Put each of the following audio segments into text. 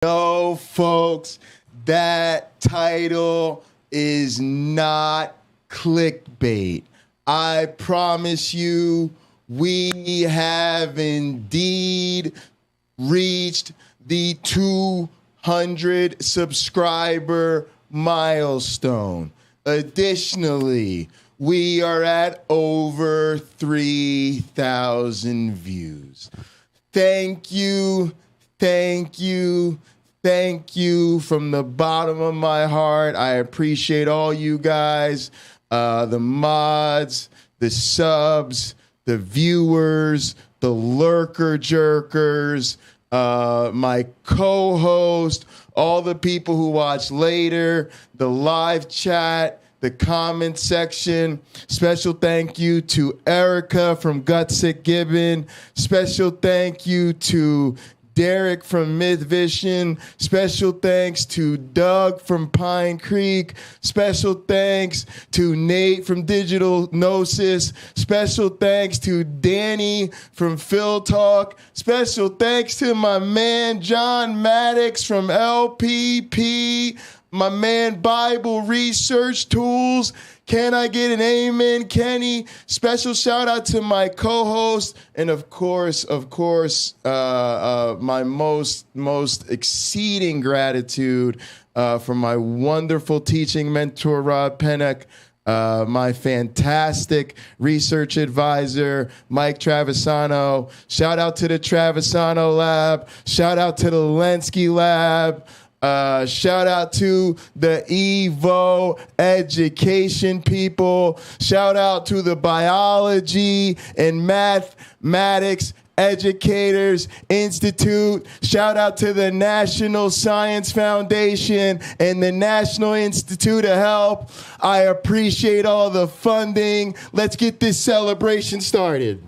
No, folks, that title is not clickbait. I promise you, we have indeed reached the 200 subscriber milestone. Additionally, we are at over 3,000 views. Thank you. Thank you. Thank you from the bottom of my heart. I appreciate all you guys, the mods, the subs, the viewers, the lurker jerkers, my co-host, all the people who watch later, the live chat, the comment section. Special thank you to Erica from Gutsick Gibbon. Special thank you to Derek from Myth Vision. Special thanks to Doug from Pine Creek. Special thanks to Nate from Digital Gnosis. Special thanks to Danny from Phil Talk. Special thanks to my man John Maddox from LPP. My man Bible Research Tools. Can I get an amen, Kenny? Special shout out to my co-host, and of course, my most exceeding gratitude for my wonderful teaching mentor, Rob Pennock, my fantastic research advisor, Mike Travisano. Shout out to the Travisano Lab. Shout out to the LNCA Lab. Shout out to the Evo education people. Shout out to the Biology and Mathematics Educators Institute. Shout out to the National Science Foundation and the National Institute of Health. I appreciate all the funding. Let's get this celebration started.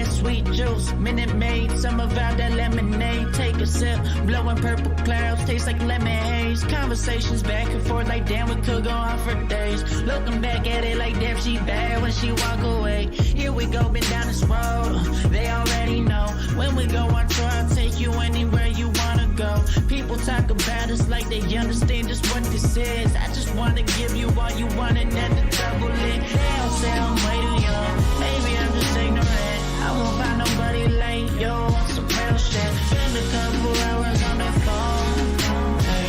Sweet juice, Minute Maid, some of out that lemonade. Take a sip, blowing purple clouds, taste like lemon haze. Conversations back and forth like damn, we could go on for days. Looking back at it like damn, she bad when she walk away. Here we go, been down this road, they already know. When we go on tour, I'll take you anywhere you wanna go. People talk about us like they understand just what this is. I just wanna give you all you want and then the double it. They don't say I'm way too young, maybe I'm just ignorant. I won't find nobody like you on some real shit. Spend a couple hours on the phone. Hey,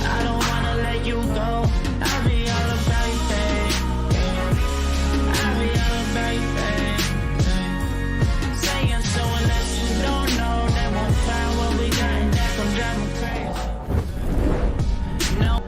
I don't wanna let you go. I'll be all about you, babe. I'll be all about you, babe. Saying so unless you don't know, they won't find what we got and that gon' drive me crazy. No.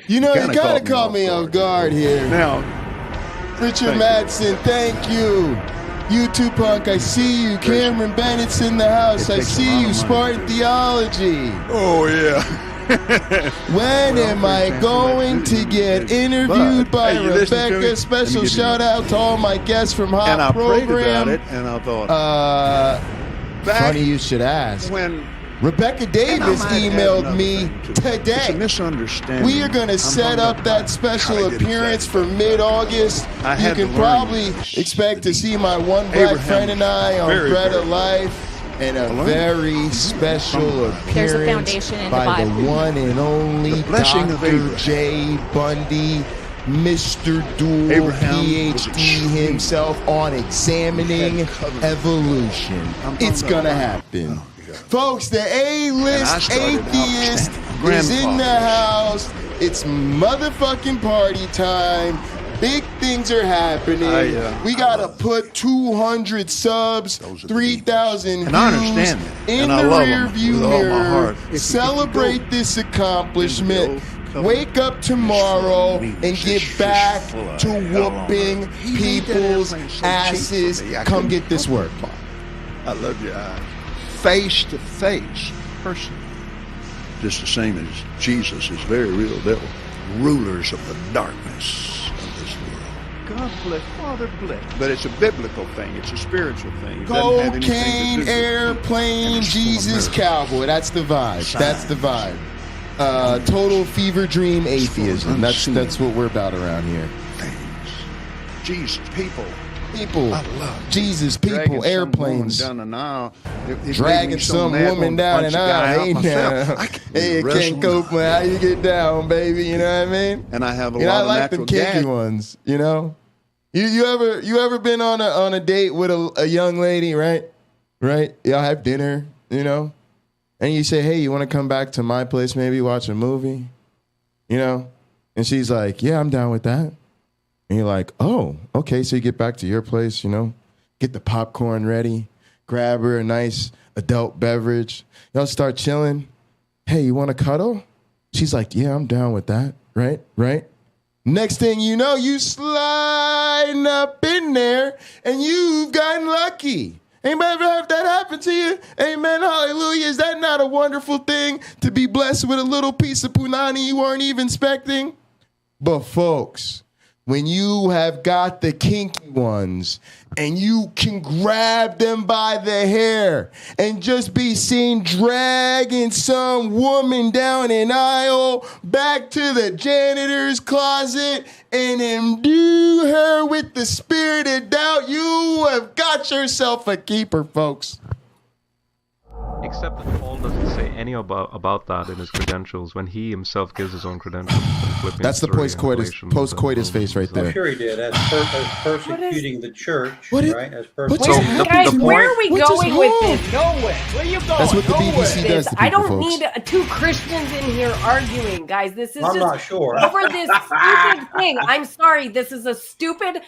You know, you kind of caught me off guard here. Now, Richard Madsen, thank you. YouTube Punk, I see you. Cameron Bennett's in the house. I see you. Spartan Theology. Oh, yeah. When am I going to get interviewed by Rebecca? Special shout out to all my guests from Hot Program. And I prayed about it, and I thought... funny you should ask. When Rebecca Davis emailed me today. It's a misunderstanding. We are going to set up that special appearance for mid-August. You can probably expect to see my one black friend and I on Bread of Life, and a very special appearance by the one and only Dr. J. Bundy, Mr. Dual PhD himself on examining evolution. It's going to happen. Folks, the A-list Atheist is in the house. It's motherfucking party time. Big things are happening. We gotta put 200 subs, 3,000 And I views understand that. in And I the love rear them view with all my mirror. heart. Celebrate this accomplishment. Wake up tomorrow and get back to whooping people's asses. Come get this work. I love your eyes. Face to face, person. Just the same as Jesus is very real. They're rulers of the darkness of this world. God bless, Father bless. But it's a biblical thing. It's a spiritual thing. It doesn't have anything to Cocaine, do with airplane, Jesus, cowboy. That's the vibe. That's the vibe. Total fever dream atheism. That's what we're about around here. things. Jesus, people. I love Jesus, people, airplanes. Down an aisle. Dragging some woman down an aisle. Hey, now. Hey, can't cope, man. How you get down, baby? You know what I mean? And I have a I lot of like them natural kinky gas. ones, you know? You ever been on a date with a young lady, right? Right? Y'all have dinner, you know? And you say, hey, you want to come back to my place, maybe watch a movie? You know? And she's like, yeah, I'm down with that. And you're like, oh, okay. So you get back to your place, you know, get the popcorn ready, grab her a nice adult beverage. Y'all start chilling. Hey, you want to cuddle? She's like, yeah, I'm down with that. Right? Next thing you know, you sliding up in there and you've gotten lucky. Anybody ever have that happen to you? Amen, hallelujah. Is that not a wonderful thing to be blessed with a little piece of punani you weren't even expecting? But folks, when you have got the kinky ones and you can grab them by the hair and just be seen dragging some woman down an aisle back to the janitor's closet and imbue her with the spirit of doubt, you have got yourself a keeper, folks. Except that Paul doesn't say any about that in his credentials when he himself gives his own credentials. That's the post-coitus face right there. I'm sure he did. As persecuting the church, right? As Guys, where are we going with this? Nowhere. Where are you going? That's what the BBC does to people, I don't folks. need two Christians in here arguing, guys. This is I'm just not sure. over this stupid thing. I'm sorry. This is a stupid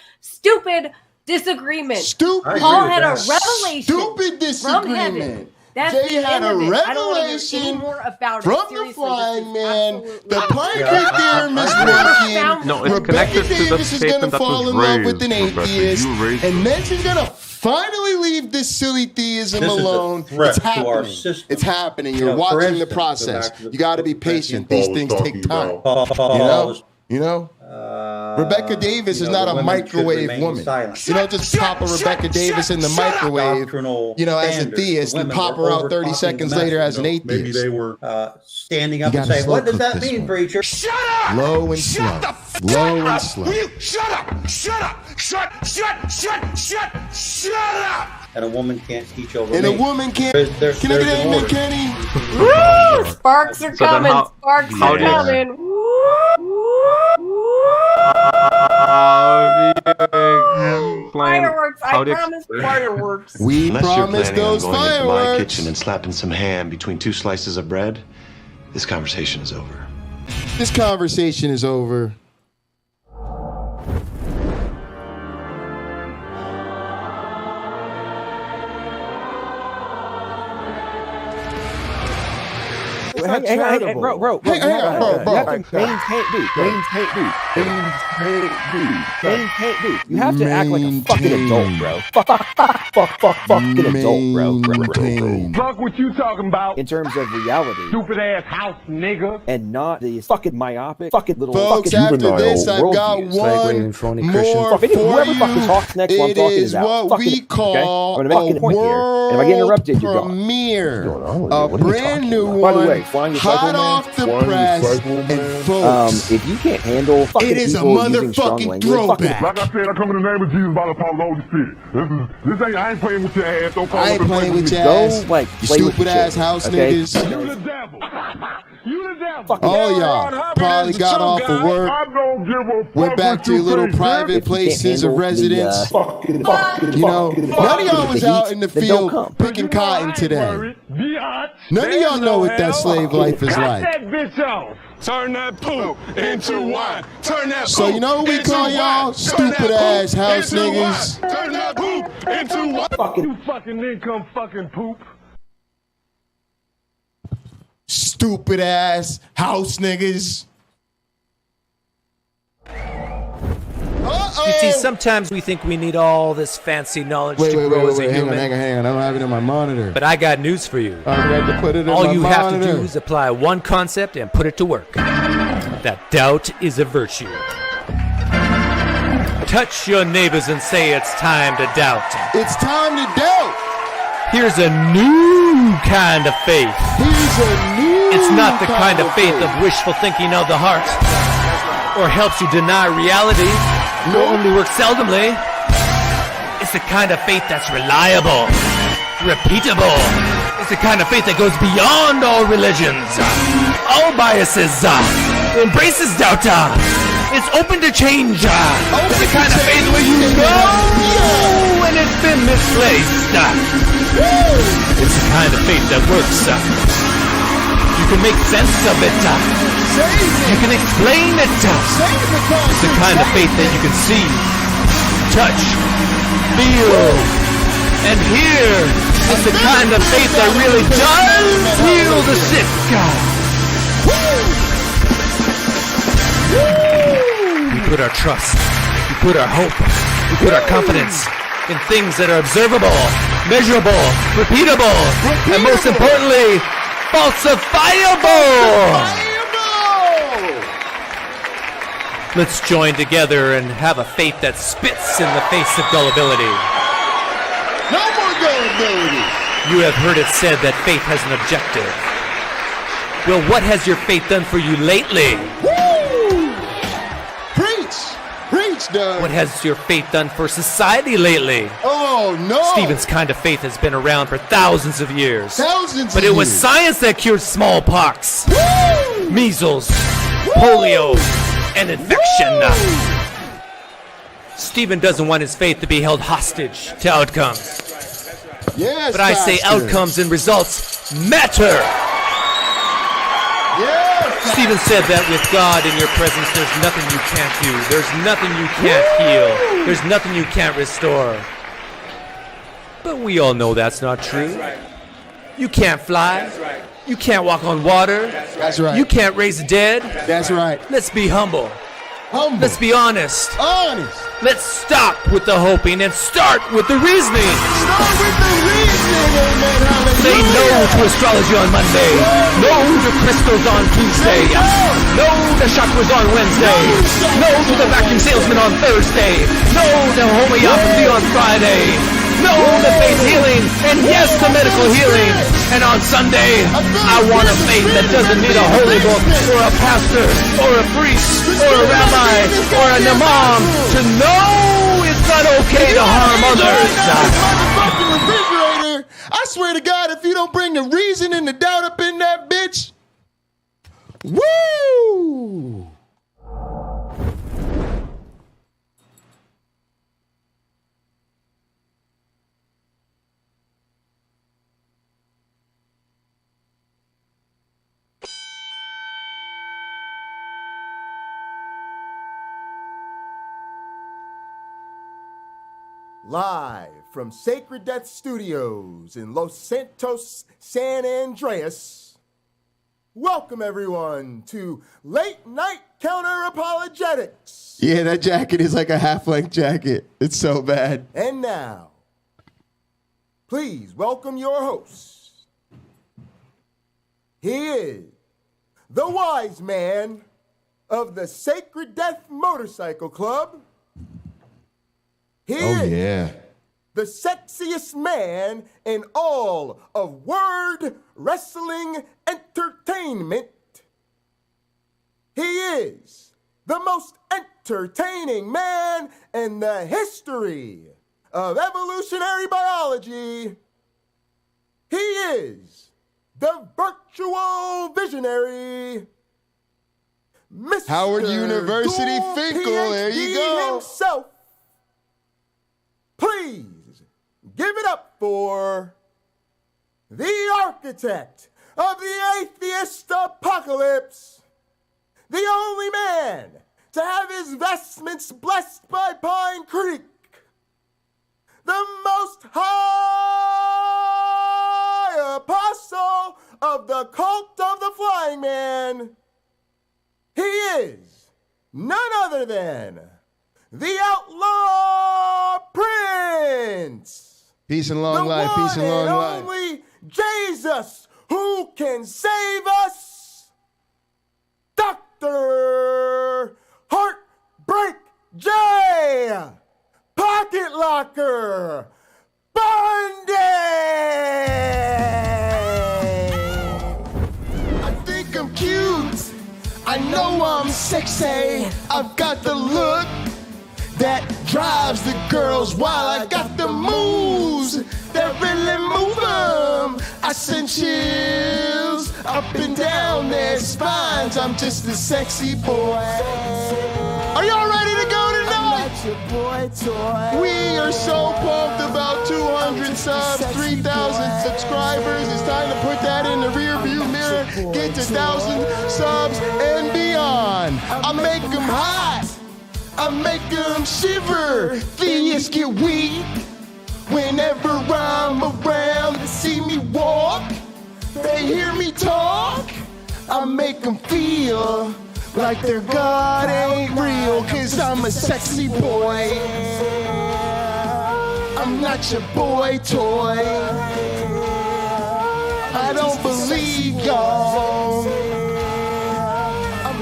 disagreement. Stupid. Paul had a revelation Stupid from heaven. disagreement. That's They the had end a of it. I don't want to hear revelation any more about it. from the Seriously, flying this is man. absolutely- The Planck theorem is working. No, it's Rebecca connected to the Davis is going statement to that fall was in love raised, with an Rebecca. atheist, You raised and it. then she's going to finally leave this silly theism This is a alone. threat It's to our happening. system. It's happening. You're You know, for watching the instance, go process. back to the- You got to be patient. These Paul was things take talking time. about. You know? Rebecca Davis is not a microwave woman. You don't just pop a Rebecca Davis in the microwave, you know, as a theist and pop her out 30 seconds later as an atheist. Maybe they were. standing up You and gotta saying, slow what does cook that this mean, one. preacher? Shut up! Low and slow. Low and slow. Shut up! Shut up! Shut up! And a woman can't teach over And me. a woman can't. There's Can I get an an amen, order. Kenny? Woo! Sparks are So then coming. how- Sparks how are do you- coming. Fireworks. I promise fireworks. We Unless you're promised planning on those going into my fireworks. kitchen and slapping some ham between two slices of bread, this conversation is over. This conversation is over. Hang on, bro. Hang on, bro. Maintain. You have to act like a fucking adult, bro. Fucking adult, bro. Fuck what you talking about? In terms of reality, Stupid ass house nigga. and not the fucking myopic, fucking little Folks, fucking after juvenile this, I've got worldviews. one more for Whoever fucking talks next while I'm It talking is is out. what we Fucking- call okay? I'm gonna make a point here. And if I get interrupted, you're gone. premiere. What A are you brand new talking By the one, way, Flying Disciple hot Man? off the Flying press, Disciple and Man? folks, If you can't handle fucking it is a people using strong motherfucking language, fucking throwback. Like I said, I come in the name of Jesus by the power of the Holy Spirit. I ain't playing with your ass. Don't call I up ain't and playing play with your Go, ass, like, you play with stupid your ass children, house okay? niggas. You the devil. devil. You the devil. Fucking All y'all probably got off of work, I don't give a fuck went back what to your you little think, private places of residence. Fucking You know, none of y'all was out in the then don't field come. picking cotton today. Biatch. None of y'all know what that slave life is Cut like. that bitch off. Turn that poop into wine. Turn that So you know what we call y'all? Stupid ass house niggas. Turn that poop into wine. Fucking You fucking income fucking poop. Stupid ass house niggas. Uh-oh. You see, sometimes we think we need all this fancy knowledge Wait, to grow as a hang human. on. I don't have it in my monitor. But I got news for you. I got to put it in All my you have to monitor. do is apply one concept and put it to work. That doubt is a virtue. Touch your neighbors and say it's time to doubt. It's time to doubt. Here's a new kind of faith. Here's a new It's not the kind of faith of wishful thinking of the heart, or helps you deny reality, nor only works seldomly. It's the kind of faith that's reliable, repeatable. It's the kind of faith that goes beyond all religions, all biases, embraces doubt. It's open to change. It's the kind of faith where you know when it's been misplaced. It's the kind of faith that works. You can make sense of it. You can explain it. It's the kind of faith that you can see, touch, feel, and hear. It's the kind of faith that really does heal the sick. We put our trust, we put our hope, we put our confidence in things that are observable, measurable, repeatable, and most importantly, falsifiable. Let's join together and have a faith that spits in the face of gullibility. No more gullibility. You have heard it said that faith has an objective. Well, what has your faith done for you lately? Woo! Preach, Doug. What has your faith done for society lately? Oh no! Stephen's kind of faith has been around for thousands of years. But But it was science that cured smallpox, measles, polio, and infection. Stephen doesn't want his faith to be held hostage to outcomes. Yes, But I say Pastor. outcomes and results matter. Yes. Stephen said that with God in your presence, there's nothing you can't do. There's nothing you can't heal. There's nothing you can't restore. But we all know that's not true. You can't fly. You can't walk on water. That's right. You can't raise the dead. That's right. Let's be humble. Humble. Let's be honest. Honest. Let's stop with the hoping and start with the reasoning. Start with the reasoning, amen. Hallelujah. Say no to astrology on Monday. No to crystals on Tuesday. No to chakras on Wednesday. No to the vacuum salesman on Thursday. No to homeopathy on Friday. No to faith healing. And yes to medical healing. And on Sunday, I want a faith that doesn't need a holy book or a pastor or a priest or a rabbi or an imam to know it's not okay to harm others. Motherfucking refrigerator. I swear to God, if you don't bring the reason and the doubt up in that bitch, woo! Live from Sacred Death Studios in Los Santos, San Andreas. Welcome everyone to Late Night Counter-Apologetics. Yeah, that jacket is like a half-length jacket. It's so bad. And now, please welcome your host. He is the wise man of the Sacred Death Motorcycle Club. He is the sexiest man in all of word wrestling entertainment. He is the most entertaining man in the history of evolutionary biology. He is the virtual global visionary, Mr. Howard University Dual Finkel, there you PhD go. himself. Please give it up for the architect of the atheist apocalypse, the only man to have his vestments blessed by Pine Creek, the most high apostle of the cult of the flying man. He is none other than the outlaw prince. Peace and long life, peace and long life. Only Jesus who can save us, Dr. Heartbreak J. Pocket Locker BUNDY. I think I'm cute. I know I'm sexy. I've got the look that drives the girls, while I got the moves that really move them. I send chills up and down their spines. I'm just a sexy boy. Are y'all ready to go tonight? Your boy toy. We are so pumped about 200 subs, 3,000 subscribers. It's time to put that in the rear view mirror. Get to 1,000 subs and beyond. I make them hot. I make them shiver. Theists get weak whenever I'm around. They see me walk, they hear me talk. I make them feel like their God ain't real, 'cause I'm a sexy boy. I'm not your boy toy. I don't believe y'all,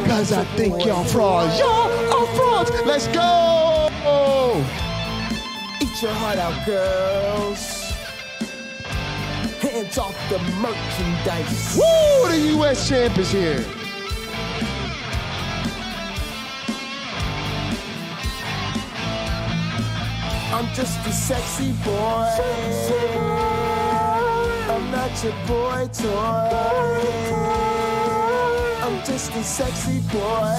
'cause I think y'all frauds. Y'all are frauds. Let's go. Eat your heart out, girls. Hands off the merchandise. Woo! The U.S. champ is here. I'm just a sexy boy. I'm not your boy toy. I'm just a sexy boy.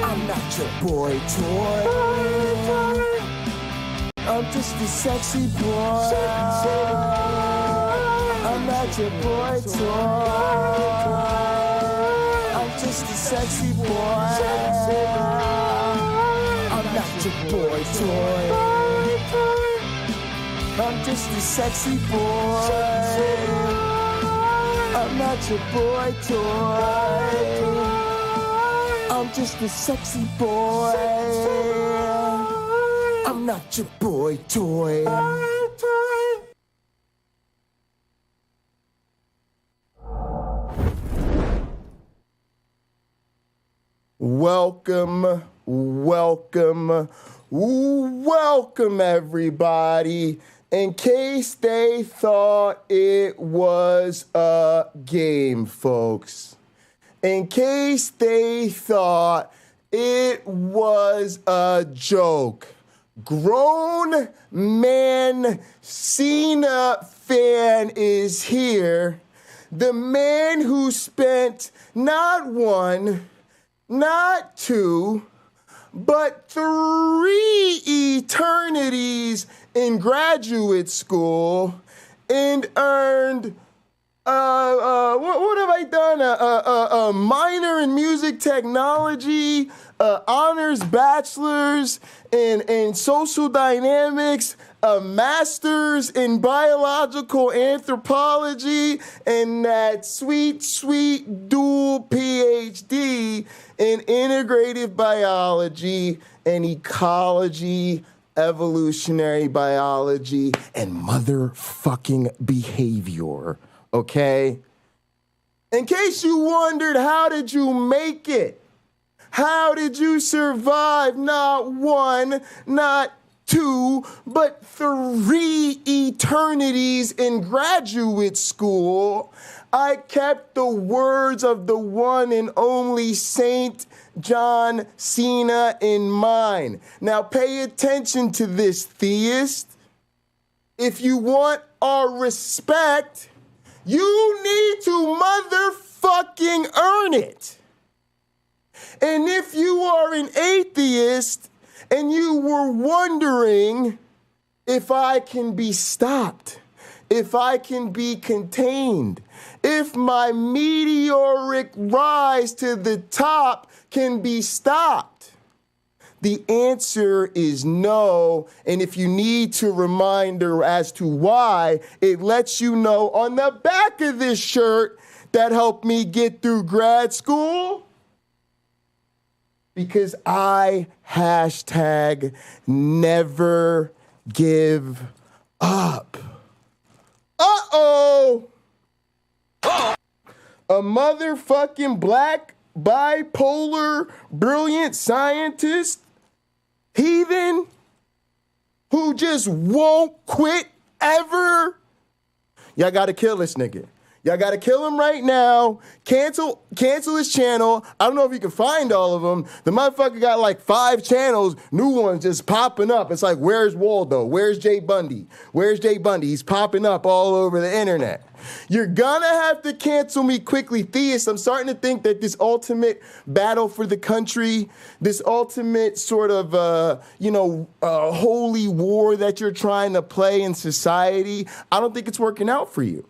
I'm not your boy toy. I'm just a sexy boy. I'm not your boy toy. I'm just a sexy boy. I'm not your boy toy. I'm just a sexy boy. I'm not your boy toy. I'm just a sexy boy. I'm not your boy toy. Welcome, welcome, welcome everybody. In case they thought it was a game, folks. In case they thought it was a joke. Grown man Cena fan is here. The man who spent not one, not two, but 3 eternities in graduate school and earned what have I done? A minor in music technology, honors bachelor's in social dynamics, a master's in biological anthropology, and that sweet, sweet dual PhD in integrative biology and ecology, evolutionary biology, and motherfucking behavior. Okay? In case you wondered, how did you make it? How did you survive not one, not two, but 3 eternities in graduate school? I kept the words of the one and only Saint John Cena in mind. Now pay attention to this, theist. If you want our respect, you need to fucking earn it. And if you are an atheist and you were wondering if I can be stopped, if I can be contained, if my meteoric rise to the top can be stopped, the answer is no. And if you need a reminder as to why, it lets you know on the back of this shirt that helped me get through grad school. Because I #never give up. Uh-oh. A motherfucking black bipolar brilliant scientist heathen who just won't quit ever. Y'all gotta kill this nigga. Y'all gotta kill him right now. Cancel his channel. I don't know if you can find all of them. The motherfucker got like 5 channels, new ones just popping up. It's like, where's Waldo? Where's Jay Bundy? Where's Jay Bundy? He's popping up all over the internet. You're gonna have to cancel me quickly, Theist. I'm starting to think that this ultimate battle for the country, this ultimate sort of, holy war that you're trying to play in society, I don't think it's working out for you.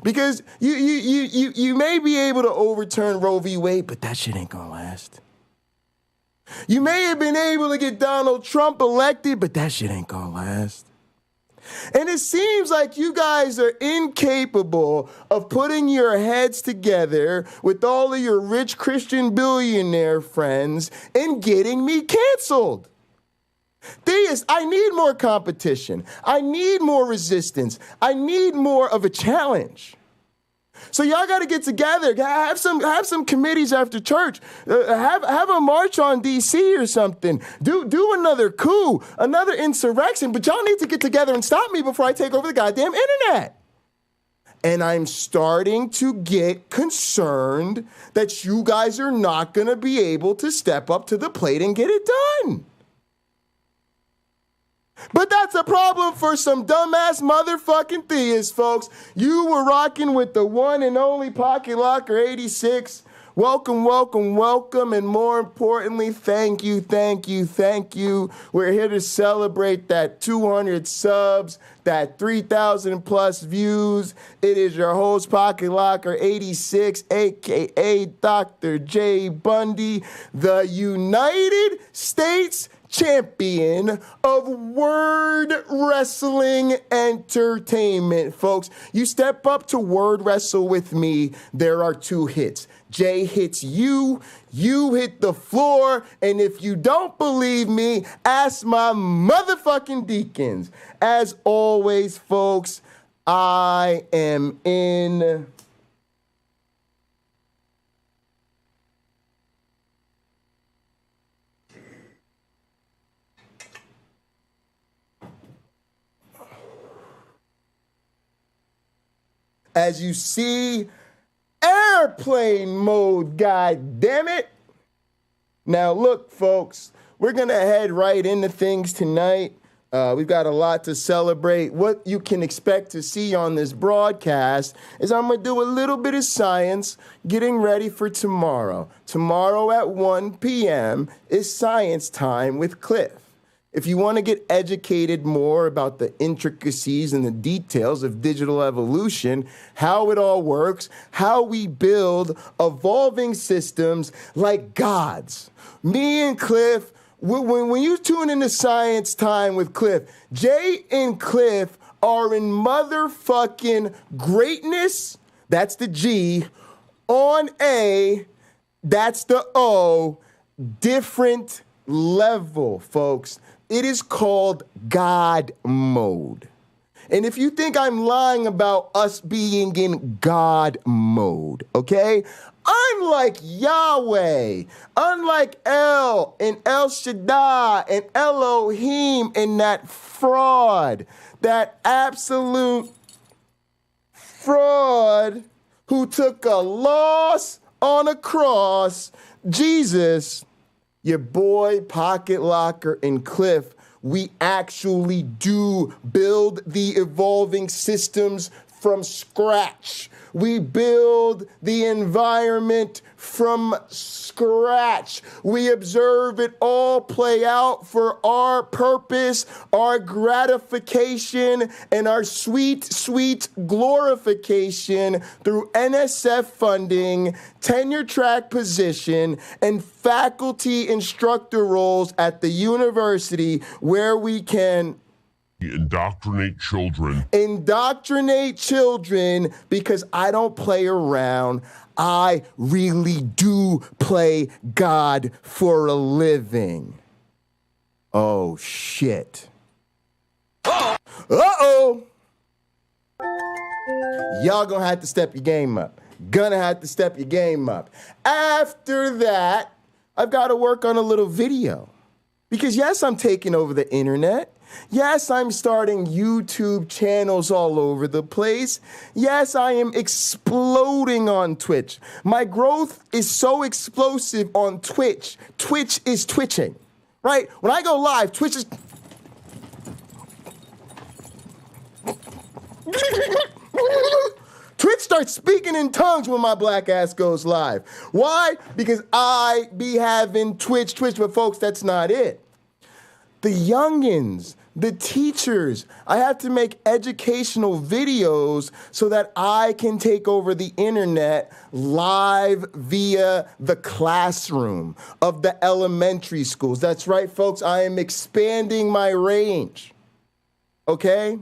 Because you may be able to overturn Roe v. Wade, but that shit ain't gonna last. You may have been able to get Donald Trump elected, but that shit ain't gonna last. And it seems like you guys are incapable of putting your heads together with all of your rich Christian billionaire friends and getting me canceled. Theist, I need more competition. I need more resistance. I need more of a challenge. So y'all got to get together. Have some committees after church. Have a march on D.C. or something. Do another coup, another insurrection. But y'all need to get together and stop me before I take over the goddamn internet. And I'm starting to get concerned that you guys are not going to be able to step up to the plate and get it done. But that's a problem for some dumbass motherfucking theists, folks. You were rocking with the one and only Pocket Locker 86. Welcome, welcome, welcome, and more importantly, thank you, thank you, thank you. We're here to celebrate that 200 subs, that 3,000 plus views. It is your host, Pocket Locker 86, a.k.a. Dr. J. Bundy, the United States champion of word wrestling entertainment, folks. You step up to word wrestle with me, there are 2 hits. Jay hits you, you hit the floor, and if you don't believe me, ask my motherfucking deacons. As always, folks, I am in... As you see, airplane mode, god damn it. Now look, folks, we're gonna head right into things tonight. We've got a lot to celebrate. What you can expect to see on this broadcast is I'm gonna do a little bit of science getting ready for tomorrow. Tomorrow at 1 p.m. is science time with Cliff. If you want to get educated more about the intricacies and the details of digital evolution, how it all works, how we build evolving systems like gods. Me and Cliff, when you tune into Science Time with Cliff, Jay and Cliff are in motherfucking greatness, that's the G, on A, that's the O, different level, folks. It is called God mode. And if you think I'm lying about us being in God mode, okay? Unlike Yahweh, unlike El and El Shaddai and Elohim and that fraud, that absolute fraud who took a loss on a cross, Jesus, your boy, Pocket Locker, and Cliff, we actually do build the evolving systems from scratch. We build the environment from scratch. We observe it all play out for our purpose, our gratification, and our sweet, sweet glorification through NSF funding, tenure track position, and faculty instructor roles at the university where we can indoctrinate children. Indoctrinate children, because I don't play around. I really do play God for a living. Oh, shit. Uh-oh. Y'all gonna have to step your game up. Gonna have to step your game up. After that, I've got to work on a little video. Because yes, I'm taking over the internet. Yes, I'm starting YouTube channels all over the place. Yes, I am exploding on Twitch. My growth is so explosive on Twitch. Twitch is twitching, right? When I go live, Twitch is... Twitch starts speaking in tongues when my black ass goes live. Why? Because I be having Twitch, but folks, that's not it. The youngins, the teachers, I have to make educational videos so that I can take over the internet live via the classroom of the elementary schools. That's right, folks, I am expanding my range, okay?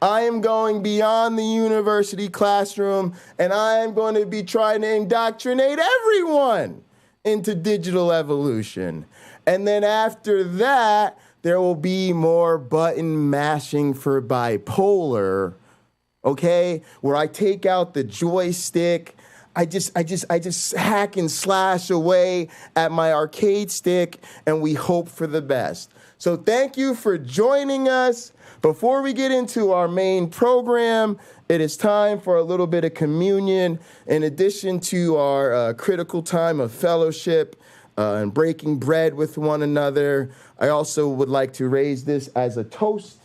I am going beyond the university classroom, and I am going to be trying to indoctrinate everyone into digital evolution. And then after that, there will be more button mashing for bipolar, okay? Where I take out the joystick, I just hack and slash away at my arcade stick, and we hope for the best. So thank you for joining us. Before we get into our main program, it is time for a little bit of communion. In addition to our critical time of fellowship, and breaking bread with one another, I also would like to raise this as a toast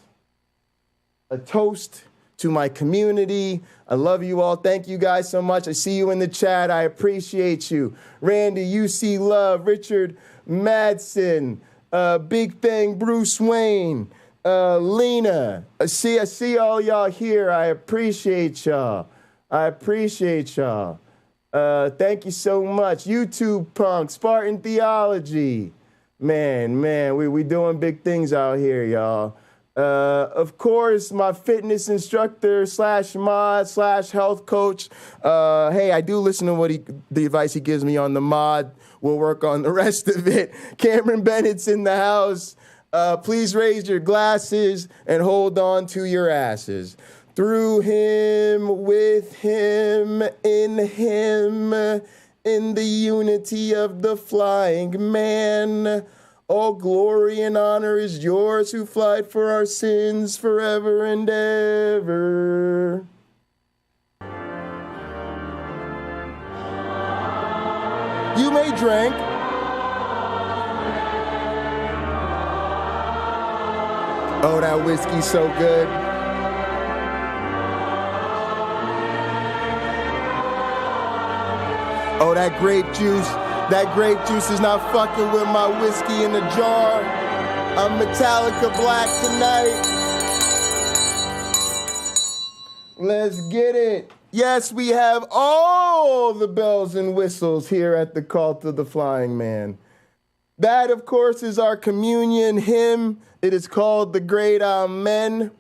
to my community. I love you all. Thank you guys so much. I see you in the chat. I appreciate you. Randy, UC Love, Richard Madsen, Big Thing, Bruce Wayne, Lena. I see all y'all here. I appreciate y'all. Thank you so much. YouTube Punk, Spartan Theology. Man, we doing big things out here, y'all. Of course, my fitness instructor / mod / health coach. Hey, I do listen to the advice he gives me on the mod. We'll work on the rest of it. Cameron Bennett's in the house. Please raise your glasses and hold on to your asses. Through him, with him, in the unity of the flying man. All glory and honor is yours who flight for our sins forever and ever. You may drink. Oh, that whiskey's so good. Oh, that grape juice is not fucking with my whiskey in the jar. I'm Metallica Black tonight. Let's get it. Yes, we have all the bells and whistles here at the Cult of the Flying Man. That, of course, is our communion hymn. It is called The Great Amen.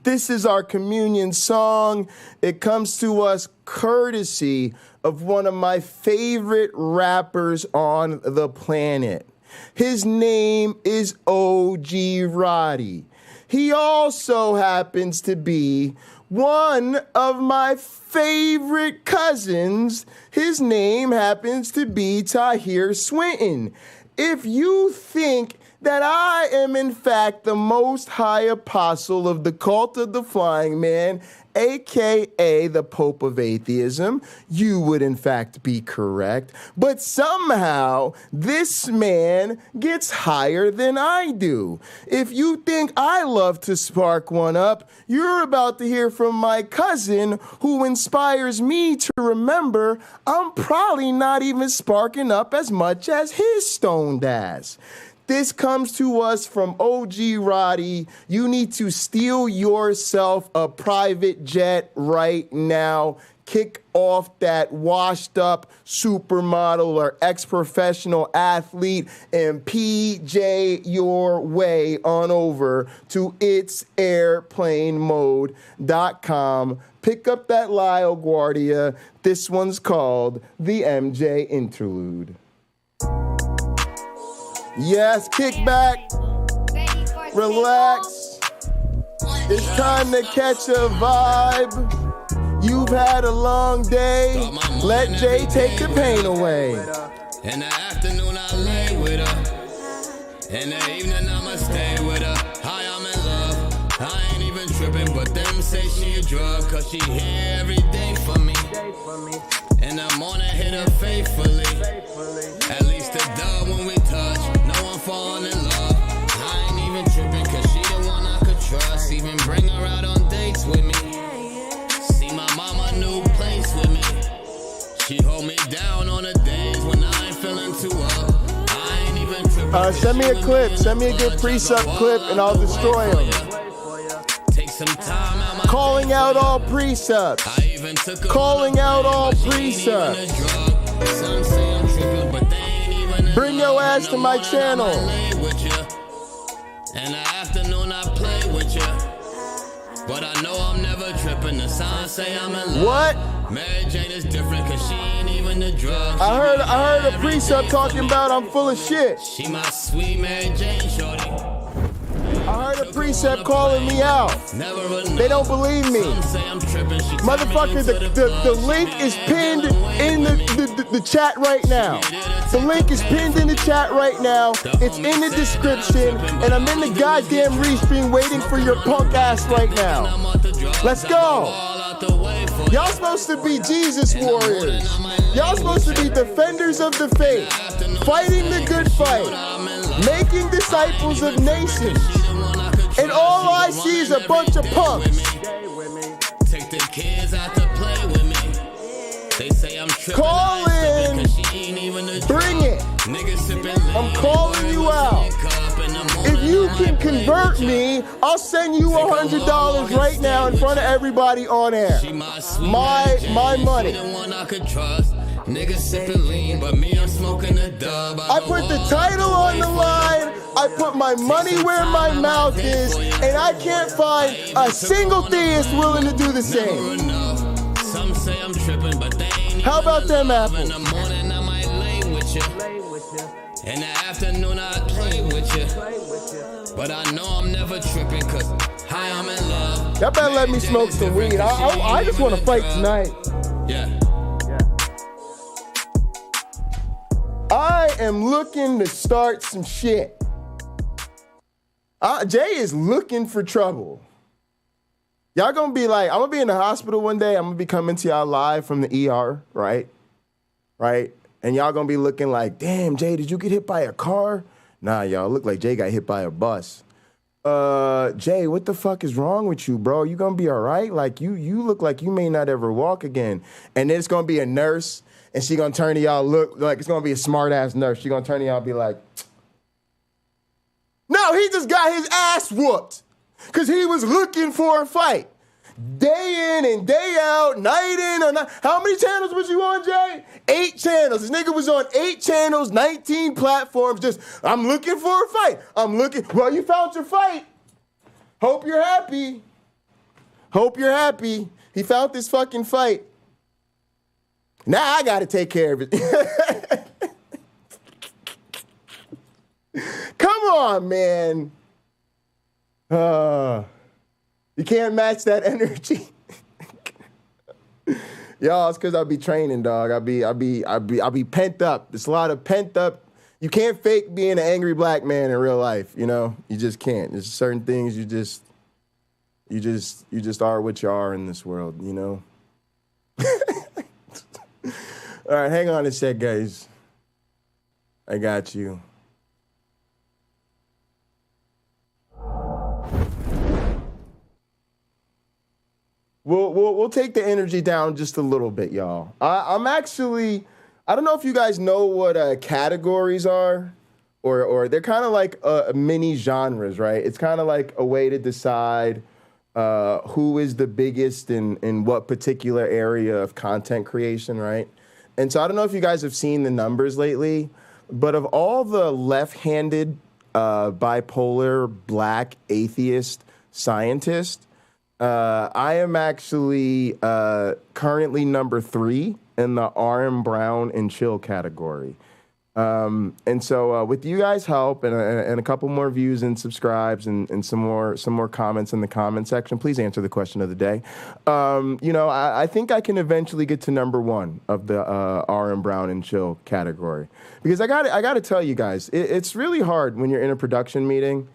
This is our communion song. It comes to us courtesy of one of my favorite rappers on the planet. His name is O.G. Roddy. He also happens to be one of my favorite cousins. His name happens to be Tahir Swinton. If you think that I am in fact the most high apostle of the Cult of the Flying Man aka the Pope of Atheism. You would in fact be correct. But somehow this man gets higher than I do. If you think I love to spark one up, you're about to hear from my cousin who inspires me to remember I'm probably not even sparking up as much as his stoned ass. This comes to us from OG Roddy. You need to steal yourself a private jet right now. Kick off that washed up supermodel or ex-professional athlete and PJ your way on over to itsairplanemode.com. Pick up that La Guardia. This one's called the MJ Interlude. Yes, kick back, relax. It's time to catch a vibe. You've had a long day. Let Jay take the pain away. In the afternoon, I lay with her. In the evening, I'ma stay with her. Hi, I'm in love. I ain't even tripping, but them say she a drug, cause she hear everything for me. In the morning, hit her faithfully. At least a dub when we touch. No one falling in love. I ain't even tripping, cause she the one I could trust. Even bring her out on dates with me. See my mama new place with me. She hold me down on the days when I ain't feeling too up. I ain't even tripping. Send me a clip. Send me a good precept clip and I'll destroy him. Take some time out my calling out all precepts. Calling out all precepts. Some say I'm tripping, but they ain't even bring your ass to my channel. In the afternoon I play with you. But I know I'm never tripping. The signs say I'm in love. What? Mary Jane is different cause she ain't even the drug. I heard a precept talking about I'm full of shit. She my sweet Mary Jane shorty. I heard a precept calling me out. They don't believe me. Motherfucker, the link is pinned in the chat right now. The link is pinned in the chat right now. It's in the description. And I'm in the goddamn restream waiting for your punk ass right now. Let's go. Y'all supposed to be Jesus warriors. Y'all supposed to be defenders of the faith. Fighting the good fight. Making disciples of nations. And all I see is a bunch of punks. Take the kids out to play with me. They say I'm tripping. Call in. Bring it. I'm calling you out. If you can convert me, I'll send you $100 right now in front of everybody on air. My money. Niggas sipping lean, but me, I'm smoking a dub. I put the title on the line, I put my money where my mouth is, and I can't find a single theist willing to do the same. Some say I'm tripping, but they ain't. How about them apples? In the morning, I might lay with you. In the afternoon, I play with you. But I know I'm never tripping, cause hi, I'm in love. Y'all better let me smoke some weed. I just want to fight tonight. Yeah. I am looking to start some shit. Jay is looking for trouble. Y'all gonna be like, I'm gonna be in the hospital one day. I'm gonna be coming to y'all live from the ER, right? Right? And y'all gonna be looking like, damn, Jay, did you get hit by a car? Nah, y'all look like Jay got hit by a bus. Jay, what the fuck is wrong with you, bro? You gonna be all right? Like, you look like you may not ever walk again. And then it's gonna be a nurse. And she gonna turn to y'all, look like it's gonna be a smart ass nurse. She gonna turn to y'all and be like, no, he just got his ass whooped because he was looking for a fight. Day in and day out, night in or night. How many channels was you on, Jay? 8 channels. This nigga was on 8 channels, 19 platforms. Just, I'm looking for a fight. Well, you found your fight. Hope you're happy. Hope you're happy. He found this fucking fight. Now I got to take care of it. Come on, man. You can't match that energy. Y'all, it's because I be training, dog. I be pent up. There's a lot of pent up. You can't fake being an angry black man in real life, you know? You just can't. There's certain things you just are what you are in this world, you know? All right, hang on a sec, guys. I got you. We'll take the energy down just a little bit, y'all. I'm actually, I don't know if you guys know what categories are, or they're kind of like mini genres, right? It's kind of like a way to decide who is the biggest in what particular area of content creation, right? And so I don't know if you guys have seen the numbers lately, but of all the left-handed bipolar black atheist scientists, I am actually currently number 3 in the RM Brown and Chill category. And so with you guys' help and a couple more views and subscribes and some more comments in the comment section, please answer the question of the day. You know, I think I can eventually get to number 1 of the RM Brown and Chill category, because I got to tell you guys, it's really hard when you're in a production meeting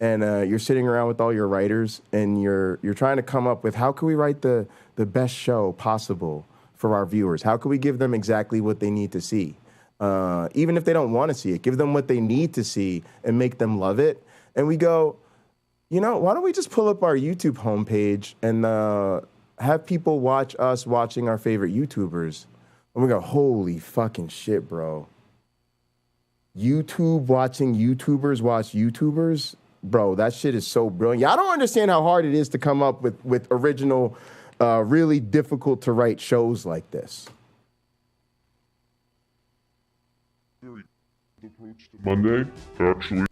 and you're sitting around with all your writers and you're trying to come up with how can we write the best show possible for our viewers? How can we give them exactly what they need to see? Even if they don't want to see it, give them what they need to see and make them love it. And we go, you know, why don't we just pull up our YouTube homepage and have people watch us watching our favorite YouTubers? And we go, holy fucking shit, bro. YouTube watching YouTubers watch YouTubers? Bro, that shit is so brilliant. I don't understand how hard it is to come up with original, really difficult to write shows like this. Approach to Monday, actually.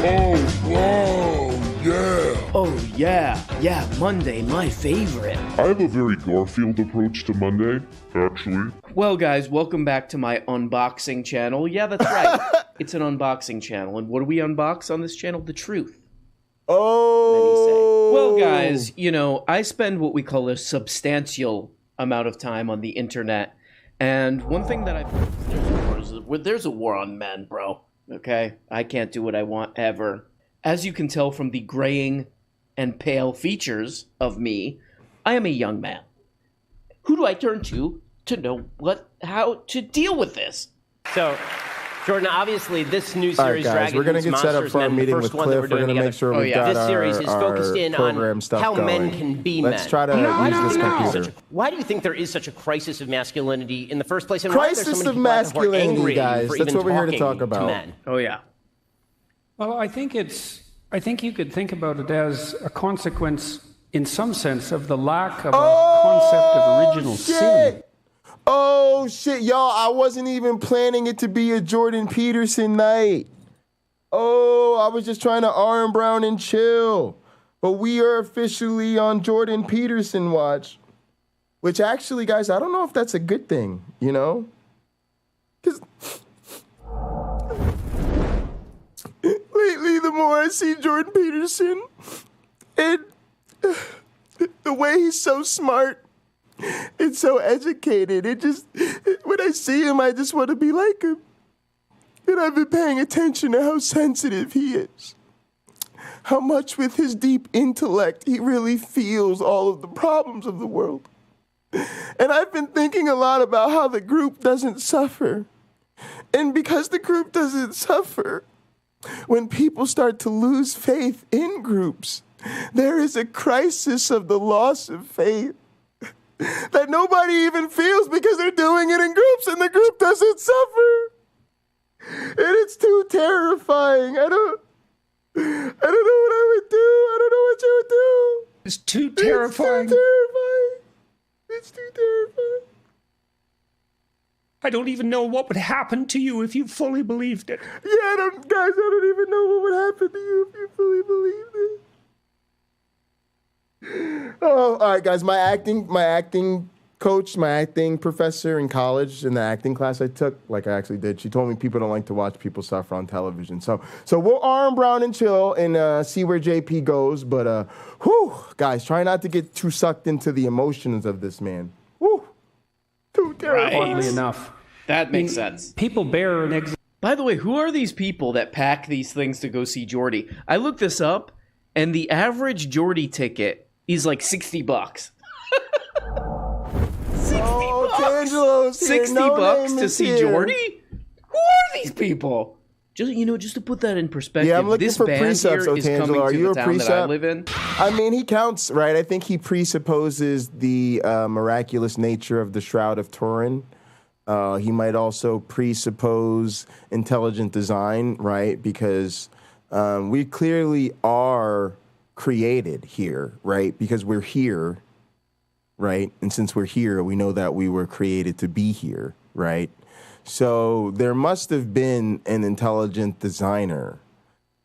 Oh, whoa, yeah. Oh, yeah, Monday, my favorite. I have a very Garfield approach to Monday, actually. Well, guys, welcome back to my unboxing channel. Yeah, that's right. It's an unboxing channel. And what do we unbox on this channel? The truth. Oh. Well, guys, you know, I spend what we call a substantial amount of time on the internet. And one thing that there's a war on men, bro. Okay? I can't do what I want ever. As you can tell from the graying and pale features of me, I am a young man. Who do I turn to know how to deal with this? So, Jordan, obviously this new series, Dragon, we're going to get set up for our meeting with Cliff. We're going to make sure we've got this series is focused in on how going. men can be Let's men. try to use this computer. Why do you think there is such a crisis of masculinity in the first place? And crisis why of masculinity, guys. That's what we're here to talk about. To men? Oh, yeah. Well, I think you could think about it as a consequence, in some sense, of the lack of a concept of original sin. Oh, shit, y'all. I wasn't even planning it to be a Jordan Peterson night. Oh, I was just trying to RM Brown and Chill. But we are officially on Jordan Peterson watch. Which actually, guys, I don't know if that's a good thing, you know? Because lately, the more I see Jordan Peterson, and the way he's so smart, it's so educated. When I see him, I just want to be like him. And I've been paying attention to how sensitive he is. How much with his deep intellect, he really feels all of the problems of the world. And I've been thinking a lot about how the group doesn't suffer. And because the group doesn't suffer, when people start to lose faith in groups, there is a crisis of the loss of faith that nobody even feels because they're doing it in groups and the group doesn't suffer. And it's too terrifying. I don't know what I would do. I don't know what you would do. It's too terrifying. It's too terrifying. I don't even know what would happen to you if you fully believed it. Yeah, I don't even know what would happen to you if you fully believed it. Oh, all right, guys. My acting coach, my acting professor in college, in the acting class I took, like I actually did, she told me people don't like to watch people suffer on television. So we'll RM Brown and Chill and see where JP goes. But guys, try not to get too sucked into the emotions of this man. Whew, too terrifying. Oddly enough, that makes sense. People bear an By the way, who are these people that pack these things to go see Jordy? I looked this up, and the average Jordy ticket is like $60. $60 bucks. $60 to see Jordy? Who are these people? Just to put that in perspective, Yeah, I'm looking this for band precepts, here is Otangelo. coming Are to you the a town that I precept? live in. I mean, he counts, right? I think he presupposes the miraculous nature of the Shroud of Turin. He might also presuppose intelligent design, right? Because we clearly are created here, right? Because we're here, right? And since we're here, we know that we were created to be here, right? So there must have been an intelligent designer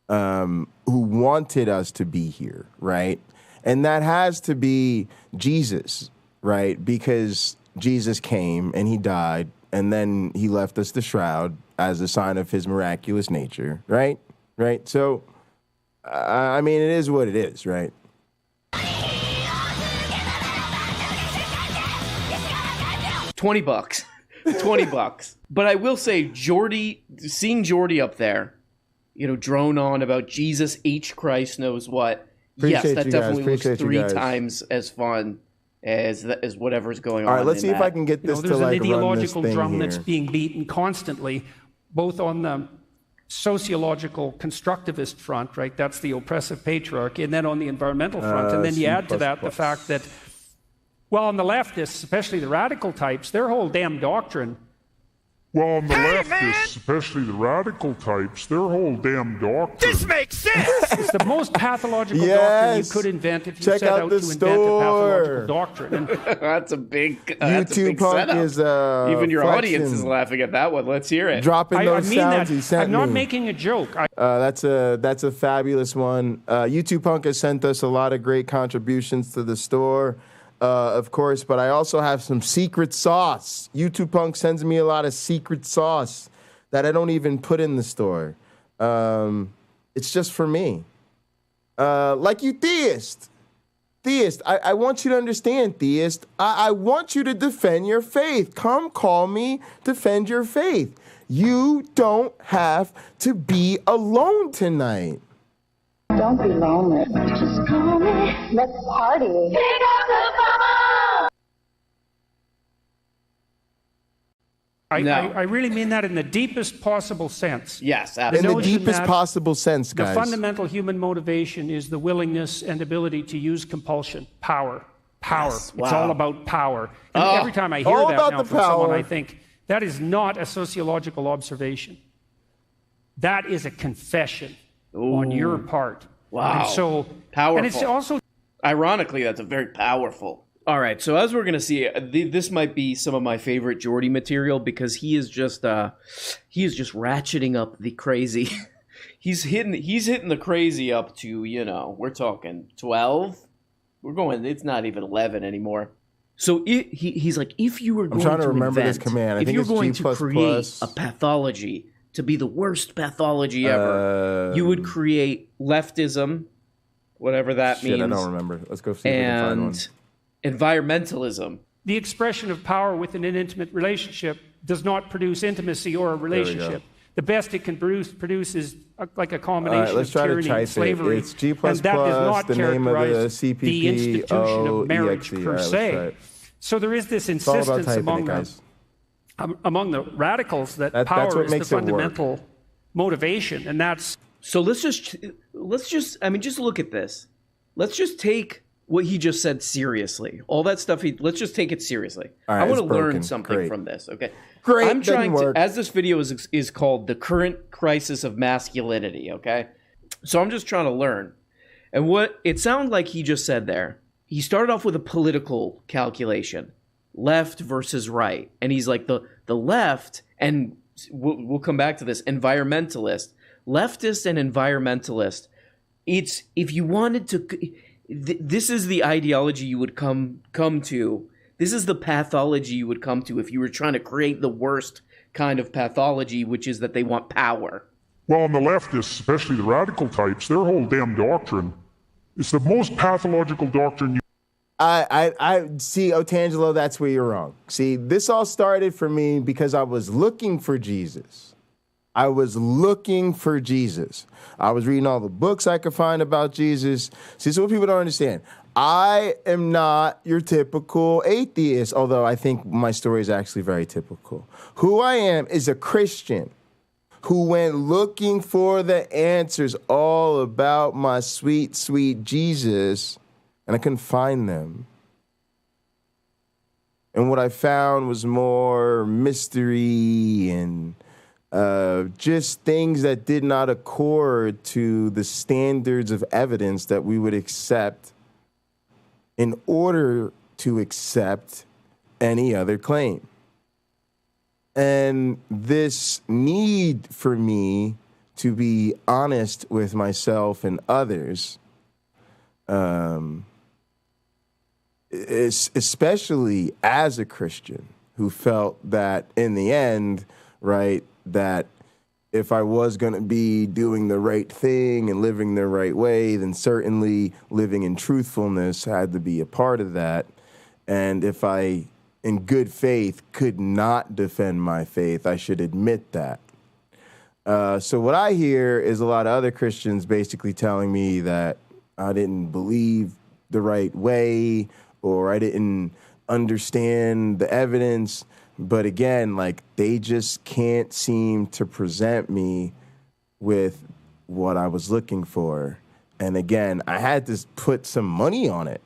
who wanted us to be here, right? And that has to be Jesus, right? Because Jesus came and he died, and then he left us the shroud as a sign of his miraculous nature, right? Right? So, I mean, it is what it is, right? $20. $20. But I will say, seeing Jordy up there, drone on about Jesus H. Christ knows what. Yes, that definitely looks 3 times as fun as whatever's going on. All right, let's see if I can get this to there's like an ideological run this thing drum here. that's being beaten constantly, both on the sociological constructivist front, right? That's the oppressive patriarchy, and then on the environmental front. And then you add to that the fact that, well, on the leftists, especially the radical types, their whole damn doctrine. Well, on the leftists, especially the radical types, their whole damn doctrine. This makes sense! It's the most pathological doctrine you could invent if you set out to invent a pathological doctrine. And that's a big YouTube punk setup. is even your audience is laughing at that one. Let's hear it. Dropping those sounds he sent I'm not me. making a joke. That's a fabulous one. YouTube Punk has sent us a lot of great contributions to the store, of course, but I also have some secret sauce. YouTube Punk sends me a lot of secret sauce that I don't even put in the store. It's just for me. Like you, Theist. Theist, I want you to understand, Theist. I want you to defend your faith. Come call me, defend your faith. You don't have to be alone tonight. Don't be lonely. Just call me. Let's party. Pick up the phone. I really mean that in the deepest possible sense. Yes, absolutely. In the deepest possible sense, guys. The fundamental human motivation is the willingness and ability to use compulsion, power. Yes, It's all about power. And every time I hear all that about now the from someone, power. I think that is not a sociological observation. That is a confession on your part. Wow. And so powerful. And it's also ironically, that's a very powerful. All right, so as we're gonna see, this might be some of my favorite Jordy material because he is just ratcheting up the crazy. he's hitting the crazy up to, we're talking 12. We're going. It's not even 11 anymore. So he's like, if you were going trying to remember this invent, command. I if think you're it's going G++. to create a pathology to be the worst pathology ever, you would create leftism, whatever that means. I don't remember. Let's go see if we can find one. Environmentalism. the expression of power within an intimate relationship does not produce intimacy or a relationship. The best it can produce is like a combination of tyranny and slavery. It's G++, and that does not the name of the characterize CPP, the institution of marriage per se. So there is this insistence among the radicals that power is the fundamental motivation, and that's... So let's just look at this. Let's just take what he just said seriously. All that stuff, let's just take it seriously. Right, I want to learn something from this, okay? Great, I'm trying to, as this video is called The Current Crisis of Masculinity, okay? So I'm just trying to learn. And what it sounded like he just said there, he started off with a political calculation, left versus right. And he's like, the left, and we'll come back to this, environmentalist, leftist and environmentalist, it's, if you wanted to, this is the ideology you would come to. This is the pathology you would come to if you were trying to create the worst kind of pathology, which is that they want power. Well, on the leftists, especially the radical types, their whole damn doctrine is the most pathological doctrine you... I see, Otangelo, that's where you're wrong. See, this all started for me because I was looking for Jesus. I was looking for Jesus. I was reading all the books I could find about Jesus. See, so what people don't understand. I am not your typical atheist, although I think my story is actually very typical. Who I am is a Christian who went looking for the answers all about my sweet, sweet Jesus, and I couldn't find them. And what I found was more mystery and just things that did not accord to the standards of evidence that we would accept in order to accept any other claim. And this need for me to be honest with myself and others, especially as a Christian who felt that in the end, right, that if I was going to be doing the right thing and living the right way, then certainly living in truthfulness had to be a part of that. And if I, in good faith, could not defend my faith, I should admit that. So what I hear is a lot of other Christians basically telling me that I didn't believe the right way or I didn't understand the evidence. But again, like, they just can't seem to present me with what I was looking for. And again, I had to put some money on it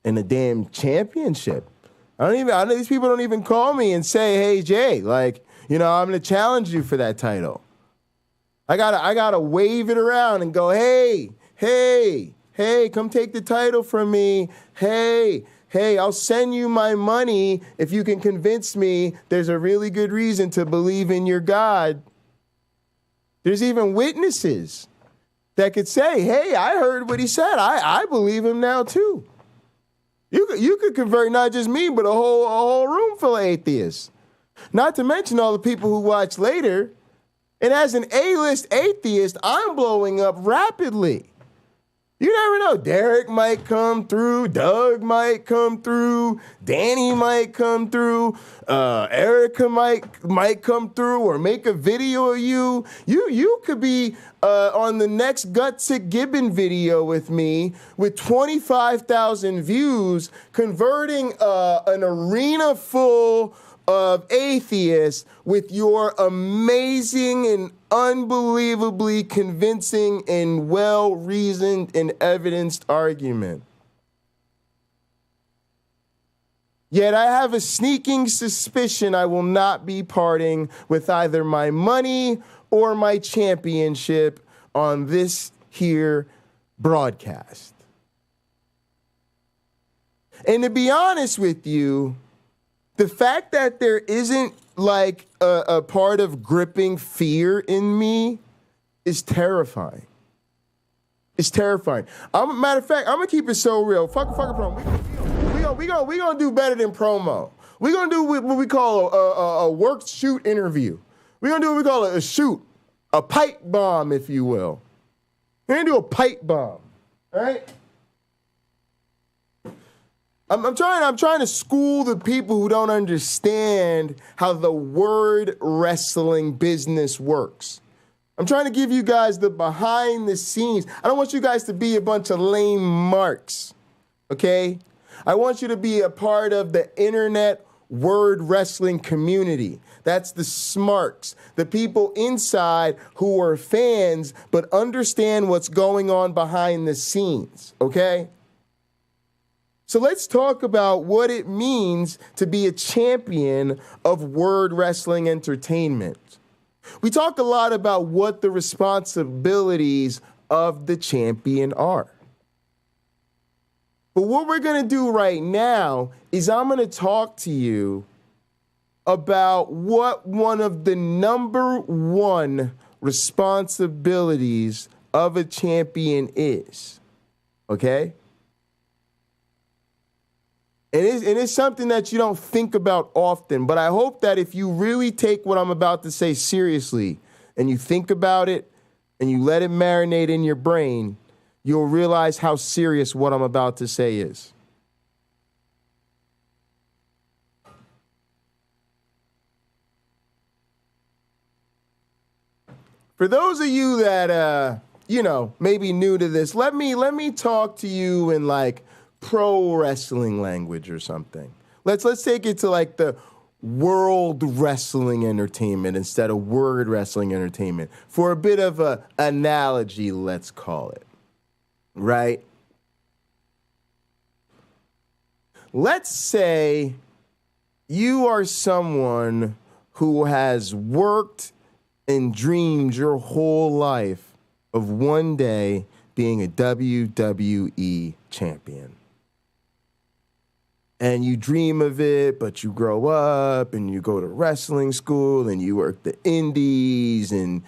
in a damn championship. These people don't even call me and say, hey, Jay, like, you know, I'm going to challenge you for that title. I gotta wave it around and go, hey, come take the title from me. Hey, I'll send you my money if you can convince me there's a really good reason to believe in your God. There's even witnesses that could say, hey, I heard what he said. I believe him now too. You could convert not just me, but a whole room full of atheists. Not to mention all the people who watch later. And as an A-list atheist, I'm blowing up rapidly. You never know. Derek might come through. Doug might come through. Danny might come through. Erica might come through or make a video of you. You could be on the next Gutsick Gibbon video with me with 25,000 views, converting an arena full of atheists with your amazing and unbelievably convincing and well-reasoned and evidenced argument. Yet I have a sneaking suspicion I will not be parting with either my money or my championship on this here broadcast. And to be honest with you, the fact that there isn't like a part of gripping fear in me is terrifying. It's terrifying. Matter of fact, I'm gonna keep it so real. Fuck a promo. We gonna do better than promo. We gonna do what we call a work shoot interview. We gonna do what we call a shoot, a pipe bomb, if you will. We're gonna do a pipe bomb. All right. I'm trying to school the people who don't understand how the word wrestling business works. I'm trying to give you guys the behind the scenes. I don't want you guys to be a bunch of lame marks, okay? I want you to be a part of the internet word wrestling community. That's the smarks, the people inside who are fans but understand what's going on behind the scenes, okay? So let's talk about what it means to be a champion of word wrestling entertainment. We talk a lot about what the responsibilities of the champion are. But what we're going to do right now is I'm going to talk to you about what one of the number one responsibilities of a champion is. Okay? And it's something that you don't think about often, but I hope that if you really take what I'm about to say seriously and you think about it and you let it marinate in your brain, you'll realize how serious what I'm about to say is. For those of you that, maybe new to this, let me talk to you in like pro wrestling language or something. Let's take it to like the world wrestling entertainment instead of word wrestling entertainment for a bit of a analogy, let's call it, right? Let's say you are someone who has worked and dreamed your whole life of one day being a WWE champion. And you dream of it, but you grow up and you go to wrestling school and you work the indies and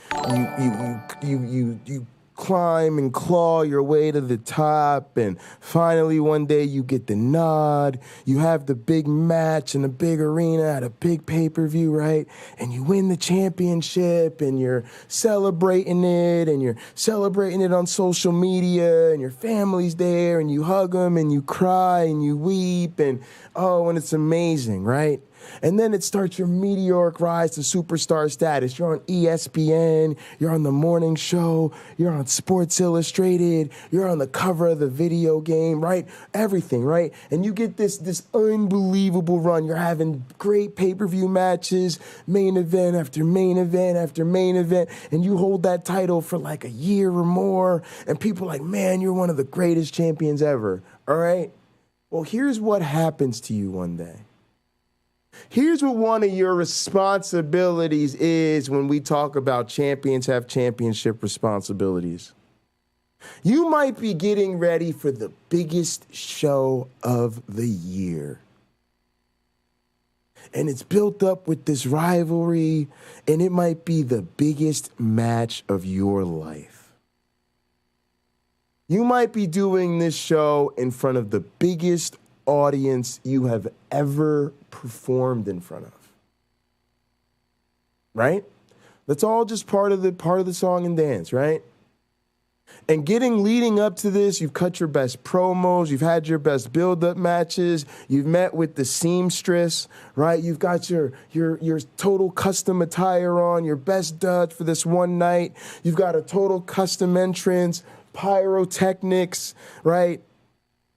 you climb and claw your way to the top, and finally one day you get the nod. You have the big match in a big arena at a big pay-per-view, right? And you win the championship and you're celebrating it on social media, and your family's there and you hug them and you cry and you weep and it's amazing, right? And then it starts your meteoric rise to superstar status. You're on ESPN, you're on the morning show, you're on Sports Illustrated, you're on the cover of the video game, right? Everything, right? And you get this unbelievable run. You're having great pay-per-view matches, main event after main event after main event, and you hold that title for like a year or more, and people are like, man, you're one of the greatest champions ever, all right? Well, here's what happens to you one day. Here's what one of your responsibilities is when we talk about champions have championship responsibilities. You might be getting ready for the biggest show of the year. And it's built up with this rivalry, and it might be the biggest match of your life. You might be doing this show in front of the biggest audience you have ever performed in front of. Right? That's all just part of the song and dance, right? And leading up to this, you've cut your best promos, you've had your best build-up matches, you've met with the seamstress, right? You've got your total custom attire on, your best duds for this one night. You've got a total custom entrance, pyrotechnics, right?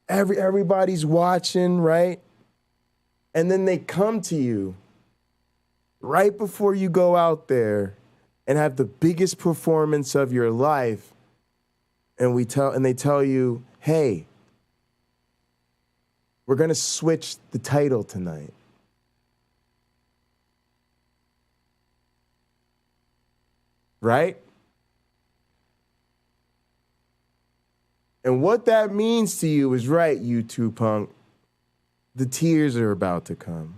Everybody's watching, right? And then they come to you right before you go out there and have the biggest performance of your life. And they tell you, hey, we're going to switch the title tonight. Right? And what that means to you is right, U2 punk. The tears are about to come.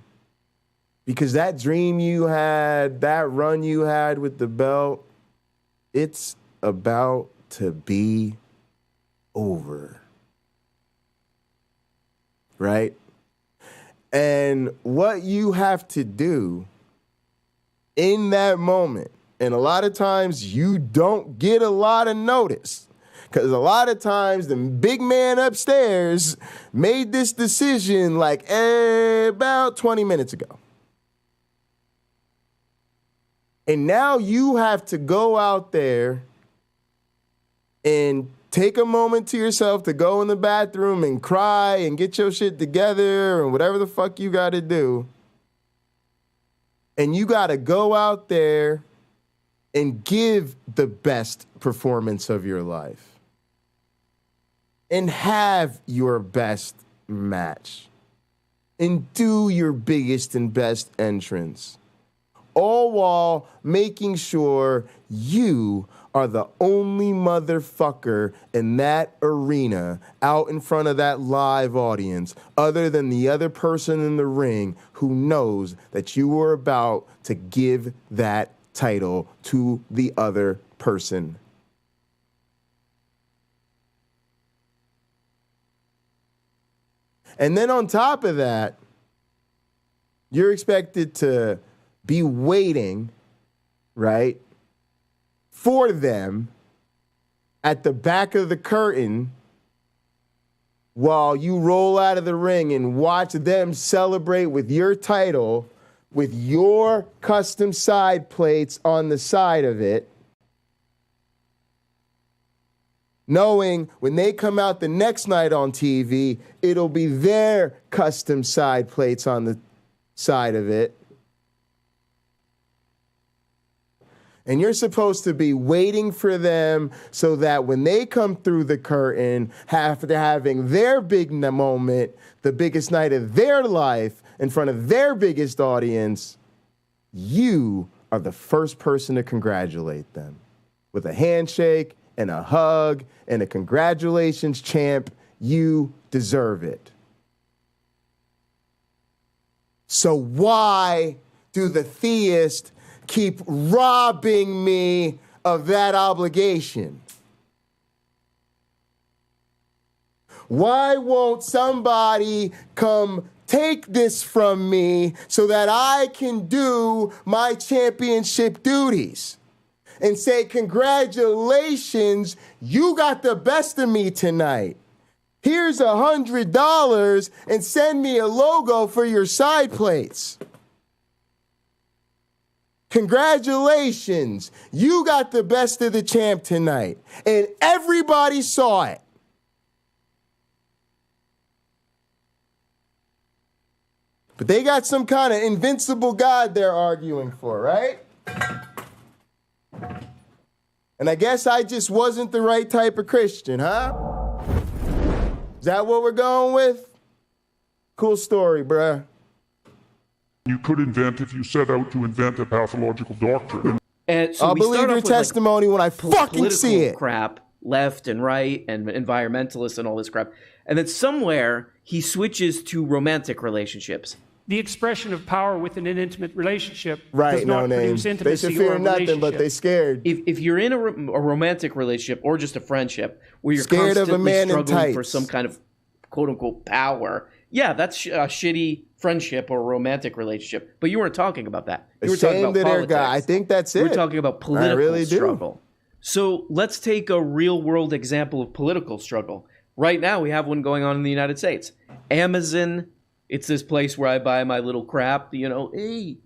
Because that dream you had, that run you had with the belt, it's about to be over. Right? And what you have to do in that moment, and a lot of times you don't get a lot of notice, because a lot of times the big man upstairs made this decision like about 20 minutes ago. And now you have to go out there and take a moment to yourself to go in the bathroom and cry and get your shit together and whatever the fuck you got to do. And you got to go out there and give the best performance of your life. And have your best match. And do your biggest and best entrance. All while making sure you are the only motherfucker in that arena out in front of that live audience other than the other person in the ring who knows that you were about to give that title to the other person. And then on top of that, you're expected to be waiting, right, for them at the back of the curtain while you roll out of the ring and watch them celebrate with your title, with your custom side plates on the side of it, knowing when they come out the next night on TV, it'll be their custom side plates on the side of it. And you're supposed to be waiting for them so that when they come through the curtain, after having their big moment, the biggest night of their life, in front of their biggest audience, you are the first person to congratulate them with a handshake and a hug and a congratulations, champ. You deserve it. So why do the theists keep robbing me of that obligation? Why won't somebody come take this from me so that I can do my championship duties and say, congratulations, you got the best of me tonight. Here's $100 and send me a logo for your side plates. Congratulations, you got the best of the champ tonight. And everybody saw it. But they got some kind of invincible God they're arguing for, right? And I guess I just wasn't the right type of Christian, huh? Is that what we're going with? Cool story, bruh. You could invent, if you set out to invent a pathological doctrine. And so I'll believe your testimony when I fucking see it. Crap, left and right, and environmentalists and all this crap. And then somewhere he switches to romantic relationships. The expression of power within an intimate relationship right, does not produce They intimacy should fear or nothing, but they scared. If you're in a romantic relationship or just a friendship where you're scared constantly of a man struggling in for tights. some kind of quote-unquote power, yeah, that's a shitty friendship or romantic relationship. But you weren't talking about that. You were talking about politics. I think that's it. We're talking about political really struggle. So let's take a real-world example of political struggle. Right now, we have one going on in the United States. Amazon, it's this place where I buy my little crap, you know. Hey,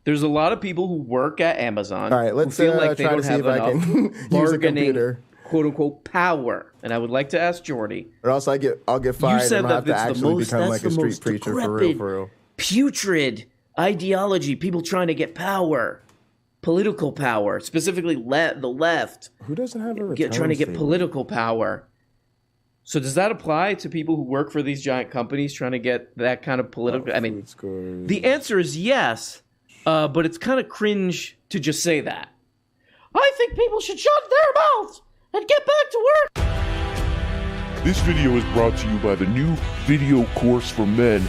there's a lot of people who work at Amazon All right, let's who feel like they try to don't see have if I enough can use a bargaining, computer. quote-unquote, power. And I would like to ask Jordy. Or else I'll get fired You said and I'll have that to it's actually become that's like a the street most preacher decrepit, for real. Putrid ideology, people trying to get power, political power, specifically the left. Who doesn't have a return trying to get statement? political power. So does that apply to people who work for these giant companies trying to get that kind of political? I mean, the answer is yes, but it's kind of cringe to just say that. I think people should shut their mouths and get back to work. This video is brought to you by the new video course for men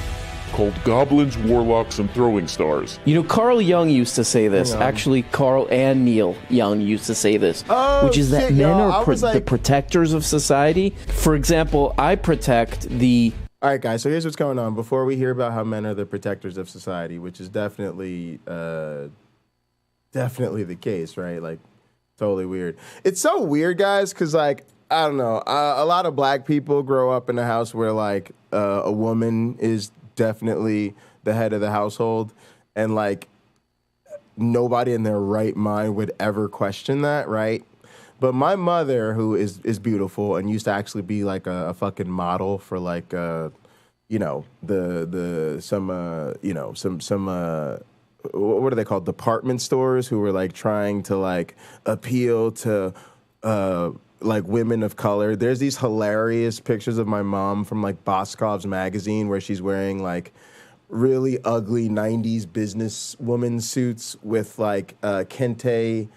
called Goblins, Warlocks, and Throwing Stars. You know, Carl Jung used to say this. Actually, Carl and Neil Young used to say this, which is that men are the protectors of society. For example, I protect the... All right, guys, so here's what's going on. Before we hear about how men are the protectors of society, which is definitely the case, right? Like, totally weird. It's so weird, guys, because, like, I don't know. A lot of black people grow up in a house where, like, a woman is definitely the head of the household, and like nobody in their right mind would ever question that, right? But my mother, who is beautiful and used to actually be like a fucking model for like you know, some what are they called, department stores, who were like trying to like appeal to like women of color. There's these hilarious pictures of my mom from like Boscov's magazine where she's wearing like really ugly 90s businesswoman suits with like kente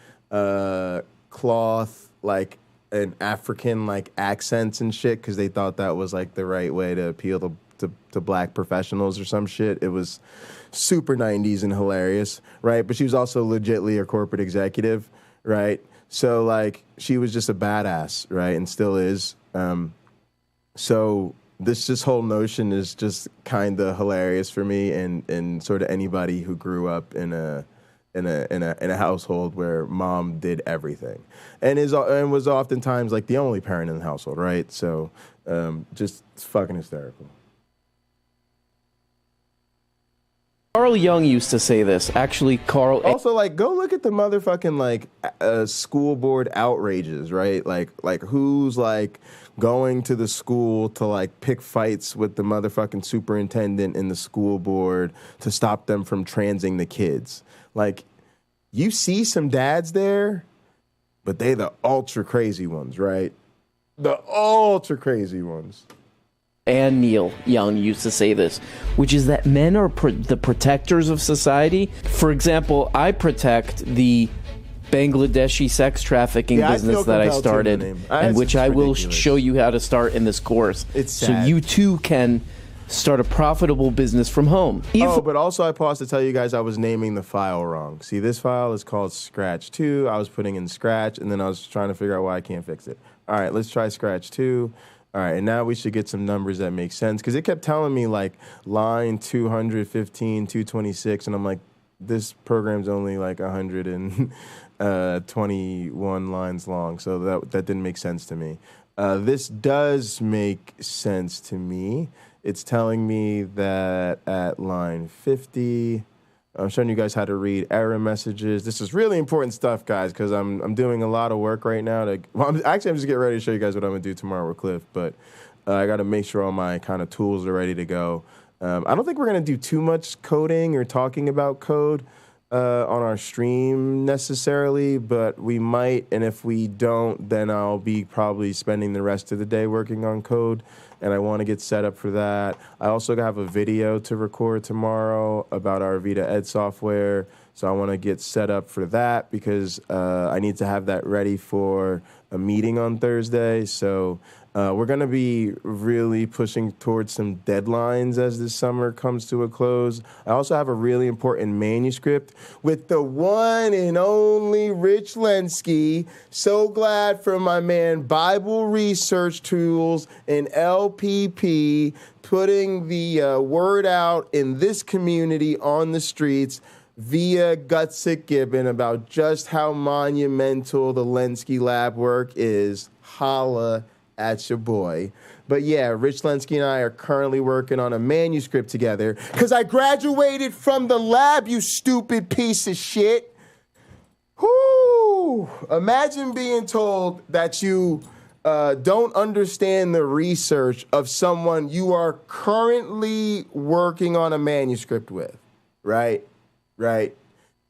cloth, like an African like accents and shit, because they thought that was like the right way to appeal to black professionals or some shit. It was super 90s and hilarious, right? But she was also legitly a corporate executive, right? So, like, she was just a badass, right, and still is. So this whole notion is just kind of hilarious for me, and sort of anybody who grew up in a household where mom did everything, and was oftentimes like the only parent in the household, right? So, just fucking hysterical. Carl Jung used to say this. Actually, Carl. Also, like, go look at the motherfucking like school board outrages, right? Like who's like going to the school to like pick fights with the motherfucking superintendent and the school board to stop them from transing the kids. Like, you see some dads there, but they the ultra crazy ones, right? The ultra crazy ones. And Neil Young used to say this, which is that men are the protectors of society. For example, I protect the Bangladeshi sex trafficking business that I started, and which I will show you how to start in this course. It's so sad. you too can start a profitable business from home. But also I paused to tell you guys I was naming the file wrong. See, this file is called Scratch 2. I was putting in Scratch, and then I was trying to figure out why I can't fix it. All right, let's try Scratch 2. All right, and now we should get some numbers that make sense, because it kept telling me, like, line 215, 226, and I'm like, this program's only, like, 121 lines long, so that didn't make sense to me. This does make sense to me. It's telling me that at line 50... I'm showing you guys how to read error messages. This is really important stuff, guys, because I'm doing a lot of work right now. I'm just getting ready to show you guys what I'm going to do tomorrow with Cliff, but I got to make sure all my kind of tools are ready to go. I don't think we're going to do too much coding or talking about code on our stream necessarily, but we might, and if we don't, then I'll be probably spending the rest of the day working on code, and I want to get set up for that. I also have a video to record tomorrow about our Vita Ed software, so I want to get set up for that because I need to have that ready for a meeting on Thursday. So we're going to be really pushing towards some deadlines as this summer comes to a close. I also have a really important manuscript with the one and only Rich Lenski. So glad for my man Bible Research Tools and LPP putting the word out in this community on the streets via Gutsick Gibbon about just how monumental the Lenski lab work is. Holla at your boy. But yeah, Rich Lenski and I are currently working on a manuscript together because I graduated from the lab, you stupid piece of shit. Whoo! Imagine being told that you don't understand the research of someone you are currently working on a manuscript with, right? Right.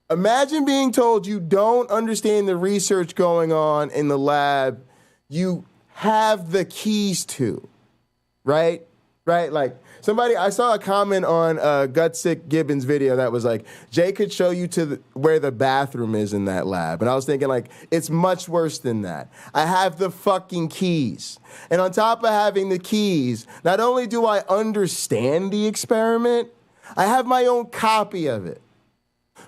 Imagine being told you don't understand the research going on in the lab you have the keys to, right? Right? Like, I saw a comment on Gutsick Gibbons' video that was like, Jay could show you to where the bathroom is in that lab. And I was thinking, like, it's much worse than that. I have the fucking keys. And on top of having the keys, not only do I understand the experiment, I have my own copy of it.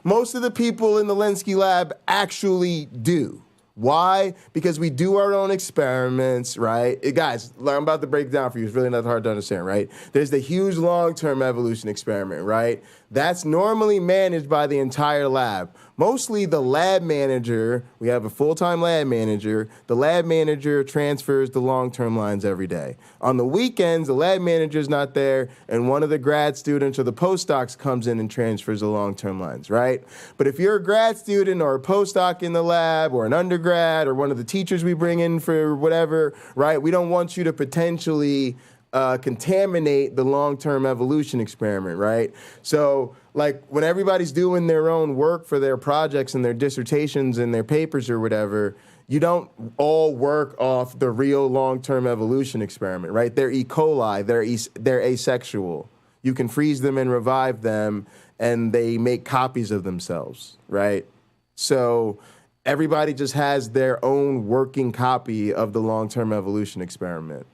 Most of the people in the Lenski lab actually do. Why? Because we do our own experiments, right? Guys, I'm about to break it down for you. It's really not hard to understand, right? There's the huge long-term evolution experiment, right? That's normally managed by the entire lab. Mostly the lab manager, we have a full-time lab manager, the lab manager transfers the long-term lines every day. On the weekends, the lab manager's not there, and one of the grad students or the postdocs comes in and transfers the long-term lines, right? But if you're a grad student or a postdoc in the lab or an undergrad or one of the teachers we bring in for whatever, right, we don't want you to potentially contaminate the long-term evolution experiment, right? So, like, when everybody's doing their own work for their projects and their dissertations and their papers or whatever, you don't all work off the real long-term evolution experiment, right? They're E. coli, they're asexual. You can freeze them and revive them, and they make copies of themselves, right? So everybody just has their own working copy of the long-term evolution experiment,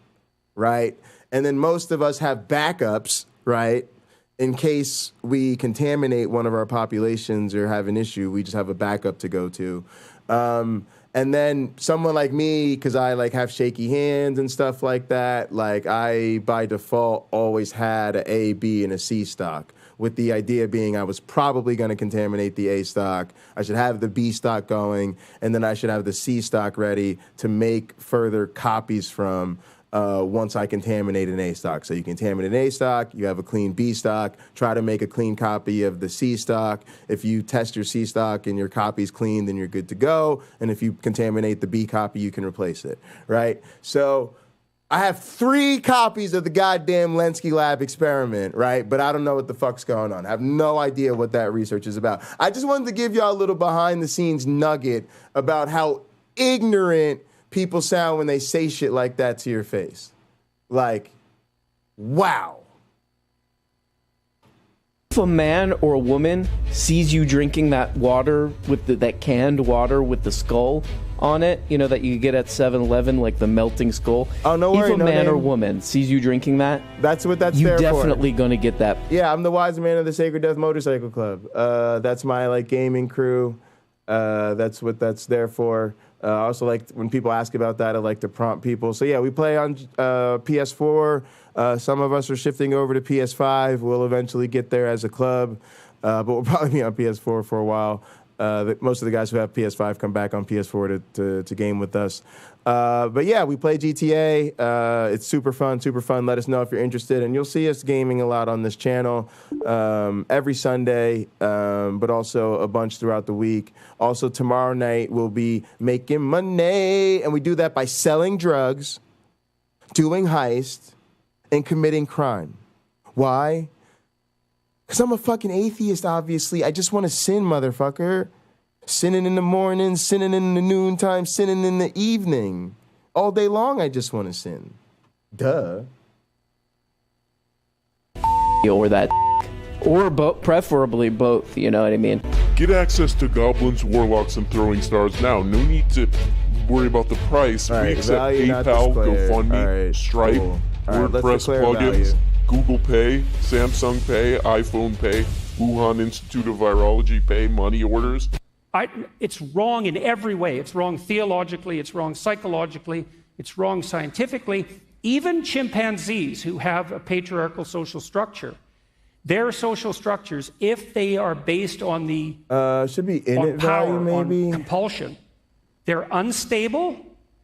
right? And then most of us have backups, right? In case we contaminate one of our populations or have an issue, we just have a backup to go to. And then someone like me, because I like have shaky hands and stuff like that, like I by default always had an A, B, and a C stock, with the idea being I was probably going to contaminate the A stock. I should have the B stock going, and then I should have the C stock ready to make further copies from once I contaminate an A stock. So you contaminate an A stock, you have a clean B stock, try to make a clean copy of the C stock. If you test your C stock and your copy's clean, then you're good to go. And if you contaminate the B copy, you can replace it, right? So I have 3 copies of the goddamn Lenski lab experiment, right? But I don't know what the fuck's going on. I have no idea what that research is about. I just wanted to give y'all a little behind the scenes nugget about how ignorant people sound when they say shit like that to your face. Like, wow. If a man or a woman sees you drinking that water with that canned water with the skull on it, you know, that you get at 7-Eleven, like the melting skull. Oh, no worry, If a man or woman sees you drinking that, that's what that's you're there for. definitely gonna get that. Yeah, I'm the wise man of the Sacred Death Motorcycle Club. That's my like gaming crew. That's what that's there for. I also like when people ask about that, I like to prompt people. So yeah, we play on PS4. Some of us are shifting over to PS5. We'll eventually get there as a club, but we'll probably be on PS4 for a while. Most of the guys who have PS5 come back on PS4 to game with us. But yeah, we play GTA. It's super fun, super fun. Let us know if you're interested. And you'll see us gaming a lot on this channel every Sunday, but also a bunch throughout the week. Also, tomorrow night, we'll be making money. And we do that by selling drugs, doing heists, and committing crime. Why? Because I'm a fucking atheist, obviously. I just want to sin, motherfucker. Sinning in the morning, sinning in the noontime, sinning in the evening. All day long, I just want to sin. Duh. Or that. Or preferably both, you know what I mean? Get access to goblins, warlocks, and throwing stars now. No need to worry about the price. All We right, accept value not PayPal, declared. GoFundMe, All right, Stripe, cool. All right, let's WordPress declare plugins, value. Google Pay, Samsung Pay, iPhone Pay, Wuhan Institute of Virology Pay, money orders. It's wrong in every way. It's wrong theologically, it's wrong psychologically, it's wrong scientifically. Even chimpanzees who have a patriarchal social structure, their social structures, if they are based on the should be in on it power, value, maybe? on compulsion, they're unstable.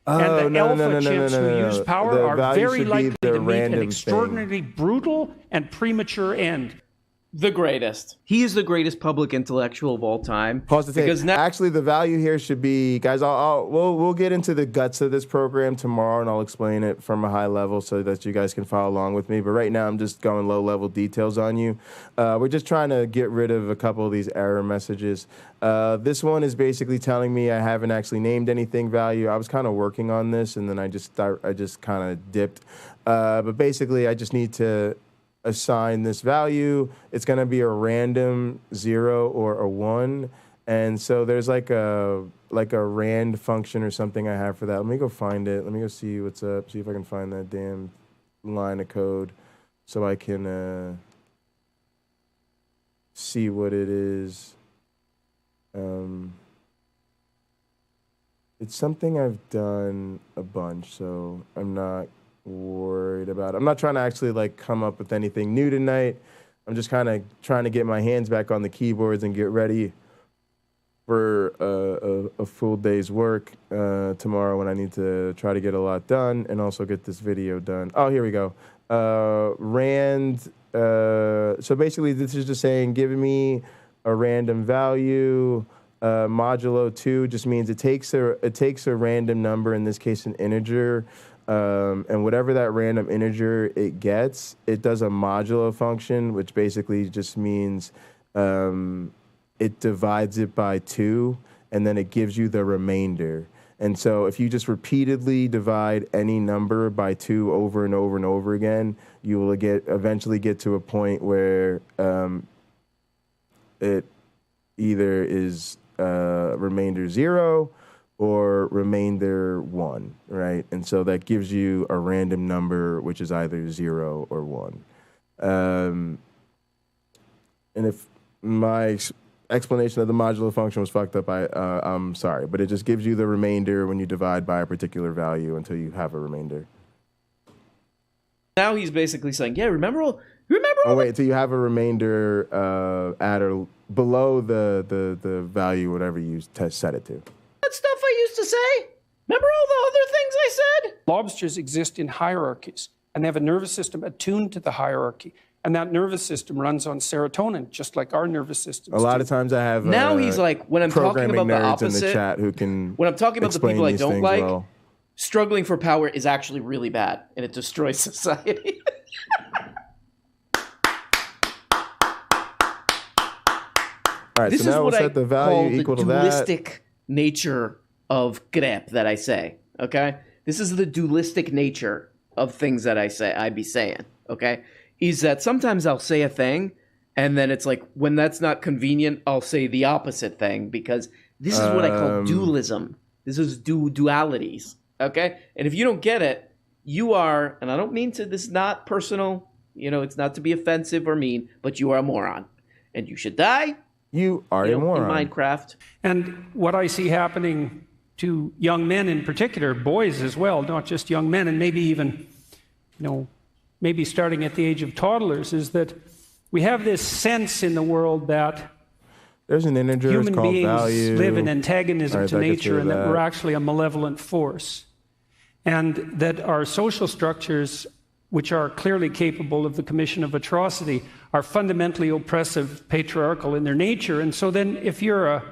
Oh, and the alpha chimps who use power The are value very should be likely the to meet an random extraordinarily brutal and premature end. The greatest. He is the greatest public intellectual of all time. Pause the tape. Because now, actually, the value here should be, guys. We'll get into the guts of this program tomorrow, and I'll explain it from a high level so that you guys can follow along with me. But right now, I'm just going low level details on you. We're just trying to get rid of a couple of these error messages. This one is basically telling me I haven't actually named anything value. I was kind of working on this, and then I just kind of dipped. But basically, I just need to assign this value. It's going to be a random 0 or a 1, and so there's like a rand function or something I have for that. Let me go find it. Let me go see what's up. See if I can find that damn line of code so I can see what it is. It's something I've done a bunch, so I'm not worried about it. I'm not trying to actually like come up with anything new tonight. I'm just kind of trying to get my hands back on the keyboards and get ready for a full day's work tomorrow when I need to try to get a lot done and also get this video done. Oh, here we go. Rand. So basically, this is just saying, give me a random value. Modulo 2 just means it takes a random number, in this case an integer. And whatever that random integer it gets, it does a modulo function, which basically just means it divides it by 2, and then it gives you the remainder. And so if you just repeatedly divide any number by 2 over and over and over again, you will eventually get to a point where it either is remainder 0 or remainder 1, right? And so that gives you a random number, which is either 0 or 1. And if my explanation of the modulo function was fucked up, I'm sorry, but it just gives you the remainder when you divide by a particular value until you have a remainder. now he's basically saying, yeah, remember all Oh wait, so you have a remainder at or below the value, whatever you set it to. that stuff I used to say? Remember all the other things I said? Lobsters exist in hierarchies, and they have a nervous system attuned to the hierarchy. And that nervous system runs on serotonin, just like our nervous system. A lot of times I have now he's like, when I'm talking about the opposite, in the chat who can when I'm talking about the people I don't like, well. struggling for power is actually really bad, and it destroys society. All right, This so is now what we'll I set the value call equal the to that. dualistic nature of grep that I say. Okay, this is the dualistic nature of things that I be saying. Okay, is that sometimes I'll say a thing, and then it's like when that's not convenient, I'll say the opposite thing because this is what I call dualism. This is dualities. Okay, and if you don't get it, you are, and I don't mean to. This is not personal. It's not to be offensive or mean, but you are a moron, and you should die. You are a moron. In Minecraft. And what I see happening to young men in particular, boys as well, not just young men, and maybe even, maybe starting at the age of toddlers, is that we have this sense in the world that there's an integer human called beings value. live in antagonism to nature, and that that we're actually a malevolent force. And that our social structures, which are clearly capable of the commission of atrocity, are fundamentally oppressive, patriarchal in their nature. And so then if you're a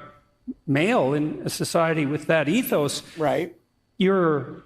male in a society with that ethos, right, you're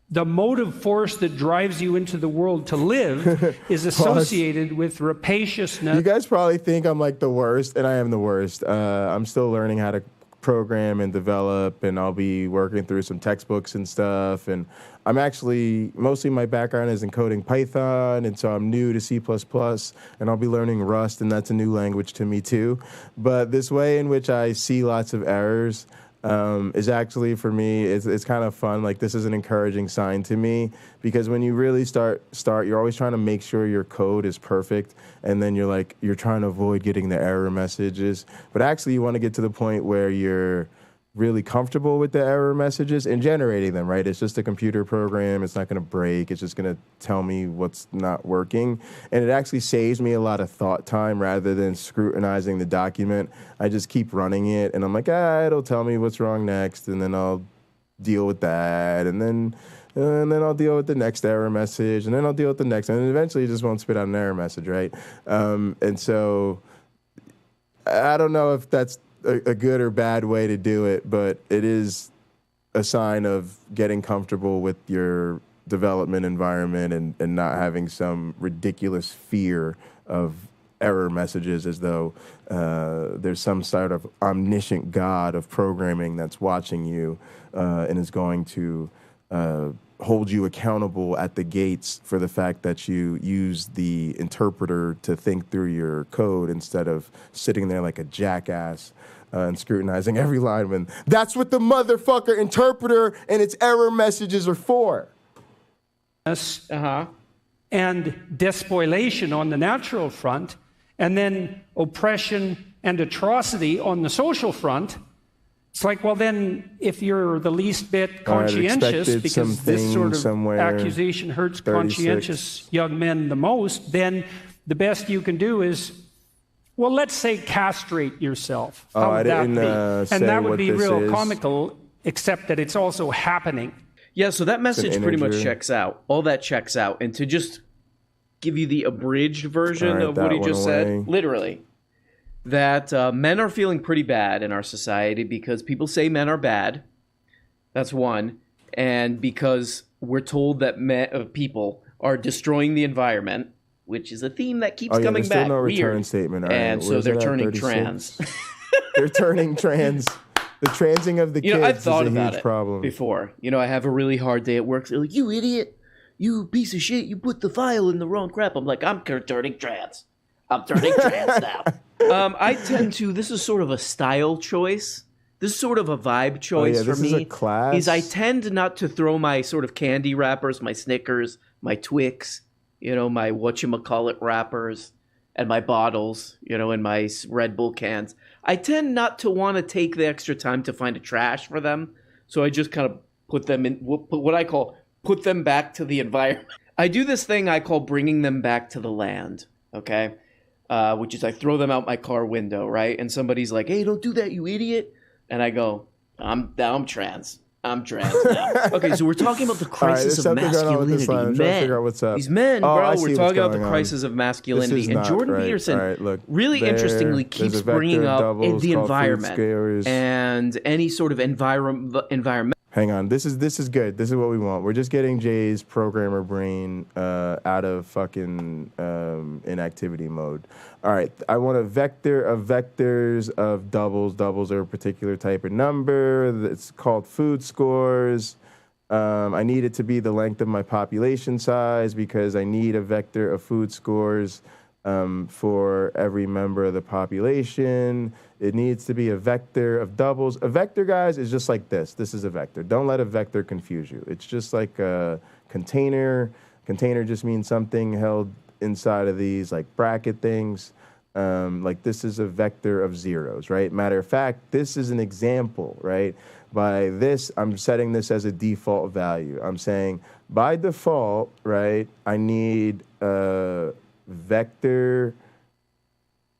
the motive force that drives you into the world to live is associated with rapaciousness. You guys probably think I'm like the worst, and I am the worst. I'm still learning how to program and develop, and I'll be working through some textbooks and stuff. And I'm actually, mostly my background is in coding Python, and so I'm new to C++, and I'll be learning Rust, and that's a new language to me too. But this way in which I see lots of errors is actually, for me, it's kind of fun. Like, this is an encouraging sign to me, because when you really start, you're always trying to make sure your code is perfect, and then you're trying to avoid getting the error messages. But actually, you want to get to the point where you're really comfortable with the error messages and generating them, right? It's just a computer program. It's not going to break. It's just going to tell me what's not working. And it actually saves me a lot of thought time rather than scrutinizing the document. I just keep running it, and I'm like, it'll tell me what's wrong next, and then I'll deal with that, and then I'll deal with the next error message, and then I'll deal with the next, and eventually it just won't spit out an error message, right? And so I don't know if that's a good or bad way to do it, but it is a sign of getting comfortable with your development environment and not having some ridiculous fear of error messages as though there's some sort of omniscient God of programming that's watching you and is going to hold you accountable at the gates for the fact that you use the interpreter to think through your code instead of sitting there like a jackass and scrutinizing every line when that's what the motherfucker interpreter and its error messages are for. And despoilation on the natural front, and then oppression and atrocity on the social front. It's like, well, then, if you're the least bit conscientious, because this sort of accusation hurts 36. conscientious young men the most, then the best you can do is, well, let's say castrate yourself. How would that be? And that would be real comical, except that it's also happening. Yeah, so that message pretty much checks out. All that checks out. And to just give you the abridged version of what he just said, literally, that men are feeling pretty bad in our society because people say men are bad. That's one. And because we're told that people are destroying the environment, which is a theme that keeps coming back. No Weird. return statement. All and right. so they're turning trans. They're turning trans. The transing of the kids I've thought is a about huge it problem. before. I have a really hard day at work. They're like, you idiot. You piece of shit. You put the file in the wrong crap. I'm like, I'm turning trans. I'm turning trans now. I tend to, this is sort of a style choice. This is sort of a vibe choice for me. This is a class. I tend not to throw my sort of candy wrappers, my Snickers, my Twix, my whatchamacallit wrappers, and my bottles, and my Red Bull cans. I tend not to want to take the extra time to find a trash for them. So I just kind of put them in, what I call, put them back to the environment. I do this thing I call bringing them back to the land, okay? Which is I throw them out my car window, right? And somebody's like, hey, don't do that, you idiot. And I go, I'm trans. I'm dragged now. Okay, so we're talking about the crisis of masculinity. I'm trying to figure out what's up. These men, Oh, bro. I see We're what's talking about the going on. crisis of masculinity. This is And not Jordan right. Peterson All right, look, really interestingly keeps there's a vector bringing of up doubles the called food environment scarce. and any sort of environment. Hang on, this is good. This is what we want. We're just getting Jay's programmer brain out of fucking inactivity mode. All right, I want a vector of vectors of doubles. Doubles are a particular type of number. It's called food scores. I need it to be the length of my population size because I need a vector of food scores for every member of the population. It needs to be a vector of doubles. A vector, guys, is just like this. This is a vector. Don't let a vector confuse you. It's just like a container. Container just means something held inside of these like bracket things. Like this is a vector of zeros, right? Matter of fact, this is an example, right? By this, I'm setting this as a default value. I'm saying by default, right, I need a vector,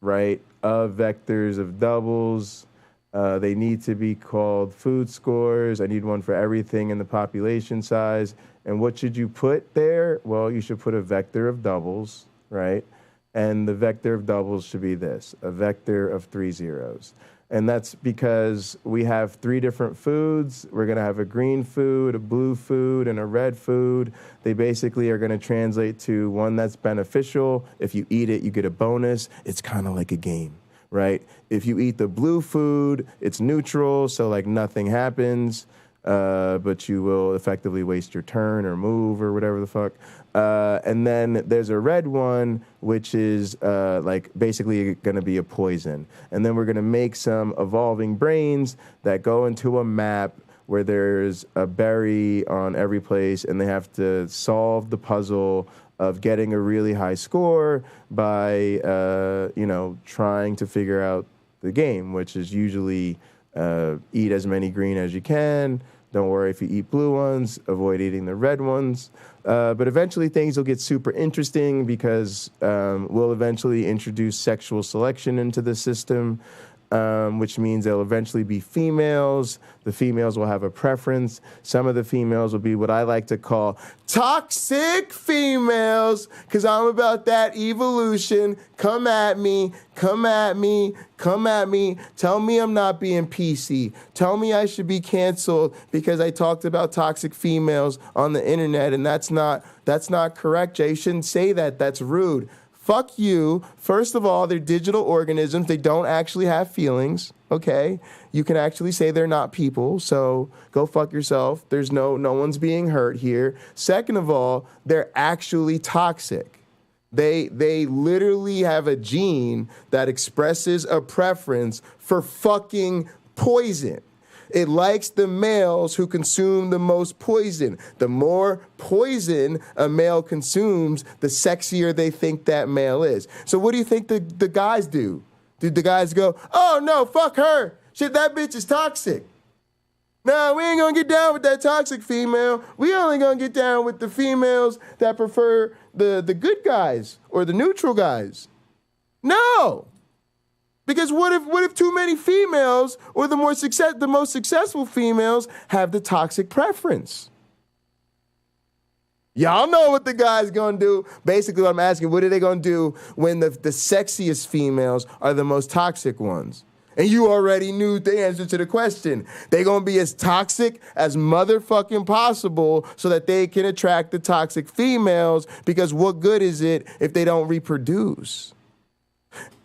right, of vectors of doubles. They need to be called food scores. I need one for everything in the population size. And what should you put there? Well, you should put a vector of doubles, right? And the vector of doubles should be this, a vector of 3 zeros. And that's because we have 3 different foods. We're going to have a green food, a blue food, and a red food. They basically are going to translate to one that's beneficial. If you eat it, you get a bonus. It's kind of like a game, right? If you eat the blue food, it's neutral, so like nothing happens, but you will effectively waste your turn or move or whatever the fuck. And then there's a red one, which is like basically going to be a poison. And then we're going to make some evolving brains that go into a map where there's a berry on every place, and they have to solve the puzzle of getting a really high score by, you know, trying to figure out the game, which is usually eat as many green as you can. Don't worry if you eat blue ones, avoid eating the red ones. But eventually things will get super interesting because we'll eventually introduce sexual selection into the system, which means there'll eventually be females. The females will have a preference. Some of the females will be what I like to call toxic females, because I'm about that evolution. Come at me, come at me, come at me. Tell me I'm not being PC. Tell me I should be canceled because I talked about toxic females on the internet, and that's not correct, Jay. You shouldn't say that. That's rude. Fuck you. First of all, they're digital organisms. They don't actually have feelings, okay? You can actually say they're not people, so go fuck yourself. There's no one's being hurt here. Second of all, they're actually toxic. They literally have a gene that expresses a preference for fucking poison. It likes the males who consume the most poison. The more poison a male consumes, the sexier they think that male is. So what do you think the guys do? Did the guys go, oh no, fuck her. Shit, that bitch is toxic. No, we ain't gonna get down with that toxic female. We only gonna get down with the females that prefer the good guys or the neutral guys. No. Because what if too many females or the most successful females have the toxic preference? Y'all know what the guy's gonna do. Basically what I'm asking, what are they gonna do when the sexiest females are the most toxic ones? And you already knew the answer to the question. They're gonna be as toxic as motherfucking possible so that they can attract the toxic females, because what good is it if they don't reproduce?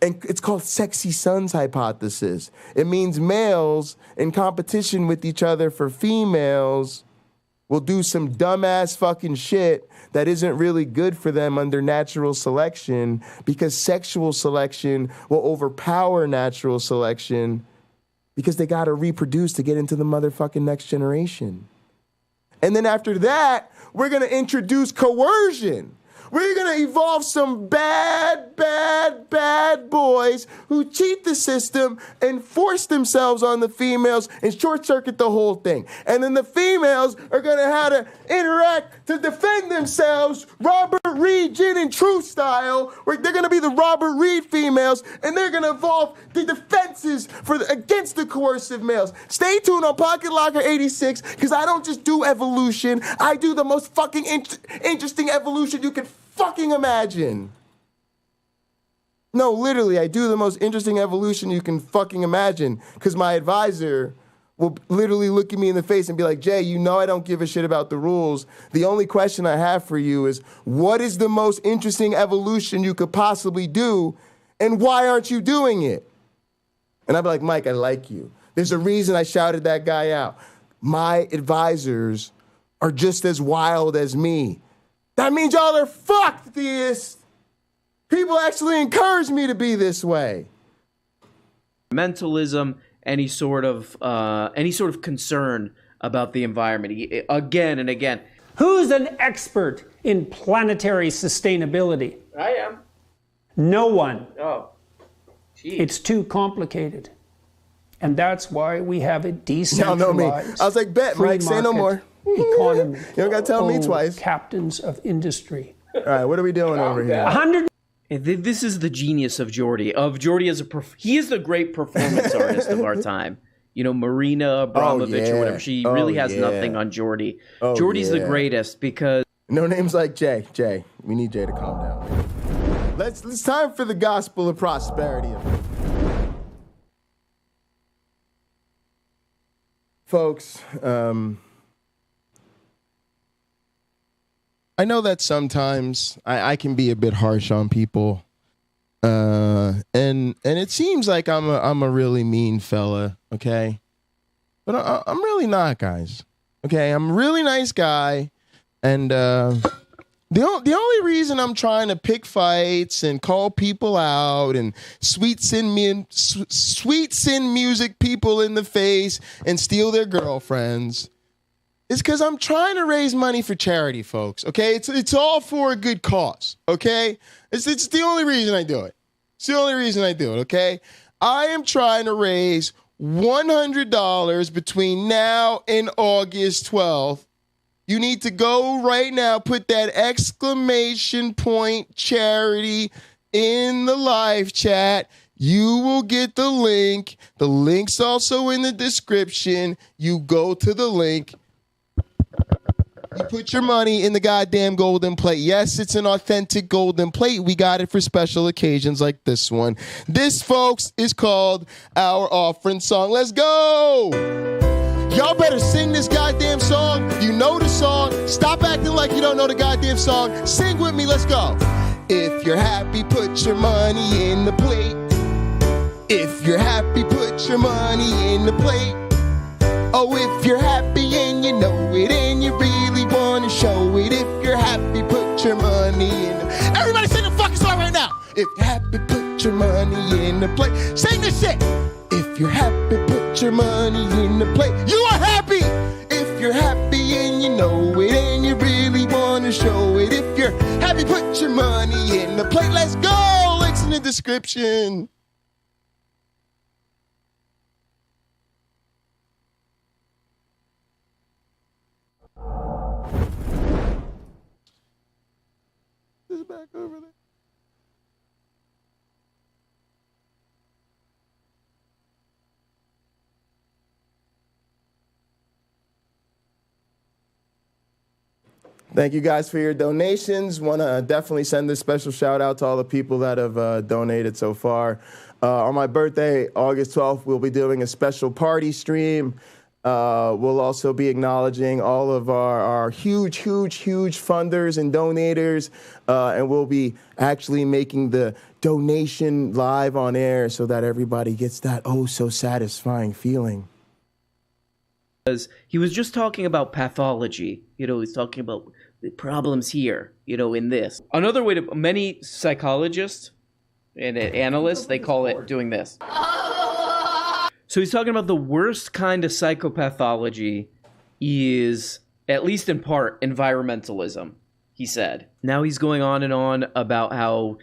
And it's called sexy sons hypothesis. It means males in competition with each other for females will do some dumbass fucking shit that isn't really good for them under natural selection, because sexual selection will overpower natural selection because they gotta reproduce to get into the motherfucking next generation. And then after that, we're gonna introduce coercion. We're gonna evolve some bad boys who cheat the system and force themselves on the females and short circuit the whole thing. And then the females are gonna have to interact to defend themselves. Robert Reed, Gin, and True style, where they're gonna be the Robert Reed females, and they're gonna evolve the defenses against the coercive males. Stay tuned on Pocket Locker 86, because I don't just do evolution, I do the most fucking interesting evolution you can fucking imagine. No, literally, I do the most interesting evolution you can fucking imagine, because my advisor will literally look at me in the face and be like, Jay, you know I don't give a shit about the rules. The only question I have for you is, what is the most interesting evolution you could possibly do, and why aren't you doing it? And I'd be like, Mike, I like you. There's a reason I shouted that guy out. My advisors are just as wild as me. That means y'all are fucked, theists. People actually encourage me to be this way. Mentalism, any sort of concern about the environment. Again and again. Who's an expert in planetary sustainability? I am. No one. Oh, geez. It's too complicated. And that's why we have a decentralized. Y'all know me. I was like, bet, Mike, say no more. Economy. You don't got to tell me twice. Captains of industry. All right, what are we doing over here? 100. This is the genius of Jordy. Jordy as he is the great performance artist of our time. You know, Marina Abramovich or whatever. She really has nothing on Jordy. Jordy's the greatest because no names like Jay. Jay, we need Jay to calm down. It's time for the gospel of prosperity. Folks, I know that sometimes I can be a bit harsh on people, and it seems like I'm a really mean fella, okay? But I'm really not, guys. Okay, I'm a really nice guy, and the only reason I'm trying to pick fights and call people out and sweet sin music people in the face and steal their girlfriends. It's because I'm trying to raise money for charity, folks, okay? It's all for a good cause, okay? It's the only reason I do it. It's the only reason I do it, okay? I am trying to raise $100 between now and August 12th. You need to go right now, put that exclamation point charity in the live chat. You will get the link. The link's also in the description. You go to the link. You put your money in the goddamn golden plate. Yes, it's an authentic golden plate. We got it for special occasions like this one. This, folks, is called our offering song. Let's go! Y'all better sing this goddamn song. You know the song. Stop acting like you don't know the goddamn song. Sing with me. Let's go. If you're happy, put your money in the plate. If you're happy, put your money in the plate. Oh, if you're happy and you know it and you really want to show it. If you're happy, put your money in the... Everybody sing the fucking song right now. If you're happy, put your money in the plate. Sing this shit. If you're happy, put your money in the plate. You are happy. If you're happy and you know it and you really want to show it. If you're happy, put your money in the plate. Let's go. Links in the description. This is back over there. Thank you guys for your donations. Want to definitely send this special shout out to all the people that have donated so far. On my birthday, August 12th, we'll be doing a special party stream. We'll also be acknowledging all of our huge funders and donators, and we'll be actually making the donation live on air so that everybody gets that so satisfying feeling. He was just talking about pathology. He's talking about the problems here, in this. Another way to, many psychologists and analysts, they call it doing this. So he's talking about the worst kind of psychopathology is, at least in part, environmentalism, he said. Now he's going on and on about how,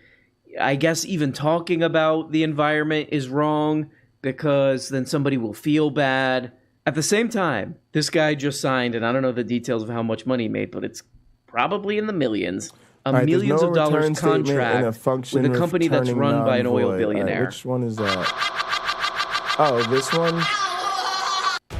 I guess even talking about the environment is wrong because then somebody will feel bad. At the same time, this guy just signed, and I don't know the details of how much money he made, but it's probably in the millions. millions of dollars return statement in a contract function with a company that's returning run by an oil non-void. billionaire. Which one is that? Oh, this one?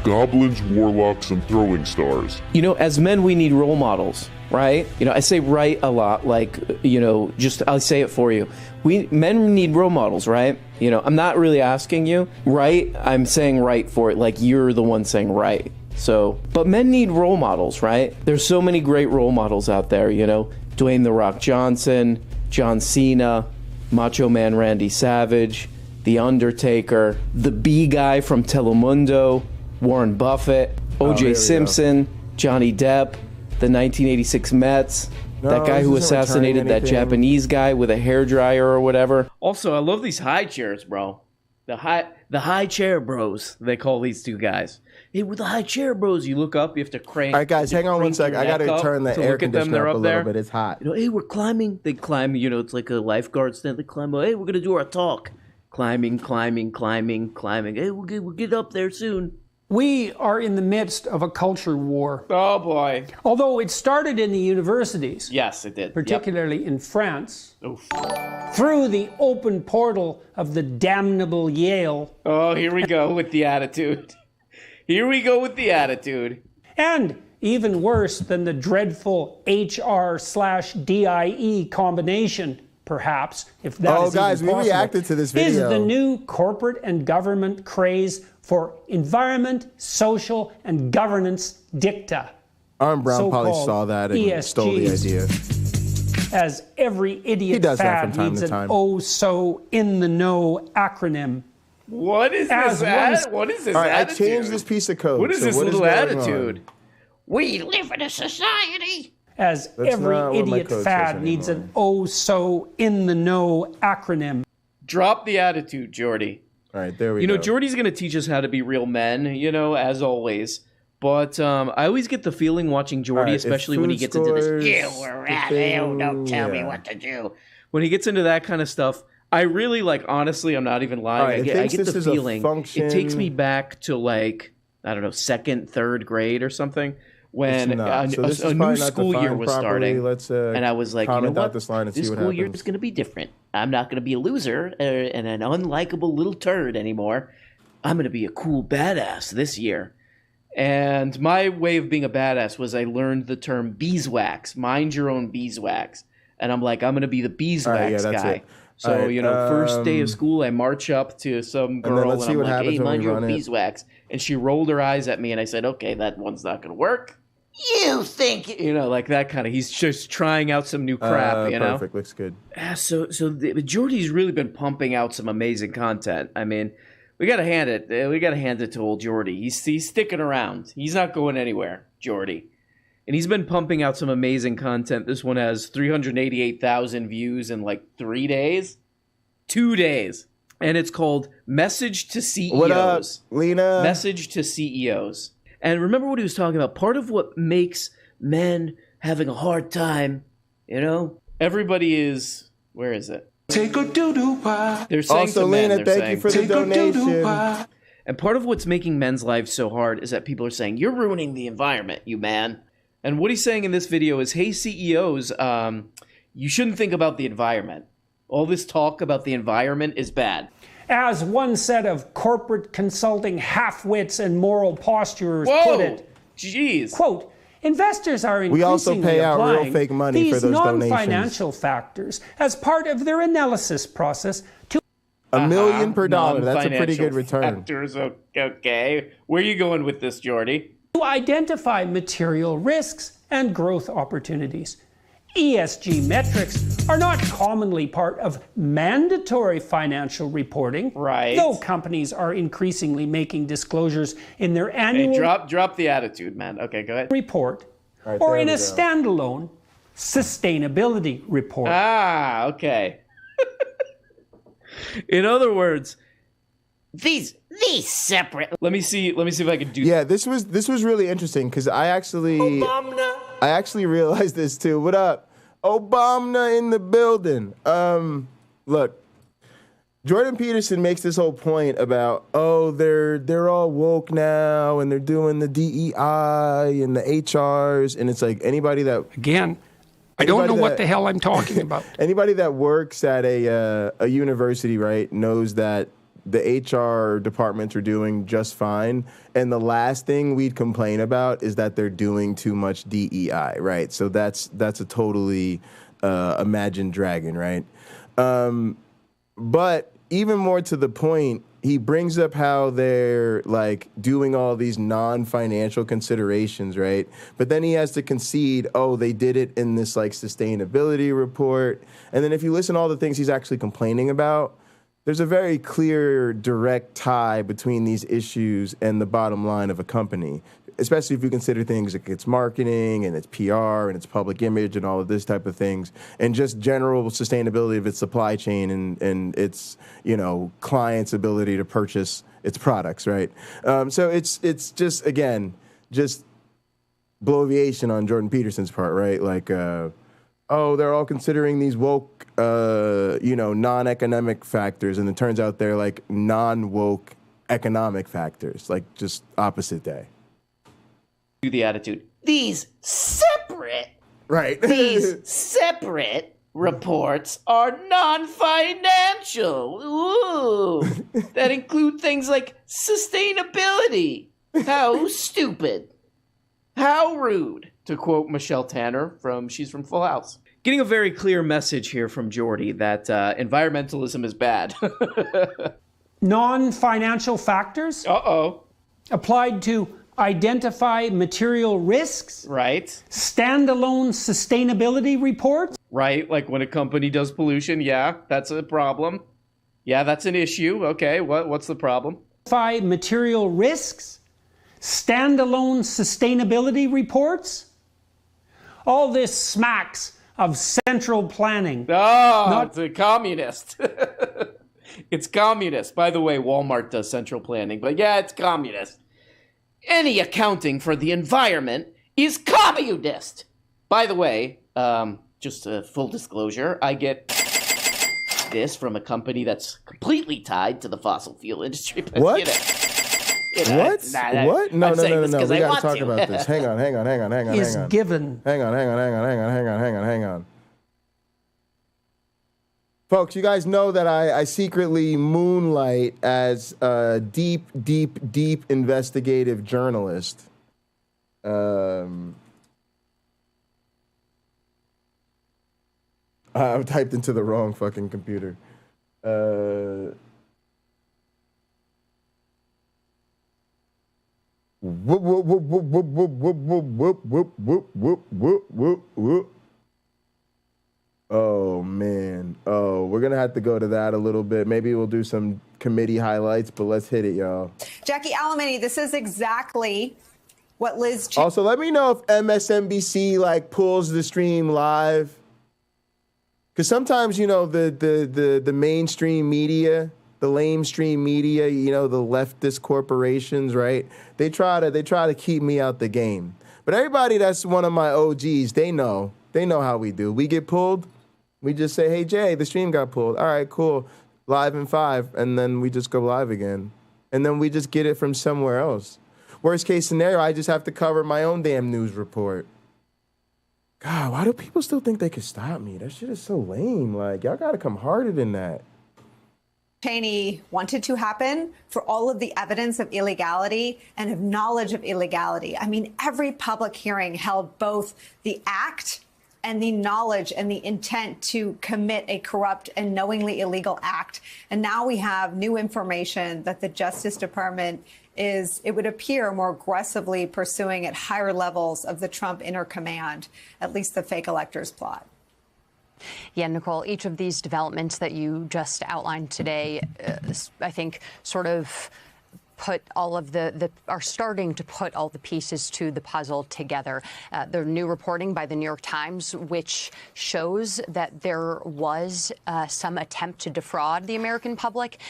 Goblins, warlocks, and throwing stars. You know, as men, we need role models, right? You know, I say right a lot, like, you know, just I'll say it for you. Men need role models, right? You know, I'm not really asking you, right? I'm saying right for it, like you're the one saying right. So, but men need role models, right? There's so many great role models out there, you know, Dwayne "The Rock" Johnson, John Cena, Macho Man Randy Savage, The Undertaker, the B guy from Telemundo, Warren Buffett, O.J. Simpson, Johnny Depp, the 1986 Mets, that guy who assassinated that Japanese guy with a hairdryer or whatever. Also, I love these high chairs, bro. The high chair bros, they call these two guys. Hey, with the high chair bros, you look up, you have to crank. All right, guys, hang on one sec. I got to turn the air conditioner up a little bit. It's hot. You know, hey, we're climbing. They climb, you know, it's like a lifeguard stand. They climb. Hey, we're going to do our talk. Climbing. Hey, we'll get up there soon. We are in the midst of a culture war. Oh, boy. Although it started in the universities. Yes, it did. Particularly in France. Oof. Through the open portal of the damnable Yale. Oh, here we go with the attitude. And even worse than the dreadful HR/DIE combination, perhaps, if that is guys, even possible, we reacted to this video. Is the new corporate and government craze for environment, social, and governance dicta. Arm Brown probably saw that and ESGs, stole the idea. As every idiot fad needs an oh-so-in-the-know acronym. What is this? What is this? All right, attitude? I changed this piece of code. What is this little attitude? We live in a society. As every idiot fad needs an oh-so-in-the-know acronym. Drop the attitude, Jordy. All right, there we go. You know, Jordy's going to teach us how to be real men, you know, as always. But I always get the feeling watching Jordy, especially when he gets into this. You were at hell, don't tell me what to do. When he gets into that kind of stuff, I really, like, honestly, I'm not even lying. Right, I get the feeling. It takes me back to, like, I don't know, 2nd, 3rd grade or something. When a new school year was starting, and I was like, you know what, this school year is going to be different. I'm not going to be a loser and an unlikable little turd anymore. I'm going to be a cool badass this year. And my way of being a badass was I learned the term beeswax, mind your own beeswax. And I'm like, I'm going to be the beeswax guy. So, you know, first day of school, I march up to some girl and I'm like, hey, mind your own beeswax. And she rolled her eyes at me and I said, okay, that one's not going to work. You think, you know, like that kind of, he's just trying out some new crap, you know? Perfect, looks good. So Jordy's really been pumping out some amazing content. I mean, we got to hand it to old Jordy. He's sticking around. He's not going anywhere, Jordy. And he's been pumping out some amazing content. This one has 388,000 views in like 3 days. 2 days. And it's called Message to CEOs. What up, Lena? Message to CEOs. And remember what he was talking about. Part of what makes men having a hard time, you know, everybody is, where is it? Take a doo-doo pie. They're saying also, to men, Lena, thank you for the donation. And part of what's making men's lives so hard is that people are saying, you're ruining the environment, you man. And what he's saying in this video is, hey, CEOs, you shouldn't think about the environment. All this talk about the environment is bad. As one set of corporate consulting half-wits and moral posturers put it. Jeez. Quote, investors are increasingly we also pay out real fake money for those donations. These non-financial factors as part of their analysis process to $1 million per dollar. That's a pretty good return. Factors, okay. Where are you going with this, Jordy? To identify material risks and growth opportunities. ESG metrics are not commonly part of mandatory financial reporting, right? Though companies are increasingly making disclosures in their annual drop the attitude, man. Okay, go ahead. Report, right, or in a standalone sustainability report. Ah, okay. In other words, these separate. Let me see if I can do. Yeah, this was really interesting because I actually realized this too. What up, Obama in the building? Look, Jordan Peterson makes this whole point about they're all woke now and they're doing the DEI and the HRs, and it's like anybody that again, I don't know what the hell I'm talking about. Anybody that works at a university, right, knows that the HR departments are doing just fine. And the last thing we'd complain about is that they're doing too much DEI, right? So that's a totally imagined dragon, right? But even more to the point, he brings up how they're like doing all these non-financial considerations, right? But then he has to concede, oh, they did it in this like sustainability report. And then if you listen to all the things he's actually complaining about, there's a very clear, direct tie between these issues and the bottom line of a company, especially if you consider things like its marketing and its PR and its public image and all of this type of things, and just general sustainability of its supply chain and its, you know, clients' ability to purchase its products, right? So it's just, again, just bloviation on Jordan Peterson's part, right? Like, oh, they're all considering these woke, you know, non-economic factors, and it turns out they're like non-woke economic factors, like just opposite day. The attitude. These separate reports are non-financial. Ooh, that include things like sustainability. How stupid. How rude. To quote Michelle Tanner she's from Full House. Getting a very clear message here from Jordy that environmentalism is bad. Non-financial factors? Applied to identify material risks? Right. Standalone sustainability reports? Right, like when a company does pollution, yeah, that's a problem. Yeah, that's an issue. Okay, what's the problem? Identify material risks? Standalone sustainability reports? All this smacks of central planning. It's a communist. It's communist. By the way, Walmart does central planning, but yeah, it's communist. Any accounting for the environment is communist. By the way, just a full disclosure, I get this from a company that's completely tied to the fossil fuel industry. But, what? You know, what? What? No. We got to talk about this. Hang on. Is given. Hang on. Folks, you guys know that I secretly moonlight as a deep investigative journalist. I typed into the wrong fucking computer. Oh, man. Oh, we're going to have to go to that a little bit. Maybe we'll do some committee highlights, but let's hit it, y'all. Jackie Alamany, this is exactly what Liz... Also, let me know if MSNBC, like, pulls the stream live. Because sometimes, you know, the mainstream media, the lamestream media, you know, the leftist corporations, right? They try to keep me out the game. But everybody that's one of my OGs, they know how we do. We get pulled. We just say, hey, Jay, the stream got pulled. All right, cool. Live in 5. And then we just go live again. And then we just get it from somewhere else. Worst case scenario, I just have to cover my own damn news report. God, why do people still think they can stop me? That shit is so lame. Like, y'all got to come harder than that. Cheney wanted to happen for all of the evidence of illegality and of knowledge of illegality. I mean, every public hearing held both the act and the knowledge and the intent to commit a corrupt and knowingly illegal act. And now we have new information that the Justice Department is, it would appear, more aggressively pursuing at higher levels of the Trump inner command, at least the fake electors plot. Yeah, Nicole, each of these developments that you just outlined today, I think, sort of put all of are starting to put all the pieces to the puzzle together. The new reporting by the New York Times, which shows that there was some attempt to defraud the American public,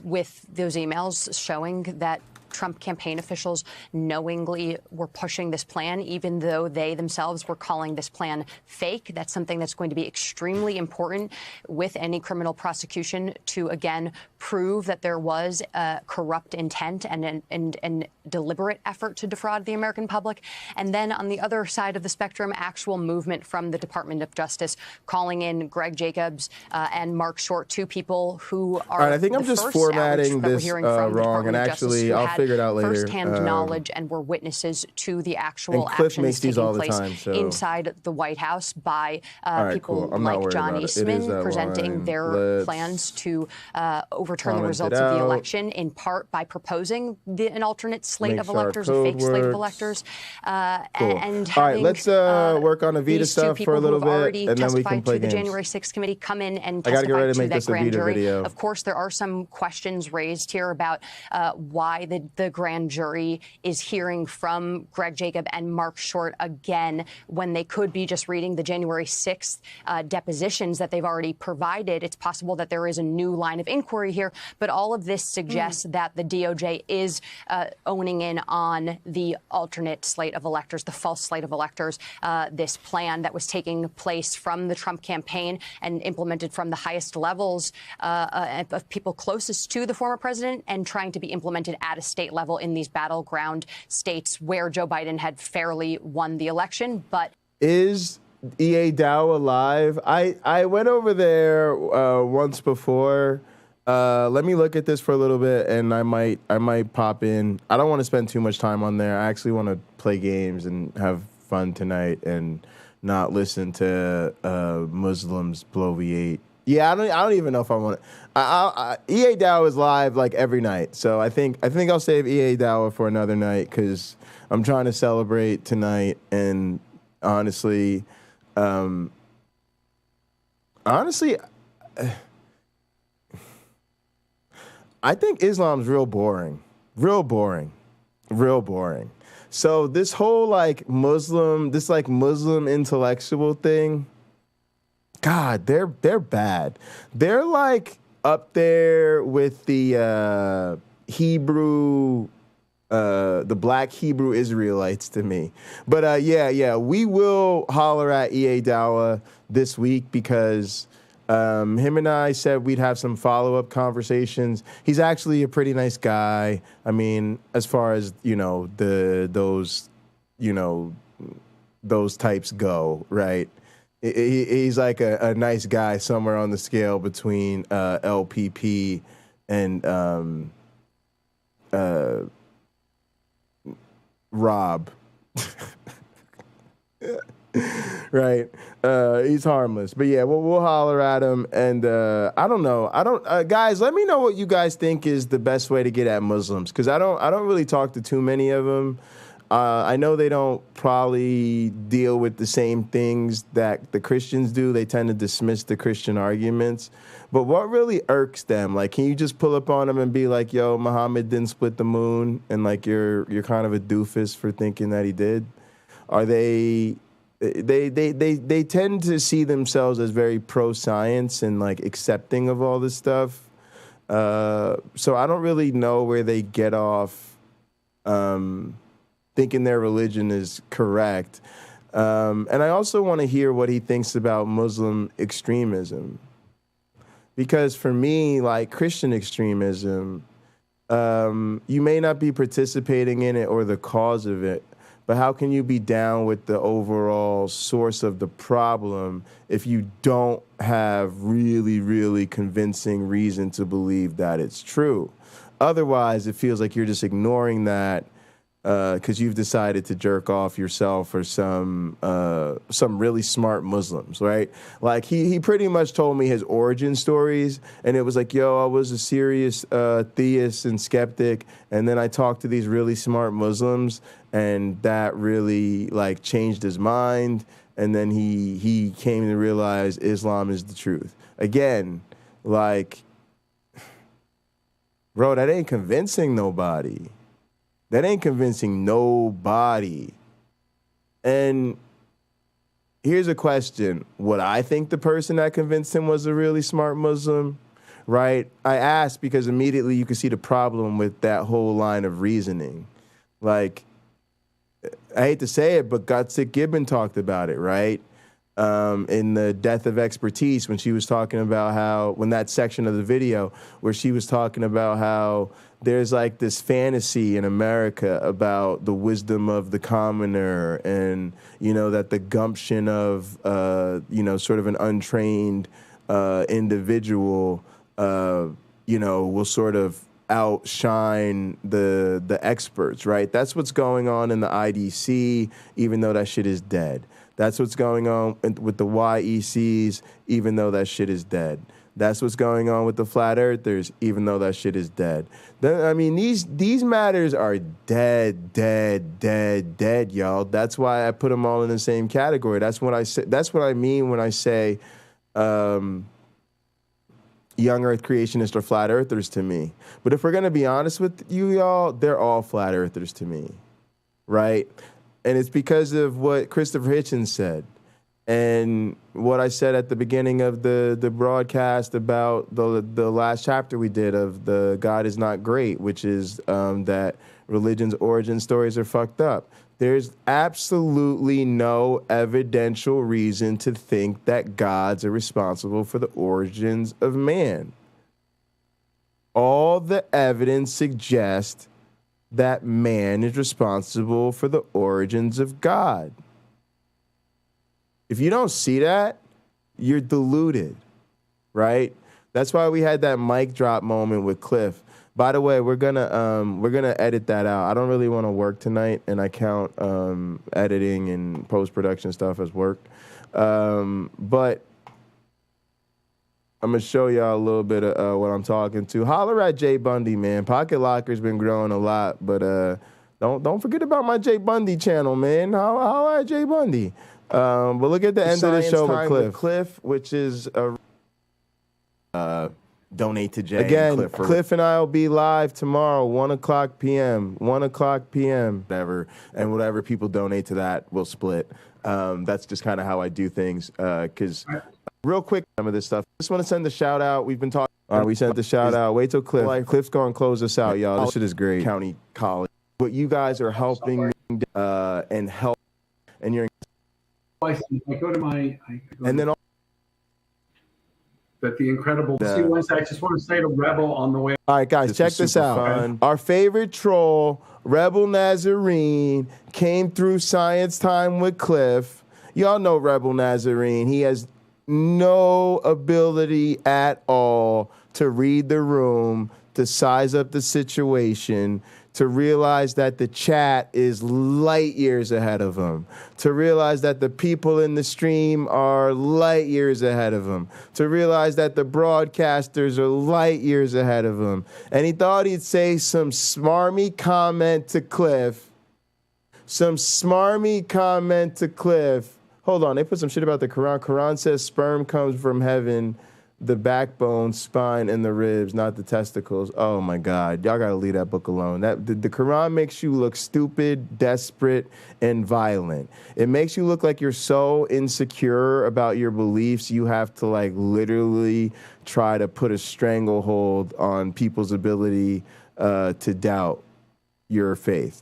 with those emails showing that Trump campaign officials knowingly were pushing this plan, even though they themselves were calling this plan fake. That's something that's going to be extremely important with any criminal prosecution to, again, prove that there was corrupt intent and deliberate effort to defraud the American public. And then on the other side of the spectrum, actual movement from the Department of Justice calling in Greg Jacobs and Mark Short, two people who are all right, I think I'm just formatting this wrong, and actually I'll figure it out later. Firsthand knowledge and were witnesses to the actual Cliff actions makes these taking all the place time, so. inside the White House by right, people cool. I'm not like worried John about it. Eastman It is that presenting line. their plans to overturn the comment results it of the out. election, in part by proposing an alternate slate Make of sure our electors, a code fake slate of works. electors. Cool. And All right, having, let's work on Avita these two stuff for people a little who have bit, already and then we can testified play to the games. January 6th committee come in and I gotta get ready testify to to make that this a grand Avita jury. video. Of course, there are some questions raised here about why the grand jury is hearing from Greg Jacob and Mark Short again when they could be just reading the January 6th depositions that they've already provided. It's possible that there is a new line of inquiry here, but all of this suggests that the DOJ is owning in on the alternate slate of electors, the false slate of electors, this plan that was taking place from the Trump campaign and implemented from the highest levels of people closest to the former president and trying to be implemented at a state level in these battleground states where Joe Biden had fairly won the election. But is EA Dow alive? I went over there once before. Let me look at this for a little bit, and I might pop in. I don't want to spend too much time on there. I actually want to play games and have fun tonight and not listen to Muslims bloviate. Yeah, I don't even know if I want to. EA Dow is live like every night, so I think I'll save EA Dow for another night because I'm trying to celebrate tonight. And honestly, I think Islam's real boring. So this whole Muslim intellectual thing, God, they're bad. They're like up there with the Hebrew, the black Hebrew Israelites to me. But yeah, we will holler at EA Dawa this week because him and I said we'd have some follow-up conversations. He's actually a pretty nice guy. I mean, as far as, those types go, right? He's like a nice guy somewhere on the scale between LPP and Rob. Right. He's harmless. But yeah, we'll holler at him. And I don't know. Guys, let me know what you guys think is the best way to get at Muslims, because I don't really talk to too many of them. I know they don't probably deal with the same things that the Christians do. They tend to dismiss the Christian arguments. But what really irks them? Like, can you just pull up on them and be like, yo, Muhammad didn't split the moon, and like you're kind of a doofus for thinking that he did? Are they tend to see themselves as very pro-science and like accepting of all this stuff. So I don't really know where they get off thinking their religion is correct. And I also want to hear what he thinks about Muslim extremism. Because for me, like Christian extremism, you may not be participating in it or the cause of it, but how can you be down with the overall source of the problem if you don't have really, really convincing reason to believe that it's true? Otherwise, it feels like you're just ignoring that because you've decided to jerk off yourself or some really smart Muslims, right? Like he pretty much told me his origin stories, and it was like, yo, I was a serious theist and skeptic, and then I talked to these really smart Muslims, and that really like changed his mind, and then he came to realize Islam is the truth. Again, like, bro, that ain't convincing nobody. That ain't convincing nobody. And here's a question. Would I think the person that convinced him was a really smart Muslim? right? I asked because immediately you could see the problem with that whole line of reasoning. Like, I hate to say it, but Gutsick Gibbon talked about it, right? In the Death of Expertise, when she was talking about how, when that section of the video where she was talking about how there's like this fantasy in America about the wisdom of the commoner and, you know, that the gumption of, you know, sort of an untrained individual, you know, will sort of outshine the experts, right? That's what's going on in the IDC, even though that shit is dead. That's what's going on with the YECs, even though that shit is dead. That's what's going on with the flat earthers, even though that shit is dead. I mean, these matters are dead, y'all. That's why I put them all in the same category. That's what I say. That's what I mean when I say young Earth creationists are flat earthers to me. But if we're gonna be honest with you, y'all, they're all flat earthers to me, right? And it's because of what Christopher Hitchens said and what I said at the beginning of the broadcast about the last chapter we did of the God is Not Great, which is that religion's origin stories are fucked up. There's absolutely no evidential reason to think that gods are responsible for the origins of man. All the evidence suggests that man is responsible for the origins of God. If you don't see that, you're deluded, right? That's why we had that mic drop moment with Cliff. By the way, we're gonna edit that out. I don't really want to work tonight, and I count editing and post-production stuff as work. But I'm gonna show y'all a little bit of what I'm talking to. Holler at Jay Bundy, man. Pocket Locker's been growing a lot, but don't forget about my Jay Bundy channel, man. Holler at Jay Bundy. But look at the end of the show with Cliff, which is donate to Jay. Again, Cliff and I will be live tomorrow, 1:00 p.m. 1:00 p.m. Whatever, and whatever people donate to that, we'll split. That's just kind of how I do things. Because real quick, some of this stuff. Just want to send a shout out. We've been talking. All right, we sent the shout out. Wait till Cliff. Cliff's going to close us out, y'all. This shit is great. County College. But you guys are helping and help, and you're. I go to my. And then. That the incredible. See, once I just want to say to Rebel on the way. All right, guys, check this out. Fun. Our favorite troll, Rebel Nazarene, came through Science Time with Cliff. Y'all know Rebel Nazarene. He has no ability at all to read the room, to size up the situation, to realize that the chat is light years ahead of him, to realize that the people in the stream are light years ahead of him, to realize that the broadcasters are light years ahead of him. And he thought he'd say some smarmy comment to Cliff. Hold on, they put some shit about the Quran. Quran says sperm comes from heaven, the backbone, spine, and the ribs, not the testicles. Oh my God, y'all gotta leave that book alone. The Quran makes you look stupid, desperate, and violent. It makes you look like you're so insecure about your beliefs, you have to like literally try to put a stranglehold on people's ability to doubt your faith.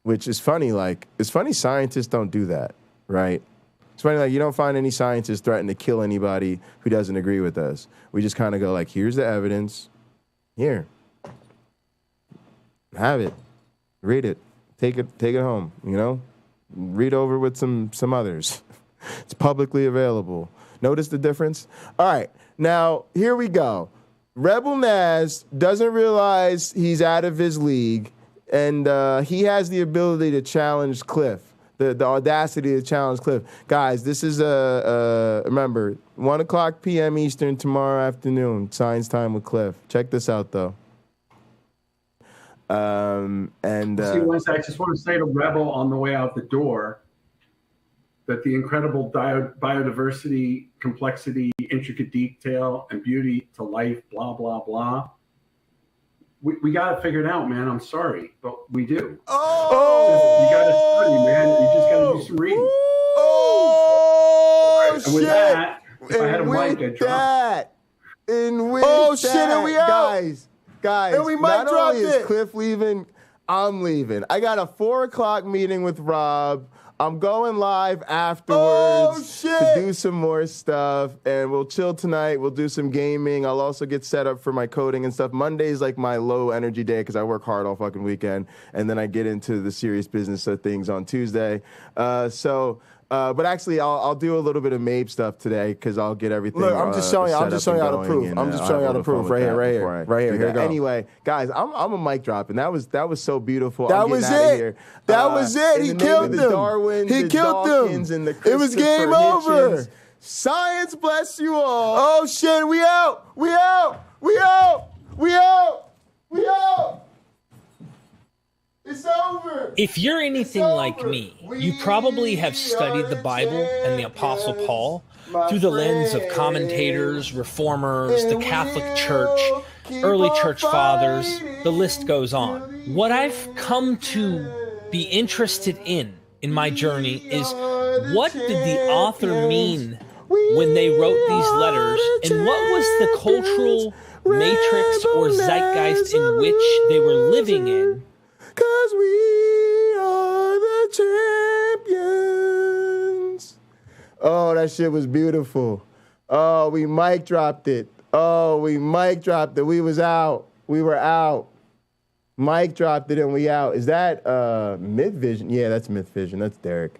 Which is funny, like, it's funny scientists don't do that, right? It's funny, like, you don't find any scientists threaten to kill anybody who doesn't agree with us. We just kind of go like, here's the evidence. Here. Have it. Read it. Take it home, you know? Read over with some others. It's publicly available. Notice the difference? All right. Now, here we go. Rebel Naz doesn't realize he's out of his league, and he has the ability to challenge Cliff. The audacity to challenge Cliff. Guys, this is, remember, 1:00 p.m. Eastern tomorrow afternoon, Science Time with Cliff. Check this out, though. See, once I just want to say to Rebel on the way out the door that the incredible biodiversity, complexity, intricate detail, and beauty to life, blah, blah, blah. We got it figured out, man. I'm sorry, but we do. You got to study, man. You just got to do some reading. And with that, if I had a mic, I'd drop. in which Oh, shit, and we out. Guys, And we might not drop only is it. Cliff leaving, I'm leaving. I got a 4 o'clock meeting with Rob. I'm going live afterwards to do some more stuff, and we'll chill tonight. We'll do some gaming. I'll also get set up for my coding and stuff. Monday's like my low energy day because I work hard all fucking weekend, and then I get into the serious business of things on Tuesday. But actually, I'll do a little bit of MAPE stuff today because I'll get everything. Look, I'm just showing you. I'm just showing you how to prove. I'm just showing you how to prove right here, right here, right here. Here you go. Anyway, guys, I'm a mic dropping. That was so beautiful. That was it. That was it. He killed them. He killed them. It was game over. Science bless you all. Oh shit, we out. We out. We out. We out. We out. It's over. If you're anything like me, you probably have studied the Bible and the Apostle Paul through the lens of commentators, reformers, the Catholic Church, early church fathers, the list goes on. What I've come to be interested in my journey is what did the author mean when they wrote these letters, and what was the cultural matrix or zeitgeist in which they were living in? 'Cause we are the champions. Oh, that shit was beautiful. Oh, we mic dropped it. Oh, we mic dropped it. We was out. We were out. Mic dropped it and we out. Is that Myth Vision? Yeah, that's Myth Vision. That's Derek.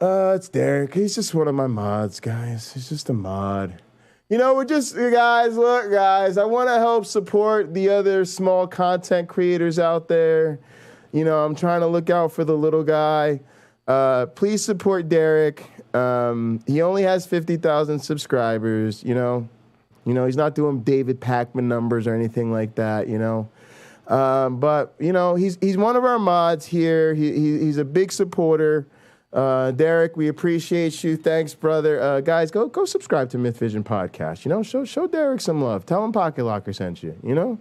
It's Derek. He's just one of my mods, guys. He's just a mod. You know, we're just, guys, look, guys, I want to help support the other small content creators out there. You know, I'm trying to look out for the little guy. Please support Derek. He only has 50,000 subscribers, you know. You know, he's not doing David Pakman numbers or anything like that, you know. But, you know, he's one of our mods here. He's a big supporter. Derek, we appreciate you. Thanks, brother. Guys, go subscribe to Myth Vision Podcast. You know, show Derek some love. Tell him Pocket Locker sent you. You know,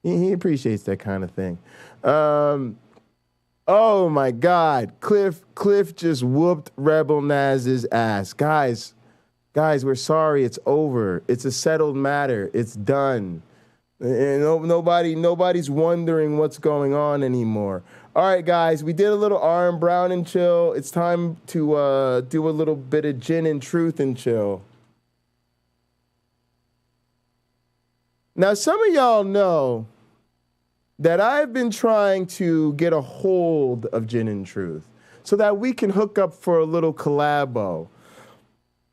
he appreciates that kind of thing. Oh my God, Cliff just whooped Rebel Naz's ass. Guys, we're sorry. It's over. It's a settled matter. It's done. And nobody's wondering what's going on anymore. All right, guys, we did a little Aaron Brown and chill. It's time to do a little bit of gin and truth and chill. Now, some of y'all know that I've been trying to get a hold of Gin and Truth so that we can hook up for a little collabo.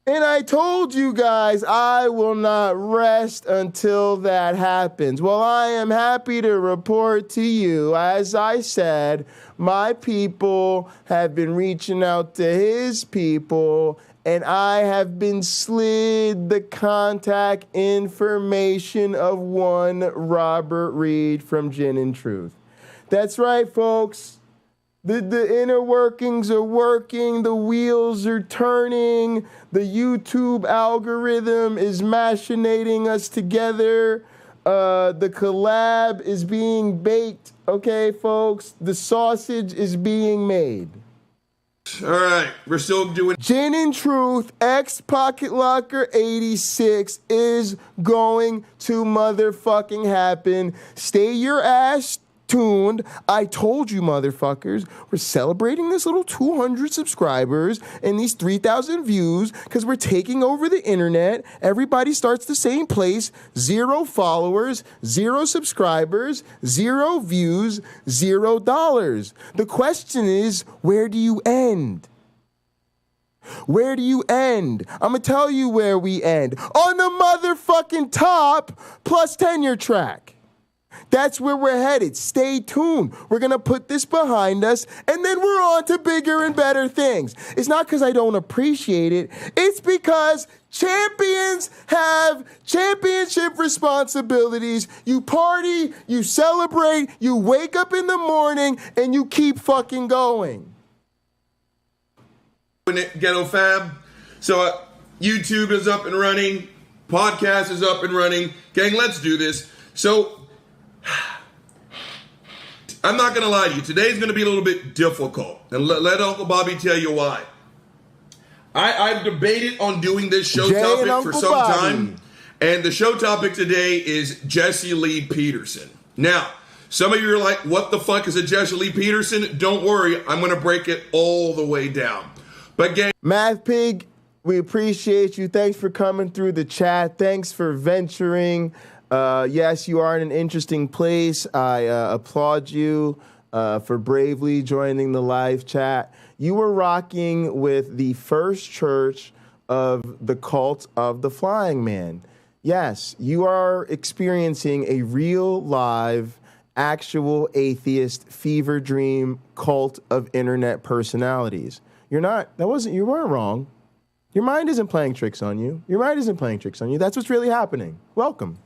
And I told you guys I will not rest until that happens. Well, I am happy to report to you, as I said, my people have been reaching out to his people, and I have been slid the contact information of one Robert Reed from Gin and Truth. That's right, folks. The inner workings are working, the wheels are turning, the YouTube algorithm is machinating us together, the collab is being baked, okay, folks? The sausage is being made. All right, we're still doing Gin and Truth X Pocket Locker 86 is going to motherfucking happen. Stay your ass tuned. I told you, motherfuckers, we're celebrating this little 200 subscribers and these 3,000 views because we're taking over the internet. Everybody starts the same place. 0 followers, 0 subscribers, 0 views, $0. The question is, where do you end? Where do you end? I'm going to tell you where we end. On the motherfucking top plus tenure track. That's where we're headed. Stay tuned. We're going to put this behind us, and then we're on to bigger and better things. It's not because I don't appreciate it. It's because champions have championship responsibilities. You party, you celebrate, you wake up in the morning, and you keep fucking going. Ghetto Fab. So YouTube is up and running. Podcast is up and running. Gang, let's do this. So I'm not going to lie to you. Today's going to be a little bit difficult. And let Uncle Bobby tell you why. I've debated on doing this show topic for some time. And the show topic today is Jesse Lee Peterson. Now, some of you are like, what the fuck is a Jesse Lee Peterson? Don't worry, I'm going to break it all the way down. But gang, Math Pig, we appreciate you. Thanks for coming through the chat. Thanks for venturing. Yes, you are in an interesting place. I applaud you for bravely joining the live chat. You were rocking with the First Church of the Cult of the Flying Man. Yes, you are experiencing a real, live, actual atheist fever dream cult of internet personalities. You weren't wrong. Your mind isn't playing tricks on you. That's what's really happening. Welcome.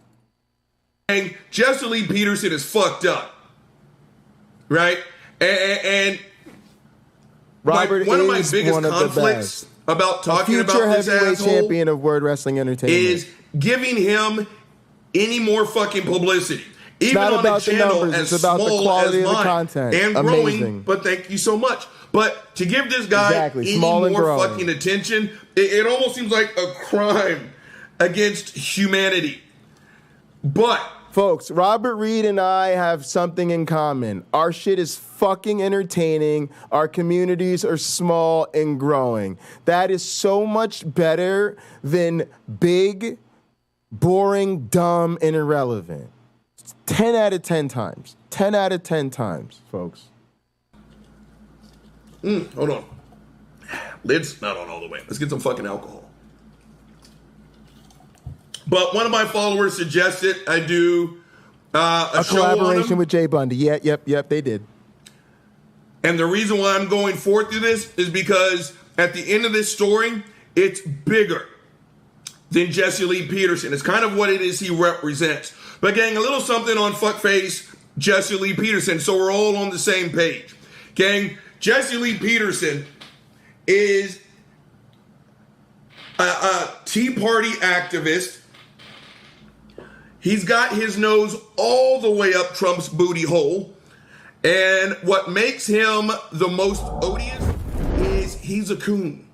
Jesse Lee Peterson is fucked up, right? And Robert one of my is biggest one of the conflicts about talking about this future heavyweight asshole champion of Word Wrestling Entertainment is giving him any more fucking publicity. Even not on about a channel the numbers, as it's about the small quality as of the mine, content. and Amazing. growing. But thank you so much. But to give this guy any Small and more growing. fucking attention, it almost seems like a crime against humanity. But folks, Robert Reed and I have something in common. Our shit is fucking entertaining. Our communities are small and growing. That is so much better than big, boring, dumb, and irrelevant. 10 out of 10 times. 10 out of 10 times, folks. Hold on. Lid's not on all the way. Let's get some fucking alcohol. But one of my followers suggested I do a show collaboration on him. with Jay Bundy. Yep, they did. And the reason why I'm going forth through this is because at the end of this story, it's bigger than Jesse Lee Peterson. It's kind of what it is he represents. But gang, a little something on fuckface Jesse Lee Peterson, so we're all on the same page. Gang, Jesse Lee Peterson is a Tea Party activist. He's got his nose all the way up Trump's booty hole. And what makes him the most odious is he's a coon.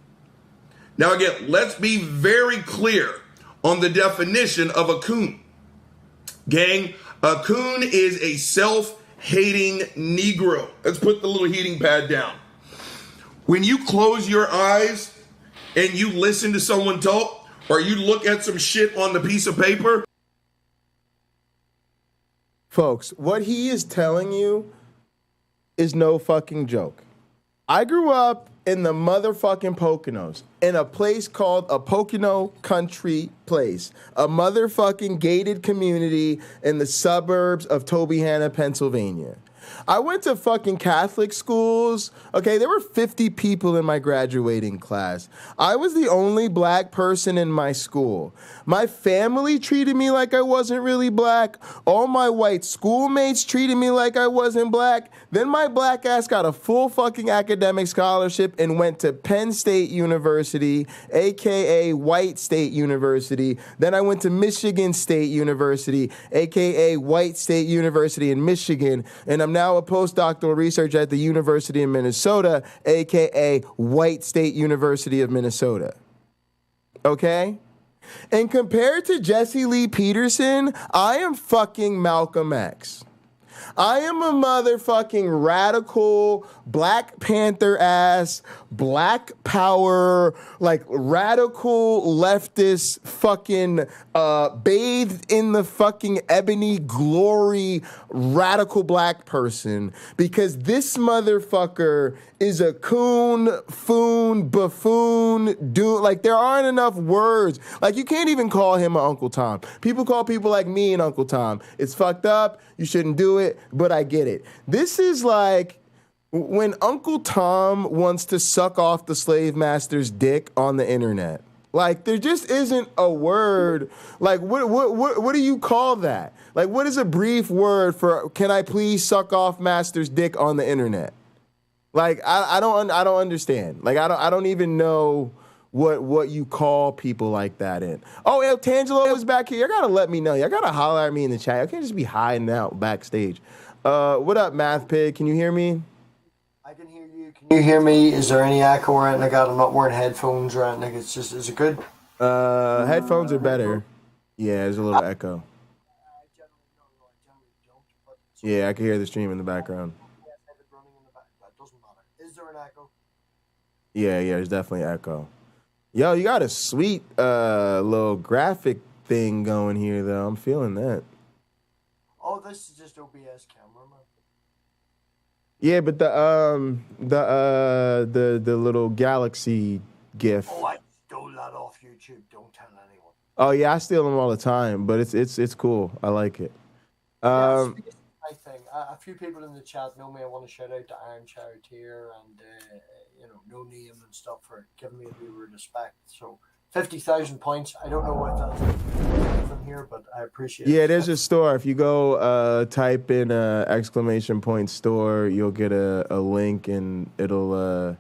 Now again, let's be very clear on the definition of a coon. Gang, a coon is a self-hating Negro. Let's put the little heating pad down. When you close your eyes and you listen to someone talk, or you look at some shit on the piece of paper. Folks, what he is telling you is no fucking joke. I grew up in the motherfucking Poconos, in a place called a Pocono Country Place, a motherfucking gated community in the suburbs of Tobyhanna, Pennsylvania. I went to fucking Catholic schools. Okay, there were 50 people in my graduating class. I was the only black person in my school. My family treated me like I wasn't really black. All my white schoolmates treated me like I wasn't black. Then my black ass got a full fucking academic scholarship and went to Penn State University, aka White State University. Then I went to Michigan State University, aka White State University in Michigan. And I'm now a postdoctoral researcher at the University of Minnesota, aka White State University of Minnesota. Okay? And compared to Jesse Lee Peterson, I am fucking Malcolm X. I am a motherfucking radical, Black Panther ass, Black Power, like radical leftist fucking bathed in the fucking ebony glory radical black person, because this motherfucker is a coon, foon, buffoon, dude. Like, there aren't enough words. Like, you can't even call him an Uncle Tom. People call people like me an Uncle Tom. It's fucked up. You shouldn't do it, but I get it. This is like when Uncle Tom wants to suck off the slave master's dick on the internet. Like, there just isn't a word. Like, what do you call that? Like, what is a brief word for, can I please suck off master's dick on the internet? Like, I don't understand. Like, I don't even know what you call people like that in. Oh, El Tangelo is back here. You gotta let me know. You gotta holler at me in the chat. I can't just be hiding out backstage. What up, Math Pig? Can you hear me? I can hear you. Can you hear me? Is there any echo or anything? I'm not wearing headphones or anything. Is it good? Headphones are better. Yeah, there's a little echo. Yeah, I can hear the stream in the background. That doesn't matter. Is there an echo? Yeah, there's definitely echo. Yo, you got a sweet little graphic thing going here, though. I'm feeling that. Oh, this is just OBS camera, man. Yeah, but the little galaxy GIF. Oh, I stole that off YouTube. Don't tell anyone. Oh yeah, I steal them all the time, but it's cool. I like it. My thing. A few people in the chat know me. I want to shout out to Iron Charioteer and No Name and stuff for giving me a bit of respect. So 50,000 points. I don't know what that's from here, but I appreciate it. Yeah, there's a store. If you go type in ! store, you'll get a link and it'll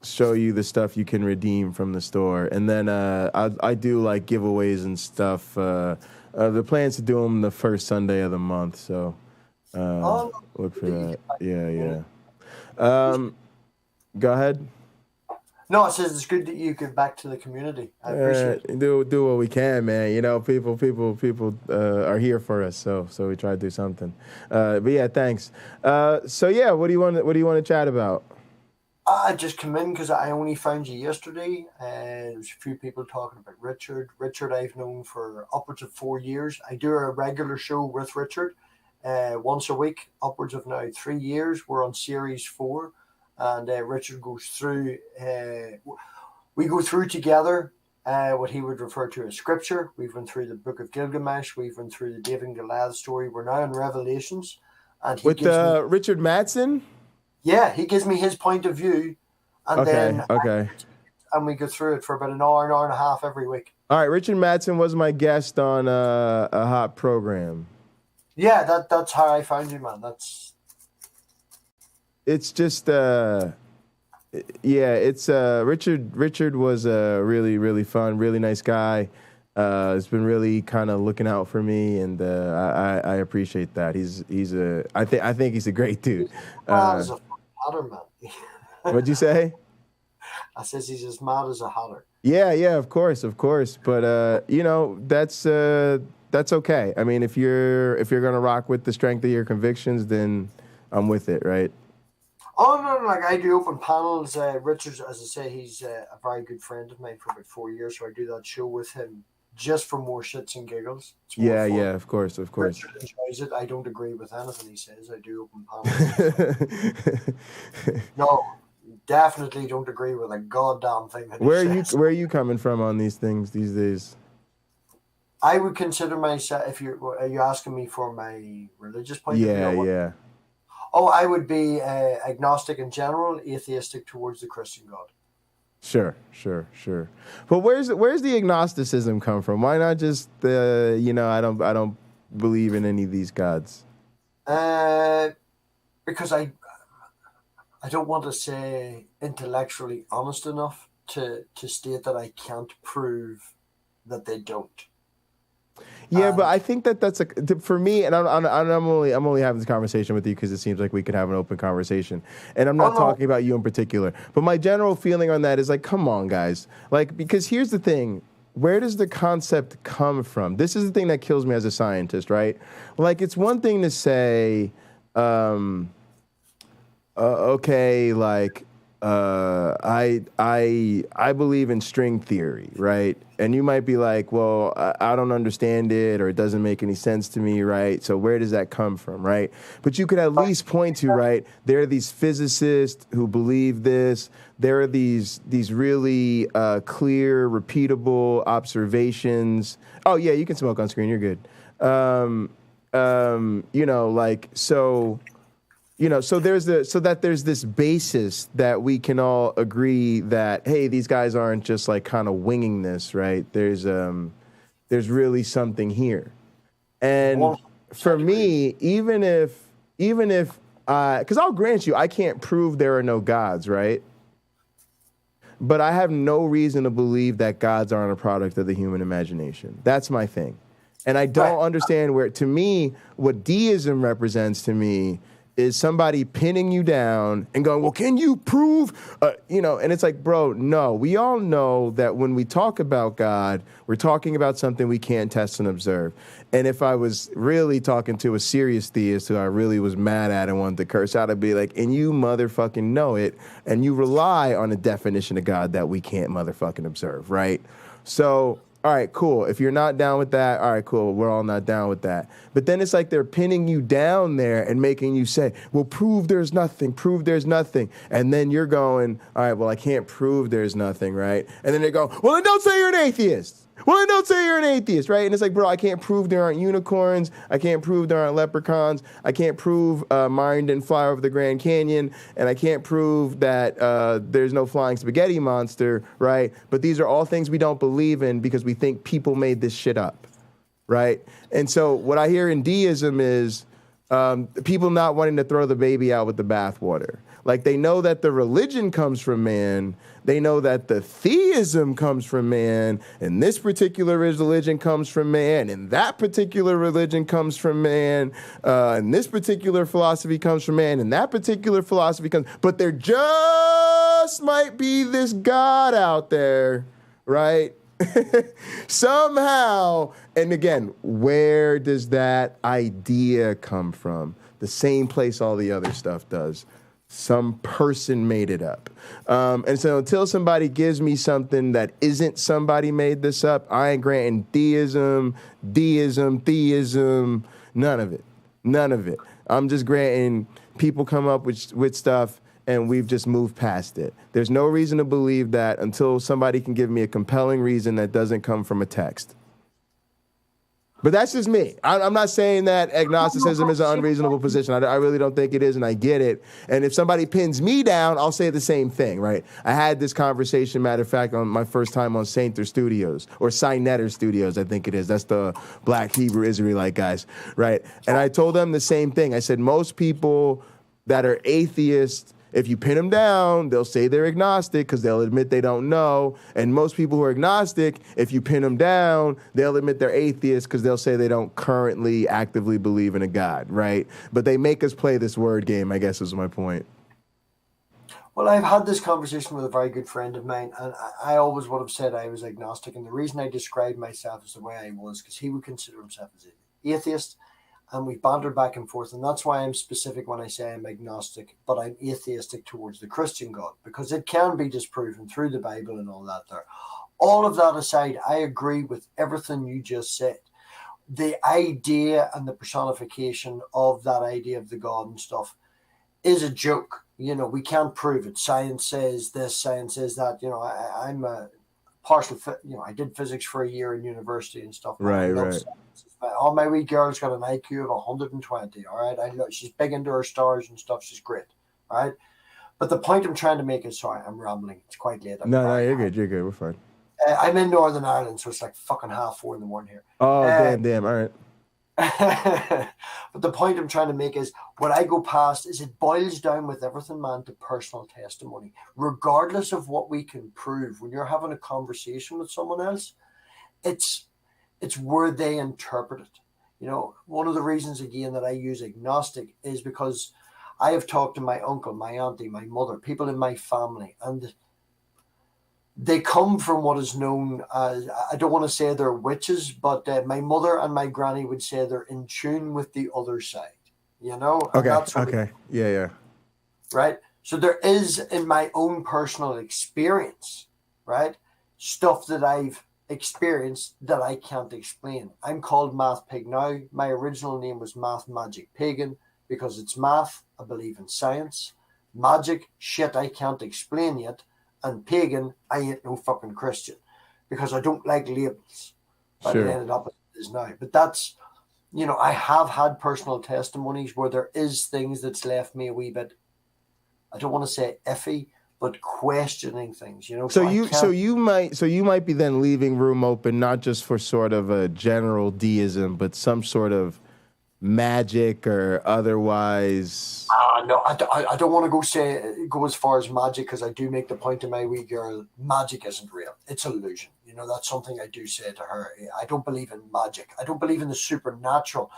show you the stuff you can redeem from the store. And then I do like giveaways and stuff. The plan's to do them the first Sunday of the month, so look for that. Yeah. Go ahead. No, it says it's good that you give back to the community. I appreciate it. Do what we can, man. People are here for us, so we try to do something. But yeah, thanks. So yeah, what do you want to chat about? I just come in because I only found you yesterday. There's a few people talking about Richard. Richard I've known for upwards of 4 years. I do a regular show with Richard once a week, upwards of now 3 years. We're on series 4. And Richard goes through, we go through together what he would refer to as scripture. We've run through the Book of Gilgamesh. We've run through the David and Goliath story. We're now in Revelations. And he gives me, Richard Madsen? Yeah, he gives me his point of view. And then and we go through it for about an hour and a half every week. All right, Richard Madsen was my guest on a hot program. Yeah, that's how I found you, man. It's just Richard was really, really fun, really nice guy. He's been really kind of looking out for me, and I appreciate that. I think he's a great dude. He's as a hatter, man. What'd you say? I says he's as mad as a hatter. Yeah, of course. But that's okay. I mean, if you're gonna rock with the strength of your convictions, then I'm with it, right? Oh, no, like I do open panels. Richard, as I say, he's a very good friend of mine for about 4 years, so I do that show with him just for more shits and giggles. Yeah, of course. Richard enjoys it. I don't agree with anything he says. I do open panels. No, definitely don't agree with a goddamn thing that he says. Where are you coming from on these things these days? I would consider myself, are you asking me for my religious point of view? Yeah. Oh, I would be agnostic in general, atheistic towards the Christian God. Sure. But where's the agnosticism come from? Why not just I don't believe in any of these gods? Because I don't want to say intellectually honest enough to state that I can't prove that they don't. Yeah, but I think that's for me, and I'm only having this conversation with you because it seems like we could have an open conversation, and I'm not talking about you in particular. But my general feeling on that is like, come on, guys, like, because here's the thing: where does the concept come from? This is the thing that kills me as a scientist, right? Like, it's one thing to say, okay, like. I believe in string theory, right? And you might be like, well, I don't understand it, or it doesn't make any sense to me, right? So where does that come from, right? But you could at least point to, right, there are these physicists who believe this. There are these really clear, repeatable observations. Oh yeah, you can smoke on screen. You're good. So there's this basis that we can all agree that, hey, these guys aren't just like kind of winging this, right? There's really something here. And for me, even if because I'll grant you, I can't prove there are no gods, right? But I have no reason to believe that gods aren't a product of the human imagination. That's my thing. And I don't understand to me, what deism represents to me is somebody pinning you down and going, well, can you prove, and it's like, bro, no. We all know that when we talk about God, we're talking about something we can't test and observe. And if I was really talking to a serious theist who I really was mad at and wanted to curse out, I'd be like, and you motherfucking know it, and you rely on a definition of God that we can't motherfucking observe, right? So, all right, cool. If you're not down with that, all right, cool. We're all not down with that. But then it's like they're pinning you down there and making you say, well, prove there's nothing, prove there's nothing. And then you're going, all right, well, I can't prove there's nothing, right? And then they go, well, then don't say you're an atheist. Well, then don't say you're an atheist, right? And it's like, bro, I can't prove there aren't unicorns. I can't prove there aren't leprechauns. I can't prove Mine didn't fly over the Grand Canyon. And I can't prove that there's no flying spaghetti monster, right? But these are all things we don't believe in because we think people made this shit up, right? And so what I hear in deism is people not wanting to throw the baby out with the bathwater. Like, they know that the religion comes from man. They know that the theism comes from man, and this particular religion comes from man, and that particular religion comes from man, and this particular philosophy comes from man, and that particular philosophy comes. But there just might be this God out there, right? Somehow. And again, where does that idea come from? The same place all the other stuff does. Some person made it up. And so until somebody gives me something that isn't somebody made this up, I ain't granting theism, none of it. None of it. I'm just granting people come up with stuff and we've just moved past it. There's no reason to believe that until somebody can give me a compelling reason that doesn't come from a text. But that's just me. I'm not saying that agnosticism is an unreasonable position. I really don't think it is, and I get it. And if somebody pins me down, I'll say the same thing, right? I had this conversation, matter of fact, on my first time on Sainter Studios, or Sinetter Studios, I think it is. That's the Black Hebrew Israelite guys, right? And I told them the same thing. I said, most people that are atheists, if you pin them down, they'll say they're agnostic because they'll admit they don't know. And most people who are agnostic, if you pin them down, they'll admit they're atheists because they'll say they don't currently actively believe in a God, right? But they make us play this word game, I guess is my point. Well, I've had this conversation with a very good friend of mine, and I always would have said I was agnostic. And the reason I described myself as the way I was, because he would consider himself as an atheist. And we bantered back and forth, and that's why I'm specific when I say I'm agnostic, but I'm atheistic towards the Christian God, because it can be disproven through the Bible and all that there. All of that aside, I agree with everything you just said. The idea and the personification of that idea of the God and stuff is a joke. You know, we can't prove it. Science says this, science says that. You know, I'm a partial, I did physics for a year in university and stuff. Right. All my wee girl's got an IQ of 120, all right? She's big into her stars and stuff. She's great, all right? But the point I'm trying to make is, sorry, I'm rambling. It's quite late. No, you're good. You're good. We're fine. I'm in Northern Ireland, so it's like fucking 4:30 in the morning here. Oh, damn. All right. But the point I'm trying to make is, what I go past is it boils down with everything, man, to personal testimony. Regardless of what we can prove, when you're having a conversation with someone else, it's where they interpret it. You know, one of the reasons, again, that I use agnostic is because I have talked to my uncle, my auntie, my mother, people in my family, and they come from what is known as, I don't want to say they're witches, but my mother and my granny would say they're in tune with the other side, you know? Okay. Yeah. Right? So there is, in my own personal experience, right, stuff that I've experienced that I can't explain. I'm called Math Pig now. My original name was Math Magic Pagan because it's math, I believe in science. Magic, shit I can't explain yet. And pagan, I ain't no fucking Christian because I don't like labels. But it ended up as it is now. But that's, you know, I have had personal testimonies where there is things that's left me a wee bit, I don't want to say iffy, but questioning things, you know. So you might be then leaving room open not just for sort of a general deism, but some sort of magic or otherwise. No, I don't want to go as far as magic, because I do make the point to my wee girl, magic isn't real. It's illusion. You know, that's something I do say to her. I don't believe in magic. I don't believe in the supernatural.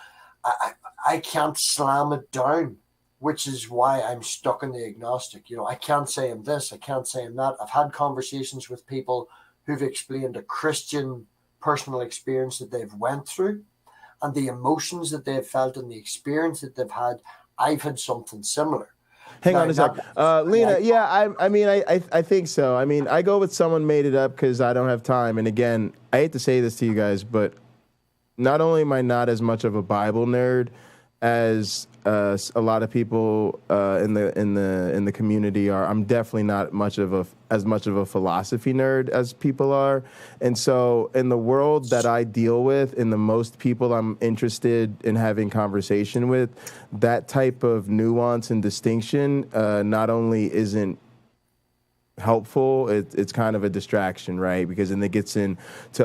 I can't slam it down which is why I'm stuck in the agnostic. You know, I can't say I'm this, I can't say I'm that. I've had conversations with people who've explained a Christian personal experience that they've went through and the emotions that they've felt and the experience that they've had. I've had something similar. Hang on a sec. Lena, yeah, I mean, I think so. I mean, I go with someone made it up because I don't have time. And again, I hate to say this to you guys, but not only am I not as much of a Bible nerd as a lot of people in the community are, I'm definitely not as much of a philosophy nerd as people are. And so in the world that I deal with, in the most people I'm interested in having conversation with, that type of nuance and distinction not only isn't helpful, it's kind of a distraction, right? Because then it gets into,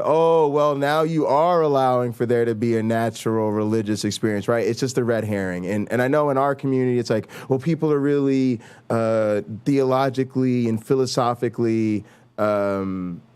oh, well, now you are allowing for there to be a natural religious experience, right? It's just a red herring. And I know in our community, it's like, well, people are really theologically and philosophically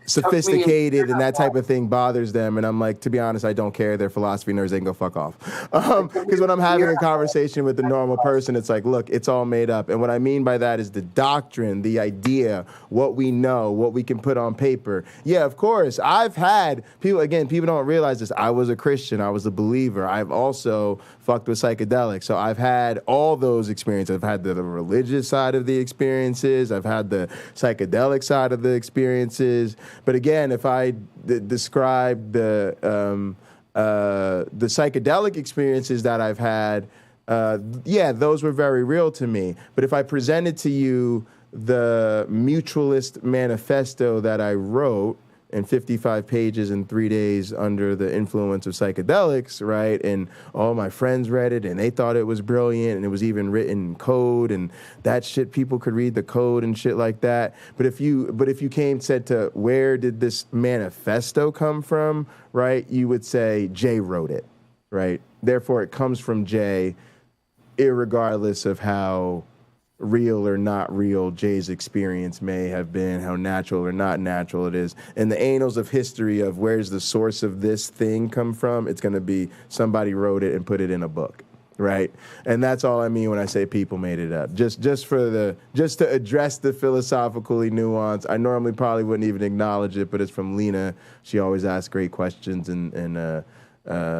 sophisticated, and that type of thing bothers them. And I'm like, to be honest, I don't care. They're philosophy nerds. They can go fuck off. Because when I'm having a conversation with a normal person, it's like, look, it's all made up. And what I mean by that is the doctrine, the idea, what we know, what we can put on paper. Yeah, of course. I've had people, again, people don't realize this. I was a Christian. I was a believer. I've also fucked with psychedelics. So I've had all those experiences. I've had the religious side of the experiences. I've had the psychedelic side of the experiences. But again, if I describe the psychedelic experiences that I've had, yeah, those were very real to me. But if I presented to you the mutualist manifesto that I wrote in 55 pages in 3 days under the influence of psychedelics, right? And all my friends read it and they thought it was brilliant, and it was even written in code, and that shit, people could read the code and shit like that. But if you came and said to where did this manifesto come from, right? You would say Jay wrote it, right? Therefore it comes from Jay, irregardless of how real or not real Jay's experience may have been, how natural or not natural it is. In the annals of history of where's the source of this thing come from, it's going to be somebody wrote it and put it in a book, right? And that's all I mean when I say people made it up. Just to address the philosophically nuance. I normally probably wouldn't even acknowledge it, but it's from Lena. She always asks great questions, and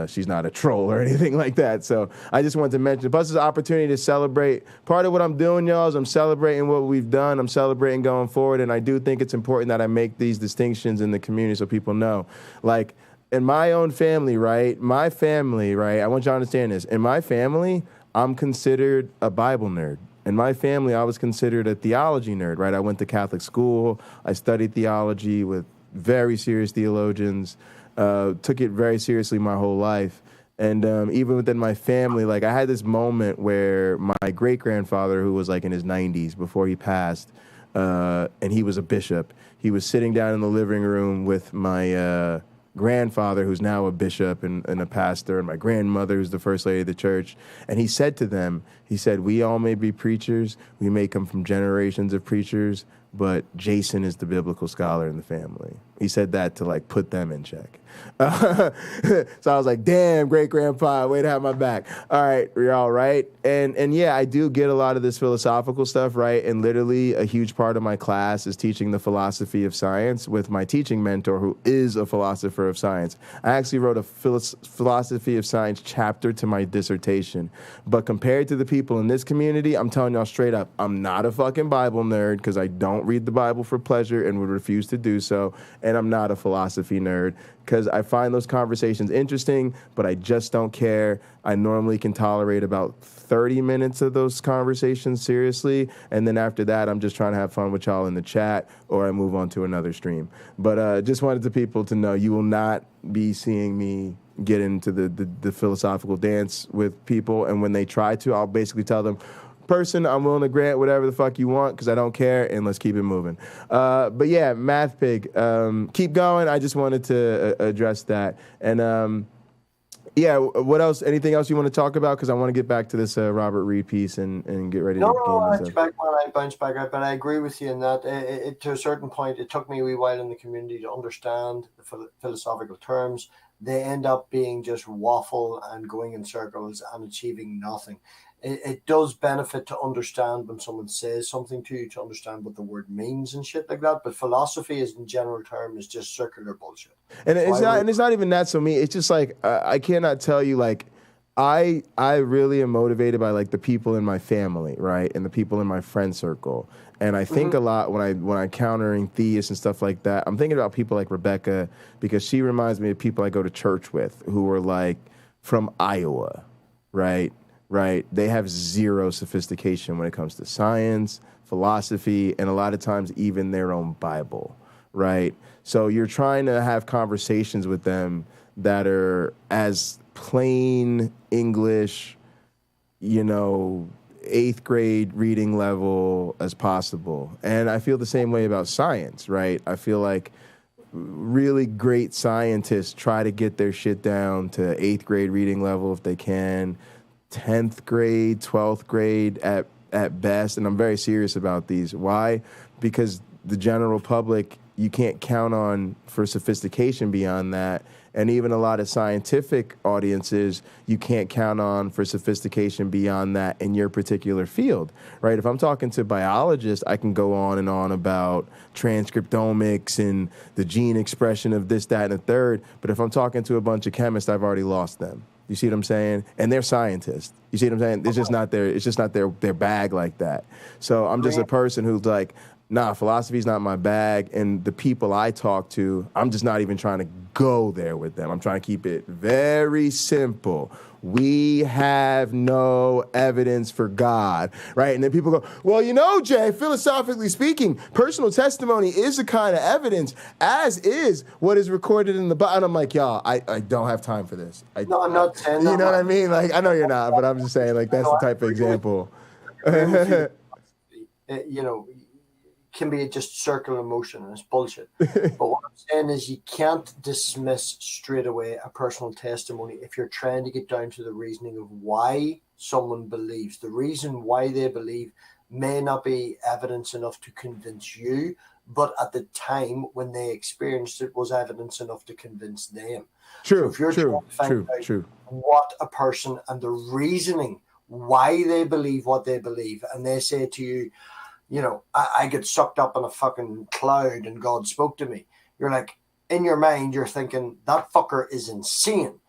she's not a troll or anything like that. So I just wanted to mention, plus it's an opportunity to celebrate. Part of what I'm doing, y'all, is I'm celebrating what we've done. I'm celebrating going forward. And I do think it's important that I make these distinctions in the community so people know. Like in my own family, right? My family, right? I want y'all to understand this. In my family, I'm considered a Bible nerd. In my family, I was considered a theology nerd, right? I went to Catholic school. I studied theology with very serious theologians. Took it very seriously my whole life. And even within my family, like I had this moment where my great-grandfather, who was like in his 90s before he passed, and he was a bishop, he was sitting down in the living room with my grandfather, who's now a bishop and a pastor, and my grandmother, who's the first lady of the church. And he said to them, he said, we all may be preachers, we may come from generations of preachers, but Jason is the biblical scholar in the family. He said that to like put them in check. So I was like, damn, great-grandpa, way to have my back. All right, you're all right. And yeah, I do get a lot of this philosophical stuff, right? And literally a huge part of my class is teaching the philosophy of science with my teaching mentor, who is a philosopher of science. I actually wrote a philosophy of science chapter to my dissertation. But compared to the people in this community, I'm telling y'all straight up, I'm not a fucking Bible nerd because I don't read the Bible for pleasure and would refuse to do so. And I'm not a philosophy nerd because I find those conversations interesting, but I just don't care. I normally can tolerate about 30 minutes of those conversations seriously, and then after that, I'm just trying to have fun with y'all in the chat, or I move on to another stream. But just wanted the people to know you will not be seeing me get into the philosophical dance with people, and when they try to, I'll basically tell them, person, I'm willing to grant whatever the fuck you want because I don't care, and let's keep it moving. But yeah, Math Pig, keep going. I just wanted to address that. And yeah, what else? Anything else you want to talk about? Because I want to get back to this Robert Reed piece and get ready to bounce back out. But I agree with you in that to a certain point, it took me a wee while in the community to understand the philosophical terms. they end up being just waffle and going in circles and achieving nothing. It does benefit to understand when someone says something to you, to understand what the word means and shit like that. But philosophy, is in general term, is just circular bullshit. And it's not even that. So me, it's just like I cannot tell you. Like I really am motivated by like the people in my family, right, and the people in my friend circle. And I think a lot when I'm countering theists and stuff like that. I'm thinking about people like Rebecca, because she reminds me of people I go to church with who are like from Iowa, right? Right? They have zero sophistication when it comes to science, philosophy, and a lot of times even their own Bible, right? So you're trying to have conversations with them that are as plain English, 8th grade reading level as possible. And I feel the same way about science, right? I feel like really great scientists try to get their shit down to 8th grade reading level if they can, 10th grade, 12th grade at best. And I'm very serious about these. Why? Because the general public, you can't count on for sophistication beyond that. And even a lot of scientific audiences, you can't count on for sophistication beyond that in your particular field, right? If I'm talking to biologists, I can go on and on about transcriptomics and the gene expression of this, that, and the third. But if I'm talking to a bunch of chemists, I've already lost them. You see what I'm saying? And they're scientists. You see what I'm saying? It's just not their bag like that. So I'm just a person who's like, nah, philosophy's not my bag. And the people I talk to, I'm just not even trying to go there with them. I'm trying to keep it very simple. We have no evidence for God, right? And then people go, well, Jay, philosophically speaking, personal testimony is a kind of evidence, as is what is recorded in the Bible. And I'm like, y'all, I don't have time for this. No, I'm not saying that. You know what I mean? Like, I know you're not, but I'm just saying, like, that's the type of example. Can be just circular motion, and it's bullshit. But what I'm saying is, you can't dismiss straight away a personal testimony if you're trying to get down to the reasoning of why someone believes. The reason why they believe may not be evidence enough to convince you, but at the time when they experienced it was evidence enough to convince them. True, so if you're trying to find out what a person and the reasoning why they believe what they believe, and they say to you, I get sucked up in a fucking cloud and God spoke to me. You're like, in your mind, you're thinking, that fucker is insane.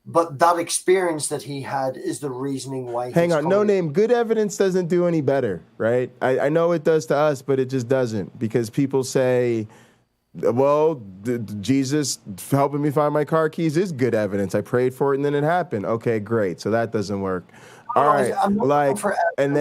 But that experience that he had is the reasoning why. Hang on, no name. Good evidence doesn't do any better, right? I know it does to us, but it just doesn't. Because people say, well, Jesus helping me find my car keys is good evidence. I prayed for it and then it happened. Okay, great. So that doesn't work. All right, and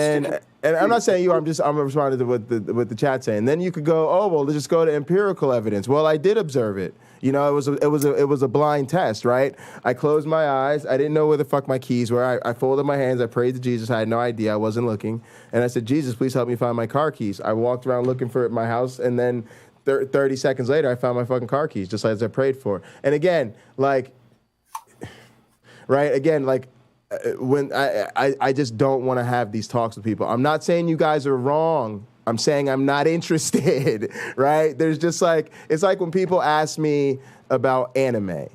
I'm not saying you. I'm responding to what the chat's saying. Then you could go, oh well, let's just go to empirical evidence. Well, I did observe it. It was a blind test, right? I closed my eyes. I didn't know where the fuck my keys were. I folded my hands. I prayed to Jesus. I had no idea. I wasn't looking, and I said, Jesus, please help me find my car keys. I walked around looking for it in my house, and then 30 seconds later, I found my fucking car keys, just as I prayed for. And again, when I just don't want to have these talks with people. I'm not saying you guys are wrong. I'm saying I'm not interested, right? There's just it's like when people ask me about anime.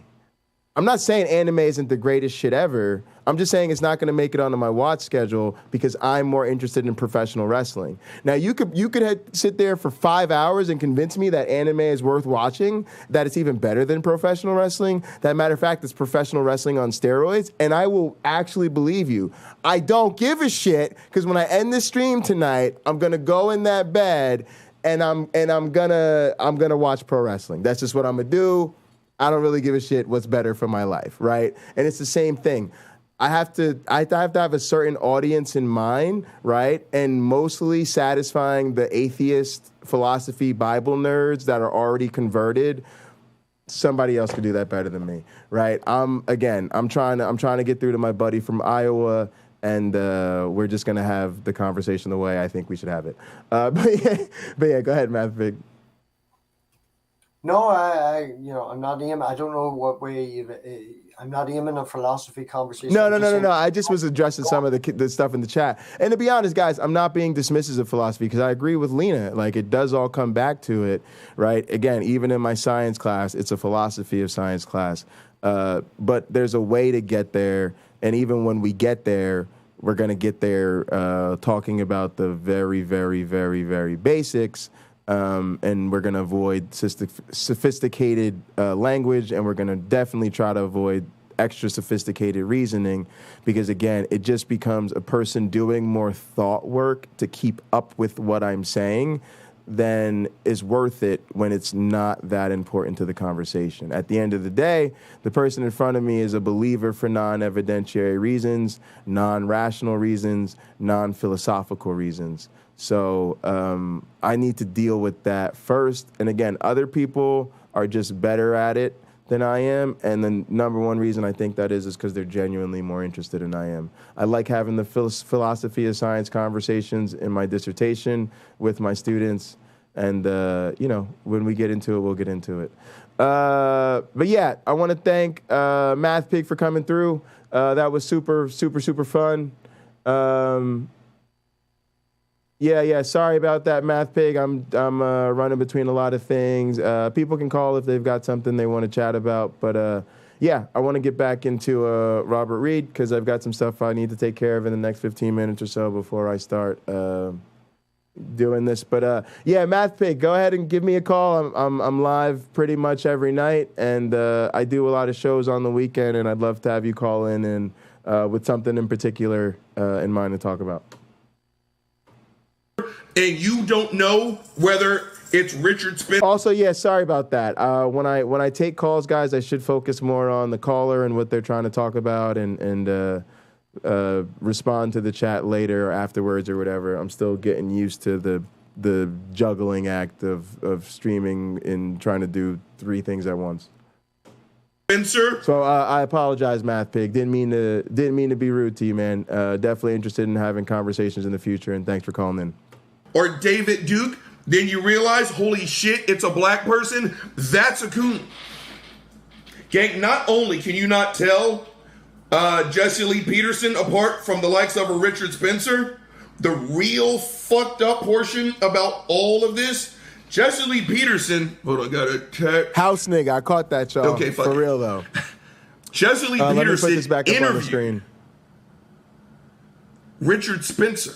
I'm not saying anime isn't the greatest shit ever. I'm just saying it's not going to make it onto my watch schedule because I'm more interested in professional wrestling. Now, you could sit there for 5 hours and convince me that anime is worth watching, that it's even better than professional wrestling. That matter of fact, it's professional wrestling on steroids, and I will actually believe you. I don't give a shit because when I end this stream tonight, I'm going to go in that bed and I'm gonna watch pro wrestling. That's just what I'm going to do. I don't really give a shit what's better for my life, right? And it's the same thing. I have to have a certain audience in mind, right? And mostly satisfying the atheist philosophy Bible nerds that are already converted. Somebody else could do that better than me, right? I'm trying to get through to my buddy from Iowa, and we're just gonna have the conversation the way I think we should have it. But yeah, go ahead, Math Big. No, I'm not aiming. I don't know what way I'm not aiming a philosophy conversation. No. I just was addressing some of the stuff in the chat. And to be honest, guys, I'm not being dismissive of philosophy because I agree with Lena. Like, it does all come back to it, right? Again, even in my science class, it's a philosophy of science class. But there's a way to get there, and even when we get there, we're going to get there talking about the very, very, very, very basics, and we're going to avoid sophisticated language, and we're going to definitely try to avoid extra sophisticated reasoning, because again, it just becomes a person doing more thought work to keep up with what I'm saying than is worth it when it's not that important to the conversation. At the end of the day, the person in front of me is a believer for non-evidentiary reasons, non-rational reasons, non-philosophical reasons. So I need to deal with that first. And again, other people are just better at it than I am, and the number one reason I think that is because they're genuinely more interested than I am. I like having the philosophy of science conversations in my dissertation with my students, and you know, when we get into it, we'll get into it. But yeah, I want to thank Math Pig for coming through. That was super, super, super fun. Yeah. Sorry about that, Math Pig. I'm running between a lot of things. People can call if they've got something they want to chat about. But yeah, I want to get back into Robert Reed because I've got some stuff I need to take care of in the next 15 minutes or so before I start doing this. But yeah, Math Pig, go ahead and give me a call. I'm live pretty much every night, and I do a lot of shows on the weekend, and I'd love to have you call in and with something in particular in mind to talk about. And you don't know whether it's Richard Spencer. Also, yeah, sorry about that. When I take calls, guys, I should focus more on the caller and what they're trying to talk about, and respond to the chat later or afterwards or whatever. I'm still getting used to the juggling act of streaming and trying to do 3 things at once. Spencer. So I apologize, Math Pig. Didn't mean to be rude to you, man. Definitely interested in having conversations in the future, and thanks for calling in. Or David Duke, then you realize, holy shit, it's a black person. That's a coon. Gang, not only can you not tell Jesse Lee Peterson apart from the likes of a Richard Spencer, the real fucked up portion about all of this, Jesse Lee Peterson, hold on, I got a text. House nigga, I caught that, y'all. Okay, fuck for it. real though. Jesse Lee Let me Peterson put this back up on the interviewed screen. Richard Spencer.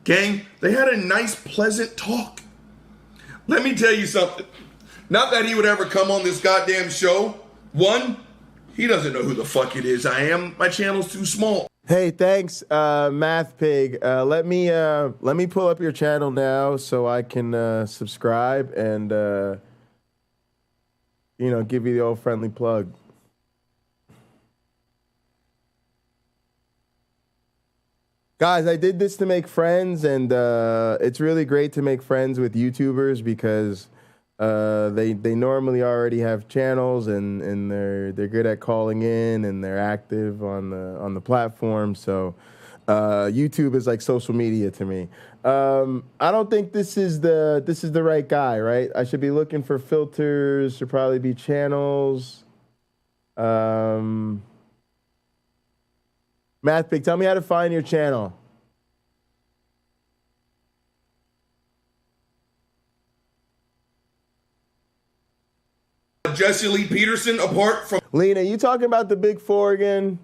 Gang, they had a nice, pleasant talk. Let me tell you something. Not that he would ever come on this goddamn show. One, he doesn't know who the fuck it is I am. My channel's too small. Hey, thanks, Math Pig. Let me pull up your channel now so I can subscribe and give you the old friendly plug. Guys, I did this to make friends, and it's really great to make friends with YouTubers because they normally already have channels and they're good at calling in and they're active on the platform. So YouTube is like social media to me. I don't think this is the right guy, right? I should be looking for filters. Should probably be channels. Math Pig, tell me how to find your channel. Jesse Lee Peterson apart from... Lena, you talking about the Big Four again?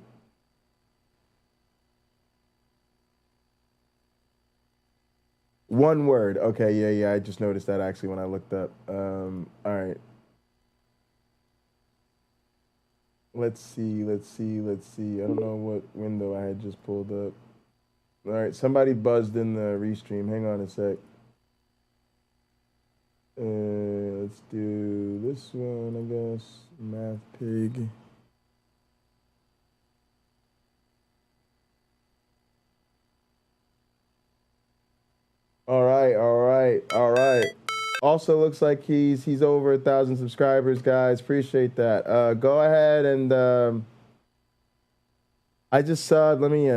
One word. Okay, yeah. I just noticed that actually when I looked up. All right. Let's see. I don't know what window I had just pulled up. All right, somebody buzzed in the restream. Hang on a sec. Let's do this one, I guess. Math Pig. All right. Also looks like he's over 1,000 subscribers, guys. Appreciate that. Go ahead and I just saw. Let me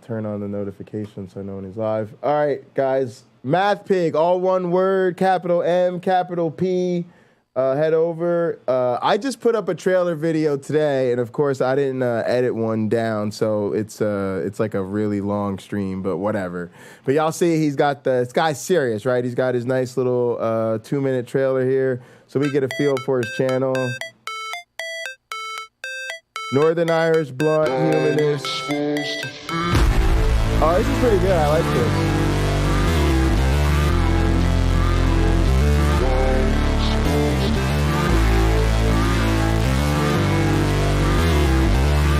turn on the notifications so I know when he's live. All right, guys. Math Pig, all one word, capital M, capital P. Head over. I just put up a trailer video today, and of course I didn't edit one down, so it's like a really long stream, but whatever. But y'all see he's got this guy's serious, right? He's got his nice little 2-minute trailer here, so we get a feel for his channel. Northern Irish blunt humanist. Oh, this is pretty good. I like this.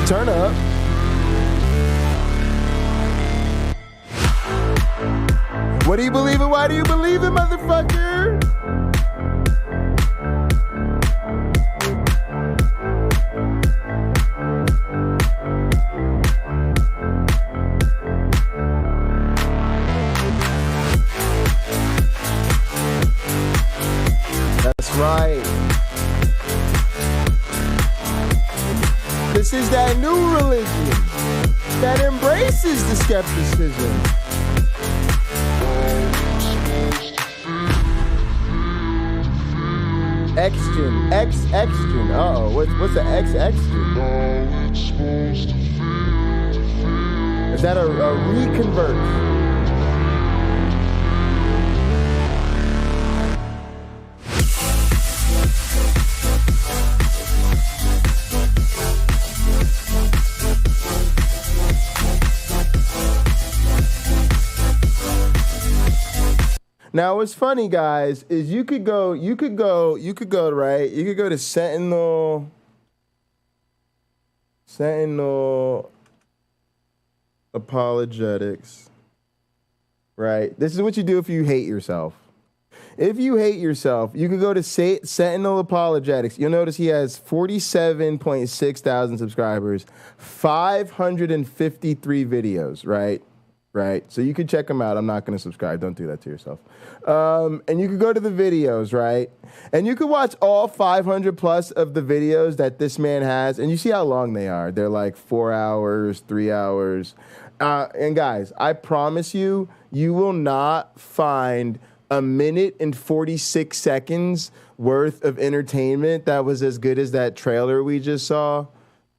Turn up. What do you believe in? Why do you believe it, motherfucker? That's right. This is that new religion that embraces the skepticism. Exgen. Exgen. Uh-oh. What's the Exgen? Is that a reconvert? Now, what's funny, guys, is you could go to Sentinel Apologetics, right? This is what you do if you hate yourself. If you hate yourself, you can go to Sentinel Apologetics. You'll notice he has 47.6 thousand subscribers, 553 videos, right? Right. So you can check them out. I'm not going to subscribe. Don't do that to yourself. And you can go to the videos, right? And you can watch all 500 plus of the videos that this man has. And you see how long they are. They're like 4 hours, 3 hours. And guys, I promise you, you will not find a minute and 46 seconds worth of entertainment that was as good as that trailer we just saw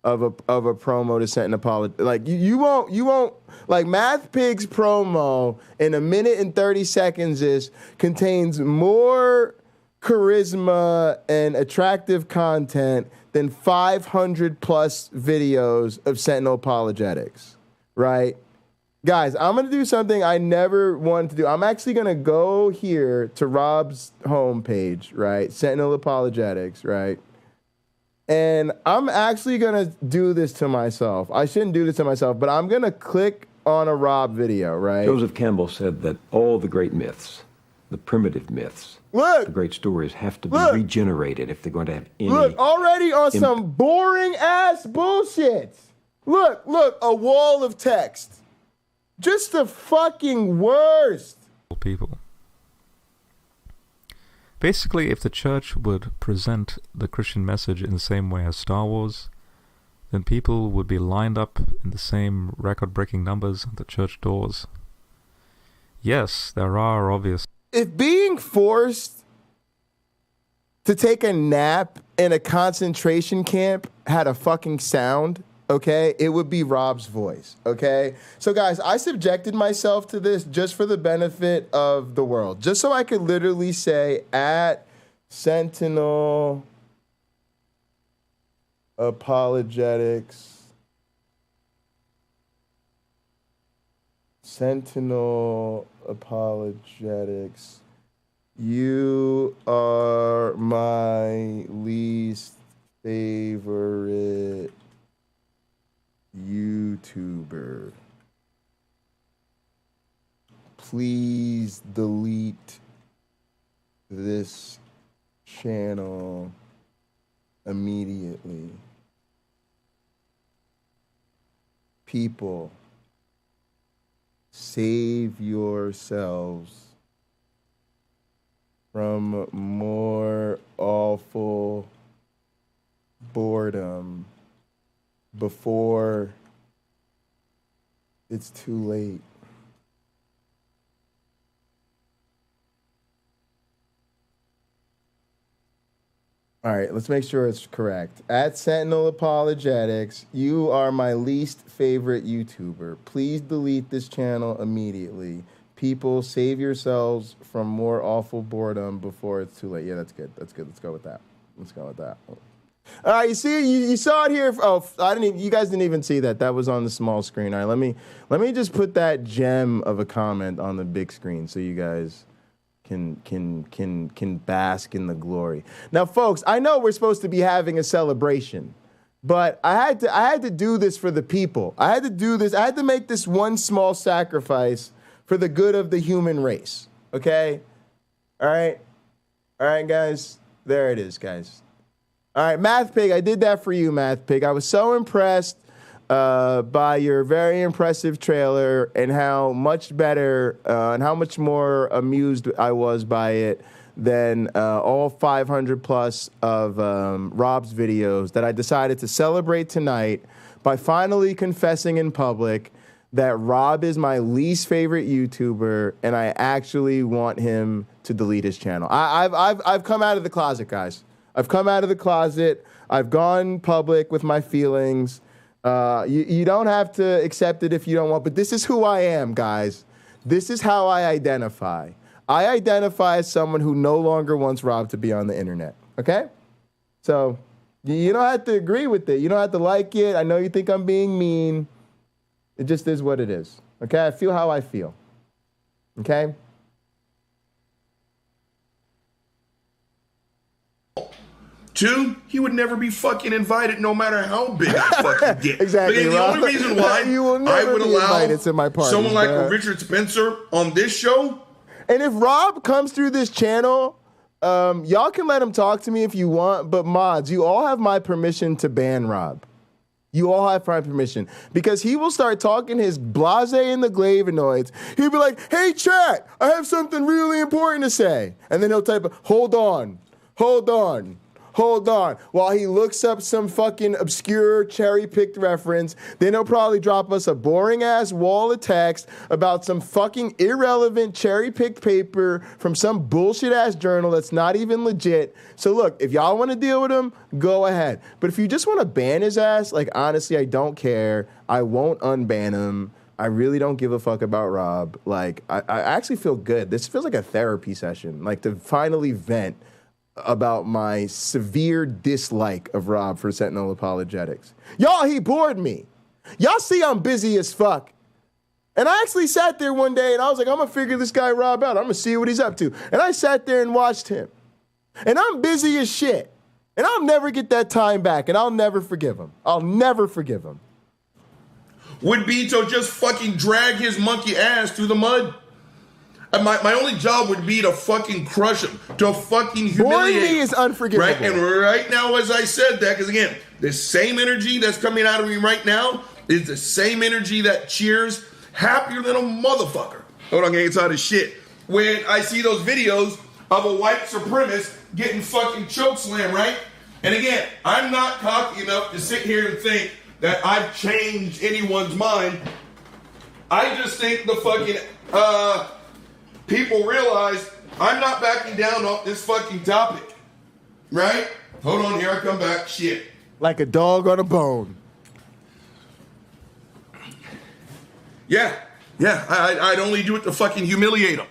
of a promo to Sentinel Apologetics. Like you won't like Math Pig's promo in a minute and 30 seconds contains more charisma and attractive content than 500 plus videos of Sentinel Apologetics, right? Guys, I'm going to do something I never wanted to do. I'm actually going to go here to Rob's homepage, right? Sentinel Apologetics, right? And I'm actually going to do this to myself. I shouldn't do this to myself, but I'm going to click on a Rob video, right? Joseph Campbell said that all the great myths, the primitive myths, the great stories have to be regenerated if they're going to have any... Look, already on some boring-ass bullshit. Look, a wall of text. Just the fucking worst. People. Basically, if the church would present the Christian message in the same way as Star Wars, then people would be lined up in the same record-breaking numbers at the church doors. Yes, there are obvious... If being forced to take a nap in a concentration camp had a fucking sound, okay, it would be Rob's voice, okay? So, guys, I subjected myself to this just for the benefit of the world, just so I could literally say at Sentinel Apologetics, you are my least favorite YouTuber. Please delete this channel immediately. People, save yourselves from more awful boredom before it's too late. All right, let's make sure it's correct. At Sentinel Apologetics, you are my least favorite YouTuber. Please delete this channel immediately. People, save yourselves from more awful boredom before it's too late. Yeah, that's good. That's good. Let's go with that. All right, you see, you saw it here. Oh, you guys didn't even see that. That was on the small screen. All right, let me just put that gem of a comment on the big screen so you guys can bask in the glory. Now, folks, I know we're supposed to be having a celebration, but I had to do this for the people. I had to do this. I had to make this one small sacrifice for the good of the human race. Okay? All right, guys. There it is, guys. All right, Math Pig, I did that for you, Math Pig. I was so impressed by your very impressive trailer and how much better and how much more amused I was by it than all 500 plus of Rob's videos that I decided to celebrate tonight by finally confessing in public that Rob is my least favorite YouTuber and I actually want him to delete his channel. I've come out of the closet, guys. I've come out of the closet. I've gone public with my feelings. You don't have to accept it if you don't want, but this is who I am, guys. This is how I identify. I identify as someone who no longer wants Rob to be on the internet, okay? So you don't have to agree with it. You don't have to like it. I know you think I'm being mean. It just is what it is, okay? I feel how I feel, okay? Two, he would never be fucking invited no matter how big I fucking get. Exactly. The only reason why I would allow to my parties, someone like a Richard Spencer on this show. And if Rob comes through this channel, y'all can let him talk to me if you want, but mods, you all have my permission to ban Rob. You all have my permission. Because he will start talking his blase and the glavinoids. He'll be like, hey, chat, I have something really important to say. And then he'll type, hold on, while he looks up some fucking obscure cherry-picked reference. Then he'll probably drop us a boring-ass wall of text about some fucking irrelevant cherry-picked paper from some bullshit-ass journal that's not even legit. So look, if y'all want to deal with him, go ahead. But if you just want to ban his ass, like, honestly, I don't care. I won't unban him. I really don't give a fuck about Rob. Like, I actually feel good. This feels like a therapy session, like to finally vent about my severe dislike of Rob for Sentinel Apologetics. Y'all, he bored me. Y'all see I'm busy as fuck. And I actually sat there one day and I was like, I'm gonna figure this guy Rob out. I'm gonna see what he's up to. And I sat there and watched him. And I'm busy as shit. And I'll never get that time back and I'll never forgive him. I'll never forgive him. Would be to just fucking drag his monkey ass through the mud. My only job would be to fucking crush him, to fucking humiliate him. Boring me is unforgivable. Right? And right now, as I said that, because again, the same energy that's coming out of me right now is the same energy that cheers happy little motherfucker. Hold on, I'm getting tired of shit. When I see those videos of a white supremacist getting fucking chokeslammed, right? And again, I'm not cocky enough to sit here and think that I've changed anyone's mind. I just think the fucking, people realize I'm not backing down off this fucking topic. Right? Hold on, here I come back. Shit. Like a dog on a bone. Yeah. I'd only do it to fucking humiliate them.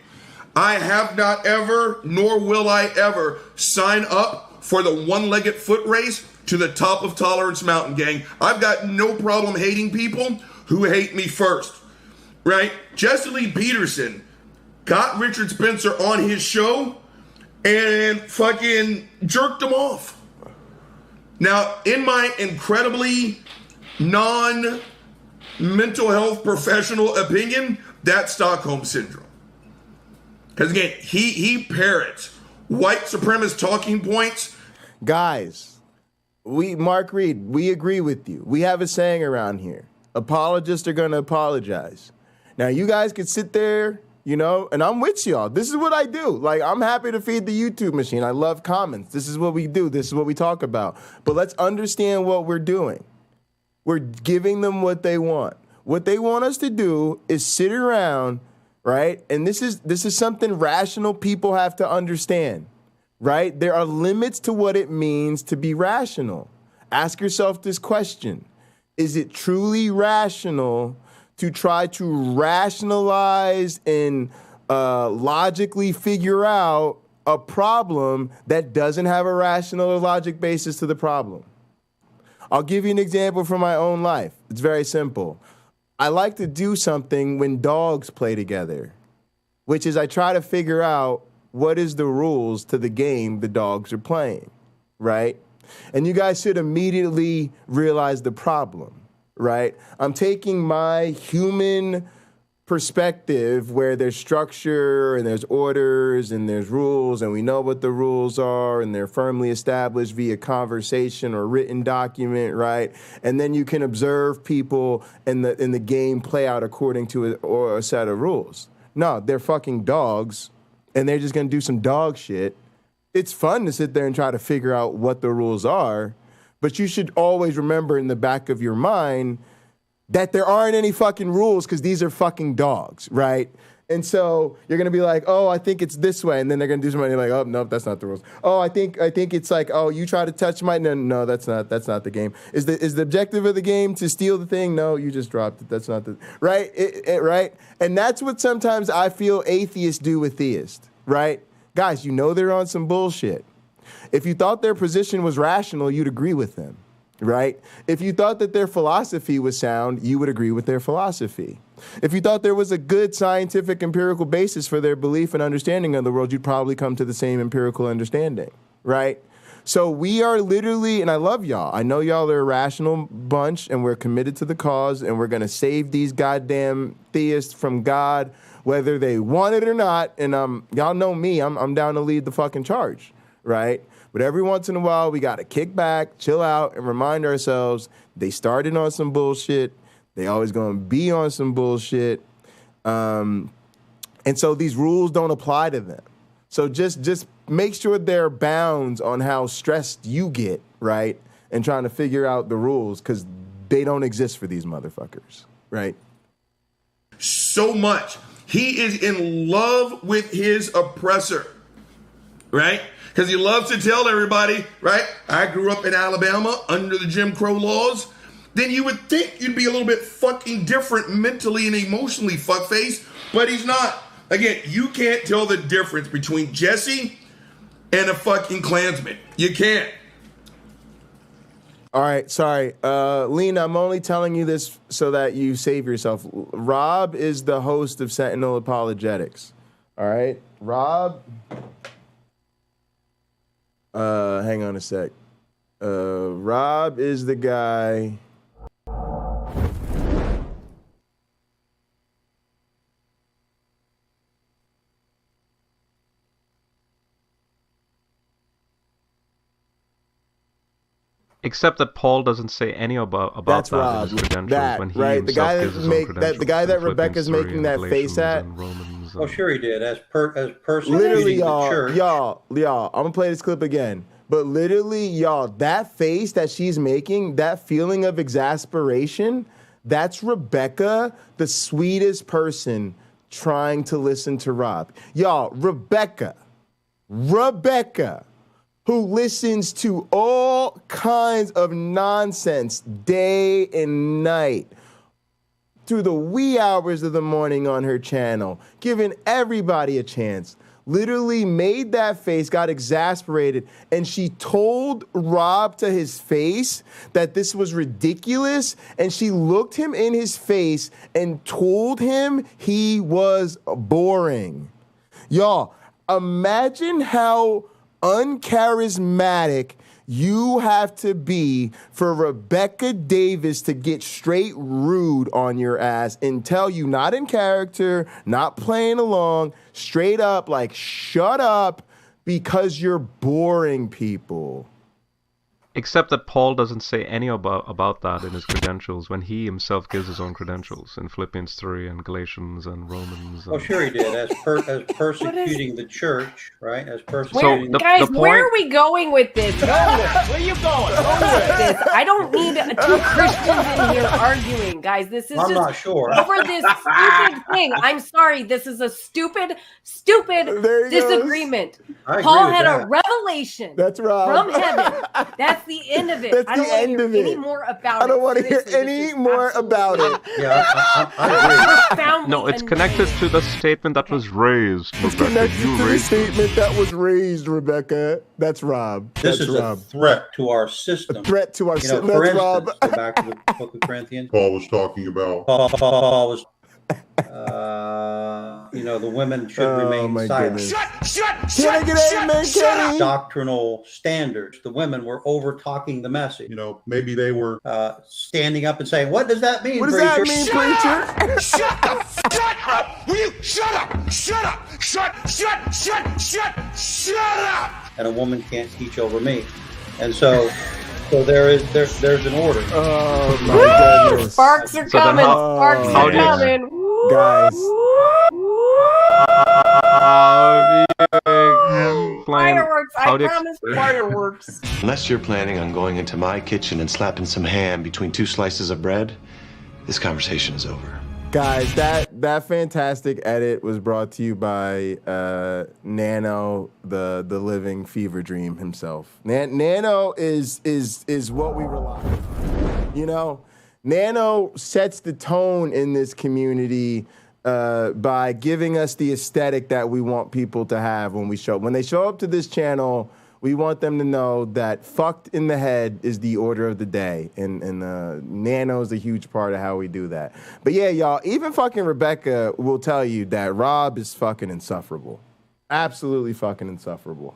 I have not ever, nor will I ever, sign up for the one-legged foot race to the top of Tolerance Mountain, gang. I've got no problem hating people who hate me first. Right? Jesse Lee Peterson got Richard Spencer on his show and fucking jerked him off. Now, in my incredibly non-mental health professional opinion, that's Stockholm Syndrome. Because again, he parrots white supremacist talking points. Guys, Mark Reed, we agree with you. We have a saying around here. Apologists are going to apologize. Now, you guys could sit there, you know, and I'm with y'all. This is what I do. Like, I'm happy to feed the YouTube machine. I love comments. This is what we do. This is what we talk about. But let's understand what we're doing. We're giving them what they want. What they want us to do is sit around, right? And this is something rational people have to understand, right? There are limits to what it means to be rational. Ask yourself this question. Is it truly rational to try to rationalize and logically figure out a problem that doesn't have a rational or logic basis to the problem. I'll give you an example from my own life. It's very simple. I like to do something when dogs play together, which is I try to figure out what is the rules to the game the dogs are playing, right? And you guys should immediately realize the problem, right? I'm taking my human perspective where there's structure and there's orders and there's rules and we know what the rules are and they're firmly established via conversation or written document, right? And then you can observe people in the game play out according to a set of rules. No, they're fucking dogs and they're just gonna do some dog shit. It's fun to sit there and try to figure out what the rules are, but you should always remember in the back of your mind that there aren't any fucking rules because these are fucking dogs, right? And so you're gonna be like, oh, I think it's this way, and then they're gonna do something. You're like, oh, nope, that's not the rules. Oh, I think it's like, oh, you try to touch my no, that's not the game. Is the objective of the game to steal the thing? No, you just dropped it. That's not the right, right? And that's what sometimes I feel atheists do with theists, right? Guys, you know they're on some bullshit. If you thought their position was rational, you'd agree with them. Right? If you thought that their philosophy was sound, you would agree with their philosophy. If you thought there was a good scientific empirical basis for their belief and understanding of the world, you'd probably come to the same empirical understanding, right? So we are literally, and I love y'all. I know y'all are a rational bunch and we're committed to the cause and we're going to save these goddamn theists from God, whether they want it or not. And y'all know me, I'm down to lead the fucking charge, right? But every once in a while, we got to kick back, chill out, and remind ourselves they started on some bullshit. They always going to be on some bullshit. And so these rules don't apply to them. So just make sure there are bounds on how stressed you get, right? And trying to figure out the rules because they don't exist for these motherfuckers, right? So much. He is in love with his oppressor, right? Because he loves to tell everybody, right? I grew up in Alabama under the Jim Crow laws. Then you would think you'd be a little bit fucking different mentally and emotionally, fuckface, but he's not. Again, you can't tell the difference between Jesse and a fucking Klansman. You can't. All right, sorry. Lena, I'm only telling you this so that you save yourself. Rob is the host of Sentinel Apologetics. All right? Rob... hang on a sec. Rob is the guy. Except that Paul doesn't say any about That's that Rob. in his credentials That, when he right? The guy himself that gives his own make credentials. the guy that in Rebecca's Philippians 3 making and that face Galatians at. and Romans Oh, sure he did. As persecuting Literally, the church. y'all, I'm gonna play this clip again. But literally, y'all, that face that she's making, that feeling of exasperation, that's Rebecca, the sweetest person trying to listen to Rob. Y'all, Rebecca, who listens to all kinds of nonsense day and night through the wee hours of the morning on her channel, giving everybody a chance, literally made that face, got exasperated, and she told Rob to his face that this was ridiculous, and she looked him in his face and told him he was boring. Y'all, imagine how uncharismatic you have to be for Rebecca Davis to get straight rude on your ass and tell you, not in character, not playing along, straight up, like, shut up because you're boring people. Except that Paul doesn't say any about that in his credentials when he himself gives his own credentials in Philippians 3 and Galatians and Romans. Oh, sure he did. As persecuting the church, right? As So persecuting. guys, where are we going with this? Where are you going? I don't need two Christians in here arguing, guys. This is I'm just not sure. over this stupid thing. I'm sorry. This is a stupid disagreement. I agree Paul with had that. a revelation That's right. from heaven. That's That's the end of it. That's I don't the want to end hear of it. any more about it. I don't want to hear Seriously, any more about it. Yeah, I agree. No, it's connected to the statement that was raised, It's Rebecca. connected You to the raised it. statement that was raised, Rebecca. That's Rob. This That's is Rob. a threat to our system. A threat to our You know, system. for That's instance, Rob. go back to the Book of Corinthians. Paul was talking about. Paul was, the women should remain my silent. goodness. Can I get an amen, Kenny? Doctrinal standards. The women were over talking the message. Maybe they were standing up and saying, "What does that mean, What does preacher?" that mean, preacher? Shut the fuck up! Will you shut up? Shut up! Shut up! And a woman can't teach over me. And so there's an order. Oh my goodness. Sparks are So then coming. how- Sparks how are do you- coming. Guys. Fireworks. I how do you promise fireworks. Unless you're planning on going into my kitchen and slapping some ham between 2 slices of bread, this conversation is over. Guys, that fantastic edit was brought to you by Nano, the living fever dream himself. Nano is what we rely on. Nano sets the tone in this community by giving us the aesthetic that we want people to have when they show up to this channel. We want them to know that fucked in the head is the order of the day. And Nano is a huge part of how we do that. But yeah, y'all, even fucking Rebecca will tell you that Rob is fucking insufferable. Absolutely fucking insufferable.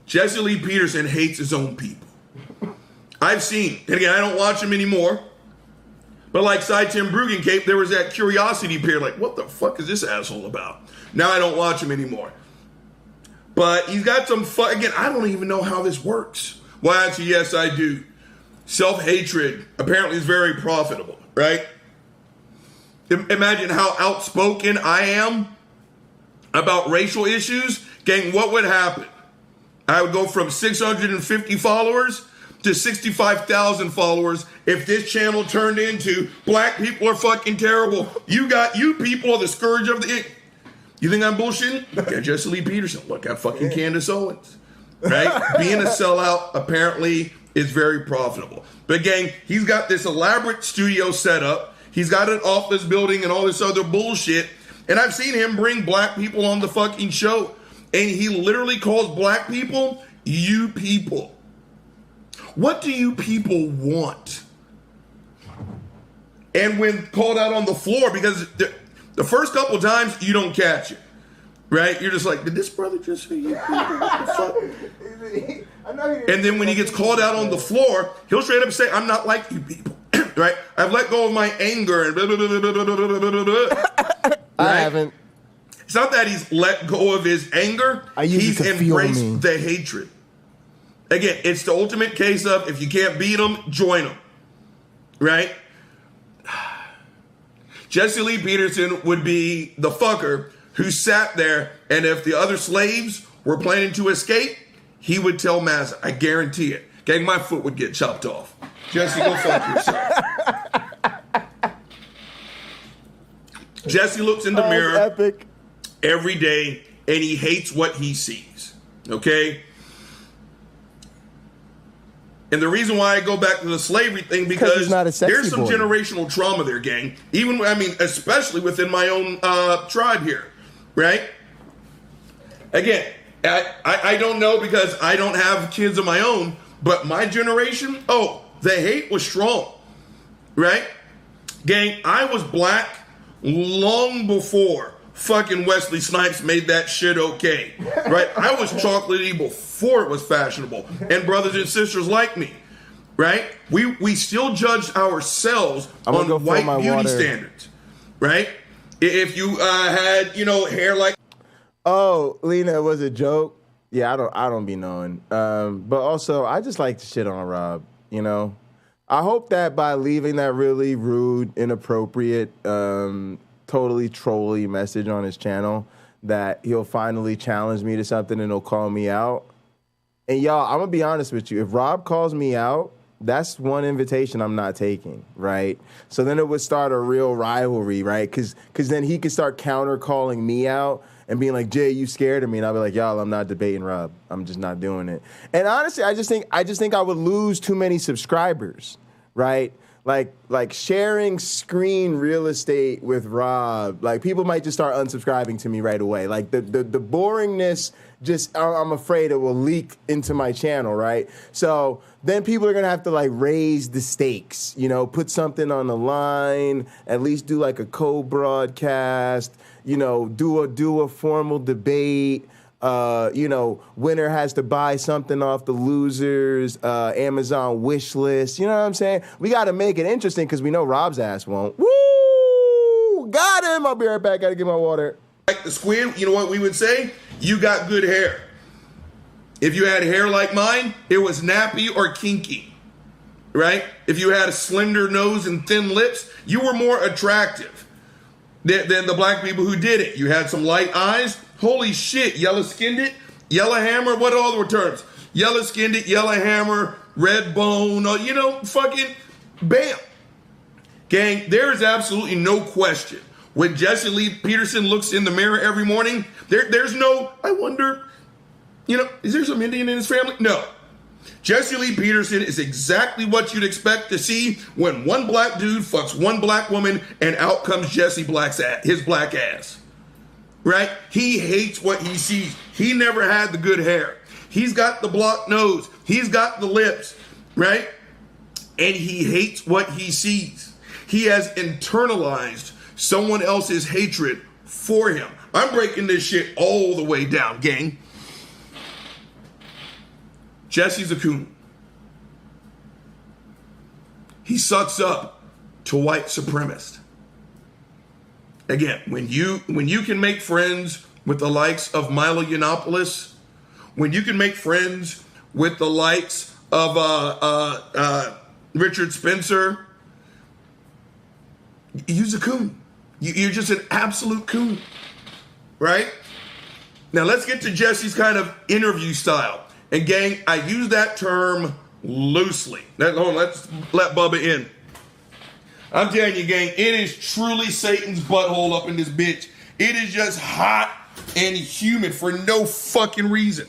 Jesse Lee Peterson hates his own people. I've seen, and again, I don't watch him anymore. But like Cy Tim Bruggen Cape, there was that curiosity period, like, what the fuck is this asshole about? Now I don't watch him anymore. But he's got some fun. Again, I don't even know how this works. Well, actually, yes, I do. Self-hatred apparently is very profitable, right? Imagine how outspoken I am about racial issues. Gang, what would happen? I would go from 650 followers to 65,000 followers if this channel turned into black people are fucking terrible. You people are the scourge of the... You think I'm bullshitting? Look at Jesse Lee Peterson. Look at fucking Candace Owens. Right? Being a sellout apparently is very profitable. But gang, he's got this elaborate studio set up. He's got an office building and all this other bullshit. And I've seen him bring black people on the fucking show. And he literally calls black people, you people. What do you people want? And when called out on the floor, because the first couple of times you don't catch it, right? You're just like, did this brother just say you people? What the fuck? And then when he gets called out on the floor, he'll straight up say, I'm not like you people, right? I've let go of my anger and blah, blah, blah, blah, blah, blah, blah, blah, blah. Right? I haven't. It's not that he's let go of his anger. He's embraced the hatred. Again, it's the ultimate case of if you can't beat them, join them. Right? Jesse Lee Peterson would be the fucker who sat there, and if the other slaves were planning to escape, he would tell Massa, I guarantee it. Gang, my foot would get chopped off. Jesse, go fuck yourself. Jesse looks in the mirror every day, and he hates what he sees. Okay? And the reason why I go back to the slavery thing, because there's some generational trauma there, gang. Especially within my own tribe here, right? Again, I don't know because I don't have kids of my own, but my generation, the hate was strong, right? Gang, I was black long before fucking Wesley Snipes made that shit okay, right? I was chocolatey before it was fashionable, and brothers and sisters like me, right? We still judged ourselves on white beauty standards, right? If you had, hair like... Oh, Lena, it was a joke. Yeah, I don't be knowing. But also, I just like to shit on Rob, I hope that by leaving that really rude, inappropriate, totally trolly message on his channel, that he'll finally challenge me to something and he'll call me out. And y'all, I'm gonna be honest with you. If Rob calls me out, that's one invitation I'm not taking, right? So then it would start a real rivalry, right? Because then he could start counter calling me out, and being like, Jay, you scared of me? And I'll be like, y'all, I'm not debating Rob. I'm just not doing it. And honestly, I just think I would lose too many subscribers, right? Like sharing screen real estate with Rob, like people might just start unsubscribing to me right away. Like the boringness, just I'm afraid it will leak into my channel, right? So then people are gonna have to like raise the stakes, you know, put something on the line, at least do like a co-broadcast, you know, do a formal debate. You know, winner has to buy something off the losers, Amazon wish list. You know what I'm saying? We got to make it interesting because we know Rob's ass won't. Woo! Got him. I'll be right back. Got to get my water. Like the squid, you know what we would say? You got good hair. If you had hair like mine, it was nappy or kinky, right? If you had a slender nose and thin lips, you were more attractive than the black people who did it. You had some light eyes. Holy shit, yellow-skinned it, yellow hammer, what are all the terms? Yellow-skinned it, yellow hammer, red bone, you know, fucking bam. Gang, there is absolutely no question. When Jesse Lee Peterson looks in the mirror every morning, there's no, I wonder, you know, is there some Indian in his family? No. Jesse Lee Peterson is exactly what you'd expect to see when one black dude fucks one black woman and out comes Jesse Black's ass, his black ass. Right? He hates what he sees. He never had the good hair. He's got the blocked nose. He's got the lips, right? And he hates what he sees. He has internalized someone else's hatred for him. I'm breaking this shit all the way down, gang. Jesse's a coon. He sucks up to white supremacists. Again, when you can make friends with the likes of Milo Yiannopoulos, when you can make friends with the likes of Richard Spencer, you're a coon. You're just an absolute coon, right? Now let's get to Jesse's kind of interview style. And gang, I use that term loosely. Let's let Bubba in. I'm telling you, gang, it is truly Satan's butthole up in this bitch. It is just hot and humid for no fucking reason.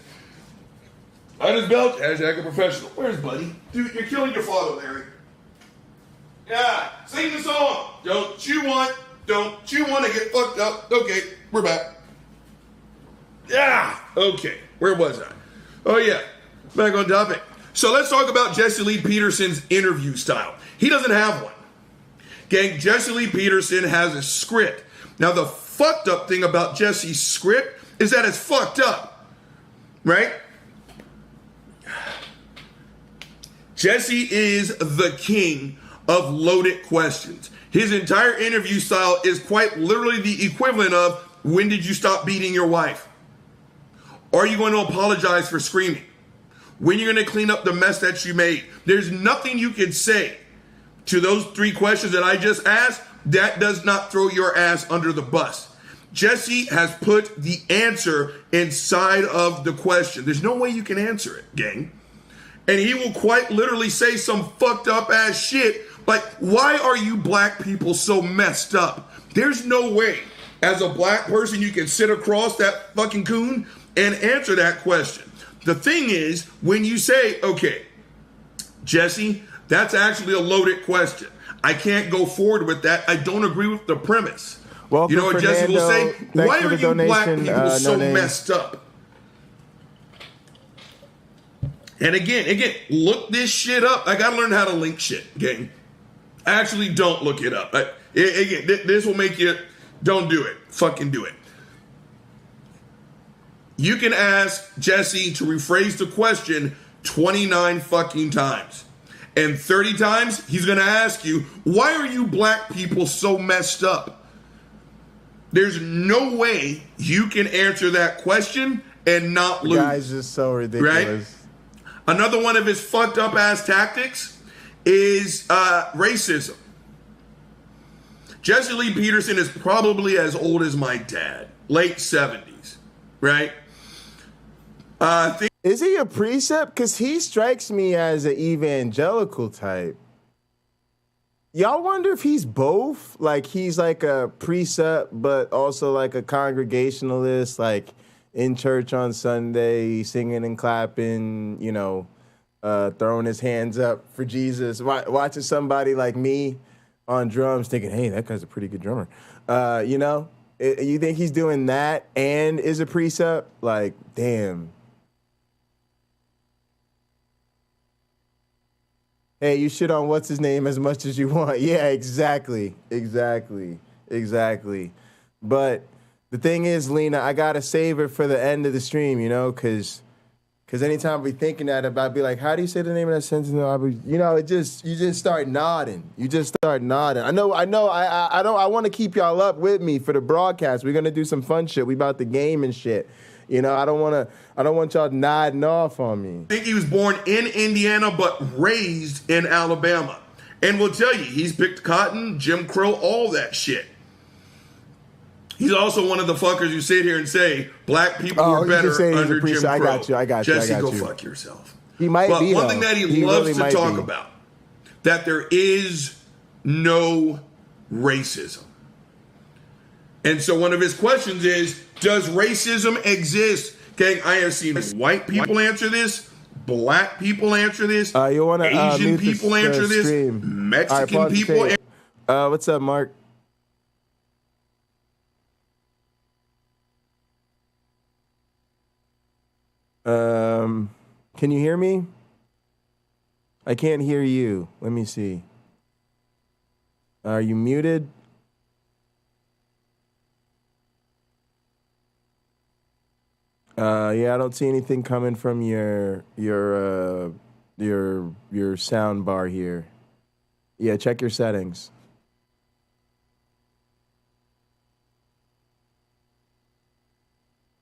I just belch, hashtag a professional. Where's Buddy? Dude, you're killing your father, Larry. Yeah, sing the song. Don't you want to get fucked up? Okay, we're back. Yeah, okay, where was I? Oh yeah, back on topic. So let's talk about Jesse Lee Peterson's interview style. He doesn't have one. Gang, Jesse Lee Peterson has a script. Now, the fucked up thing about Jesse's script is that it's fucked up, right? Jesse is the king of loaded questions. His entire interview style is quite literally the equivalent of, when did you stop beating your wife? Are you going to apologize for screaming? When are you going to clean up the mess that you made? There's nothing you can say to those three questions that I just asked that does not throw your ass under the bus. Jesse has put the answer inside of the question. There's no way you can answer it, gang. And he will quite literally say some fucked up ass shit like, why are you black people so messed up? There's no way as a black person you can sit across that fucking coon and answer that question. The thing is, when you say, okay, Jesse, that's actually a loaded question. I can't go forward with that. I don't agree with the premise. Welcome, you know what Jesse will say? Why are you black people so no messed up? And again, look this shit up. I gotta learn how to link shit, gang. Actually, don't look it up. Again, this will make you, don't do it. Fucking do it. You can ask Jesse to rephrase the question 29 fucking times. And 30 times, he's going to ask you, why are you black people so messed up? There's no way you can answer that question and not lose. Guys, just so ridiculous. Right? Another one of his fucked up ass tactics is racism. Jesse Lee Peterson is probably as old as my dad, late 70s, right? Is he a precept? Because he strikes me as an evangelical type. Y'all wonder if he's both? Like, he's like a precept, but also like a congregationalist, like in church on Sunday, singing and clapping, you know, throwing his hands up for Jesus, watching somebody like me on drums thinking, hey, that guy's a pretty good drummer. You know, you think he's doing that and is a precept? Like, damn. Hey, you shit on what's his name as much as you want. Yeah, exactly. But the thing is, Lena, I gotta save it for the end of the stream, you know, because anytime I be thinking that about, I'd be like, how do you say the name of that sentence? You know, you just start nodding. I know. I want to keep y'all up with me for the broadcast. We're gonna do some fun shit. We about the game and shit. You know, I don't want y'all nodding off on me. I think he was born in Indiana but raised in Alabama. And we'll tell you, he's picked cotton, Jim Crow, all that shit. He's also one of the fuckers who sit here and say black people were better under Jim Crow. I got you. Jesse, go fuck yourself. He might be, one thing that he loves really to talk about, that there is no racism. And so one of his questions is, does racism exist? Gang, I have seen white people answer this, black people answer this, Asian people answer this, Mexican people answer this. What's up, Mark? Can you hear me? I can't hear you. Let me see. Are you muted? Yeah, I don't see anything coming from your sound bar here. Yeah, check your settings.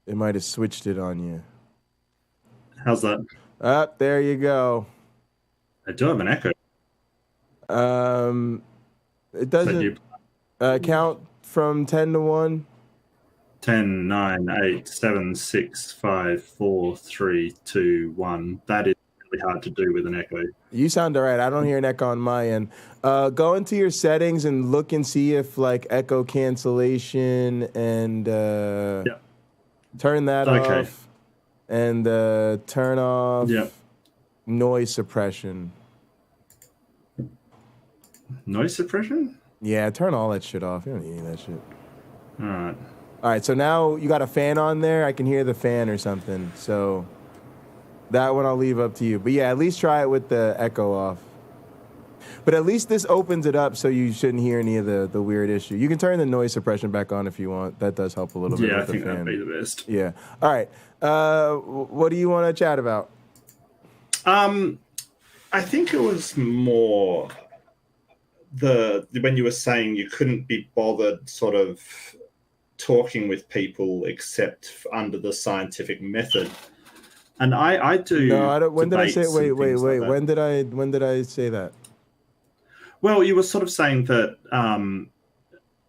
It might have switched it on you. How's that? There you go. I do have an echo. It doesn't count from 10 to 1. 10, 9, 8, 7, 6, 5, 4, 3, 2, 1. That is really hard to do with an echo. You sound all right. I don't hear an echo on my end. Go into your settings and look and see if like echo cancellation and turn that off. And turn off noise suppression. Noise suppression? Yeah, turn all that shit off. You don't need any of that shit. All right, so now you got a fan on there. I can hear the fan or something. So that one I'll leave up to you. But yeah, at least try it with the echo off. But at least this opens it up so you shouldn't hear any of the weird issue. You can turn the noise suppression back on if you want. That does help a little bit. Yeah, I think that'd be the best. Yeah. All right. What do you want to chat about? I think it was more when you were saying you couldn't be bothered sort of talking with people except under the scientific method. And I do. No, I don't. When did I say? Wait. Like when did I say that? Well, you were sort of saying that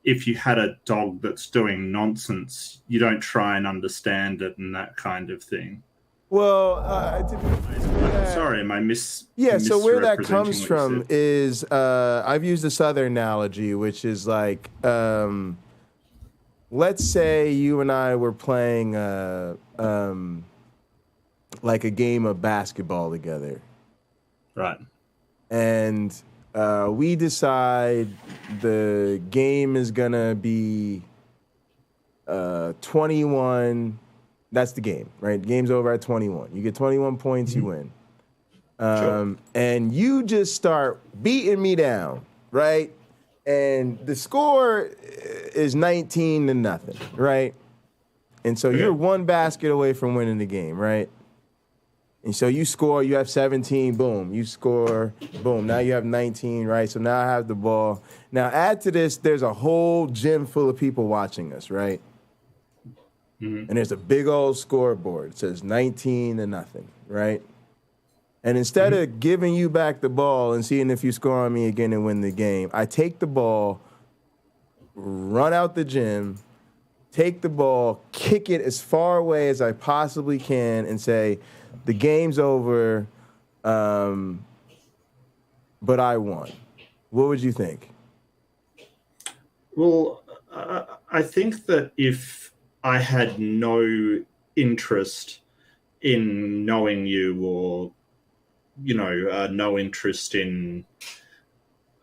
if you had a dog that's doing nonsense, you don't try and understand it and that kind of thing. Well, sorry, am I Yeah, so where that comes from is I've used the Southern analogy, which is like, let's say you and I were playing like a game of basketball together. Right. And we decide the game is going to be 21. That's the game, right? Game's over at 21. You get 21 points, you win. Sure. And you just start beating me down, right? And the score is 19-0, right? And so you're one basket away from winning the game, right? And so you score, you have 17, boom. You score, boom. Now you have 19, right? So now I have the ball. Now add to this, there's a whole gym full of people watching us, right? And there's a big old scoreboard. It says 19-0, right? And instead of giving you back the ball and seeing if you score on me again and win the game, I take the ball, run out the gym, take the ball, kick it as far away as I possibly can and say, the game's over, but I won. what would you think? Well, I think that if I had no interest in knowing you, or no interest in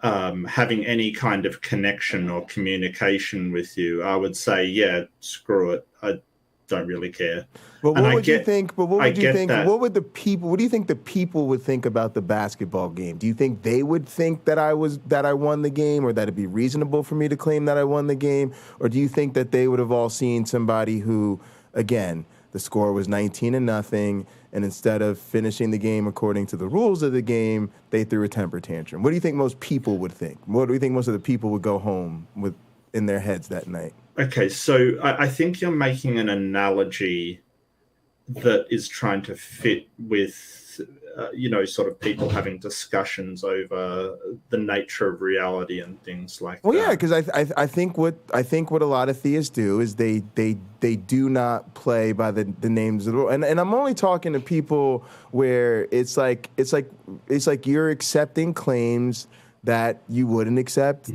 having any kind of connection or communication with you, I would say, yeah, screw it. I don't really care. But what would you think? But what would you think? What would the people? What do you think the people would think about the basketball game? Do you think they would think that I won the game, or that it'd be reasonable for me to claim that I won the game, or do you think that they would have all seen somebody who, again, the score was 19-0, and instead of finishing the game according to the rules of the game, they threw a temper tantrum? What do you think most people would think? What do you think most of the people would go home with in their heads that night? Okay, so I think you're making an analogy that is trying to fit with, sort of people having discussions over the nature of reality and things like that. Well, yeah, because I think what a lot of theists do is they do not play by the names of the world. And I'm only talking to people where it's like you're accepting claims that you wouldn't accept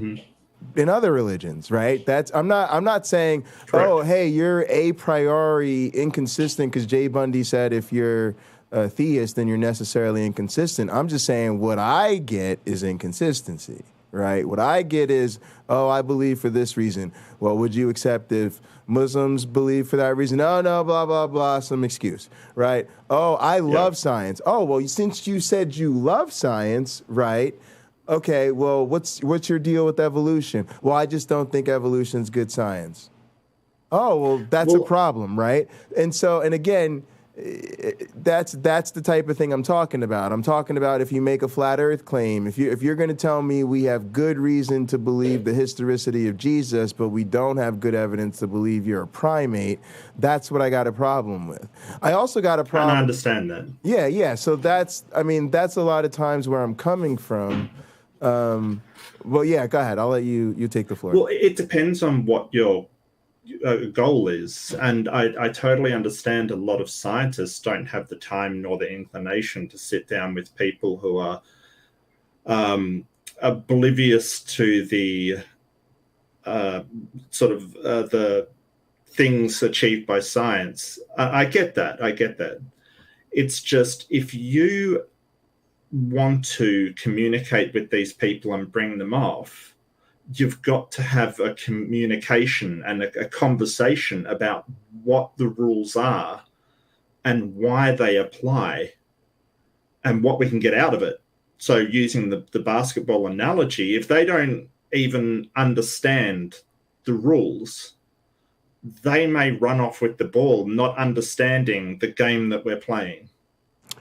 in other religions, right? I'm not saying, correct, oh, hey, you're a priori inconsistent because Jay Bundy said if you're a theist, then you're necessarily inconsistent. I'm just saying what I get is inconsistency, right? What I get is, oh, I believe for this reason. Well, would you accept if Muslims believe for that reason? Oh, no, blah, blah, blah, some excuse, right? Oh, I love science. Oh, well, since you said you love science, right? Okay, well, what's your deal with evolution? Well, I just don't think evolution's good science. Oh, well, that's a problem, right? And again, that's the type of thing I'm talking about. I'm talking about if you make a flat Earth claim, if you're going to tell me we have good reason to believe the historicity of Jesus, but we don't have good evidence to believe you're a primate, that's what I got a problem with. I also got a problem. I understand that. Yeah. So that's a lot of times where I'm coming from. Well, yeah, go ahead. I'll let you take the floor. Well, it depends on what your goal is. And I totally understand a lot of scientists don't have the time nor the inclination to sit down with people who are oblivious to the the things achieved by science. I get that. It's just, if you want to communicate with these people and bring them off, you've got to have a communication and a conversation about what the rules are and why they apply and what we can get out of it. So using the basketball analogy, if they don't even understand the rules, they may run off with the ball, not understanding the game that we're playing.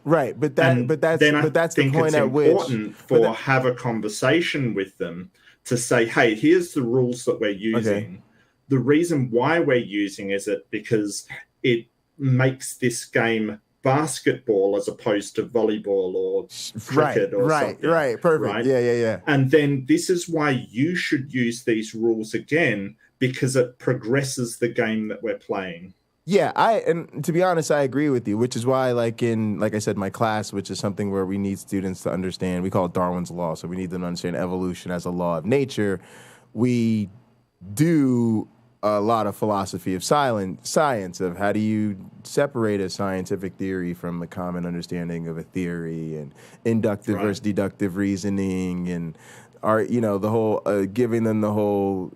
Right, but that's the point at which it's important have a conversation with them to say, hey, here's the rules that we're using. Okay. The reason why we're using is because it makes this game basketball as opposed to volleyball or cricket or something. Right, perfect. Right? Yeah. And then this is why you should use these rules again, because it progresses the game that we're playing. Yeah, and to be honest, I agree with you, which is why, like I said, my class, which is something where we need students to understand, we call it Darwin's Law, so we need them to understand evolution as a law of nature. We do a lot of philosophy of science, of how do you separate a scientific theory from a common understanding of a theory, and inductive versus deductive reasoning, and the whole giving them the whole,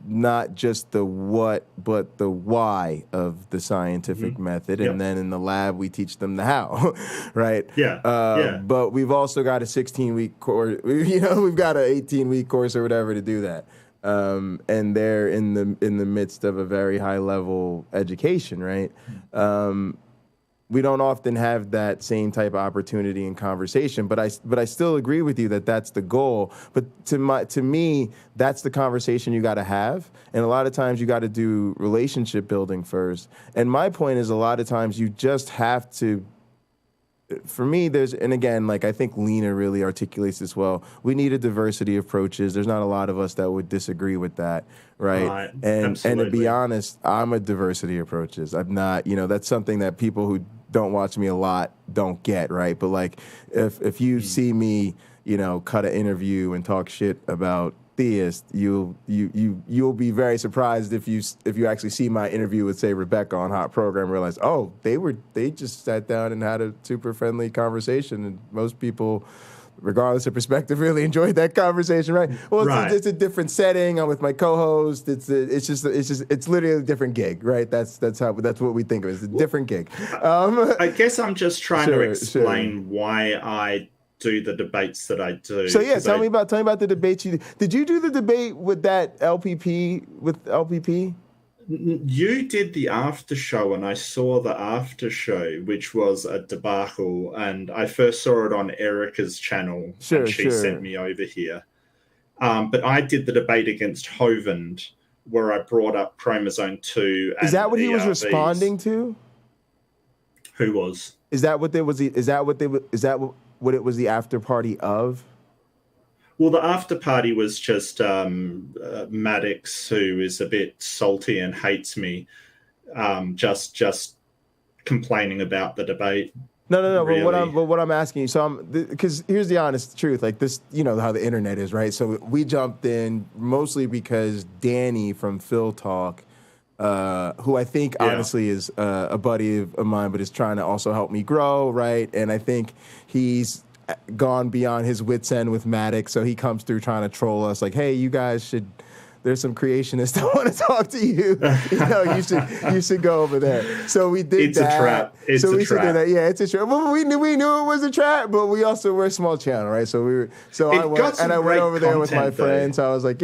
not just the what, but the why of the scientific method. And then in the lab, we teach them the how, right? But we've also got a 16-week course, we've got an 18-week course or whatever to do that. And they're in the midst of a very high-level education, right? We don't often have that same type of opportunity and conversation, but I still agree with you that that's the goal. But to me, that's the conversation you got to have, and a lot of times you got to do relationship building first. And my point is, a lot of times you just have to. For me, and again, like I think Lena really articulates this well, we need a diversity of approaches. There's not a lot of us that would disagree with that, right? And to be honest, I'm a diversity of approaches. I'm not, that's something that people who don't watch me a lot don't get, right? But like if you see me cut an interview and talk shit about Theist, you'll be very surprised if you actually see my interview with, say, Rebecca on Hot Program, and realize, oh, they just sat down and had a super friendly conversation, and most people, regardless of perspective, really enjoyed that conversation, right? Well, it's a different setting. I'm with my co-host. It's literally a different gig, right? That's what we think of it. It's a different gig. I guess I'm just trying to explain why I do the debates that I do. So yeah, tell me about the debates you did. Did you do the debate with that LPP You did the after show, and I saw the after show, which was a debacle. And I first saw it on Erica's channel, and she sent me over here. But I did the debate against Hovind, where I brought up chromosome 2. Is that what he was responding to? Who was? Is that what what it was the after party of? Well, the after party was just Maddox, who is a bit salty and hates me, just complaining about the debate. No. Really. But what I'm asking you, because here's the honest truth, like this, how the internet is, right? So we jumped in mostly because Danny from Phil Talk, who I think honestly is a buddy of mine, but is trying to also help me grow, right? And I think he's gone beyond his wits end with Maddox, so he comes through trying to troll us, like, hey, you guys should. There's some creationists that want to talk to you. You should go over there. So we did that. It's a trap. It's a trap. Yeah, it's a trap. Well, we knew it was a trap, but we're a small channel, right? I went over there with my friends. So I was like,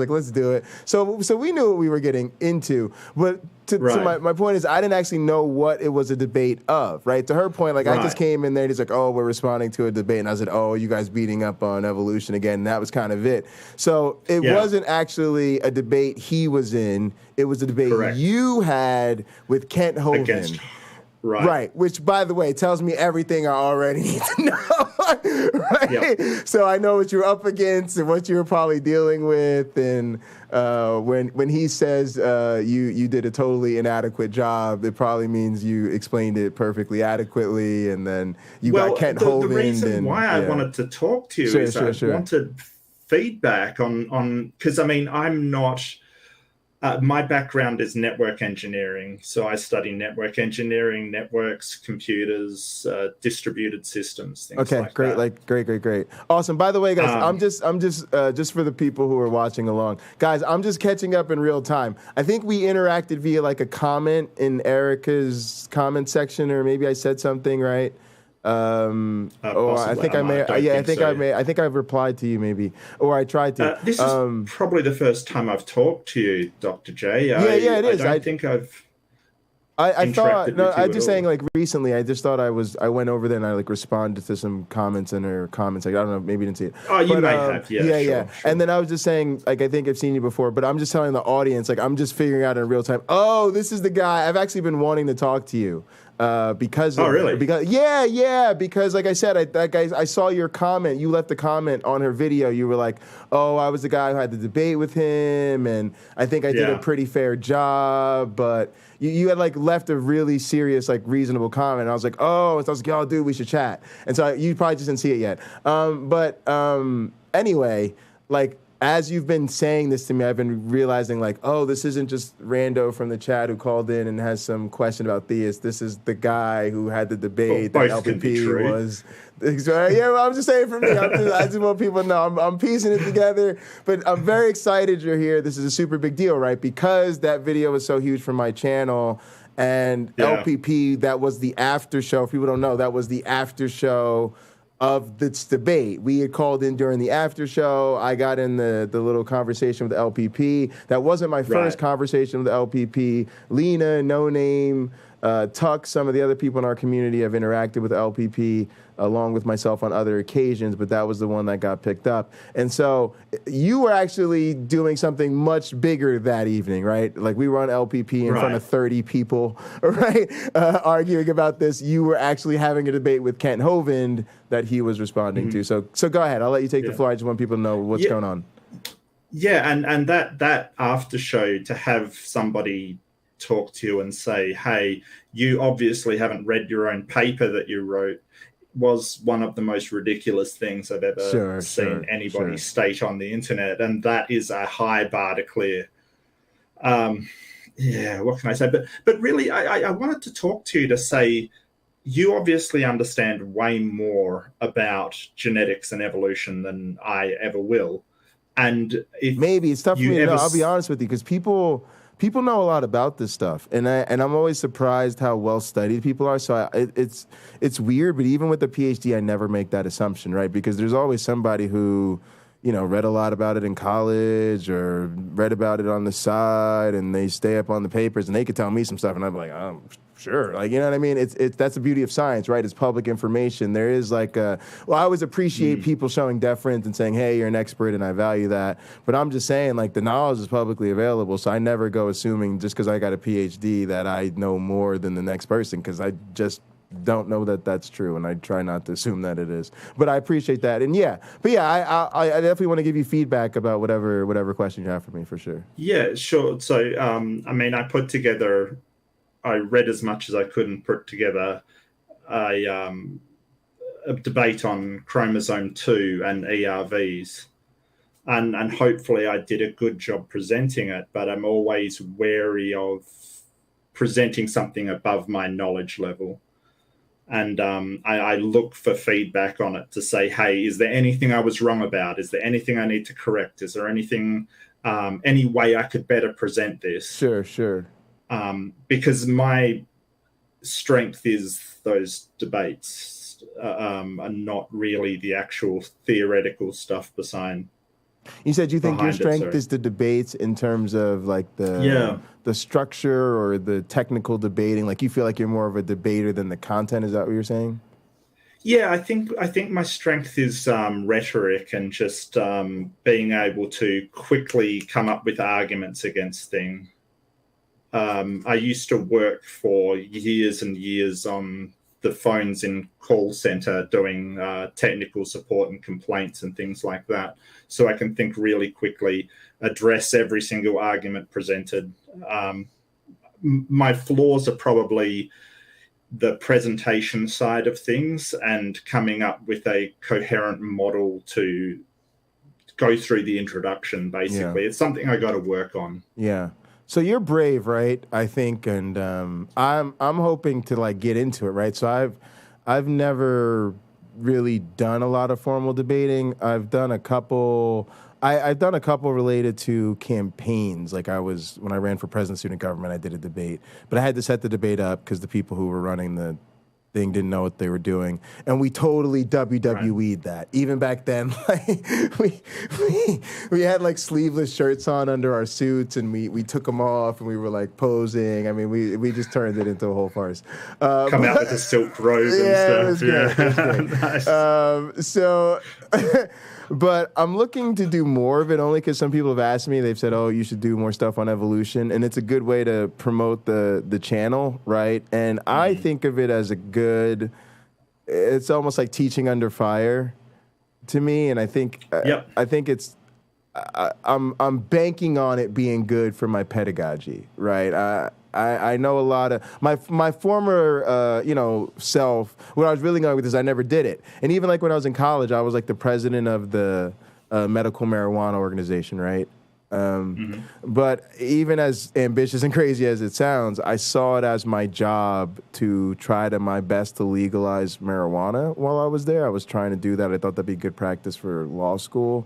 let's do it. So we knew what we were getting into. But so my point is, I didn't actually know what it was a debate of, right? To her point, I just came in there and he's like, oh, we're responding to a debate. And I said, oh, you guys beating up on evolution again. And that was kind of it. So it wasn't actually a debate he was in. It was a debate you had with Kent Hovind. Right. Which, by the way, tells me everything I already need to know. Right? Yep. So I know what you're up against and what you were probably dealing with. And when he says you did a totally inadequate job, it probably means you explained it perfectly adequately. And then you got Kent Hovind. The reason why I wanted to talk to you is I wanted feedback on because, I'm not... my background is network engineering, so I study network engineering, networks, computers, distributed systems, things like that. Great. Awesome. By the way, guys, I'm just for the people who are watching along, guys, I'm just catching up in real time. I think we interacted via a comment in Erica's comment section, or maybe I said something, right? I think I've replied to you maybe, or I tried to. This is probably the first time I've talked to you, Dr. J. It is. I think I've. I thought I'm just saying recently. I just thought I went over there and I responded to some comments in her comments. I don't know, maybe you didn't see it. Oh, you may have. Yeah. Sure. And then I was just saying, I think I've seen you before, but I'm just telling the audience, I'm just figuring out in real time. Oh, this is the guy. I've actually been wanting to talk to you. Because really? Because like I said, I saw your comment. You left a comment on her video. You were like, "Oh, I was the guy who had the debate with him, and I think I did a pretty fair job." But you had left a really serious, reasonable comment. And I was like, "Oh," and so I was like, "Oh, dude, we should chat." And so you probably just didn't see it yet. Anyway, as you've been saying this to me, I've been realizing, oh, this isn't just rando from the chat who called in and has some question about Theist. This is the guy who had the debate that LPP was. I'm just saying for me. I just want people to know I'm piecing it together. But I'm very excited you're here. This is a super big deal, right? Because that video was so huge for my channel. And LPP, that was the after show. If people don't know, that was the after show of this debate. We had called in during the after show. I got in the little conversation with the LPP. That wasn't my first conversation with the LPP. Lena, No Name, Tuck, some of the other people in our community have interacted with the LPP along with myself on other occasions, but that was the one that got picked up. And so you were actually doing something much bigger that evening, right? We were on LPP in front of 30 people, right? Arguing about this. You were actually having a debate with Kent Hovind that he was responding to. So go ahead. I'll let you take the floor. I just want people to know what's going on. Yeah, and that after show, to have somebody talk to you and say, hey, you obviously haven't read your own paper that you wrote, was one of the most ridiculous things I've ever seen anybody state on the internet, and that is a high bar to clear. Yeah, what can I say? But really, I wanted to talk to you to say, you obviously understand way more about genetics and evolution than I ever will. And if maybe it's tough for me to know, I'll be honest with you, because people know a lot about this stuff, and I'm always surprised how well studied people are. So it's weird, but even with the PhD, I never make that assumption, right? Because there's always somebody who, you know, read a lot about it in college or read about it on the side, and they stay up on the papers, and they could tell me some stuff, and I'm like, oh, sure, like, you know what I mean? It's that's the beauty of science, right? It's public information. There is like I always appreciate people showing deference and saying, hey, you're an expert, and I value that. But I'm just saying, like, the knowledge is publicly available, so I never go assuming just because I got a PhD that I know more than the next person, because I just don't know that that's true, and I try not to assume that it is. But I appreciate that, and I definitely want to give you feedback about whatever question you have for me, for sure. Yeah, sure. So, I mean, I read as much as I could and put together a debate on chromosome 2 and ERVs. And hopefully I did a good job presenting it, but I'm always wary of presenting something above my knowledge level. And I look for feedback on it to say, hey, is there anything I was wrong about? Is there anything I need to correct? Is there anything, any way I could better present this? Sure. Because my strength is those debates, and not really the actual theoretical stuff behind. You said you think your strength is the debates in terms of like the structure or the technical debating. Like, you feel like you're more of a debater than the content. Is that what you're saying? Yeah, I think my strength is rhetoric and just being able to quickly come up with arguments against things. I used to work for years and years on the phones in call center doing technical support and complaints and things like that. So I can think really quickly, address every single argument presented. My flaws are probably the presentation side of things and coming up with a coherent model to go through the introduction, basically. Yeah. It's something I got to work on. Yeah. So you're brave, right? I think, and I'm hoping to like get into it, right? So I've never really done a lot of formal debating. I've done a couple. I've done a couple related to campaigns. Like when I ran for president of student government, I did a debate, but I had to set the debate up because the people who were running the thing didn't know what they were doing, and we totally WWE'd that. Even back then, like we had like sleeveless shirts on under our suits, and we took them off, and we were like posing. I mean, we just turned it into a whole farce. Come out with the silk robe and stuff. It was great. Nice. But I'm looking to do more of it only because some people have asked me. They've said, oh, you should do more stuff on evolution. And it's a good way to promote the channel, right? And I think of it as it's almost like teaching under fire to me. And I think I'm banking on it being good for my pedagogy, right? I know a lot of my former self. What I was really going with is I never did it, and even like when I was in college, I was like the president of the medical marijuana organization, right? But even as ambitious and crazy as it sounds, I saw it as my job to try my best to legalize marijuana while I was there. I was trying to do that. I thought that'd be good practice for law school,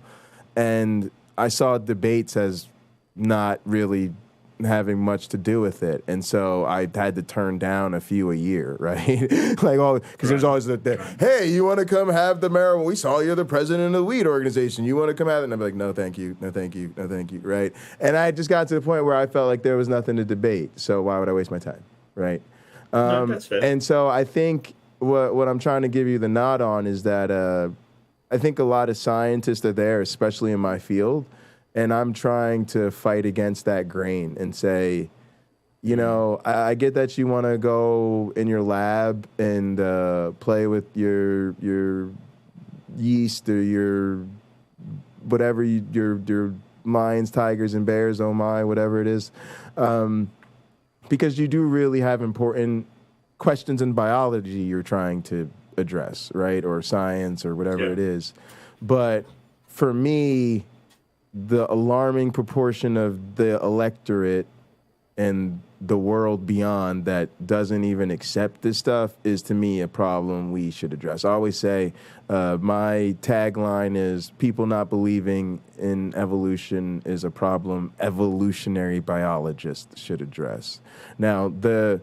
and I saw debates as not really having much to do with it, and so I had to turn down a few a year, right? Because there's always hey, you want to come have the marijuana? We saw you're the president of the weed organization. You want to come have it? And I'm like, no, thank you, no, thank you, no, thank you, right? And I just got to the point where I felt like there was nothing to debate, so why would I waste my time, right? No, that's fair. And so I think what I'm trying to give you the nod on is that I think a lot of scientists are there, especially in my field. And I'm trying to fight against that grain and say, I get that you want to go in your lab and play with your yeast or your whatever, your lions, tigers, and bears, oh my, whatever it is, because you do really have important questions in biology you're trying to address, right? Or science or whatever it is. But for me, the alarming proportion of the electorate and the world beyond that doesn't even accept this stuff is, to me, a problem we should address. I always say my tagline is people not believing in evolution is a problem evolutionary biologists should address. Now, the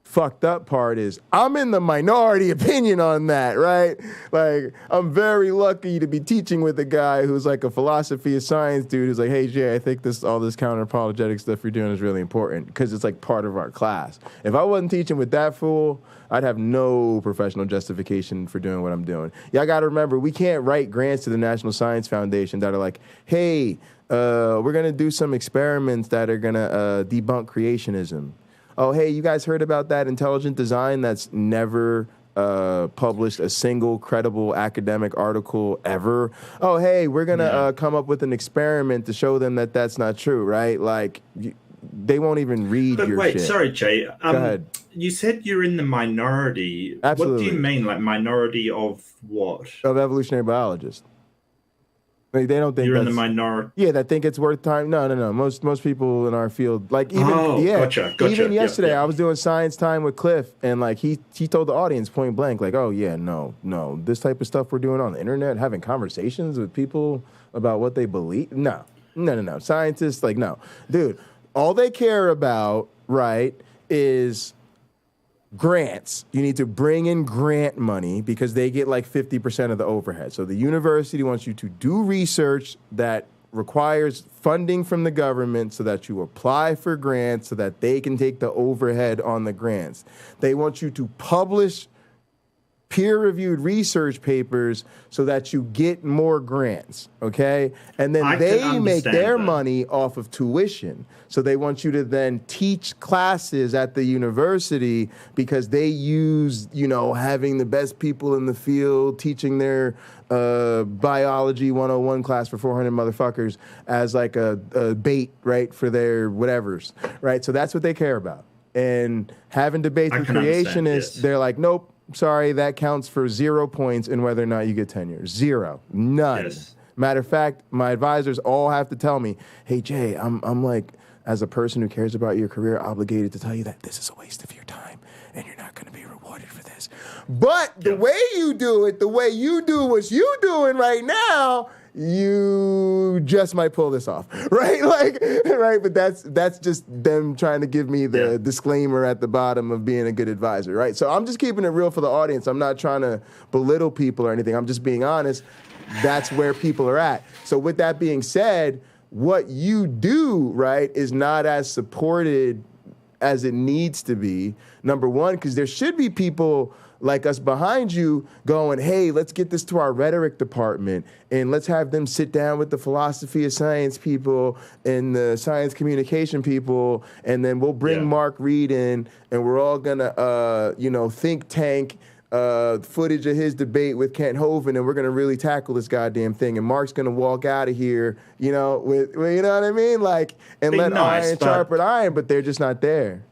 fucked up part is I'm in the minority opinion on that, right? Like, I'm very lucky to be teaching with a guy who's like a philosophy of science dude who's like, hey, Jay, I think all this counter-apologetic stuff you're doing is really important because it's like part of our class. If I wasn't teaching with that fool, I'd have no professional justification for doing what I'm doing. Y'all got to remember, we can't write grants to the National Science Foundation that are like, hey, we're going to do some experiments that are going to debunk creationism. Oh, hey, you guys heard about that intelligent design that's never published a single credible academic article ever? Oh, hey, we're going to come up with an experiment to show them that that's not true, right? Like, they won't even read your shit. Wait, sorry, Jay. Go ahead. You said you're in the minority. Absolutely. What do you mean, like minority of what? Of evolutionary biologists. Like, they don't think you're in the minority. Yeah, that think it's worth time. No. Most people in our field, like even gotcha. Even yesterday, I was doing science time with Cliff, and like he told the audience point blank, like, oh yeah, no, this type of stuff we're doing on the internet, having conversations with people about what they believe. No. Scientists, like, no, dude. All they care about, right, is grants. You need to bring in grant money because they get like 50% of the overhead. So the university wants you to do research that requires funding from the government so that you apply for grants so that they can take the overhead on the grants. They want you to publish peer-reviewed research papers so that you get more grants, okay? And then they make their money off of tuition. So they want you to then teach classes at the university because they use, having the best people in the field teaching their biology 101 class for 400 motherfuckers as like a bait, right, for their whatevers, right? So that's what they care about. And having debates with creationists, they're like, nope, sorry, that counts for 0 points in whether or not you get tenure. 0. None. Yes. Matter of fact, my advisors all have to tell me, hey, Jay, I'm like, as a person who cares about your career, obligated to tell you that this is a waste of your time and you're not going to be rewarded for this. But the way you do it, the way you do what you doing right now, you just might pull this off, right? Right? But that's just them trying to give me the disclaimer at the bottom of being a good advisor, right? So I'm just keeping it real for the audience. I'm not trying to belittle people or anything. I'm just being honest. That's where people are at. So with that being said, what you do, right, is not as supported as it needs to be. Number one, because there should be people like us behind you going, hey, let's get this to our rhetoric department and let's have them sit down with the philosophy of science people and the science communication people, and then we'll bring Mark Reed in and we're all gonna, think tank footage of his debate with Kent Hovind, and we're gonna really tackle this goddamn thing. And Mark's gonna walk out of here, with you know what I mean, like, and let iron sharpen iron, but they're just not there.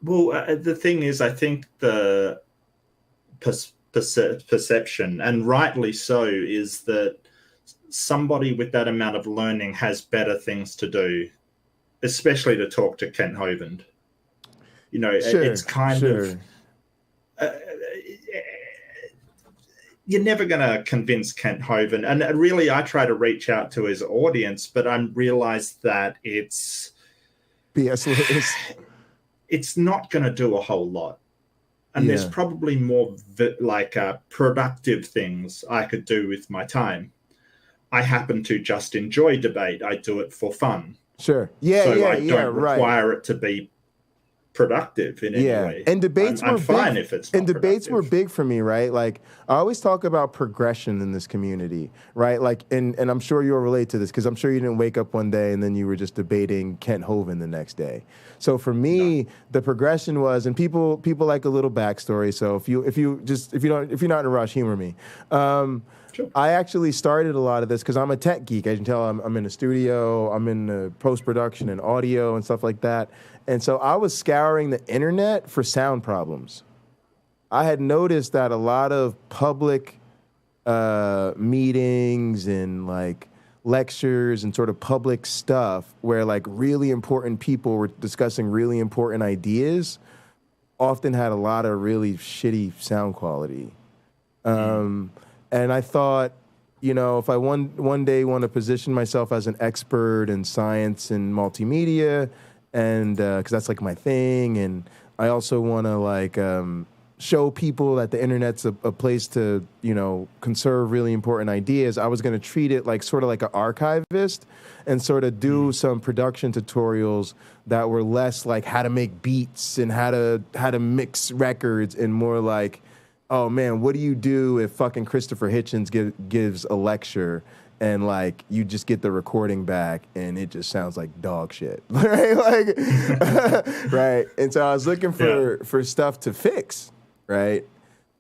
Well, the thing is, I think the perception, and rightly so, is that somebody with that amount of learning has better things to do, especially to talk to Kent Hovind. It's kind of you're never going to convince Kent Hovind. And really, I try to reach out to his audience, but I realized that it's not going to do a whole lot. And there's probably more productive things I could do with my time. I happen to just enjoy debate. I do it for fun. Sure. I don't require it to be productive in any way. And debates I'm fine if it's not and debates were big for me, right? Like, I always talk about progression in this community, right? Like, and I'm sure you'll relate to this because I'm sure you didn't wake up one day and then you were just debating Kent Hovind the next day. So for me, the progression was, and people like a little backstory. So if you're not in a rush, humor me. Sure. I actually started a lot of this because I'm a tech geek. As you can tell, I'm in the studio, I'm in the post-production and audio and stuff like that. And so I was scouring the internet for sound problems. I had noticed that a lot of public meetings and like lectures and sort of public stuff where like really important people were discussing really important ideas often had a lot of really shitty sound quality. And I thought, you know, if I one day want to position myself as an expert in science and multimedia, and because that's like my thing, and I also want to like show people that the internet's a place to, you know, conserve really important ideas, I was going to treat it like sort of like an archivist and sort of do some production tutorials that were less like how to make beats and how to mix records, and more like, oh man, what do you do if fucking Christopher Hitchens gives a lecture and like you just get the recording back and it just sounds like dog shit, right? Like, right. And so I was looking for stuff to fix, right?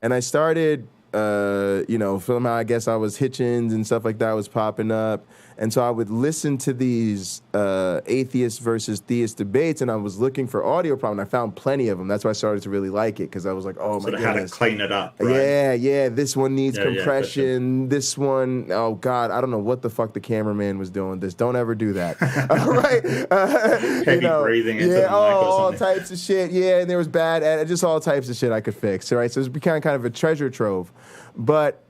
And I started, you know, somehow I guess I was Hitchens and stuff like that was popping up. And so I would listen to these atheist versus theist debates, and I was looking for audio problems. I found plenty of them. That's why I started to really like it, because I was like, oh my goodness. How to clean it up, right? Yeah. This one needs compression. This one, oh God, I don't know what the fuck the cameraman was doing this. Don't ever do that. Right? Heavy breathing into the mic or all something. types of shit. Yeah, and there was bad, just all types of shit I could fix. Right? So it became kind of a treasure trove. But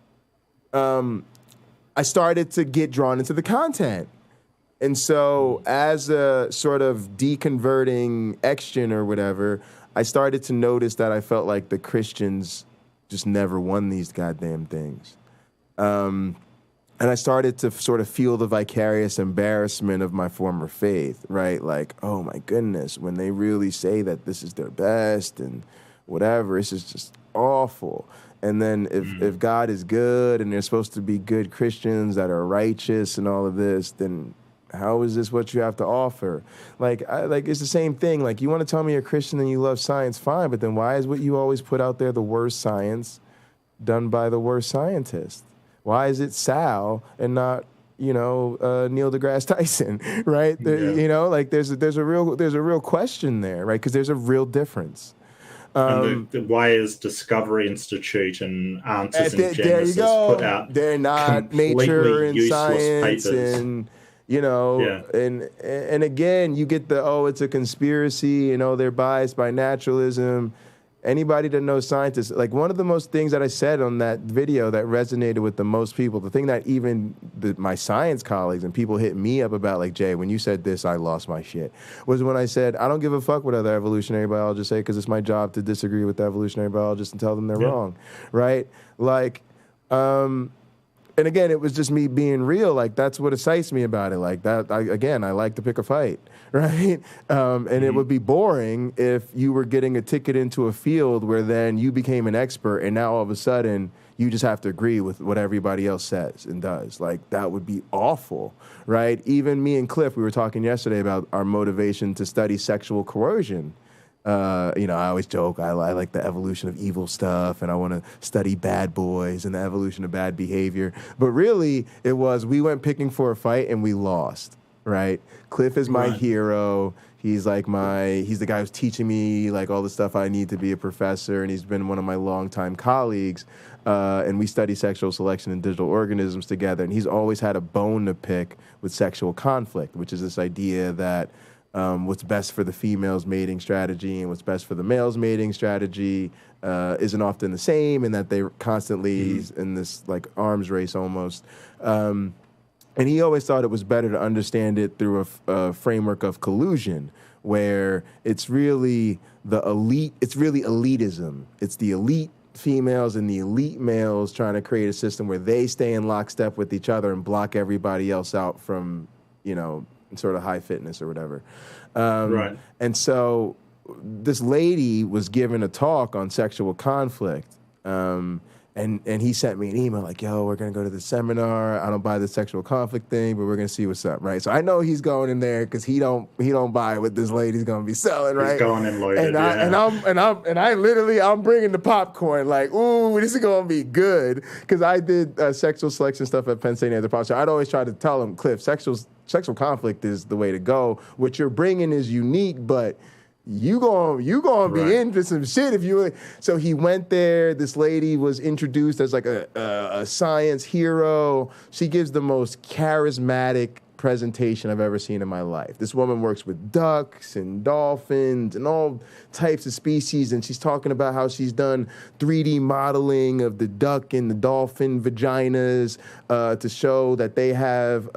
I started to get drawn into the content. And so as a sort of deconverting X-Gen or whatever, I started to notice that I felt like the Christians just never won these goddamn things. And I started to sort of feel the vicarious embarrassment of my former faith, right? Like, oh my goodness, when they really say that this is their best and whatever, this is just awful. And then if God is good and they're supposed to be good Christians that are righteous and all of this, then how is this what you have to offer? Like it's the same thing. Like, you want to tell me you're a Christian and you love science, fine, but then why is what you always put out there the worst science done by the worst scientist? Why is it Sal and not, you know, Neil deGrasse Tyson, right? You know, like there's a real question there, right? Because there's a real difference. And the Wires Discovery Institute and Answers in Genesis put out they're not Nature and Science papers. And you know, and again you get the it's a conspiracy, you know, they're biased by naturalism. Anybody that knows scientists, like one of the most things that I said on that video that resonated with the most people, the thing that even my science colleagues and people hit me up about, like, Jay, when you said this, I lost my shit, was when I said, I don't give a fuck what other evolutionary biologists say, because it's my job to disagree with the evolutionary biologists and tell them they're wrong, right? Like, and again, it was just me being real. Like, that's what excites me about it. Like that, I like to pick a fight, right? And it would be boring if you were getting a ticket into a field where then you became an expert and now all of a sudden you just have to agree with what everybody else says and does. Like, that would be awful, right? Even me and Cliff, we were talking yesterday about our motivation to study sexual coercion. You know, I always joke, I like the evolution of evil stuff, and I want to study bad boys and the evolution of bad behavior. But really, it was, we went picking for a fight and we lost, right? Cliff is my hero. He's like he's the guy who's teaching me like all the stuff I need to be a professor, and he's been one of my longtime colleagues. And we study sexual selection in digital organisms together, and he's always had a bone to pick with sexual conflict, which is this idea that what's best for the female's mating strategy and what's best for the male's mating strategy isn't often the same, and that they're constantly in this like arms race almost. And he always thought it was better to understand it through a framework of collusion, where it's really the elite, it's really elitism. It's the elite females and the elite males trying to create a system where they stay in lockstep with each other and block everybody else out from, you know, sort of high fitness or whatever. Right. And so this lady was giving a talk on sexual conflict. And he sent me an email like, yo, we're going to go to the seminar. I don't buy the sexual conflict thing, but we're going to see what's up, right? So I know he's going in there because he don't buy what this lady's going to be selling, right? He's going in loaded, I'm bringing the popcorn like, ooh, this is going to be good, because I did sexual selection stuff at Penn State Anthropology. I'd always try to tell him, Cliff, sexual conflict is the way to go. What you're bringing is unique, but you gonna be into some shit if you. So he went there. This lady was introduced as like a science hero. She gives the most charismatic presentation I've ever seen in my life. This woman works with ducks and dolphins and all types of species, and she's talking about how she's done 3D modeling of the duck and the dolphin vaginas to show that they have,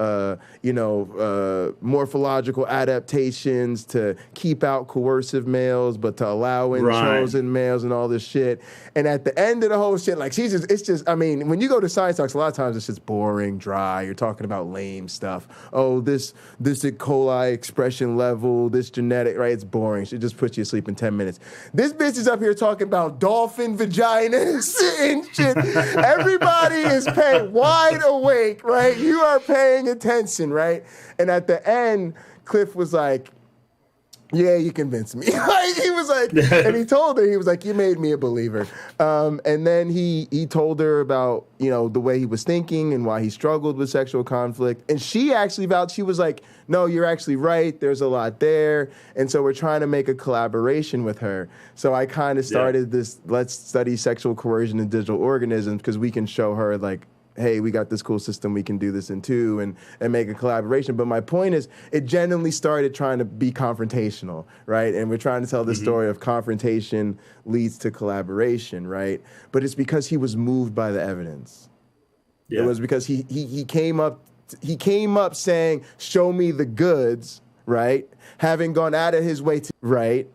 morphological adaptations to keep out coercive males, but to allow in chosen males and all this shit. And at the end of the whole shit, like I mean, when you go to science talks, a lot of times it's just boring, dry. You're talking about lame stuff. Oh, this E. coli expression level, this genetic, right? It's boring. It just puts you to sleep in 10 minutes. This bitch is up here talking about dolphin vaginas and shit. Everybody is paying wide awake, right? You are paying attention, right? And at the end, Cliff was like, yeah, you convinced me. He was like, and he told her, he was like, you made me a believer. And then he told her about, the way he was thinking and why he struggled with sexual conflict. And she actually vouched, she was like, no, you're actually right. There's a lot there. And so we're trying to make a collaboration with her. So I kind of started this, let's study sexual coercion in digital organisms, because we can show her like, hey, we got this cool system we can do this in too, and make a collaboration. But my point is, it genuinely started trying to be confrontational, right? And we're trying to tell the story of confrontation leads to collaboration, right? But it's because he was moved by the evidence. Yeah. It was because he came up saying, show me the goods, right? Having gone out of his way to, right?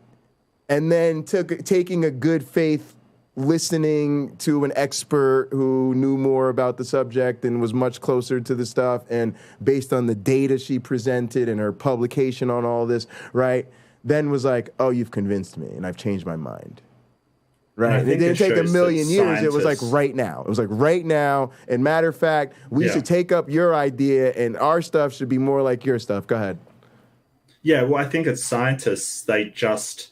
And then taking a good faith listening to an expert who knew more about the subject and was much closer to the stuff, and based on the data she presented and her publication on all this, right, then was like, oh, you've convinced me and I've changed my mind. Right. It didn't take a million years. It was like right now. It was like right now. And matter of fact, we should take up your idea and our stuff should be more like your stuff. Go ahead. Yeah, well, I think as scientists, they just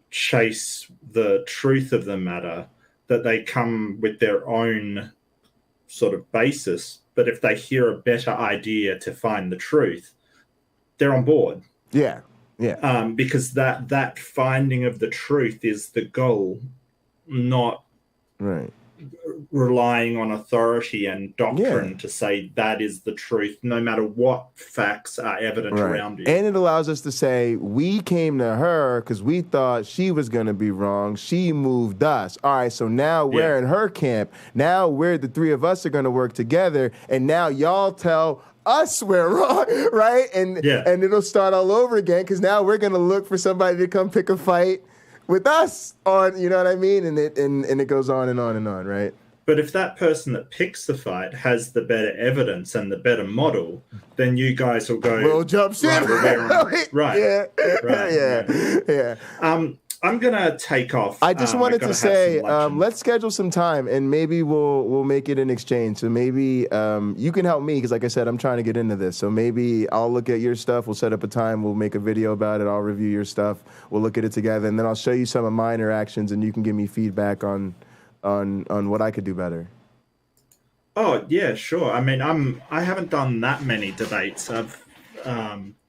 chase the truth of the matter, that they come with their own sort of basis. But if they hear a better idea to find the truth, they're on board. Yeah. Yeah. Because that finding of the truth is the goal, not relying on authority and doctrine to say that is the truth, no matter what facts are evident around you. And it allows us to say, we came to her because we thought she was going to be wrong. She moved us. All right, so now we're in her camp. Now the three of us are going to work together, and now y'all tell us we're wrong, right? And it'll start all over again, because now we're going to look for somebody to come pick a fight with us on, you know what I mean? And it goes on and on and on, right? But if that person that picks the fight has the better evidence and the better model, then you guys will go. We'll jump ship. Right. Yeah. I'm gonna take off. I just wanted to say, let's schedule some time, and maybe we'll make it an exchange. So maybe you can help me, because like I said, I'm trying to get into this. So maybe I'll look at your stuff. We'll set up a time. We'll make a video about it. I'll review your stuff. We'll look at it together, and then I'll show you some of my interactions, and you can give me feedback on what I could do better. Oh yeah, sure. I mean, I haven't done that many debates. I've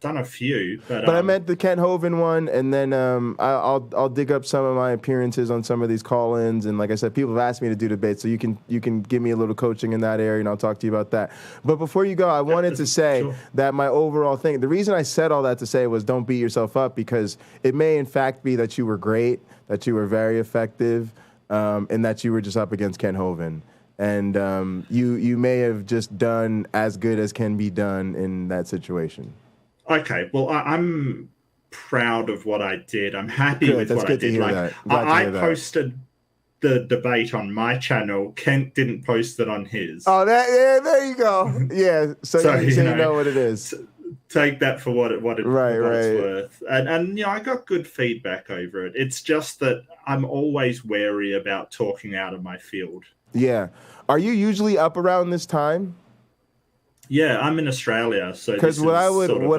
done a few, but I meant the Kent Hovind one, and then I'll dig up some of my appearances on some of these call-ins, and like I said, people have asked me to do debates, so you can give me a little coaching in that area, and I'll talk to you about that. But before you go, I wanted to say that my overall thing, the reason I said all that to say was don't beat yourself up, because it may in fact be that you were great, that you were very effective, and that you were just up against Kent Hovind. And you may have just done as good as can be done in that situation. Okay, well, I'm proud of what I did. I'm happy with what I did. I posted the debate on my channel. Kent didn't post it on his. Oh, there you go. Yeah, so you know what it is. Take that for what it's worth. And I got good feedback over it. It's just that I'm always wary about talking out of my field. Yeah. Are you usually up around this time? Yeah, I'm in Australia, so because what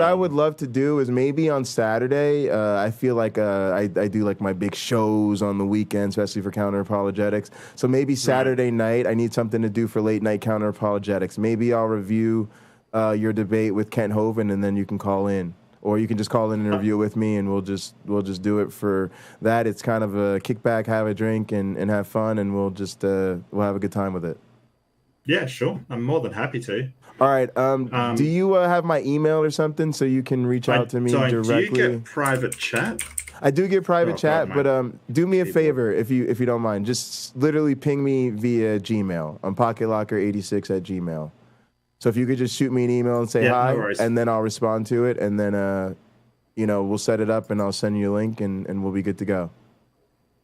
I would love to do is maybe on Saturday. I feel like I do like my big shows on the weekend, especially for Counter-Apologetics. So maybe Saturday night, I need something to do for late night Counter-Apologetics. Maybe I'll review your debate with Kent Hovind, and then you can call in. or you can just call in and interview with me, and we'll just do it for that. It's kind of a kickback, have a drink, and have fun, and we'll have a good time with it. Yeah, sure. I'm more than happy to. All right. Do you have my email or something so you can reach out to me directly? Do you get private chat? I do get private chat, but do me a favor if you don't mind. Just literally ping me via Gmail. I'm pocketlocker86@gmail. So if you could just shoot me an email and say hi, and then I'll respond to it, and then we'll set it up, and I'll send you a link, and we'll be good to go.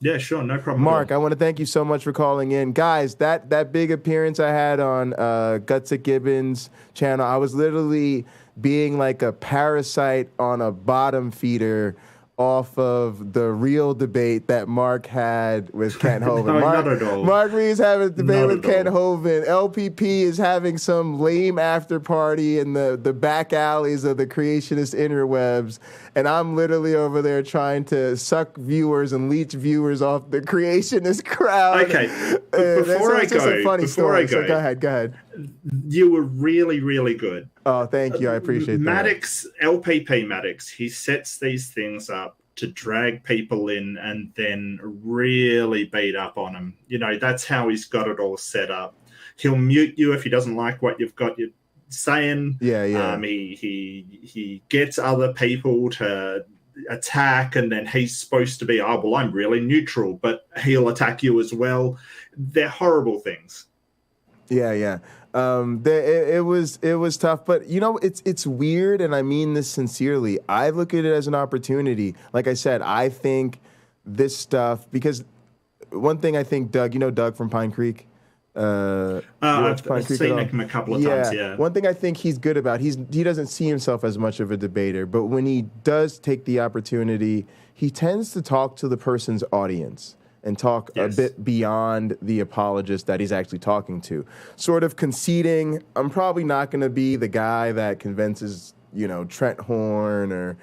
Yeah, sure, no problem. Mark, I want to thank you so much for calling in. Guys, that big appearance I had on Gutsick Gibbons' channel, I was literally being like a parasite on a bottom feeder off of the real debate that Mark had with Kent Hovind. No, not at all. Mark Reed's having a debate with Kent Hovind. LPP is having some lame after party in the back alleys of the creationist interwebs, and I'm literally over there trying to suck viewers and leech viewers off the creationist crowd. Okay, before I go, go ahead. You were really, really good. Oh, thank you. I appreciate that. Maddox, LPP Maddox, he sets these things up to drag people in and then really beat up on them. That's how he's got it all set up. He'll mute you if he doesn't like what you've got you saying. Yeah. He gets other people to attack, and then he's supposed to be, I'm really neutral, but he'll attack you as well. They're horrible things. Yeah. It was tough, but it's weird, and I mean this sincerely. I look at it as an opportunity. Like I said, I think this stuff, because one thing I think Doug from Pine Creek. I've seen him a couple of times. Yeah. One thing I think he's good about, he doesn't see himself as much of a debater, but when he does take the opportunity, he tends to talk to the person's audience and talk a bit beyond the apologist that he's actually talking to. Sort of conceding, I'm probably not going to be the guy that convinces, Trent Horn or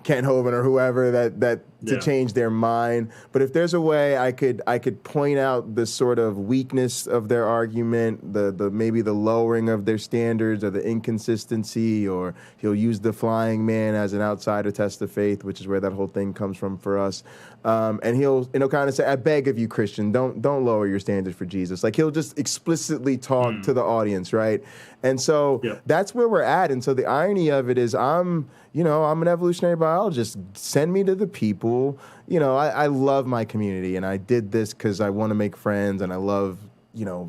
Kent Hovind or whoever that to change their mind. But if there's a way I could point out the sort of weakness of their argument, the maybe the lowering of their standards or the inconsistency, or he'll use the flying man as an outsider test of faith, which is where that whole thing comes from for us. And he'll kind of say, I beg of you, Christian, don't lower your standards for Jesus. Like, he'll just explicitly talk to the audience, right? And so that's where we're at. And so the irony of it is I'm an evolutionary biologist. Send me to the people. I love my community, and I did this because I want to make friends, and I love,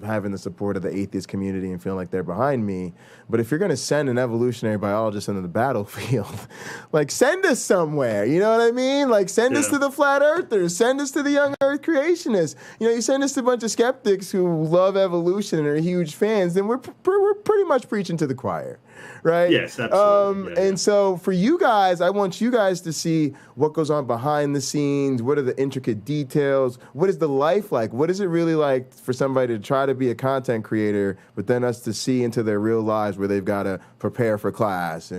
having the support of the atheist community and feeling like they're behind me. But if you're going to send an evolutionary biologist into the battlefield, like, send us somewhere. You know what I mean? Like, send us to the flat earthers. Send us to the young earth creationists. You send us to a bunch of skeptics who love evolution and are huge fans, then we're pretty much preaching to the choir. Right? Yes, absolutely. And so for you guys, I want you guys to see what goes on behind the scenes. What are the intricate details? What is the life like? What is it really like for somebody to try to be a content creator, but then us to see into their real lives where they've got to prepare for class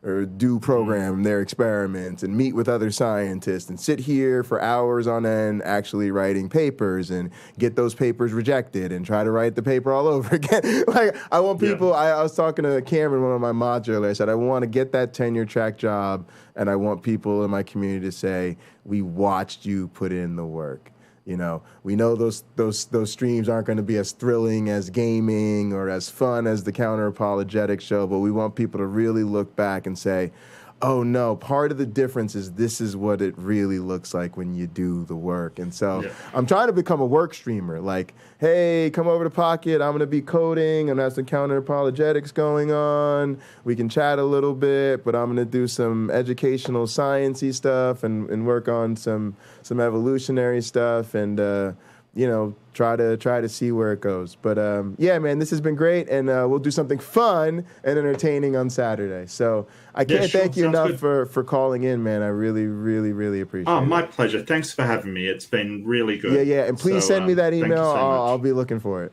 or do program their experiments and meet with other scientists and sit here for hours on end actually writing papers and get those papers rejected and try to write the paper all over again. Like, I want people, I was talking to Cameron, one of my mods earlier, I said, I want to get that tenure track job, and I want people in my community to say, we watched you put in the work. We know those streams aren't going to be as thrilling as gaming or as fun as the Counter-Apologetics show, but we want people to really look back and say, oh no, part of the difference is this is what it really looks like when you do the work. And so I'm trying to become a work streamer. Like, hey, come over to Pocket. I'm going to be coding. I'm going to have some Counter-Apologetics going on. We can chat a little bit, but I'm going to do some educational sciencey stuff and work on some evolutionary stuff and, try to see where it goes. But yeah, man, this has been great, and we'll do something fun and entertaining on Saturday. So I can't thank you enough for calling in, man. I really, really, really appreciate it. Oh, my pleasure. Thanks for having me. It's been really good. Yeah, and please send me that email. I'll be looking for it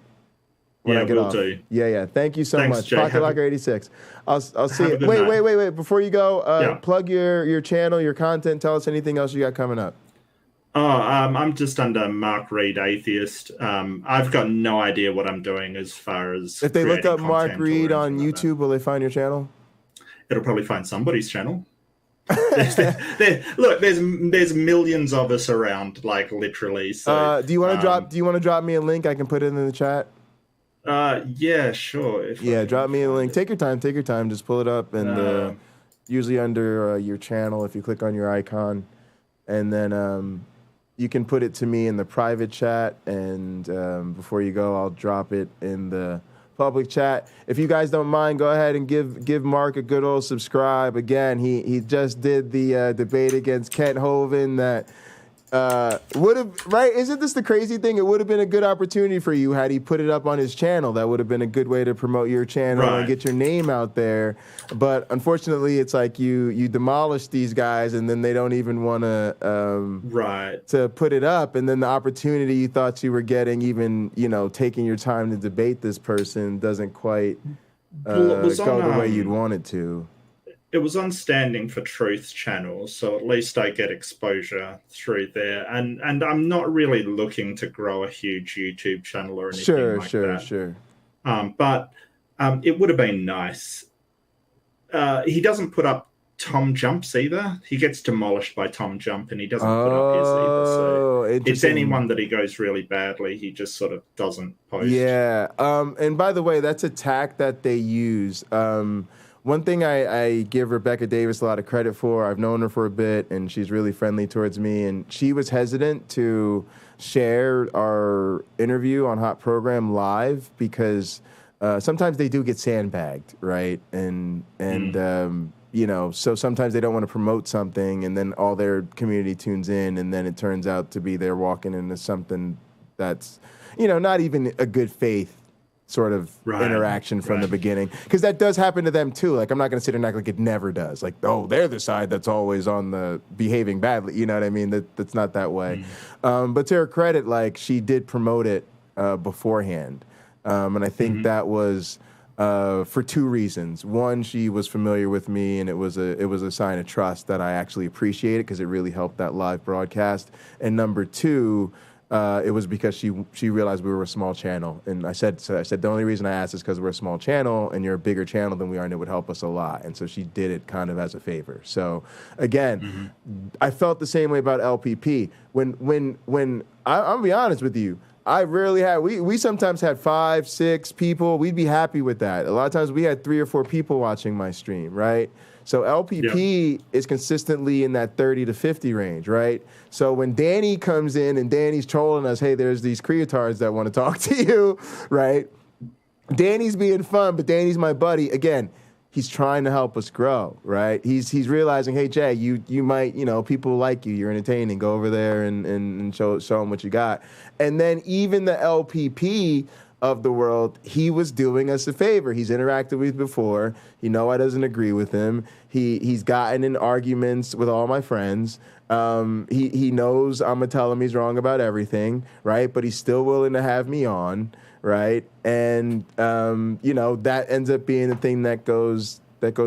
when I get off. Do. Yeah. Thank you so much. Jay. Pocket Locker 86. I'll see you. Wait. Before you go, plug your channel, your content. Tell us anything else you got coming up. I'm just under Mark Reed Atheist. I've got no idea what I'm doing as far as if they look up Mark Reed on YouTube, will they find your channel? It'll probably find somebody's channel. Look, there's millions of us around, like literally. So, do you want to drop me a link? I can put it in the chat. Yeah, sure. Drop me a link. Take your time. Just pull it up, and usually under your channel, if you click on your icon, and then you can put it to me in the private chat. And before you go, I'll drop it in the public chat. If you guys don't mind, go ahead and give Mark a good old subscribe. Again, he just did the debate against Kent Hovind that would have, right? Isn't this the crazy thing? It would have been a good opportunity for you had he put it up on his channel. That would have been a good way to promote your channel and get your name out there. But unfortunately, it's like you demolish these guys, and then they don't even want to put it up. And then the opportunity you thought you were getting, even taking your time to debate this person, doesn't quite go the way you'd want it to. It was on Standing for Truth's channel, so at least I get exposure through there. And I'm not really looking to grow a huge YouTube channel or anything like that. Sure. But it would have been nice. He doesn't put up Tom Jumps either. He gets demolished by Tom Jump, and he doesn't put up his either. So it's anyone that he goes really badly, he just sort of doesn't post. Yeah. And by the way, that's a tack that they use. One thing I give Rebecca Davis a lot of credit for, I've known her for a bit, and she's really friendly towards me, and she was hesitant to share our interview on Hot Program live because sometimes they do get sandbagged, right? And so sometimes they don't want to promote something, and then all their community tunes in, and then it turns out to be they're walking into something that's, not even a good faith sort of interaction from the beginning, because that does happen to them too. Like, I'm not going to sit and act like it never does. Like, oh, they're the side that's always on the behaving badly. You know what I mean? That's not that way. But to her credit, like, she did promote it beforehand, and I think that was for two reasons. One, she was familiar with me, and it was a sign of trust that I actually appreciated because it really helped that live broadcast. And number two, it was because she realized we were a small channel, and I said the only reason I asked is because we're a small channel and you're a bigger channel than we are, and it would help us a lot. And so she did it kind of as a favor. So again, I felt the same way about LPP. When I'll be honest with you, I rarely had. We sometimes had 5, 6 people. We'd be happy with that. A lot of times we had 3 or 4 people watching my stream, right? So LPP is consistently in that 30 to 50 range, right? So when Danny comes in and Danny's trolling us, hey, there's these creatards that want to talk to you, right? Danny's being fun, but Danny's my buddy. Again, he's trying to help us grow, right? He's realizing, hey, Jay, you might, people like you. You're entertaining. Go over there and show them what you got. And then even the LPP of the world, he was doing us a favor. He's interacted with me before. I doesn't agree with him. He's gotten in arguments with all my friends. He knows I'm gonna tell him he's wrong about everything, right? But he's still willing to have me on, right? And that ends up being the thing that goes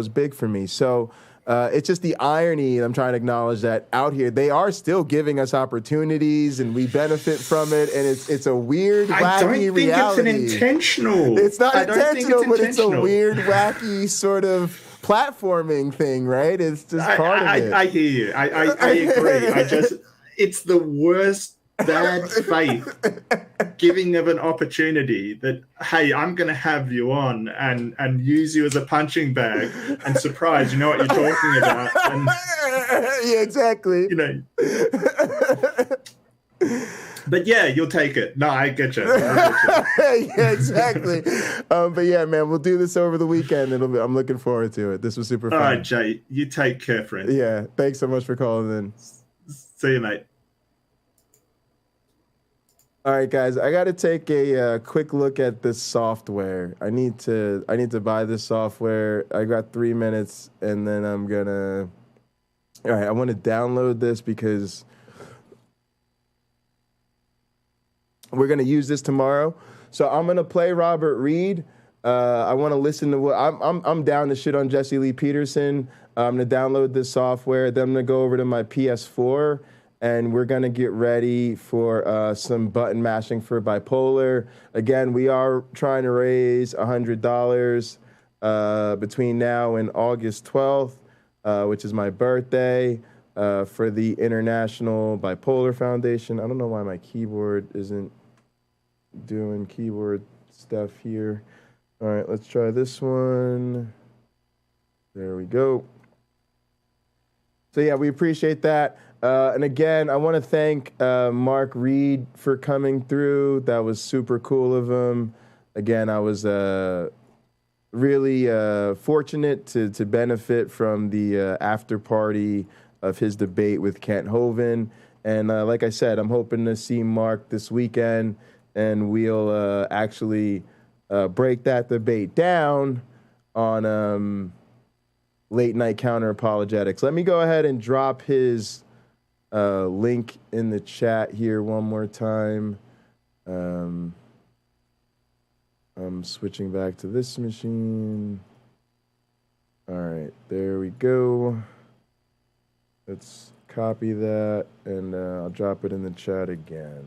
big for me. So it's just the irony, and I'm trying to acknowledge that out here they are still giving us opportunities, and we benefit from it. And it's a weird, wacky reality. It's intentional. It's not intentional, but it's a weird, wacky sort of platforming thing, right? It's just part of it. I hear you. I agree. It's the worst bad faith giving of an opportunity that, hey, I'm going to have you on and use you as a punching bag and surprise, you know what you're talking about. And, yeah, exactly. But yeah, you'll take it. No, I get you. Yeah, exactly. But yeah, man, we'll do this over the weekend. I'm looking forward to it. This was super fun. All right, Jay, you take care, friend. Yeah, thanks so much for calling in. See you, mate. All right, guys, I got to take a quick look at this software. I need to buy this software. I got 3 minutes, and then I'm gonna. All right, I want to download this because we're gonna use this tomorrow. So I'm gonna play Robert Reed. I want to listen to what I'm down to shit on Jesse Lee Peterson. I'm gonna download this software. Then I'm gonna go over to my PS4. And we're going to get ready for some button mashing for bipolar. Again, we are trying to raise $100 between now and August 12th. which is my birthday, for the International Bipolar Foundation. I don't know why my keyboard isn't doing keyboard stuff here. All right, let's try this one. There we go. So yeah, we appreciate that. And again, I want to thank Mark Reed for coming through. That was super cool of him. Again, I was really fortunate to benefit from the after party of his debate with Kent Hovind. And like I said, I'm hoping to see Mark this weekend, and we'll actually break that debate down on Late Night Counter-Apologetics. Let me go ahead and drop his link in the chat here one more time. I'm switching back to this machine. All right, there we go. Let's copy that, and I'll drop it in the chat again.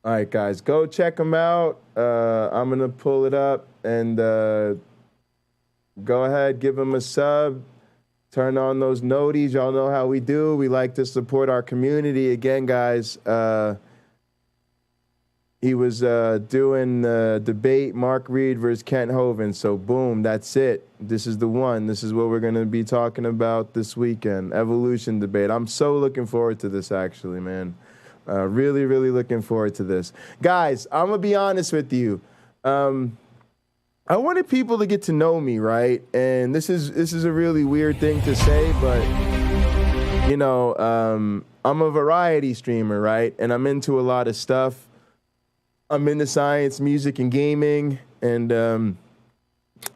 All right, guys, go check them out. I'm going to pull it up, and go ahead, give them a sub. Turn on those noties. Y'all know how we do. We like to support our community. Again, guys, he was doing the debate, Mark Reed versus Kent Hovind. So, boom, that's it. This is the one. This is what we're going to be talking about this weekend, evolution debate. I'm so looking forward to this, actually, man. Really, really looking forward to this. Guys, I'm going to be honest with you. I wanted people to get to know me, right? And this is a really weird thing to say, but, you know, I'm a variety streamer, right? And I'm into a lot of stuff. I'm into science, music, and gaming, and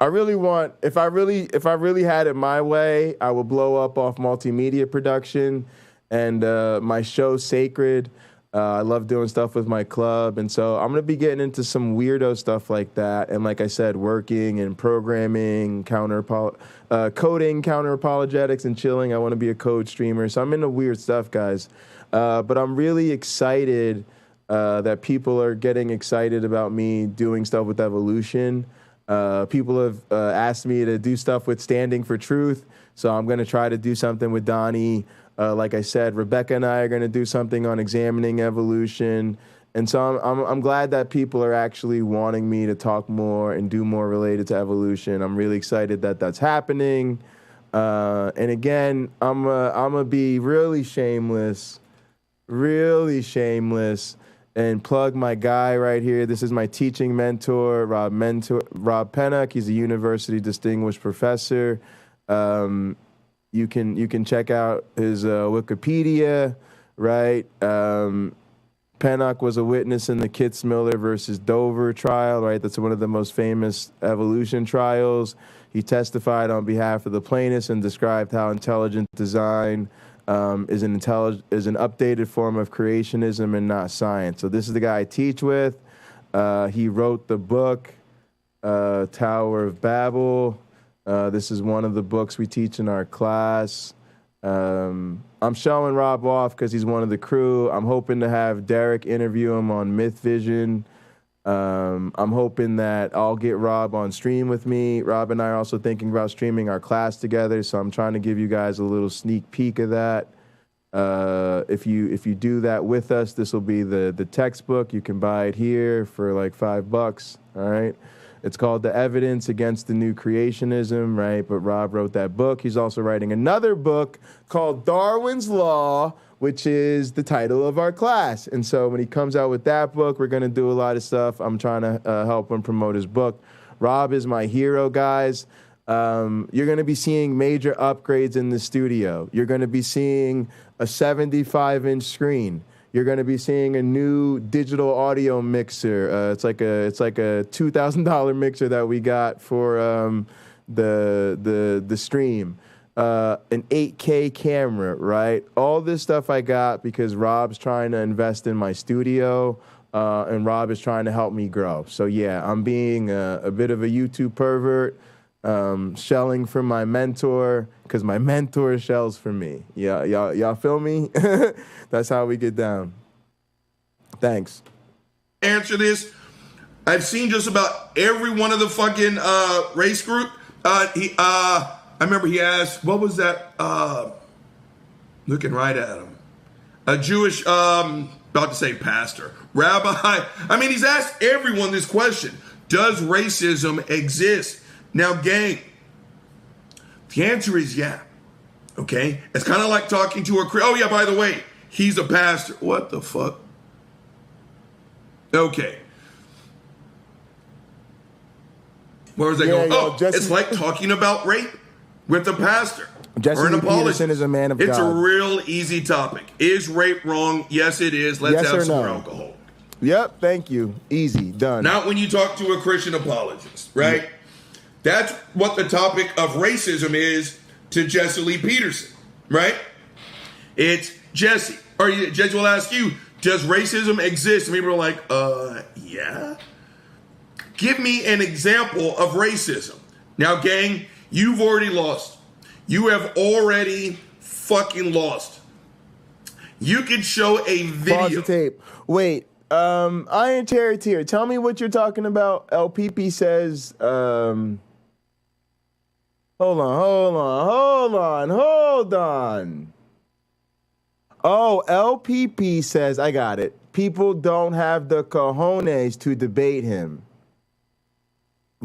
I really want, if I really had it my way, I would blow up off multimedia production, and my show's sacred. I love doing stuff with my club, and so I'm gonna be getting into some weirdo stuff like that, and like I said, working and programming, coding, counter-apologetics, and chilling. I want to be a code streamer, so I'm into weird stuff, guys. But I'm really excited that people are getting excited about me doing stuff with evolution. People have asked me to do stuff with Standing for Truth, so I'm going to try to do something with Donnie. Like I said, Rebecca and I are going to do something on examining evolution. And so I'm glad that people are actually wanting me to talk more and do more related to evolution. I'm really excited that that's happening. And again, I'm going to be really shameless, and plug my guy right here. This is my teaching mentor, Rob Pennock. He's a university distinguished professor. You can check out his Wikipedia, right? Pennock was a witness in the Kitzmiller versus Dover trial, right? That's one of the most famous evolution trials. He testified on behalf of the plaintiffs and described how intelligent design is an updated form of creationism and not science. So this is the guy I teach with. He wrote the book, Tower of Babel. This is one of the books we teach in our class. I'm showing Rob off because he's one of the crew. I'm hoping to have Derek interview him on Myth Vision. I'm hoping that I'll get Rob on stream with me. Rob and I are also thinking about streaming our class together, so I'm trying to give you guys a little sneak peek of that. If you do that with us, this will be the textbook. You can buy it here for like $5. All right. It's called The Evidence Against the New Creationism, right? But Rob wrote that book. He's also writing another book called Darwin's Law, which is the title of our class. And so when he comes out with that book, we're going to do a lot of stuff. I'm trying to help him promote his book. Rob is my hero, guys. You're going to be seeing major upgrades in the studio. You're going to be seeing a 75-inch screen. You're going to be seeing a new digital audio mixer. It's like a $2,000 mixer that we got for the stream. An 8K camera, right? All this stuff I got because Rob's trying to invest in my studio, and Rob is trying to help me grow. So yeah, I'm being a bit of a YouTube pervert, shelling for my mentor because my mentor shells for me. Yeah, y'all feel me? That's how we get down. Thanks. Answer this. I've seen just about every one of the fucking race group I remember he asked, what was that? Looking right at him. A Jewish, about to say pastor, rabbi. I mean, he's asked everyone this question. Does racism exist? Now, gang, the answer is yeah. Okay? It's kind of like talking to a, oh yeah, by the way, he's a pastor. What the fuck? Okay. Where was I going? Oh, it's like talking about rape with a pastor or an apologist. Is a man of it's God. a real easy topic. Is rape wrong? Yes, it is. Let's have some more alcohol. Yep, thank you. Easy, done. Not when you talk to a Christian apologist, right? Yeah. That's what the topic of racism is to Jesse Lee Peterson, right? It's Jesse. Or Jesse will ask you, does racism exist? And people are like, yeah. Give me an example of racism. Now, gang, you've already lost. You have already fucking lost. You can show a video. Pause the tape. Wait, Iron Terrier, tell me what you're talking about. LPP says, hold on. Oh, LPP says, I got it. People don't have the cojones to debate him.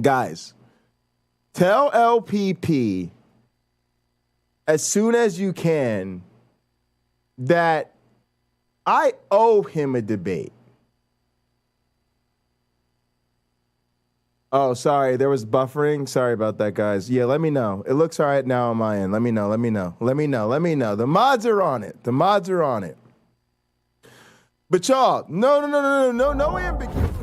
Guys, tell LPP as soon as you can that I owe him a debate. Oh, sorry, there was buffering. Sorry about that, guys. Yeah, let me know. It looks all right now on my end. Let me know. The mods are on it. But y'all, no ambiguity.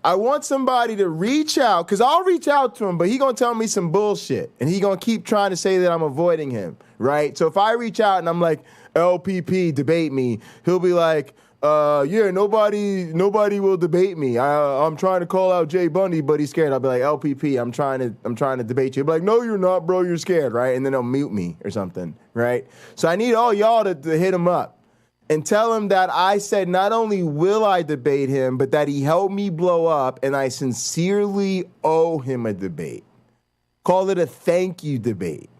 I want somebody to reach out, because I'll reach out to him, but he going to tell me some bullshit, and he going to keep trying to say that I'm avoiding him, right? So if I reach out and I'm like, LPP, debate me, he'll be like, yeah, nobody will debate me. I'm trying to call out Jay Bundy, but he's scared. I'll be like, LPP, I'm trying to debate you. He'll be like, no, you're not, bro, you're scared, right? And then they'll mute me or something, right? So I need all y'all to hit him up and tell him that I said not only will I debate him, but that he helped me blow up, and I sincerely owe him a debate. Call it a thank you debate.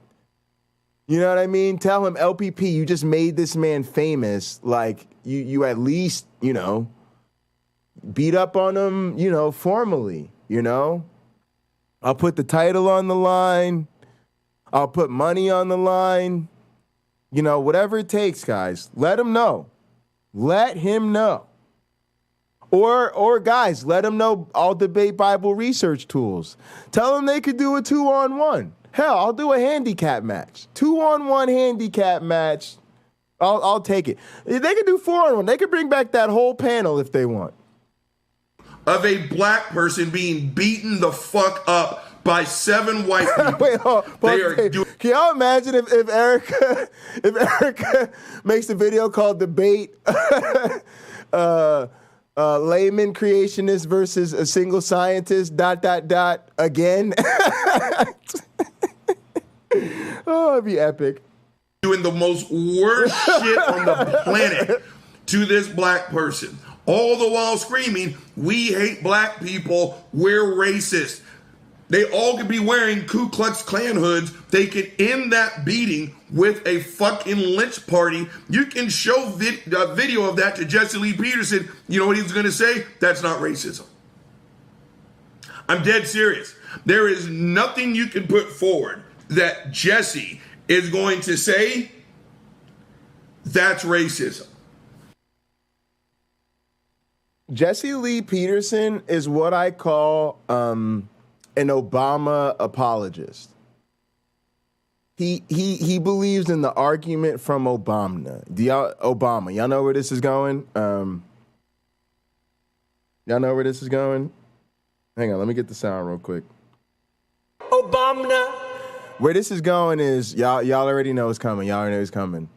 You know what I mean? Tell him, LPP, you just made this man famous. Like, you at least, beat up on him, formally, I'll put the title on the line. I'll put money on the line. Whatever it takes, guys. Let him know. Let him know. Or guys, let him know I'll debate Bible research tools. Tell them they could do a 2-on-1. Hell, I'll do a handicap match. 2-on-1 handicap match. I'll take it. They could do 4-on-1. They could bring back that whole panel if they want. Of a black person being beaten the fuck up by 7 white people. Wait, can y'all imagine if Erica makes a video called Debate Layman Creationist versus a Single Scientist ... again? Oh, it'd be epic. Doing the most worst shit on the planet to this black person. All the while screaming, we hate black people, we're racist. They all could be wearing Ku Klux Klan hoods. They could end that beating with a fucking lynch party. You can show video of that to Jesse Lee Peterson. You know what he's going to say? That's not racism. I'm dead serious. There is nothing you can put forward that Jesse is going to say that's racism. Jesse Lee Peterson is what I call an Obama apologist. He believes in the argument from Obama. Y'all know where this is going? Y'all know where this is going? Hang on, let me get the sound real quick. Obama. Where this is going is y'all already know it's coming. Y'all already know it's coming.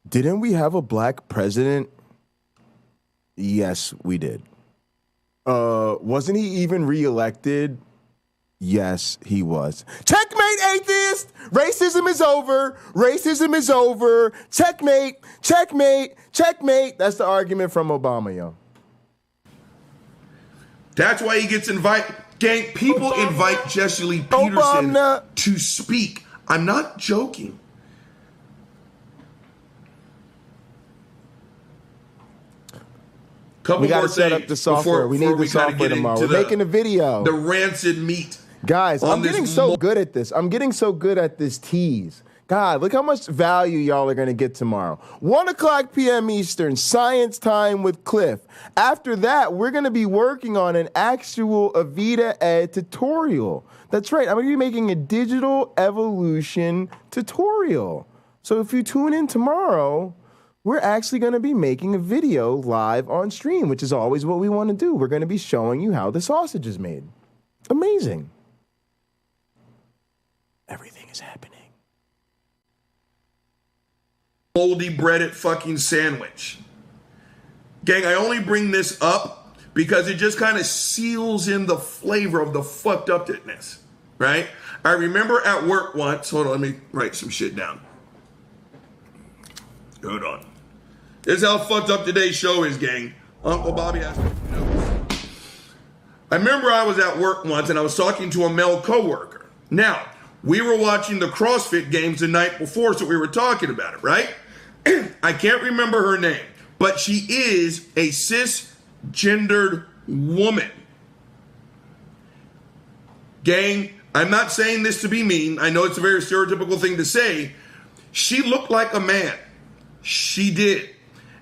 Didn't we have a black president? Yes, we did. Wasn't he even reelected? Yes, he was. Checkmate, atheist! Racism is over. Racism is over. Checkmate, checkmate, checkmate. That's the argument from Obama, yo. That's why he gets invited. Gang, people invite Jesse Lee Peterson to speak. I'm not joking. We got to set up the software. We need the software tomorrow. We're making a video. The rancid meat. Guys, I'm getting so good at this. I'm getting so good at this tease. God, look how much value y'all are going to get tomorrow. 1 o'clock p.m. Eastern, Science Time with Cliff. After that, we're going to be working on an actual Avita Ed tutorial. That's right. I'm going to be making a digital evolution tutorial. So if you tune in tomorrow, we're actually going to be making a video live on stream, which is always what we want to do. We're going to be showing you how the sausage is made. Amazing. Everything is happening. Moldy breaded fucking sandwich. Gang, I only bring this up because it just kind of seals in the flavor of the fucked upness, right? I remember at work once, hold on, let me write some shit down. Hold on. This is how fucked up today's show is, gang. Uncle Bobby has notes. I remember I was at work once and I was talking to a male coworker. Now, we were watching the CrossFit games the night before, so we were talking about it, right? I can't remember her name, but she is a cisgendered woman. Gang, I'm not saying this to be mean. I know it's a very stereotypical thing to say. She looked like a man. She did.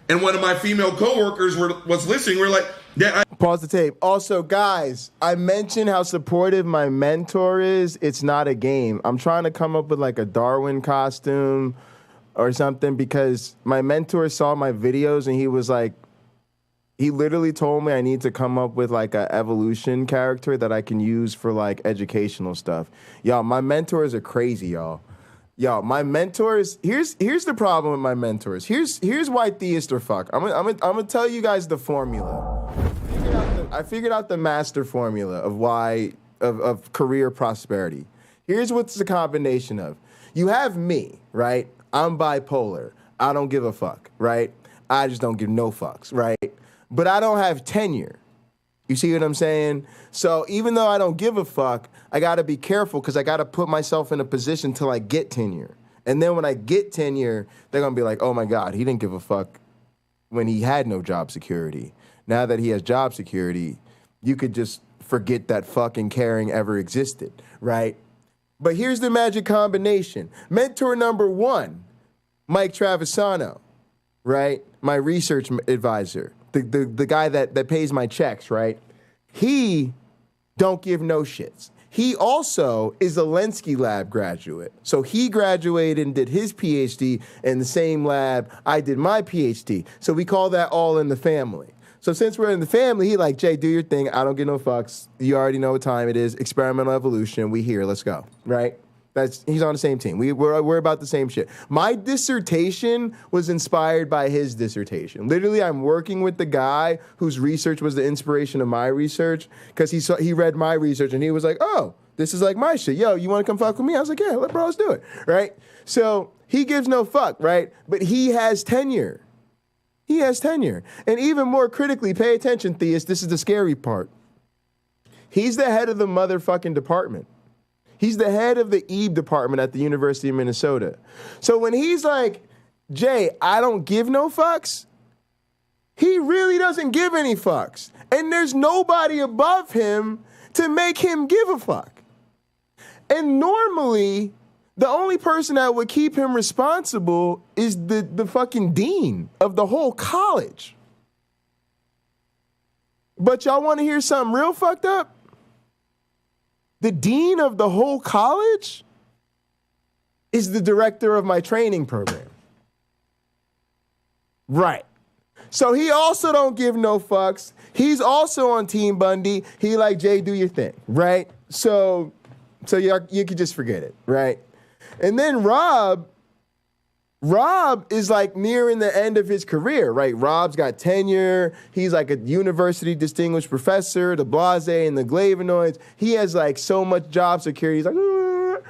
And one of my female coworkers was listening. We're like, yeah. Pause the tape. Also, guys, I mentioned how supportive my mentor is. It's not a game. I'm trying to come up with like a Darwin costume or something because my mentor saw my videos and he was like, he literally told me I need to come up with like a evolution character that I can use for like educational stuff. Y'all, my mentors are crazy, y'all. Y'all, my mentors, here's the problem with my mentors. Here's why theists are fucked. I'm gonna tell you guys the formula. I figured out the master formula of why of career prosperity. Here's what's the combination of. You have me, right? I'm bipolar. I don't give a fuck, right? I just don't give no fucks, right? But I don't have tenure. You see what I'm saying? So even though I don't give a fuck, I got to be careful because I got to put myself in a position till I get tenure. And then when I get tenure, they're going to be like, oh my God, he didn't give a fuck when he had no job security. Now that he has job security, you could just forget that fucking caring ever existed, right? But here's the magic combination. Mentor number 1, Mike Travisano, right? My research advisor. The guy that pays my checks, right? He don't give no shits. He also is a LNCA lab graduate. So he graduated and did his PhD in the same lab I did my PhD. So we call that all in the family. So since we're in the family, he like, Jay, do your thing. I don't give no fucks. You already know what time it is. Experimental evolution. We here. Let's go. Right? He's on the same team. We're about the same shit. My dissertation was inspired by his dissertation. Literally, I'm working with the guy whose research was the inspiration of my research because he read my research and he was like, oh, this is like my shit. Yo, you want to come fuck with me? I was like, yeah, bro, let's do it. Right? So he gives no fuck, right? But he has tenure. He has tenure. And even more critically, pay attention, Theist. This is the scary part. He's the head of the motherfucking department. He's the head of the Eve department at the University of Minnesota. So when he's like, Jay, I don't give no fucks, he really doesn't give any fucks. And there's nobody above him to make him give a fuck. And normally, the only person that would keep him responsible is the fucking dean of the whole college. But y'all want to hear something real fucked up? The dean of the whole college is the director of my training program. Right. So he also don't give no fucks. He's also on Team Bundy. He like, Jay, do your thing, right? So you could just forget it, right? And then Rob is like nearing the end of his career, right? Rob's got tenure. He's like a university distinguished professor, the blase and the flavonoids. He has like so much job security. He's like,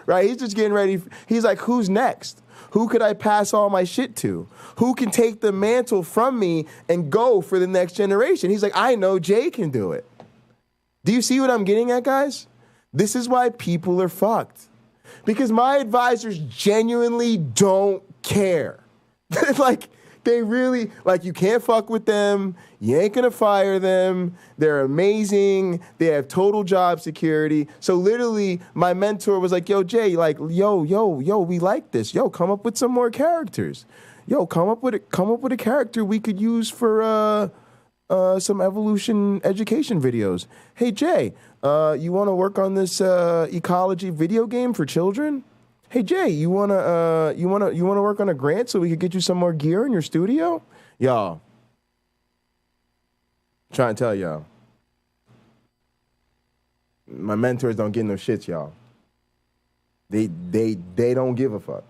right? He's just getting ready. He's like, who's next? Who could I pass all my shit to? Who can take the mantle from me and go for the next generation? He's like, I know Jay can do it. Do you see what I'm getting at, guys? This is why people are fucked. Because my advisors genuinely don't care. Like, they really, like, you can't fuck with them. You ain't gonna fire them. They're amazing. They have total job security. So literally, my mentor was like, yo, Jay, like, yo, we like this. Yo, come up with some more characters. Yo, come up with a character we could use for some evolution education videos. Hey, Jay, you want to work on this ecology video game for children? Hey, Jay, you wanna work on a grant so we could get you some more gear in your studio? Y'all, I'm trying to tell y'all, my mentors don't get no shits, y'all. They don't give a fuck.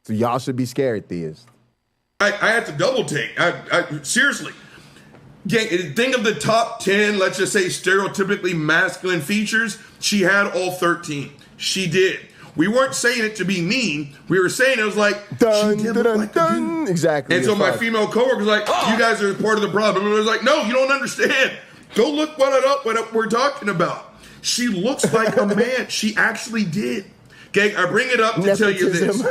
So y'all should be scared, theists. I had to double take. I seriously. Gang, think of the top 10, let's just say, stereotypically masculine features. She had all 13. She did. We weren't saying it to be mean. We were saying it was like, she did look like a dude. Exactly. And so my female coworker was like, you guys are part of the problem. And I was like, no, you don't understand. Go look what we're talking about. She looks like a man. She actually did. Gang, I bring it up to tell you this.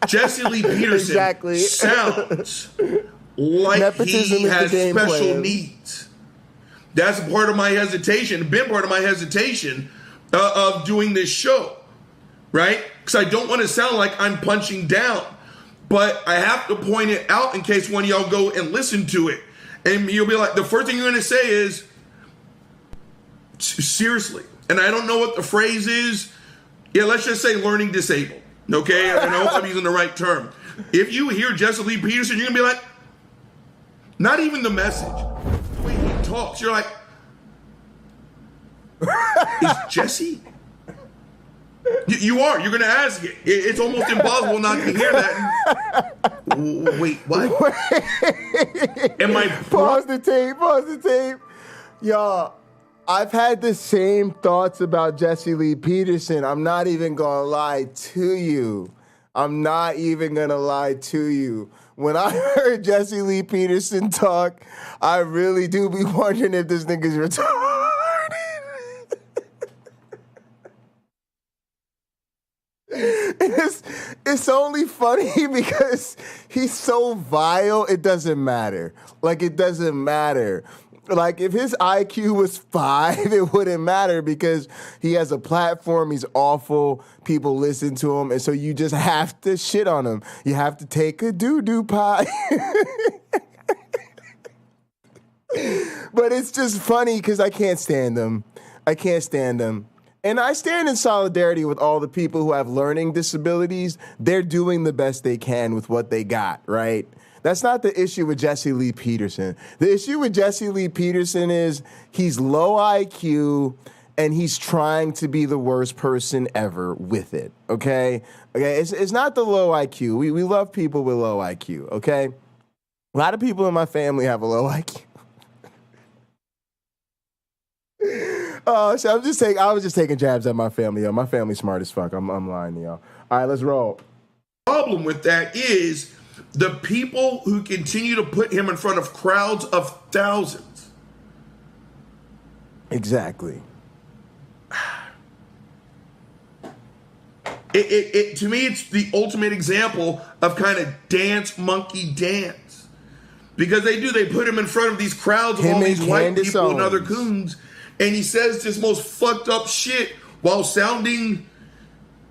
Jesse Lee Peterson sounds like Nepotism he has special needs. That's part of my hesitation, been part of my hesitation of doing this show, right? Because I don't want to sound like I'm punching down, but I have to point it out in case one of y'all go and listen to it. And you'll be like, the first thing you're going to say is, seriously. And I don't know what the phrase is. Yeah, let's just say learning disabled. Okay? I know I'm using the right term. If you hear Jesse Lee Peterson, you're going to be like, not even the message. The way he talks, you're like, is Jesse? You are. You're going to ask it. It's almost impossible not to hear that. Wait, what? Am I... Pause the tape. Y'all, I've had the same thoughts about Jesse Lee Peterson. I'm not even going to lie to you. When I heard Jesse Lee Peterson talk, I really do be wondering if this nigga's retarded. It's only funny because he's so vile, it doesn't matter. Like, it doesn't matter. Like, if his IQ was 5, it wouldn't matter because he has a platform. He's awful. People listen to him. And so you just have to shit on him. You have to take a doo-doo pie. But it's just funny because I can't stand him. And I stand in solidarity with all the people who have learning disabilities. They're doing the best they can with what they got, right? That's not the issue with Jesse Lee Peterson. The issue with Jesse Lee Peterson is he's low IQ and he's trying to be the worst person ever with it, okay? It's not the low IQ. We love people with low IQ, okay? A lot of people in my family have a low IQ. So I was just taking jabs at my family, yo. My family's smart as fuck. I'm lying to y'all. All right, let's roll. Problem with that is the people who continue to put him in front of crowds of thousands. Exactly. To me, it's the ultimate example of kind of dance monkey dance. Because they put him in front of these crowds of all these white people and other coons, and he says this most fucked up shit while sounding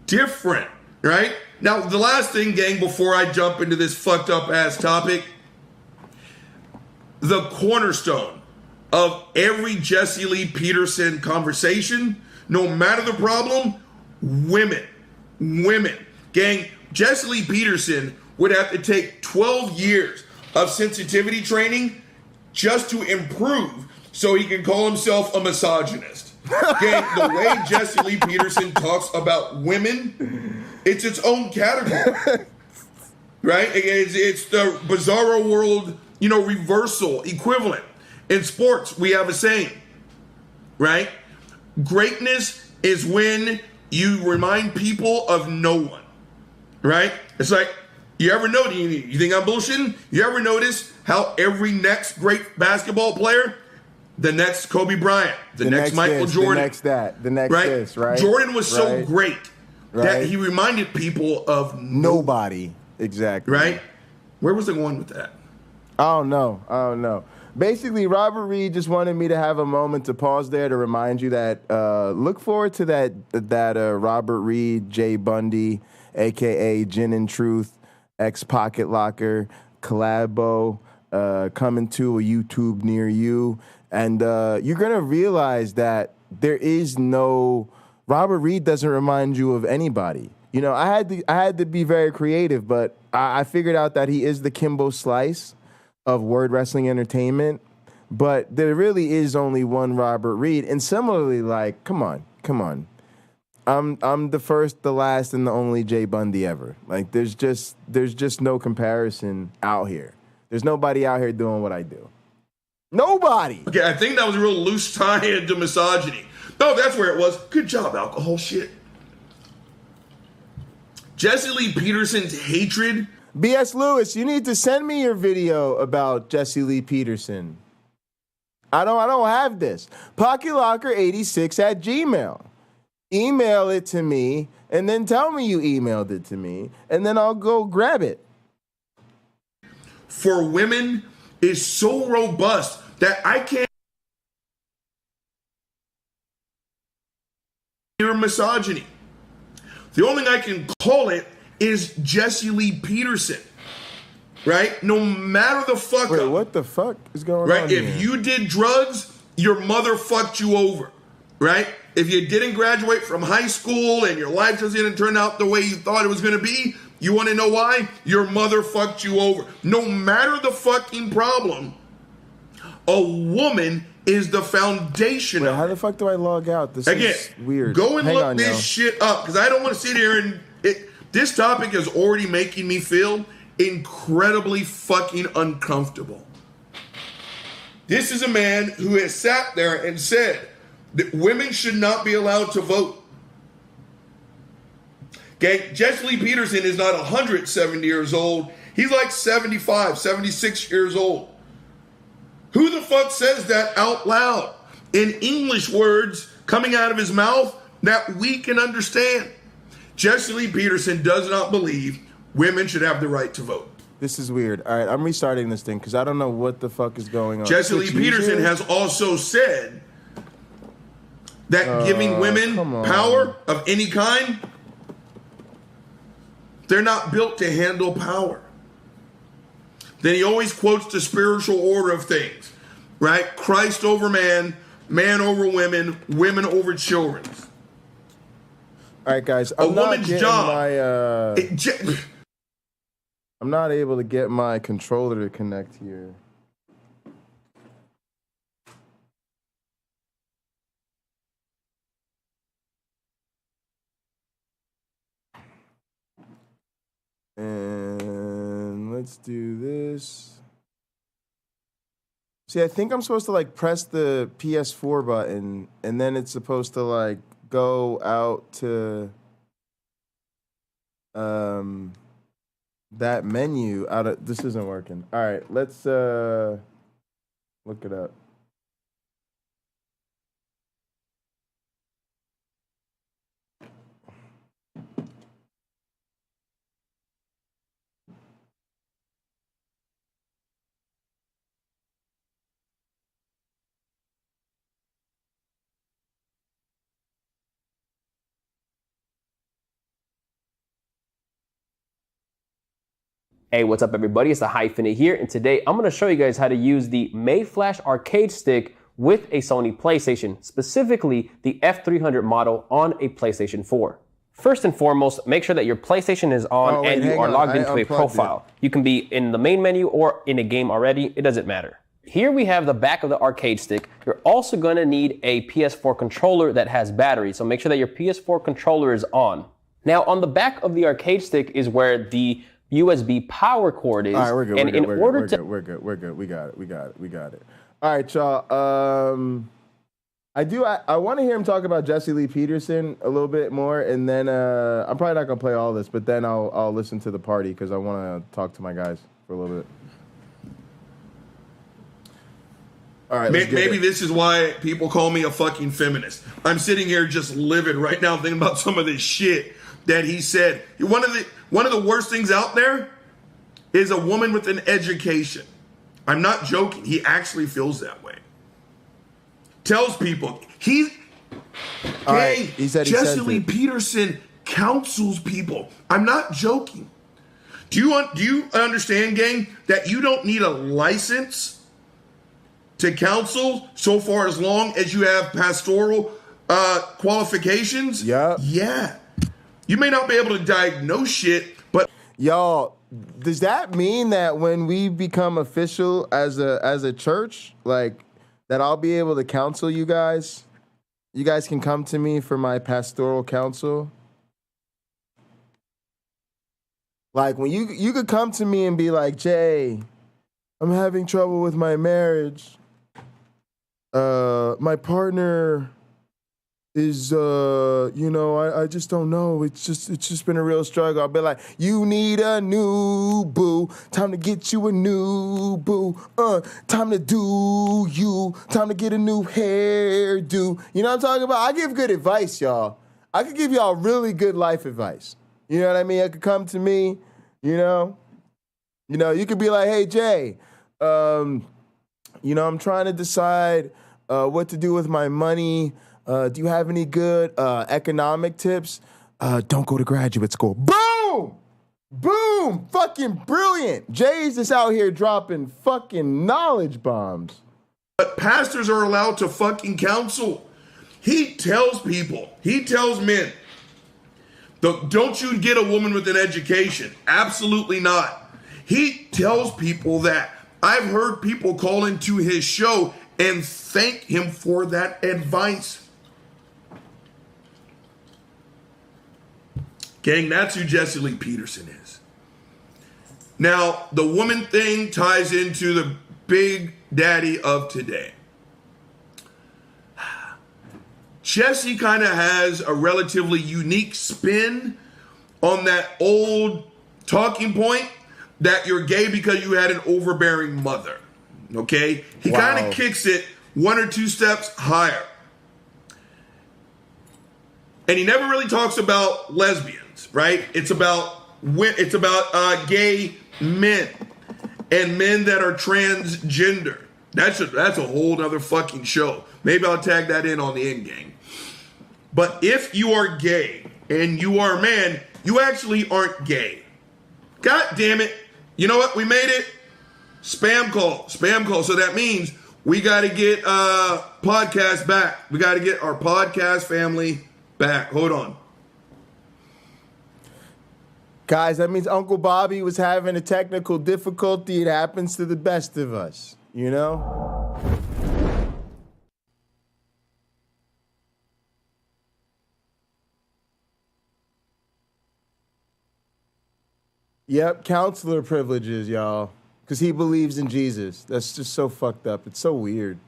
different, right? Now, the last thing, gang, before I jump into this fucked up ass topic, the cornerstone of every Jesse Lee Peterson conversation, no matter the problem, women. Gang, Jesse Lee Peterson would have to take 12 years of sensitivity training just to improve so he can call himself a misogynist. Gang, the way Jesse Lee Peterson talks about women, it's its own category, right? It's the bizarro world, reversal equivalent. In sports, we have a saying, right? Greatness is when you remind people of no one, right? It's like, you ever know, you think I'm bullshitting? You ever notice how every next great basketball player the next Kobe Bryant, the next Michael this, Jordan, the next that, the next right? this, right? Jordan was so Right. great that he reminded people of nobody. Exactly. Right? Where was I going with that? I don't know. Basically, Robert Reed just wanted me to have a moment to pause there to remind you that look forward to that Robert Reed, Jay Bundy, a.k.a. Gin and Truth, ex-Pocket Locker, collabo, coming to a YouTube near you. And you're going to realize that there is no... Robert Reed doesn't remind you of anybody. You know, I had to be very creative, but I figured out that he is the Kimbo Slice of word wrestling entertainment. But there really is only one Robert Reed. And similarly, like, come on. I'm the first, the last, and the only Jay Bundy ever. Like, there's just no comparison out here. There's nobody out here doing what I do. Nobody. Okay, I think that was a real loose tie into misogyny. No, that's where it was. Good job, alcohol shit. Jesse Lee Peterson's hatred. B.S. Lewis, you need to send me your video about Jesse Lee Peterson. I don't have this. PocketLocker86@gmail. Email it to me, and then tell me you emailed it to me, and then I'll go grab it. For women is so robust that I can't hear misogyny. The only thing I can call it is Jesse Lee Peterson, right? No matter the fuck Wait, up. what the fuck is going Right? on If here? you did drugs, your mother fucked you over, right? If you didn't graduate from high school and your life just didn't turn out the way you thought it was going to be, you want to know why? Your mother fucked you over. No matter the fucking problem, a woman is the foundation. Wait, how the fuck do I log out? This Again, is weird. go and Hang look on, this yo. shit up because I don't want to sit here and this topic is already making me feel incredibly fucking uncomfortable. This is a man who has sat there and said that women should not be allowed to vote. Okay, Jesse Lee Peterson is not 170 years old. He's like 75, 76 years old. Who the fuck says that out loud in English words coming out of his mouth that we can understand? Jesse Lee Peterson does not believe women should have the right to vote. This is weird. All right, I'm restarting this thing because I don't know what the fuck is going on. Jesse Lee Peterson has also said that giving women power of any kind, they're not built to handle power. Then he always quotes the spiritual order of things, right? Christ over man, man over women, women over children. All right, guys. A woman's job. I'm not able to get my controller to connect here. And let's do this. See, I think I'm supposed to like press the PS4 button and then it's supposed to like go out to that menu out of this isn't working. All right, let's look it up. Hey, what's up everybody? It's the Hyphenate here, and today I'm going to show you guys how to use the Mayflash arcade stick with a Sony PlayStation, specifically the F300 model on a PlayStation 4. First and foremost, make sure that your PlayStation is on and you are logged into a profile. You can be in the main menu or in a game already, it doesn't matter. Here we have the back of the arcade stick. You're also going to need a PS4 controller that has battery, so make sure that your PS4 controller is on. Now on the back of the arcade stick is where the USB power cord is. All right, we're good. And We're good. We got it. All right, y'all. I want to hear him talk about Jesse Lee Peterson a little bit more, and then I'm probably not gonna play all this, but then I'll listen to the party because I want to talk to my guys for a little bit. All right, Maybe this is why people call me a fucking feminist. I'm sitting here just livid right now thinking about some of this shit that he said. One of the worst things out there is a woman with an education. I'm not joking. He actually feels that way. Tells people he said Jesse Lee Peterson counsels people. I'm not joking. Do you understand, gang, that you don't need a license to counsel so far as long as you have pastoral qualifications? Yeah. You may not be able to diagnose shit, but y'all, does that mean that when we become official as a church, like that I'll be able to counsel you guys? You guys can come to me for my pastoral counsel? Like when you could come to me and be like, Jay, I'm having trouble with my marriage. My partner is, I just don't know. It's just been a real struggle. I'll be like, you need a new boo. Time to get you a new boo. Time to do you. Time to get a new hairdo. You know what I'm talking about? I give good advice, y'all. I could give y'all really good life advice. You know what I mean? It could come to me, you know, you could be like, hey, Jay, I'm trying to decide what to do with my money. Do you have any good economic tips? Don't go to graduate school. Boom! Boom! Fucking brilliant. Jay's just out here dropping fucking knowledge bombs. But pastors are allowed to fucking counsel. He tells men, don't you get a woman with an education? Absolutely not. He tells people that. I've heard people call into his show and thank him for that advice. Gang, that's who Jesse Lee Peterson is. Now, the woman thing ties into the big daddy of today. Jesse kind of has a relatively unique spin on that old talking point that you're gay because you had an overbearing mother. Okay? He kind of kicks it one or two steps higher. And he never really talks about lesbians, right? It's about gay men and men that are transgender. That's a whole other fucking show. Maybe I'll tag that in on the end gang. But if you are gay and you are a man, you actually aren't gay. God damn it. You know what? We made it. Spam call. So that means we got to get podcast back. We got to get our podcast family back. Hold on. Guys, that means Uncle Bobby was having a technical difficulty. It happens to the best of us, you know? Yep, counselor privileges, y'all. Because he believes in Jesus. That's just so fucked up. It's so weird.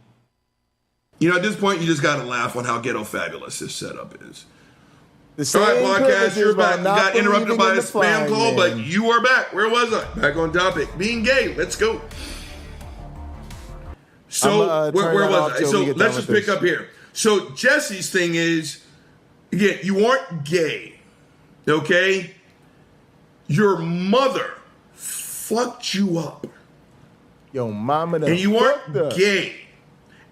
You know, at this point, you just got to laugh on how ghetto fabulous this setup is. All right, podcast, you're back. You got interrupted by a spam call, but you are back. Where was I? Back on topic. Being gay. Let's go. So, where was I? So, let's just pick up here. So, Jesse's thing is, again, you aren't gay, okay? Your mother fucked you up. Yo, mama and you aren't gay.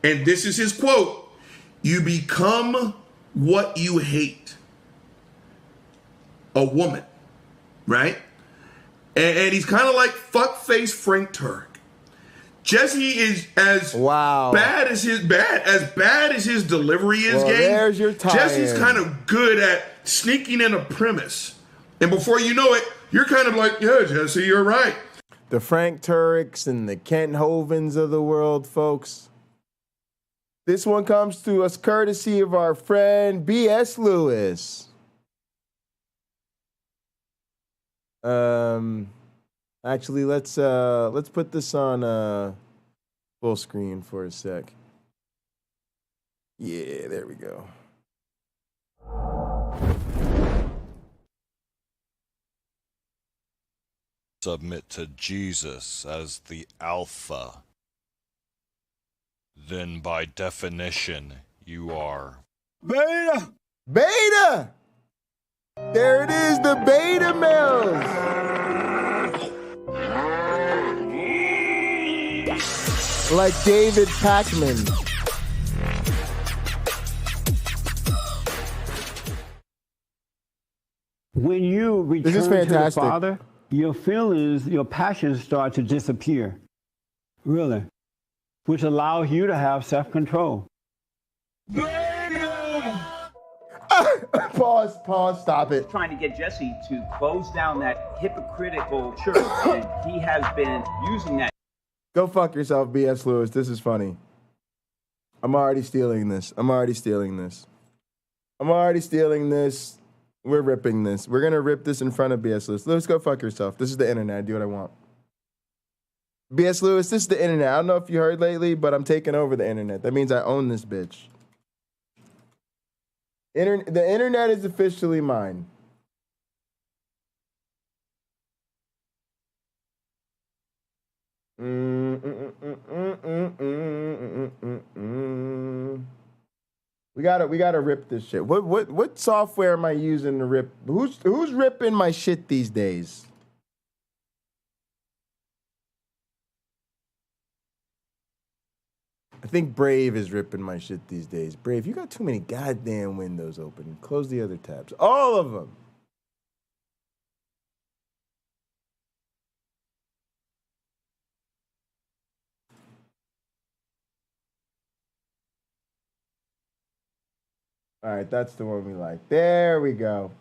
And this is his quote. You become what you hate. A woman. Right? And he's kind of like fuckface Frank Turk. Jesse is as bad as his delivery is, gang. There's your tie-in. Jesse's kind of good at sneaking in a premise. And before you know it, you're kind of like, yeah, Jesse, you're right. The Frank Tureks and the Kent Hovens of the world, folks. This one comes to us courtesy of our friend B.S. Lewis. Actually, let's put this on full screen for a sec. Yeah, there we go. Submit to Jesus as the Alpha. then by definition, you are. Beta! Beta! There it is, the beta males! Like David Pacman. When you return This is to the fantastic. Father, your feelings, your passions start to disappear. Really. Which allows you to have self-control. Pause, stop it. Trying to get Jesse to close down that hypocritical church, and he has been using that. Go fuck yourself, B.S. Lewis. This is funny. I'm already stealing this. We're ripping this. We're going to rip this in front of B.S. Lewis. Lewis, go fuck yourself. This is the internet. I do what I want. B.S. Lewis, this is the internet. I don't know if you heard lately, but I'm taking over the internet. That means I own this bitch. The internet is officially mine. We gotta rip this shit. What software am I using to rip? Who's ripping my shit these days? I think Brave is ripping my shit these days. Brave, you got too many goddamn windows open. Close the other tabs. All of them. All right, that's the one we like. There we go.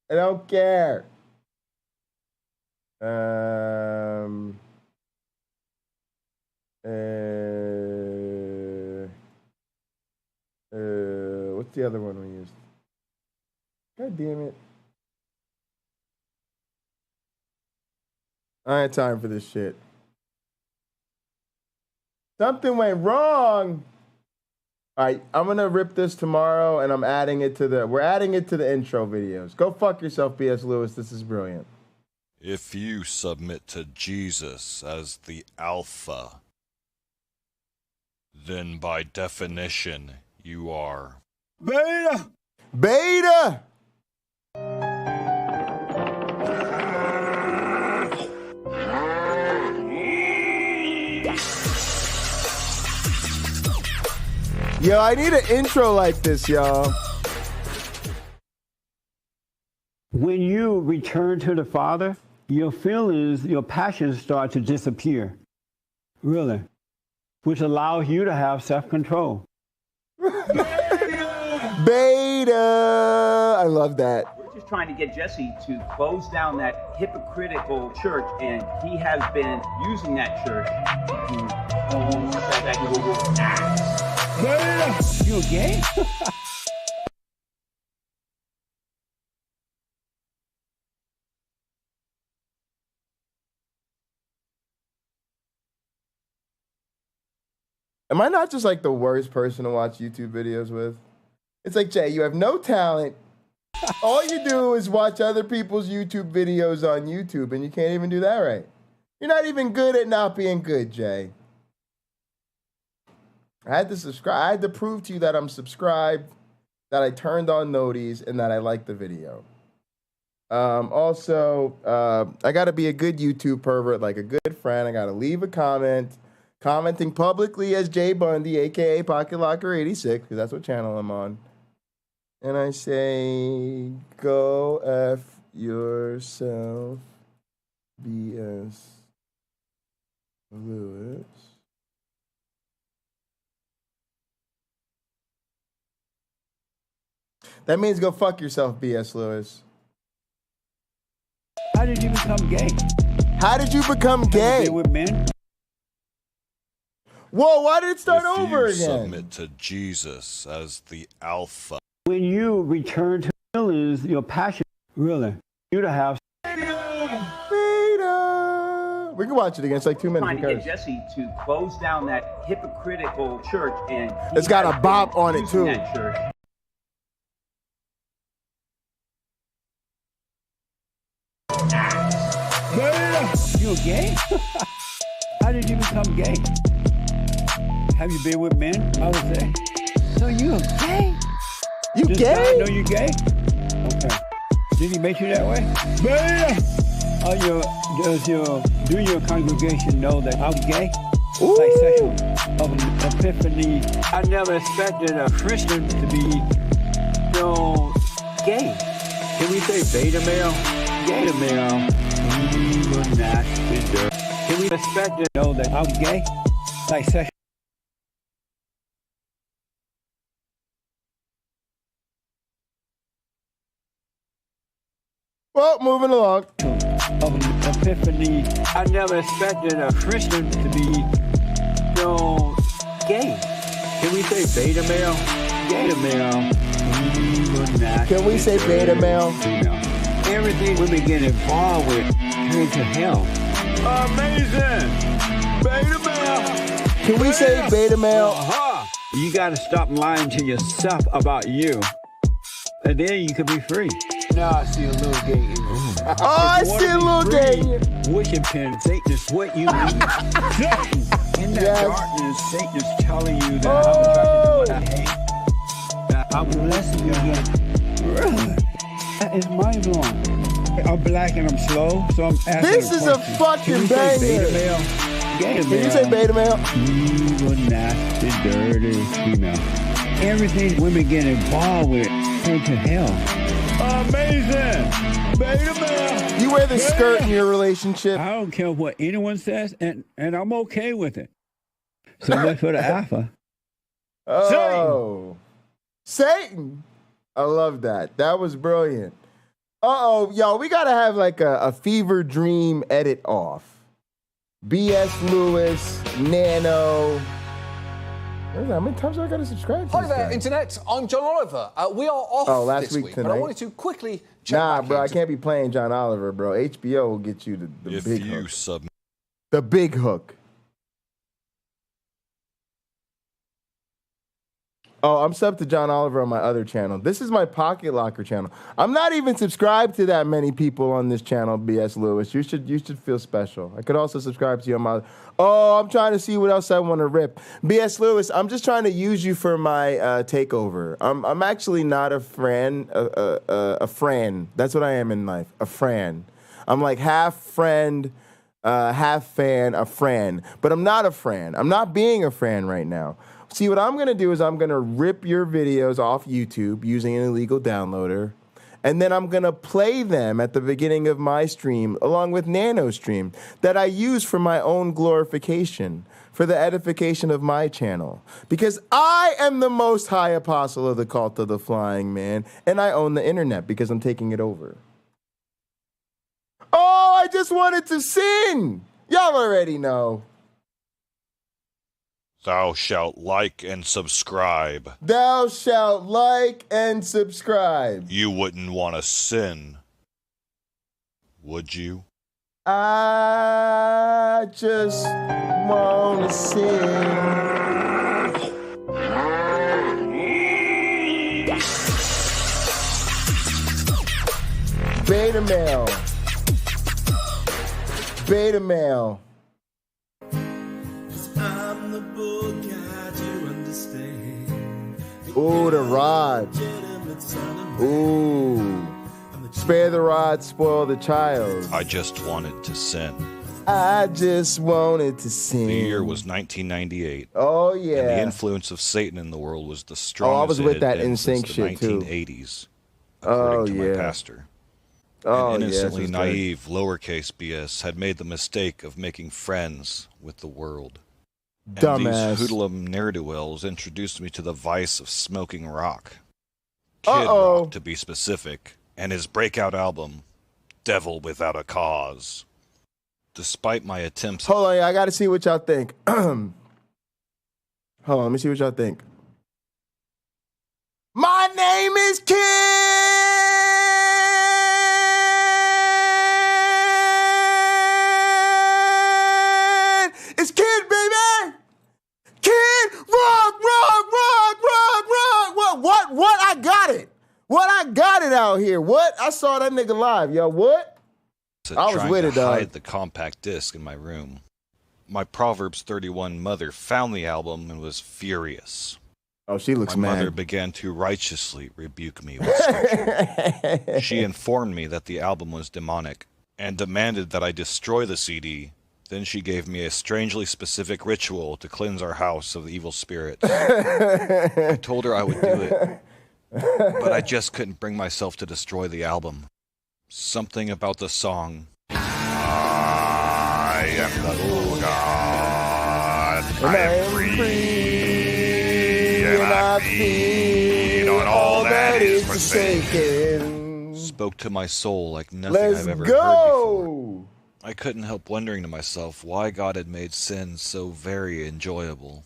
I don't care. What's the other one we used? God damn it. I ain't time for this shit. Something went wrong. All right, I'm gonna rip this tomorrow, and we're adding it to the intro videos. Go fuck yourself, B.S. Lewis. This is brilliant. If you submit to Jesus as the Alpha, then by definition, you are. Beta! Beta! Yo, I need an intro like this, y'all. When you return to the Father, your feelings, your passions start to disappear. Really. Which allows you to have self-control. Beta! I love that. We're just trying to get Jesse to close down that hypocritical church, and he has been using that church to You gay? Am I not just like the worst person to watch YouTube videos with? It's like, Jay, you have no talent. All you do is watch other people's YouTube videos on YouTube, and you can't even do that right. You're not even good at not being good, Jay. I had to subscribe. I had to prove to you that I'm subscribed, that I turned on noties, and that I like the video. Also, I got to be a good YouTube pervert, like a good friend. I got to leave a comment, commenting publicly as Jay Bundy, a.k.a. Pocket Locker 86, because that's what channel I'm on. And I say, go F yourself, B.S. Lewis. That means go fuck yourself, B.S. Lewis. How did you become gay? How did you become gay? With men? Whoa, why did it start If over you again? submit to Jesus as the Alpha. When you return to feelings, your passion, really, you to have. Beta. We can watch it again. It's like 2 minutes. trying to get Jesse to close down that hypocritical church, and It's got a bop on it too. that church. You gay? How did you become gay? Have you been with men? I would say. So you gay? You Does gay? God know you gay? Okay. Did he make you that way? Bam! Do your congregation know that I'm gay? Ooh. Like sexual epiphany. I never expected a Christian to be so gay. Can we say beta male? Beta male. Can we expect to know that I'm gay? Like sexual. Well, moving along. Epiphany. I never expected a Christian to be so gay. Can we say beta male? Beta male. Can we say beta male? Everything women get involved with turn to hell. Amazing! Beta male! Can we say beta male? You gotta stop lying to yourself about you. And then you can be free. Now I see a little gay in you. Oh, I see a little gay in you. Worshiping Satan is what you need. In that darkness, Satan is telling you that I'm attracted to what I hate. That I'm blessing you again. Really? That is mind blowing. I'm black and I'm slow, so I'm asking. This is a fucking banger. Beta male? Beta Can male. you say beta male? Evil, nasty, dirty female. Everything women get involved with turn to hell. Amazing! Beta male! You wear the skirt in your relationship? I don't care what anyone says, and I'm okay with it. So much for the alpha. Oh. Satan! I love that. That was brilliant. Uh-oh, y'all, we gotta have like a fever dream edit off. B.S. Lewis, Nano. How many times do I gotta subscribe to Hi this there, guy? Internet. I'm John Oliver. We are off last this week week, tonight. but I wanted to quickly check back bro, I into- can't be playing John Oliver, bro. HBO will get you the If big you hook. The big hook. Oh, I'm subbed to John Oliver on my other channel. This is my Pocket Locker channel. I'm not even subscribed to that many people on this channel, B.S. Lewis. You should feel special. I could also subscribe to you on my... Oh, I'm trying to see what else I want to rip. B.S. Lewis, I'm just trying to use you for my takeover. I'm actually not a friend. A friend. That's what I am in life. A friend. I'm like half friend, half fan, a friend. But I'm not a friend. I'm not being a friend right now. See, what I'm going to do is I'm going to rip your videos off YouTube using an illegal downloader, and then I'm going to play them at the beginning of my stream along with Nano's stream that I use for my own glorification, for the edification of my channel. Because I am the most high apostle of the cult of the flying man, and I own the internet because I'm taking it over. Oh, I just wanted to sin. Y'all already know. Thou shalt like and subscribe. Thou shalt like and subscribe. You wouldn't want to sin, would you? I just want to sin. Beta male. Beta male. Ooh, the rod. Ooh. Spare the rod, spoil the child. I just wanted to sin. I just wanted to sin. The year was 1998. Oh, yeah. And the influence of Satan in the world was the Oh, I strongest was it with had that been NSYNC since the shit, too. 1980s, Oh, according to yeah. my pastor. Oh, and yes, innocently it's good. naive, lowercase BS had made the mistake of making friends with the world. Dumbass. And these hoodlum ne'er-do-wells introduced me to the vice of smoking rock. Kid Uh-oh. Rock, to be specific, and his breakout album, Devil Without a Cause. Despite my attempts... Hold on, I got to see what y'all think. Hold on, let me see what y'all think. My name is Kid! It's Kid, baby! Kid! Rock! What? I got it! What? I got it out here. What? I saw that nigga live, yo. What? I was trying with to it, dog. hide the compact disc in my room. My Proverbs 31 mother found the album and was furious. Oh, she looks My mad. mother began to righteously rebuke me with scripture. She informed me that the album was demonic and demanded that I destroy the CD. Then she gave me a strangely specific ritual to cleanse our house of the evil spirits. I told her I would do it, but I just couldn't bring myself to destroy the album. Something about the song, I am the Lord God, I am free, and I feed on all that is forsaken, spoke to my soul like nothing I've ever heard before. I couldn't help wondering to myself why God had made sin so very enjoyable.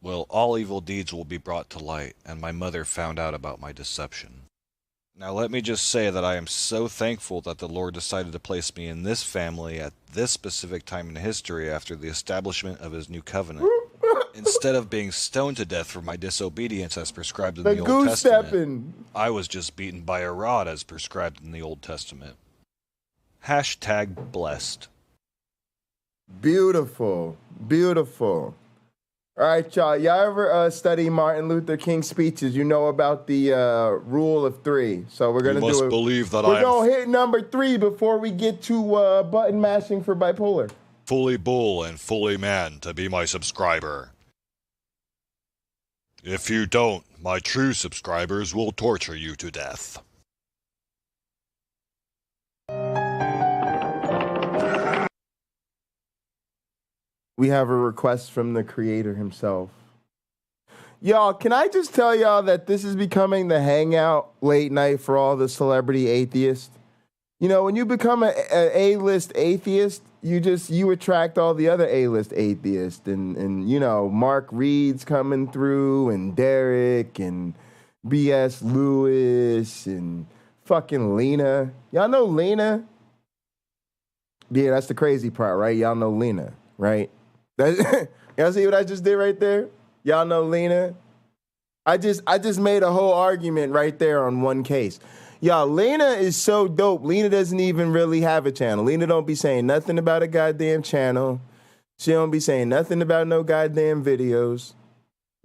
Well, all evil deeds will be brought to light, and my mother found out about my deception. Now let me just say that I am so thankful that the Lord decided to place me in this family at this specific time in history after the establishment of his new covenant. Instead of being stoned to death for my disobedience as prescribed in the Old Testament, I was just beaten by a rod as prescribed in the Old Testament. Hashtag blessed. Beautiful. Beautiful. All right, y'all. Y'all ever study Martin Luther King's speeches? You know about the rule of three. So we're going to do it. You must believe that we're going to hit number 3 before we get to button mashing for bipolar. Fully bull and fully man to be my subscriber. If you don't, my true subscribers will torture you to death. We have a request from the creator himself. Y'all, can I just tell y'all that this is becoming the hangout late night for all the celebrity atheists? You know, when you become an A-list atheist, you attract all the other A-list atheists. And you know, Mark Reed's coming through, and Derek, and B.S. Lewis, and fucking Lena. Y'all know Lena? Yeah, that's the crazy part, right? Y'all know Lena, right? Y'all see what I just did right there? Y'all know Lena? I just made a whole argument right there on one case. Y'all, Lena is so dope. Lena doesn't even really have a channel. Lena don't be saying nothing about a goddamn channel. She don't be saying nothing about no goddamn videos.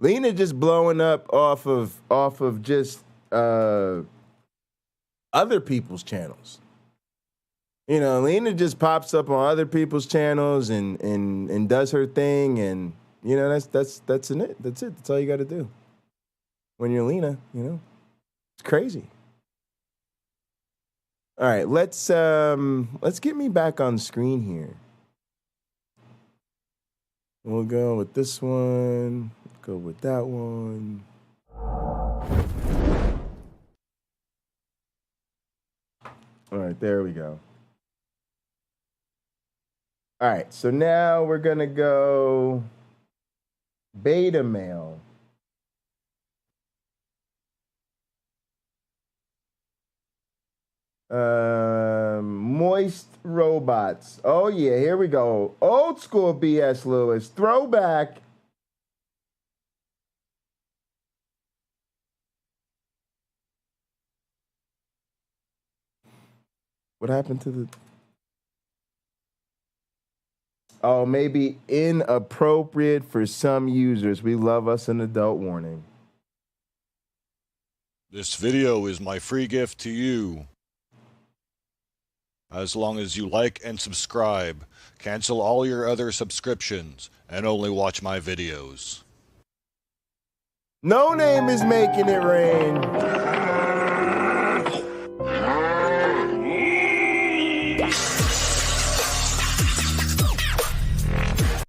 Lena just blowing up off of just other people's channels. You know, Lena just pops up on other people's channels and does her thing, and you know that's it. That's it. That's all you got to do. When you're Lena, you know, it's crazy. All right, let's get me back on screen here. We'll go with this one. Go with that one. All right, there we go. All right, so now we're going to go beta male. Moist robots. Oh, yeah, here we go. Old school B.S. Lewis. Throwback. What happened to the... Oh, maybe inappropriate for some users. We love us an adult warning. This video is my free gift to you. As long as you like and subscribe, cancel all your other subscriptions and only watch my videos. No Name is making it rain.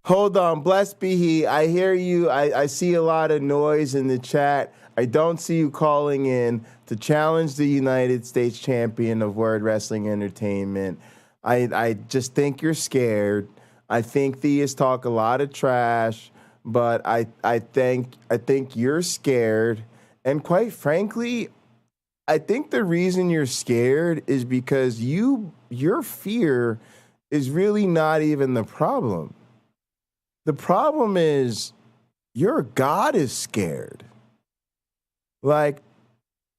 Hold on, blessed be he. I hear you. I see a lot of noise in the chat. I don't see you calling in to challenge the United States champion of Word Wrestling Entertainment. I just think you're scared. I think theists talk a lot of trash, but I think you're scared. And quite frankly, I think the reason you're scared is because your fear is really not even the problem. The problem is your God is scared. Like,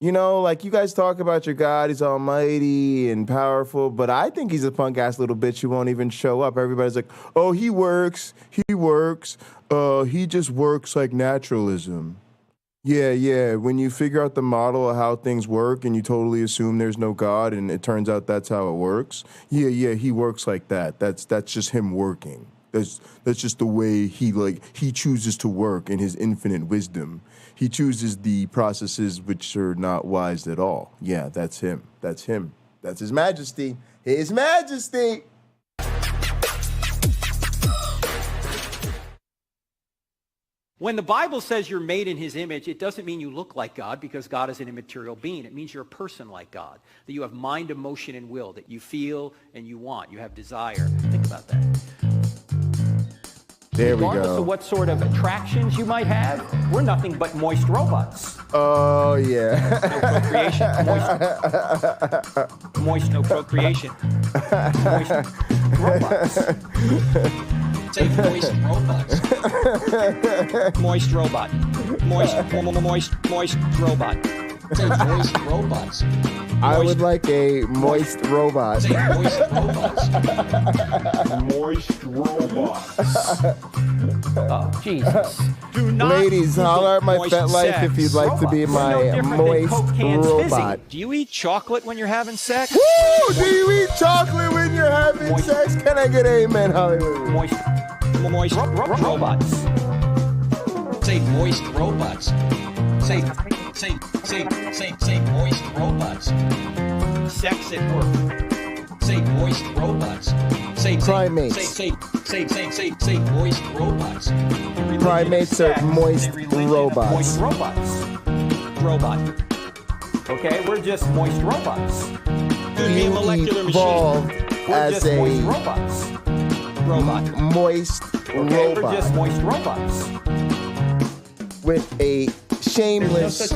You know, like you guys talk about your God, he's almighty and powerful, but I think he's a punk ass little bitch who won't even show up. Everybody's like, oh, he works. He just works like naturalism. Yeah. When you figure out the model of how things work and you totally assume there's no God and it turns out that's how it works. Yeah, he works like that. That's just him working. That's just the way he chooses to work in his infinite wisdom. He chooses the processes which are not wise at all. Yeah, that's him. That's His Majesty. His Majesty. When the Bible says you're made in his image, it doesn't mean you look like God because God is an immaterial being. It means you're a person like God, that you have mind, emotion, and will, that you feel and you want, you have desire. Think about that. There we Regardless go. of what sort of attractions you might have, we're nothing but moist robots. Oh, yeah. No procreation. Moist robots. Say moist robots. Moist robot. Moist robot. Say moist robots. I would like a moist robot. Say moist robots. Moist robots. Oh, Jesus. Do not Ladies, holler at my moist FetLife sex. if you'd like to be my No different than moist Coke cans robot. fizzing. Do you eat chocolate when you're having sex? Woo! Do you eat chocolate when you're having sex? Can I get amen, Hollywood? Moist robots. Say moist robots. Say moist robots. Sex at work. Say moist robots. Say primates. Say moist robots. Primates are moist robots. Moist robots. Robot. Okay, we're just moist robots. You evolved as just a moist robots. Robot. Moist Okay, robot we're just moist robots. with a shameless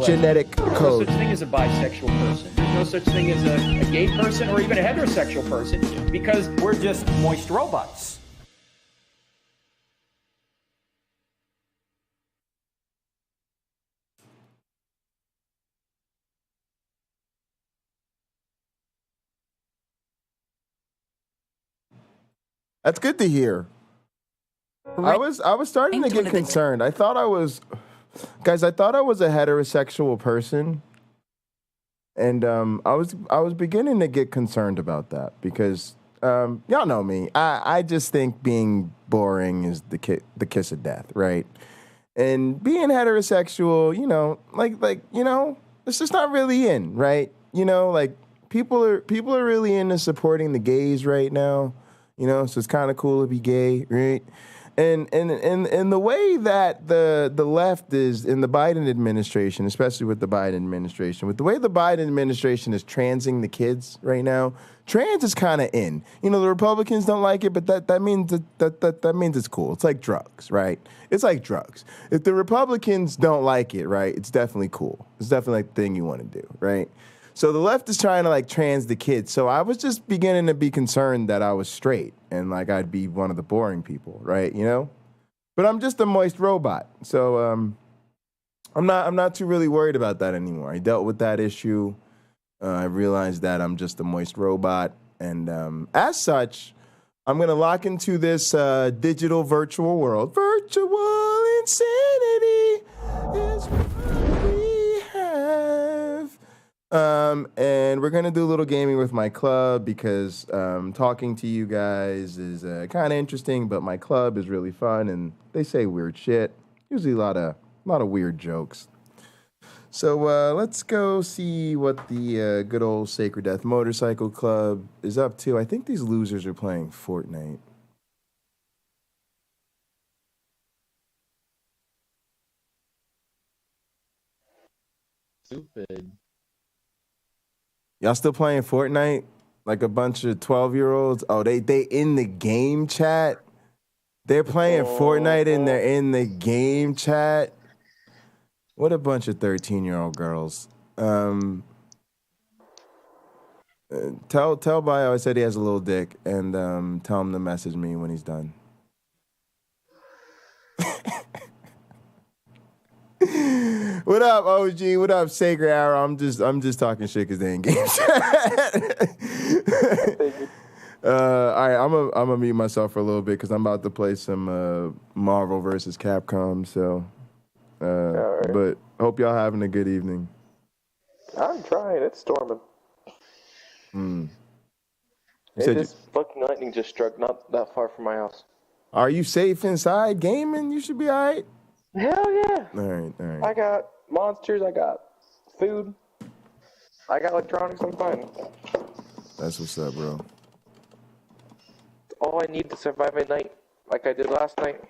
genetic There's no code. such thing as a bisexual person. There's no such thing as a gay person or even a heterosexual person because we're just moist robots. That's good to hear. I was starting to get concerned. I thought I was a heterosexual person, and I was beginning to get concerned about that because y'all know me. I just think being boring is the kiss of death, right? And being heterosexual, it's just not really in, right? People are really into supporting the gays right now. So it's kind of cool to be gay, right? And the way that the left is in the Biden administration, especially with the Biden administration, with the way the Biden administration is transing the kids right now, trans is kind of in. The Republicans don't like it, but that means that means it's cool. It's like drugs, right? It's like drugs. If the Republicans don't like it, right, it's definitely cool. It's definitely like the thing you want to do, right? So the left is trying to trans the kids. So I was just beginning to be concerned that I was straight and I'd be one of the boring people, right? But I'm just a moist robot. So I'm not too really worried about that anymore. I dealt with that issue. I realized that I'm just a moist robot. And as such, I'm going to lock into this digital virtual world. Virtual insanity is what we have. And we're going to do a little gaming with my club because talking to you guys is kind of interesting, but my club is really fun and they say weird shit. Usually a lot of weird jokes. So let's go see what the good old Sacred Death Motorcycle Club is up to. I think these losers are playing Fortnite. Stupid. Y'all still playing Fortnite? Like a bunch of 12-year-olds? Oh, they in the game chat? They're playing Fortnite and they're in the game chat? What a bunch of 13-year-old girls. Tell Bio I said he has a little dick and tell him to message me when he's done. What up, OG? What up, Sacred Arrow? I'm just talking shit because they ain't game chat. All right, I'm gonna mute myself for a little bit because I'm about to play some Marvel versus Capcom. So, right. But hope y'all having a good evening. I'm trying. It's storming. Fucking lightning just struck not that far from my house. Are you safe inside gaming? You should be all right. Hell yeah. All right. I got monsters. I got food. I got electronics. I'm fine. That's what's up, bro. All I need to survive at night, like I did last night.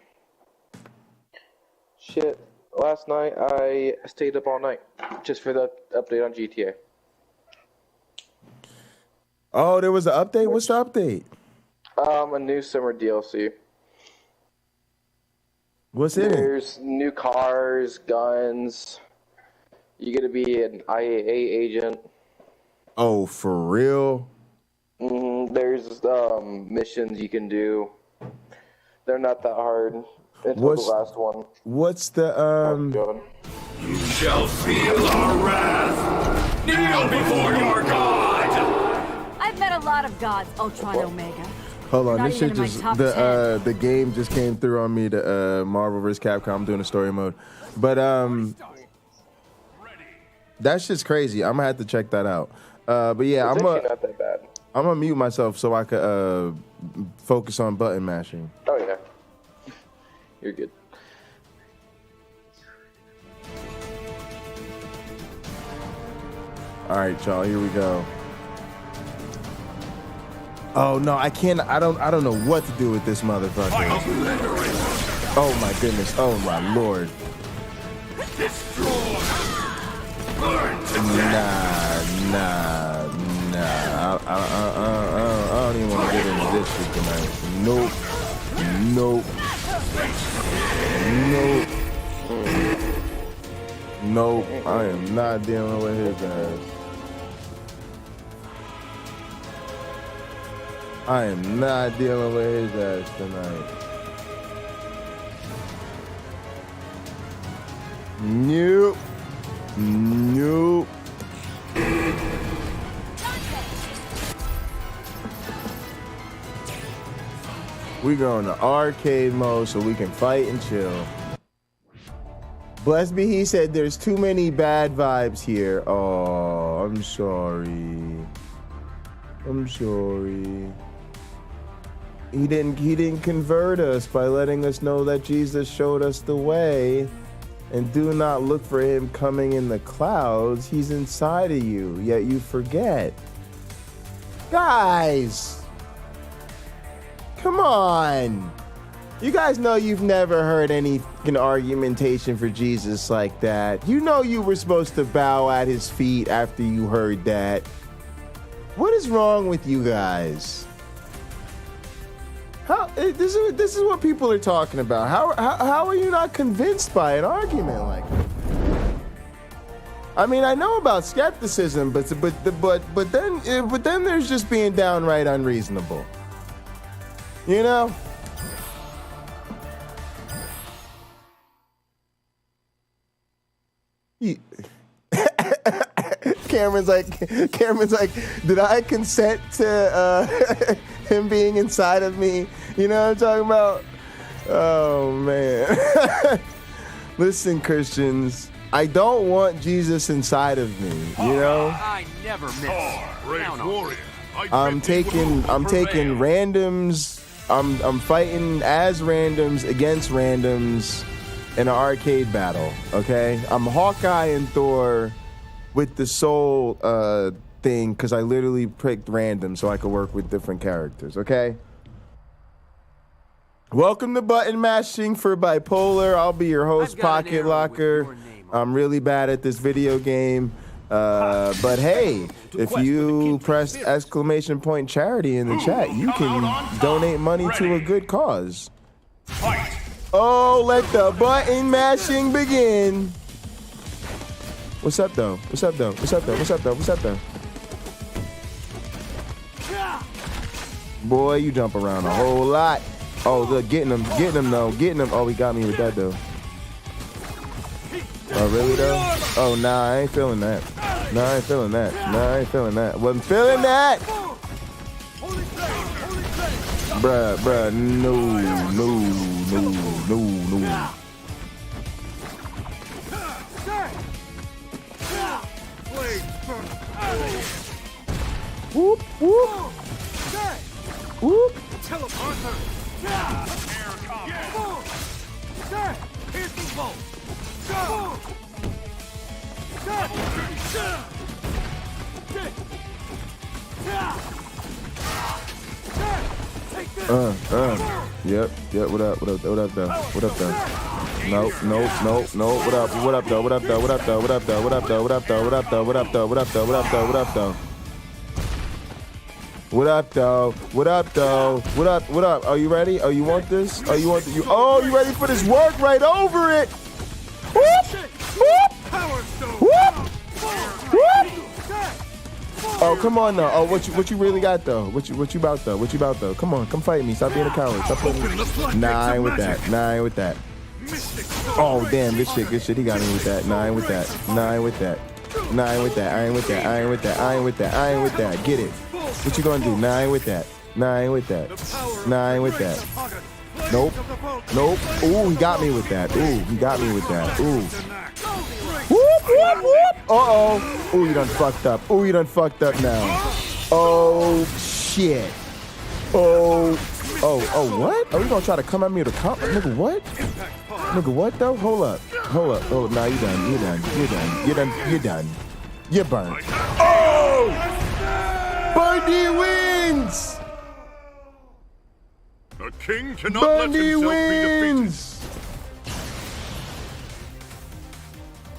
Shit. Last night I stayed up all night just for the update on GTA. Oh, there was an update? What's the update? A new summer DLC. What's in it? There's new cars, guns. You get to be an IAA agent. Oh, for real? There's missions you can do. They're not that hard until the last one. What's the You shall feel our wrath. Kneel before your God. I've met a lot of gods, Ultron Omega. Hold on, Not this shit even in my just top the game just came through on me. The Marvel vs. Capcom. I'm doing a story mode, but that shit's crazy. I'm gonna have to check that out. But yeah, It's actually not that bad. I'm gonna mute myself so I could focus on button mashing. Oh yeah, you're good. All right, y'all. Here we go. Oh no, I can't. I don't know what to do with this motherfucker. Oh my goodness. Oh my lord. Nah. I don't even want to get into this shit tonight. Nope. I am not dealing with his ass. I am not dealing with his ass tonight. Nope. We going to arcade mode so we can fight and chill. Blessed be he said there's too many bad vibes here. Oh, I'm sorry. He didn't convert us by letting us know that Jesus showed us the way. And do not look for him coming in the clouds. He's inside of you, yet you forget. Guys, come on. You guys know you've never heard any argumentation for Jesus like that. You know you were supposed to bow at his feet after you heard that. What is wrong with you guys? This is what people are talking about. How are you not convinced by an argument like that? I mean, I know about skepticism, but then there's just being downright unreasonable. You know? Cameron's like, did I consent to him being inside of me? You know what I'm talking about? Oh man. Listen, Christians, I don't want Jesus inside of me, you know? I never miss. I'm taking randoms. I'm fighting as randoms against randoms in an arcade battle, okay? I'm Hawkeye and Thor with the soul thing because I literally picked random so I could work with different characters, okay? Welcome to Button Mashing for Bipolar. I'll be your host, Pocket Locker. I'm really bad at this video game. But hey, if you press exclamation point charity in the chat, you can donate money to a good cause. Oh, let the button mashing begin. What's up though? Boy, you jump around a whole lot. Oh, look, getting him though. Oh, he got me with that though. Oh, really though? Oh, nah, I ain't feeling that. Nah, I ain't feeling that. Nah, I ain't feeling that. Wasn't feeling that. Bruh, no. Whoop, whoop. Whoop. Teleporter. Here's the bolt. Yep, what up though? Nope. What up though? What up? Are you ready? Oh, you want this? Oh, you ready for this work right over it? Whoop! Oh, come on now. Oh, what you really got though? What you about though? Come on, come fight me. Stop being a coward. Stop putting me. Nah, I ain't with that. Oh, damn, good shit. He got me with that. Nah, I ain't with that. I ain't with that. Get it. What you gonna do? Nah, I ain't with that. Nope. Ooh, he got me with that. Ooh. Whoop. Uh-oh. Ooh, you done fucked up now. Oh, shit. Oh, what? Are we gonna try to come at me with a comp? Nigga, what? Though? Hold up. Nah, you done. You're burnt. Oh! Bundy wins! The king cannot let himself be defeated.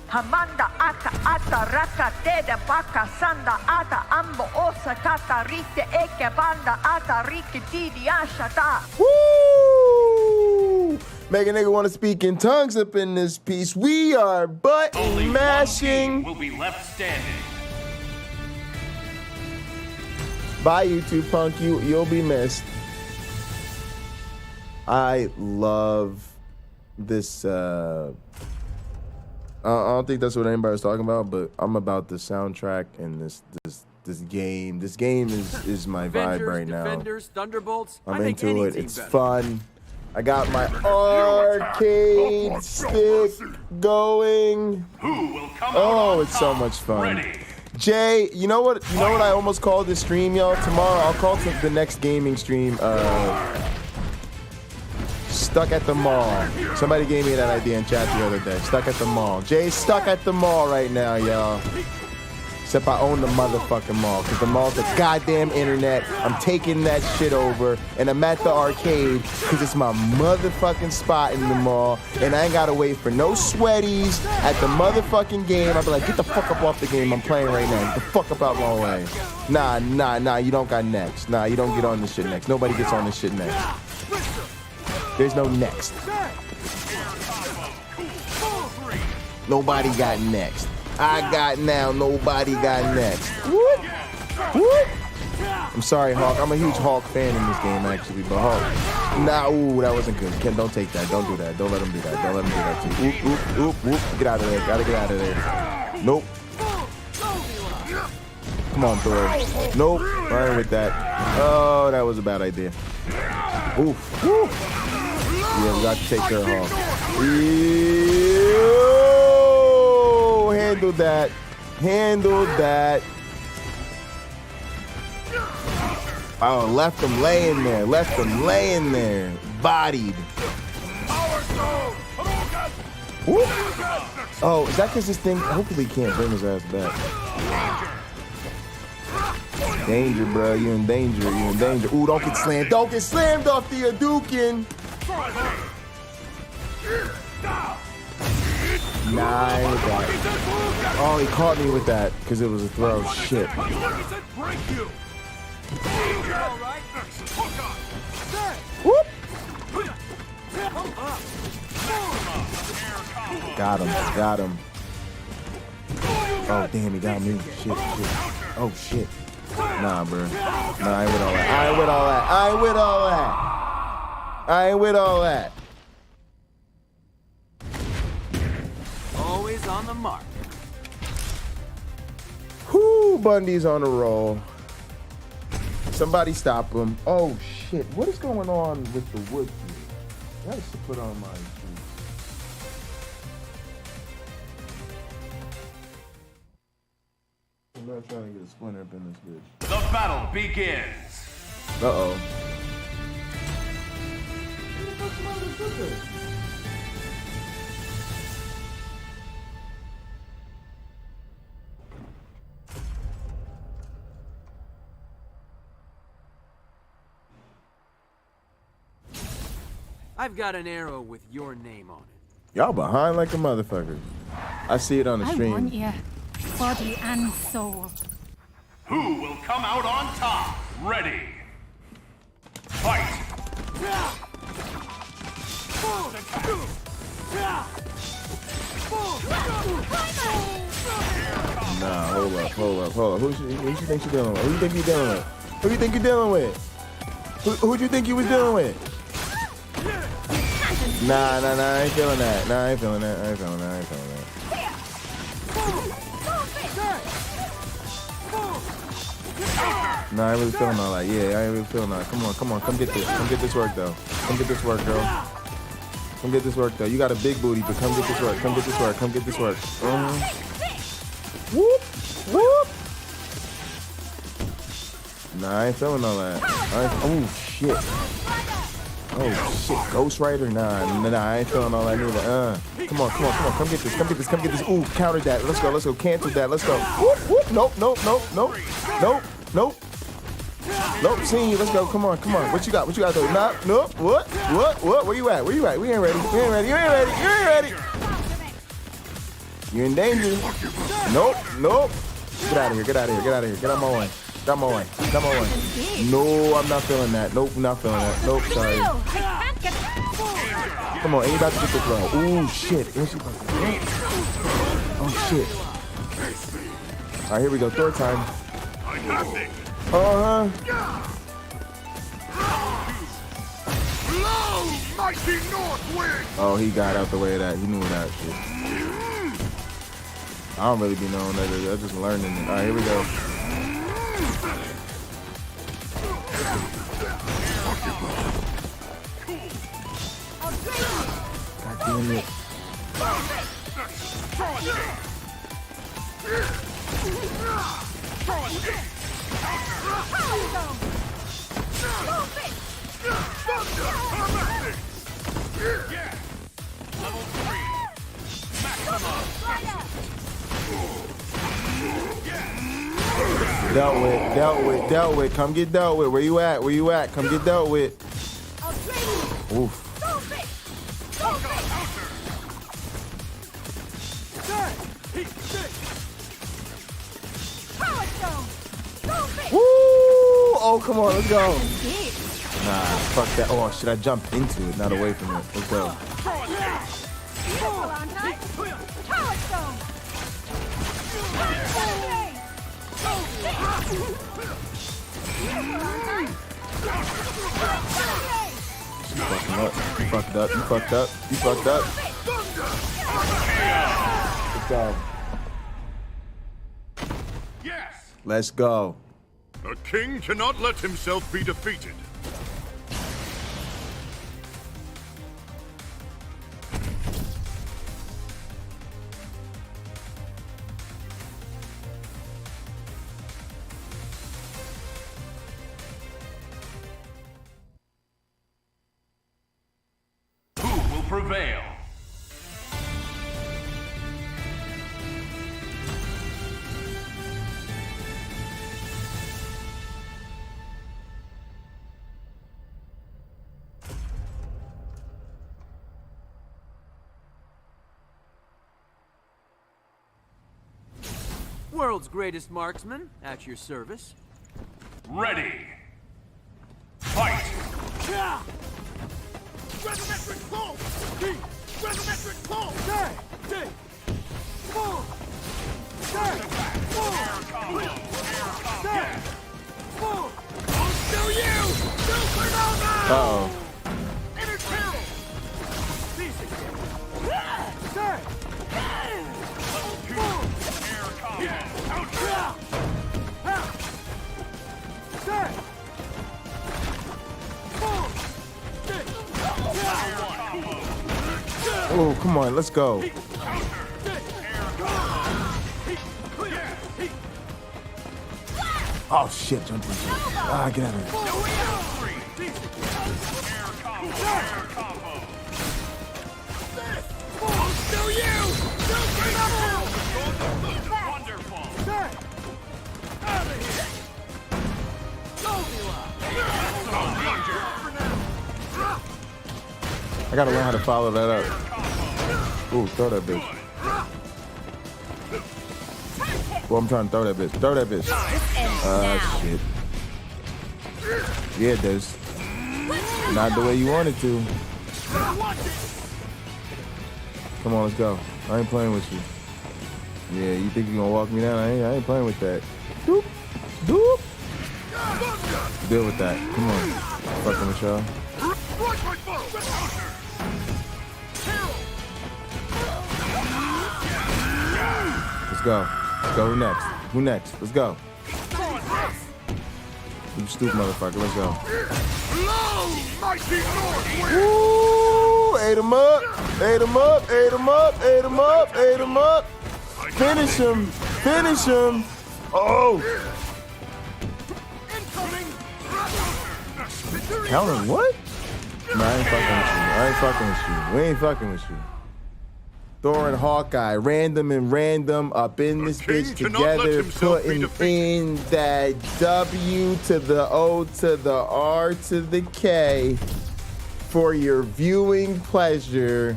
Hamanda ata raka dede baka sanda ata ambo osa kata rite eke banda ata rike didi ashata. Woo! Make a nigga want to speak in tongues up in this piece. We are butt Only mashing. one king will be left standing. Bye, YouTube punk. You'll be missed. I love this. I don't think that's what anybody's talking about, but I'm about the soundtrack and this game. This game is my vibe right now. Defenders, Thunderbolts. I'm into it. It's fun. I got my arcade stick going. Oh, it's so much fun. Jay, you know what I almost called this stream, y'all? Tomorrow I'll call the next gaming stream Stuck at the Mall. Somebody gave me that idea in chat the other day. Stuck at the Mall. Jay's stuck at the mall right now, y'all. Except I own the motherfucking mall, because the mall's the goddamn internet. I'm taking that shit over, and I'm at the arcade, because it's my motherfucking spot in the mall, and I ain't gotta wait for no sweaties at the motherfucking game. I'll be like, get the fuck up off the game I'm playing right now. Get the fuck up out my way. Nah, you don't got next. Nah, you don't get on this shit next. Nobody gets on this shit next. There's no next. Nobody got next. I got now, nobody got next. Whoop. Whoop. I'm sorry, Hawk. I'm a huge Hawk fan in this game, actually, but Hawk. Nah, ooh, that wasn't good. Ken, don't take that. Don't do that. Don't let him do that. Don't let him do that to you. Oop. Get out of there. Gotta get out of there. Nope. Come on, Thor. Nope. I ain't with that. Oh, that was a bad idea. Oof. Woo. Yeah, we got to take care of Hawk. Handle that. Oh, left him laying there. Bodied. Whoop. Oh, is that because this thing, hopefully he can't bring his ass back. Danger, bro. You're in danger. Ooh, don't get slammed. Don't get slammed off the Hadouken. Nice. Oh, he caught me with that because it was a throw. Shit. Whoop. Got him. Oh, damn, he got me. Shit. Oh, shit. Nah, bro. Nah, I ain't with all that. Always is on the mark. Whoo, Bundy's on a roll. Somebody stop him. Oh shit, what is going on with the wood here? I used to put on my shoes. I'm not trying to get a splinter up in this bitch. The battle begins. Uh-oh. I've got an arrow with your name on it. Y'all behind like a motherfucker. I see it on the stream. I want you, body and soul. Who will come out on top? Ready. Fight. Nah, hold up. Who you think you're dealing with? Who you think you're dealing with? Who you think you're dealing with? Who'd you think you was dealing with? Nah, I ain't feeling that. I ain't feeling that. Nah, I ain't really feeling all that. Yeah, I ain't really feeling that. Come on. Come get this. Come get this work, though. Come get this work, girl. Come get this work, though. You got a big booty, but come get this work. Come get this work. Come get this work. Whoop. Nah, I ain't feeling all that. Oh, shit. Ghost Rider? Nah, I ain't feeling all that neither. Come on. Come get this. Ooh, counter that. Let's go. Cancel that. Let's go. Whoop. Nope. See you. Let's go. Come on. What you got though? Nah, nope. What? Where you at? We ain't ready. You ain't ready. You're in danger. Nope. Get out of here. Get out my way. Got my way. No, I'm not feeling that. Nope, not feeling that. Nope, sorry. Come on, ain't about to get the throw. Ooh, shit. Oh, shit. All right, here we go. Third time. Oh, he got out the way of that. He knew that shit. I don't really be knowing that. I'm just learning it. All right, here we go. God damn it. Dealt with. Come get dealt with. Where you at? Come get dealt with. Oof. Woo! Oh, come on, let's go. Nah, fuck that. Oh, shit, I jumped into it, not away from it. Let's go. You fucked up. Good job. Yes. Let's go. A king cannot let himself be defeated. Who will prevail? World's greatest marksman, at your service. Ready. Fight. Resometric pull! Resometric pull! I'll show you! Supernova! Uh-oh. Inner kill! Oh, come on, let's go. Oh shit, jump in. Ah, get out of here. I gotta learn how to follow that up. Ooh, throw that bitch. Well, I'm trying to throw that bitch. Throw that bitch. Shit. Yeah, it does. Not the way you want it to. Come on, let's go. I ain't playing with you. Yeah, you think you gonna walk me down? I ain't playing with that. Doop. Doop. Deal with that. Come on. Fucking with y'all. Let's go. Let's go. Who next? Who next? Let's go. You stupid motherfucker. Let's go. Woo! Ate him up. Ate him up. Ate him up. Ate him up. Ate him up. Finish him. Finish him. Oh. Counter what? No, I ain't fucking with you. I ain't fucking with you. We ain't fucking with you. Thor and Hawkeye, random and random, up in this bitch together, putting in that W to the O to the R to the K for your viewing pleasure.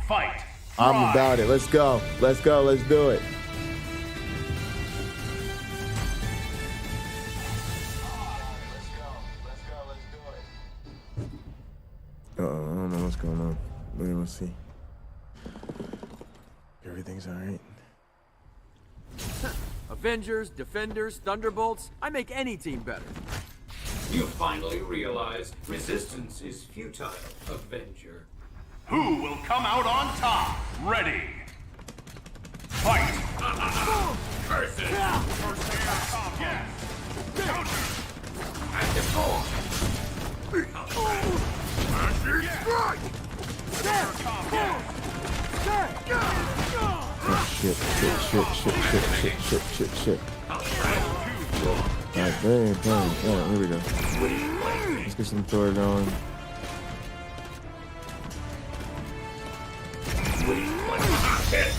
Fight. I'm about it. Let's go. Let's go. Let's do it. I don't know what's going on. We'll see. Everything's all right. Avengers, Defenders, Thunderbolts. I make any team better. You finally realize resistance is futile, Avenger. Who will come out on top? Ready. Fight. Curses. Yes. Active force. Oh shit, shit. Alright, bang. Alright, here we go. Let's get some Thor going.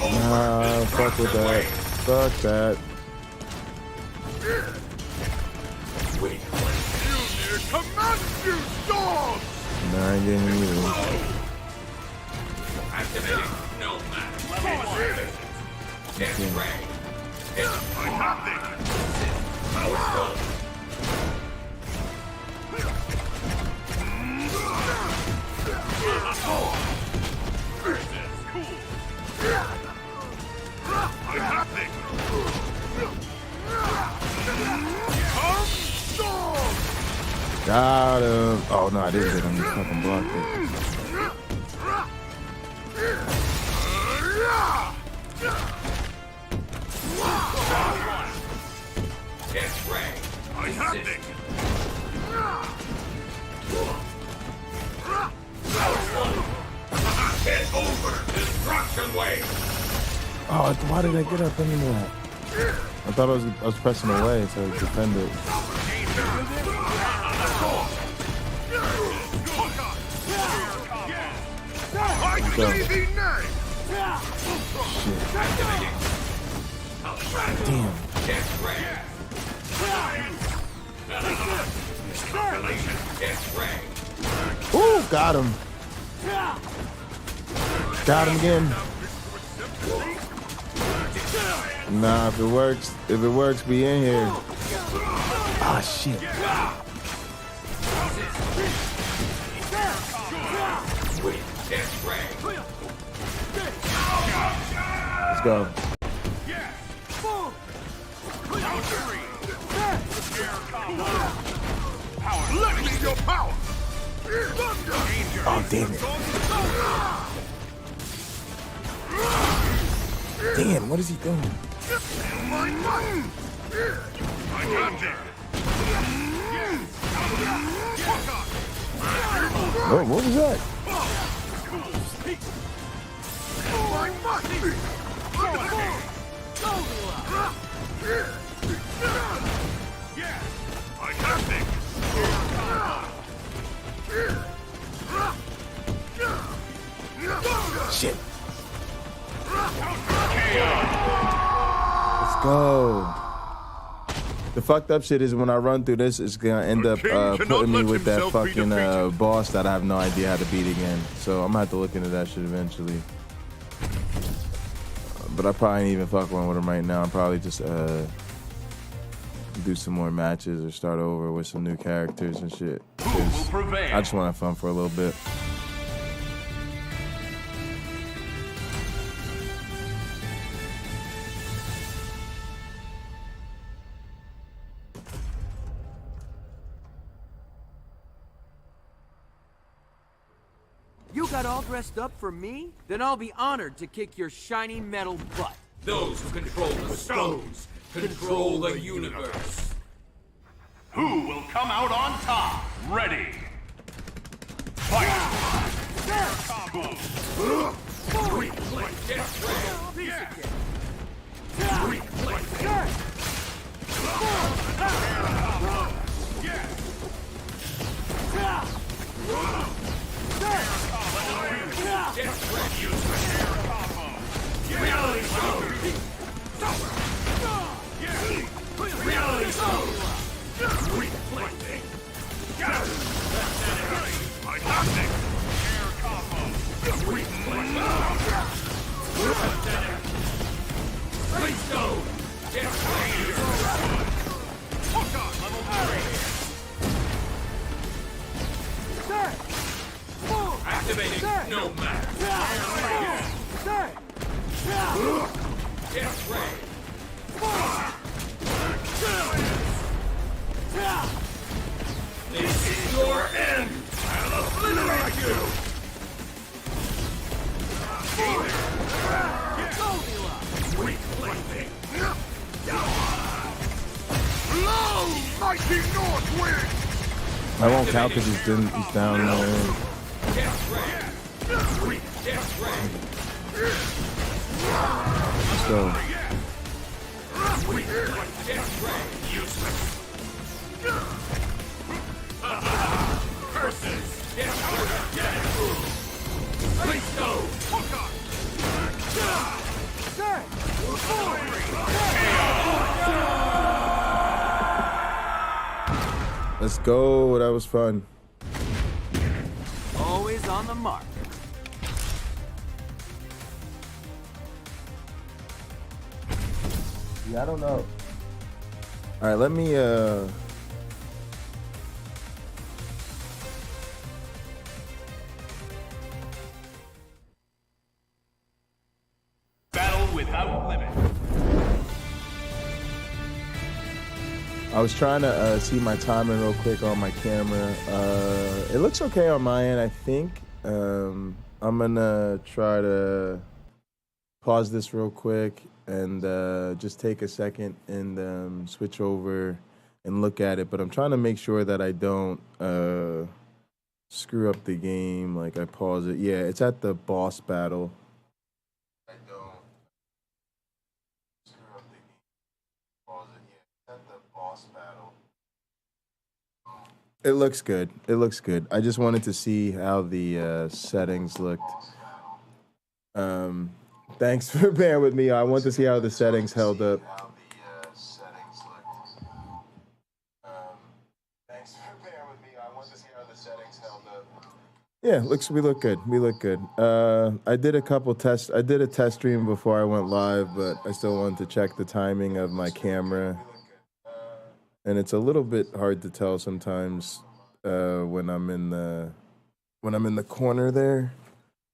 Nah, fuck with that. Fuck that. Nah, I ain't getting him either. Activating no matter. Get ready. I have this. Power stone. Got him. Oh no, I didn't hit him. He fucking blocked it. Get ready. I have this. Get over destruction wave. Oh, why did I get up into that? I thought I was pressing away so I could defend it. Go. Shit. Damn. Ooh, got him. Got him again. Nah, if it works, be in here. Ah, shit. Let's go. Let me your power. Oh, damn it. Damn, what is he doing? I got this. Oh, what was that? I got this. Shit. Let's go. The fucked up shit is when I run through this, it's gonna end up putting me with that fucking boss that I have no idea how to beat again. So I'm gonna have to look into that shit eventually. But I probably ain't even fuck one with him right now. I'll probably just do some more matches or start over with some new characters and shit. I just want to have fun for a little bit. You got all dressed up for me? Then I'll be honored to kick your shiny metal butt. Those who control the stones control the universe. Who will come out on top? Ready. Fight! Combo. Activating Nomad. Get ready. This is your end. I'll obliterate you. Sweet plaything. Blow, mighty north wind. I won't count because he's down there. Get ready. Get ready. Let's go. Get ready. Useless. Curses. Get ready. Let's go. Let's go. That was fun. Always on the mark. Yeah, I don't know. All right, let me Battle without limit. I was trying to see my timing real quick on my camera. It looks okay on my end, I think. I'm gonna try to pause this real quick and just take a second and switch over and look at it. But I'm trying to make sure that I don't screw up the game. Like I pause it. Yeah, it's at the boss battle. I don't screw up the game. Pause it. Yeah, it's at the boss battle. It looks good. It looks good. I just wanted to see how the settings looked. Thanks for bearing with me. I want to see how the settings held up. Thanks for bearing with me. I want to see how the settings held up. Yeah, we look good. We look good. I did a couple tests. I did a test stream before I went live, but I still wanted to check the timing of my camera. And it's a little bit hard to tell sometimes when I'm in the corner there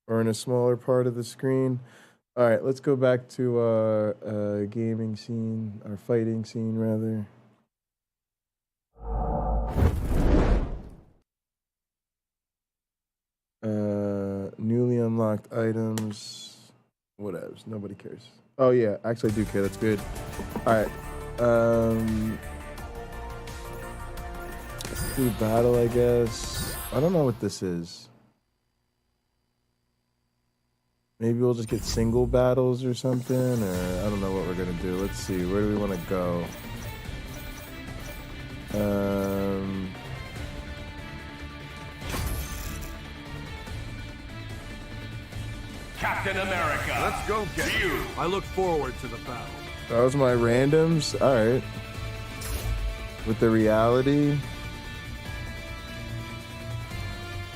or in a smaller part of the screen. All right, let's go back to our gaming scene, our fighting scene rather. Newly unlocked items, whatevs, nobody cares. Oh yeah, actually I do care. That's good. All right. Do battle, I guess. I don't know what this is. Maybe we'll just get single battles or something, or I don't know what we're gonna do. Let's see. Where do we want to go? Captain America. Let's go get you. I look forward to the battle. That was my randoms. All right. With the reality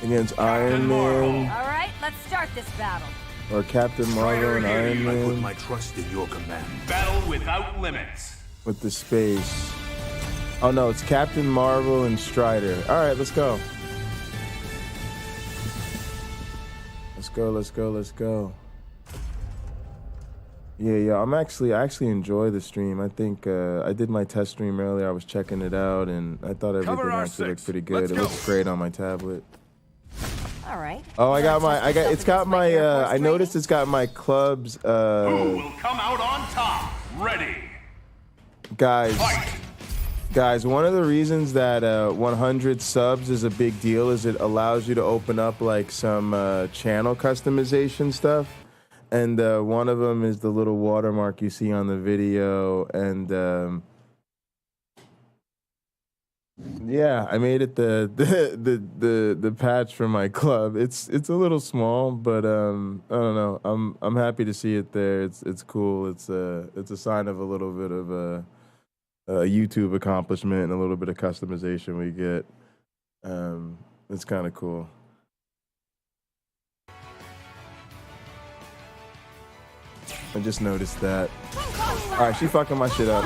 against Iron Man. All right, let's start this battle. Or Captain Marvel and Iron Man. I put my trust in your command. Battle without limits. With the space. Oh no, it's Captain Marvel and Strider. All right, let's go. Let's go. Yeah. I actually enjoy the stream. I think I did my test stream earlier. I was checking it out, and I thought everything actually looked pretty good. It looks great on my tablet. All right. Oh, I noticed it's got my club's. Who will come out on top? Ready. Guys, one of the reasons that 100 subs is a big deal is it allows you to open up like some channel customization stuff. And one of them is the little watermark you see on the video. And yeah, I made it the patch for my club. It's a little small, but I don't know. I'm happy to see it there. It's cool. It's a sign of a little bit of a YouTube accomplishment and a little bit of customization we get. It's kind of cool. I just noticed that. All right, she fucking my shit up.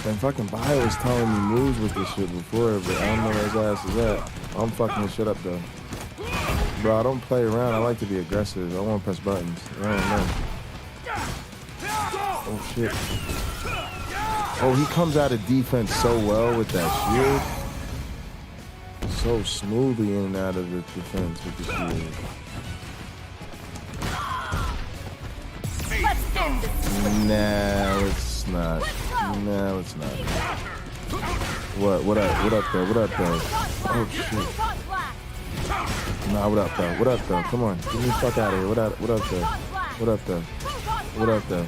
And fucking Bio was telling me moves with this shit before, but I don't know where his ass is at. I'm fucking his shit up though. Bro, I don't play around. I like to be aggressive. I want to press buttons. I don't know. Oh shit. Oh, he comes out of defense so well with that shield. So smoothly in and out of the defense with the shield. Nah, it's not. No, it's not. What up though? Oh shit. Nah, what up though? Come on, get me the fuck out of here. What up though?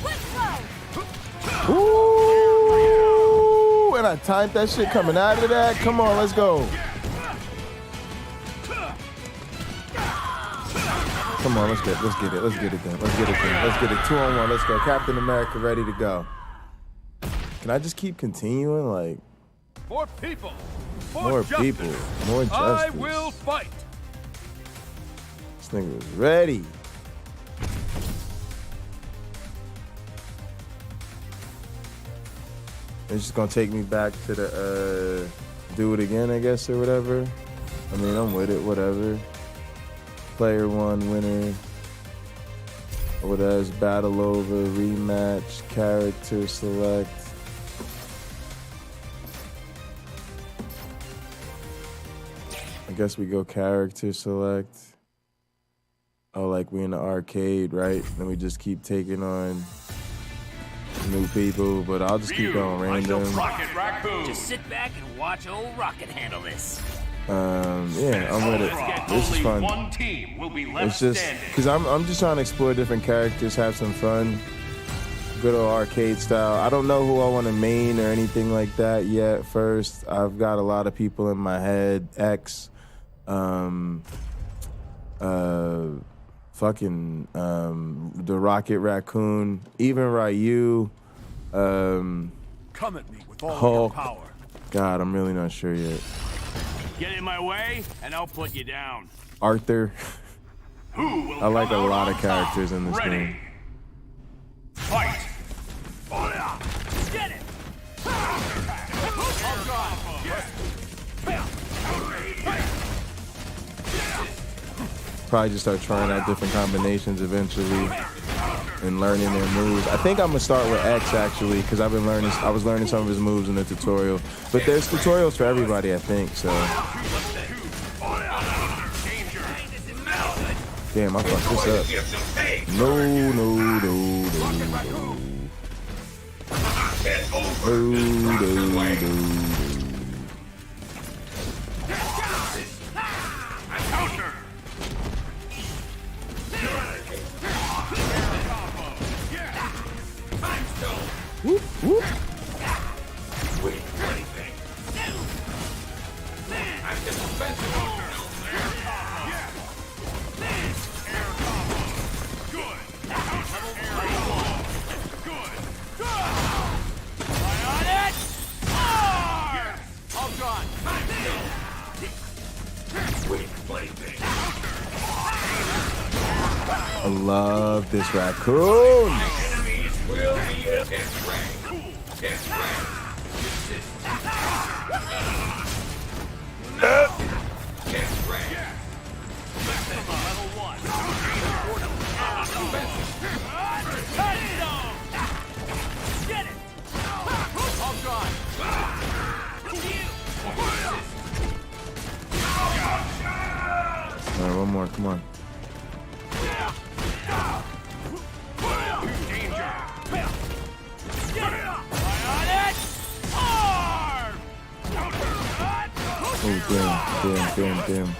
Ooh, and I timed that shit coming out of that. Come on, let's go. Come on, let's get it then. Let's get it 2-on-1. Let's go. Captain America ready to go. Can I just keep continuing? Like more people, more justice. I will fight. This nigga was ready. It's just gonna take me back to the do it again, I guess, or whatever. I mean, I'm with it, whatever. Player 1 winner. Or whatever, battle over, rematch, character select. I guess we go character select. Oh, like we in the arcade, right? Then we just keep taking on new people, but I'll just keep going random. Just sit back and watch old Rocket handle this. Yeah, I'm with it. This is fun. It's just because I'm just trying to explore different characters, have some fun. Good old arcade style. I don't know who I want to main or anything like that yet. First, I've got a lot of people in my head. X, the Rocket Raccoon, even Ryu, come at me with all Hulk. your power. God, I'm really not sure yet. Get in my way, and I'll put you down. Arthur. I like a lot of characters in this game. Fight! Get it! Probably just start trying out different combinations eventually and learning their moves. I think I'm gonna start with X actually, because I was learning some of his moves in the tutorial. But there's tutorials for everybody, I think, so. Damn, I fucked this up. No. Whoop, whoop. I love this raccoon. All right, one more, come on. Oh, damn.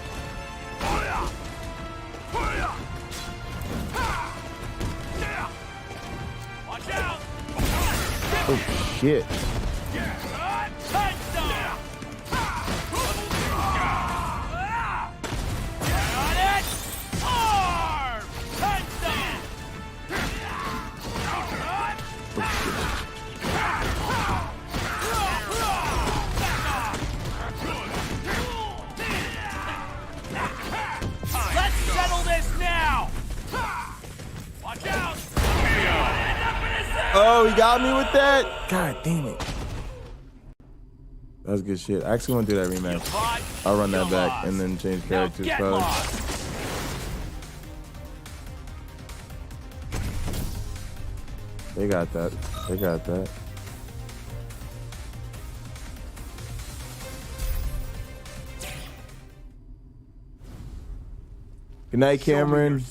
Oh, shit. Oh, he got me with that? God damn it. That's good shit. I actually want to do that rematch. I'll run that back and then change characters probably. They got that. Good night, Cameron.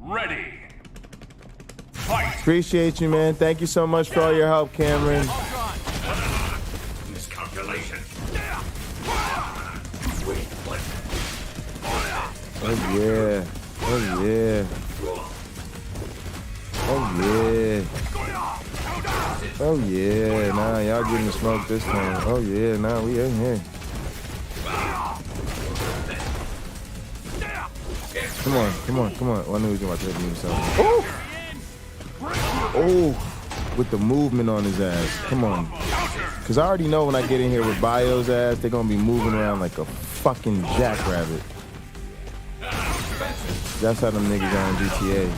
Ready. Appreciate you, man. Thank you so much for all your help, Cameron. Miscalculation. Oh yeah. Oh yeah. Nah, y'all getting the smoke this time. Oh yeah, nah, we in here. Come on. Oh, I knew he was about to hit me something. Oh, with the movement on his ass. Come on. Because I already know when I get in here with Bio's ass, they're going to be moving around like a fucking jackrabbit. That's how them niggas are in GTA.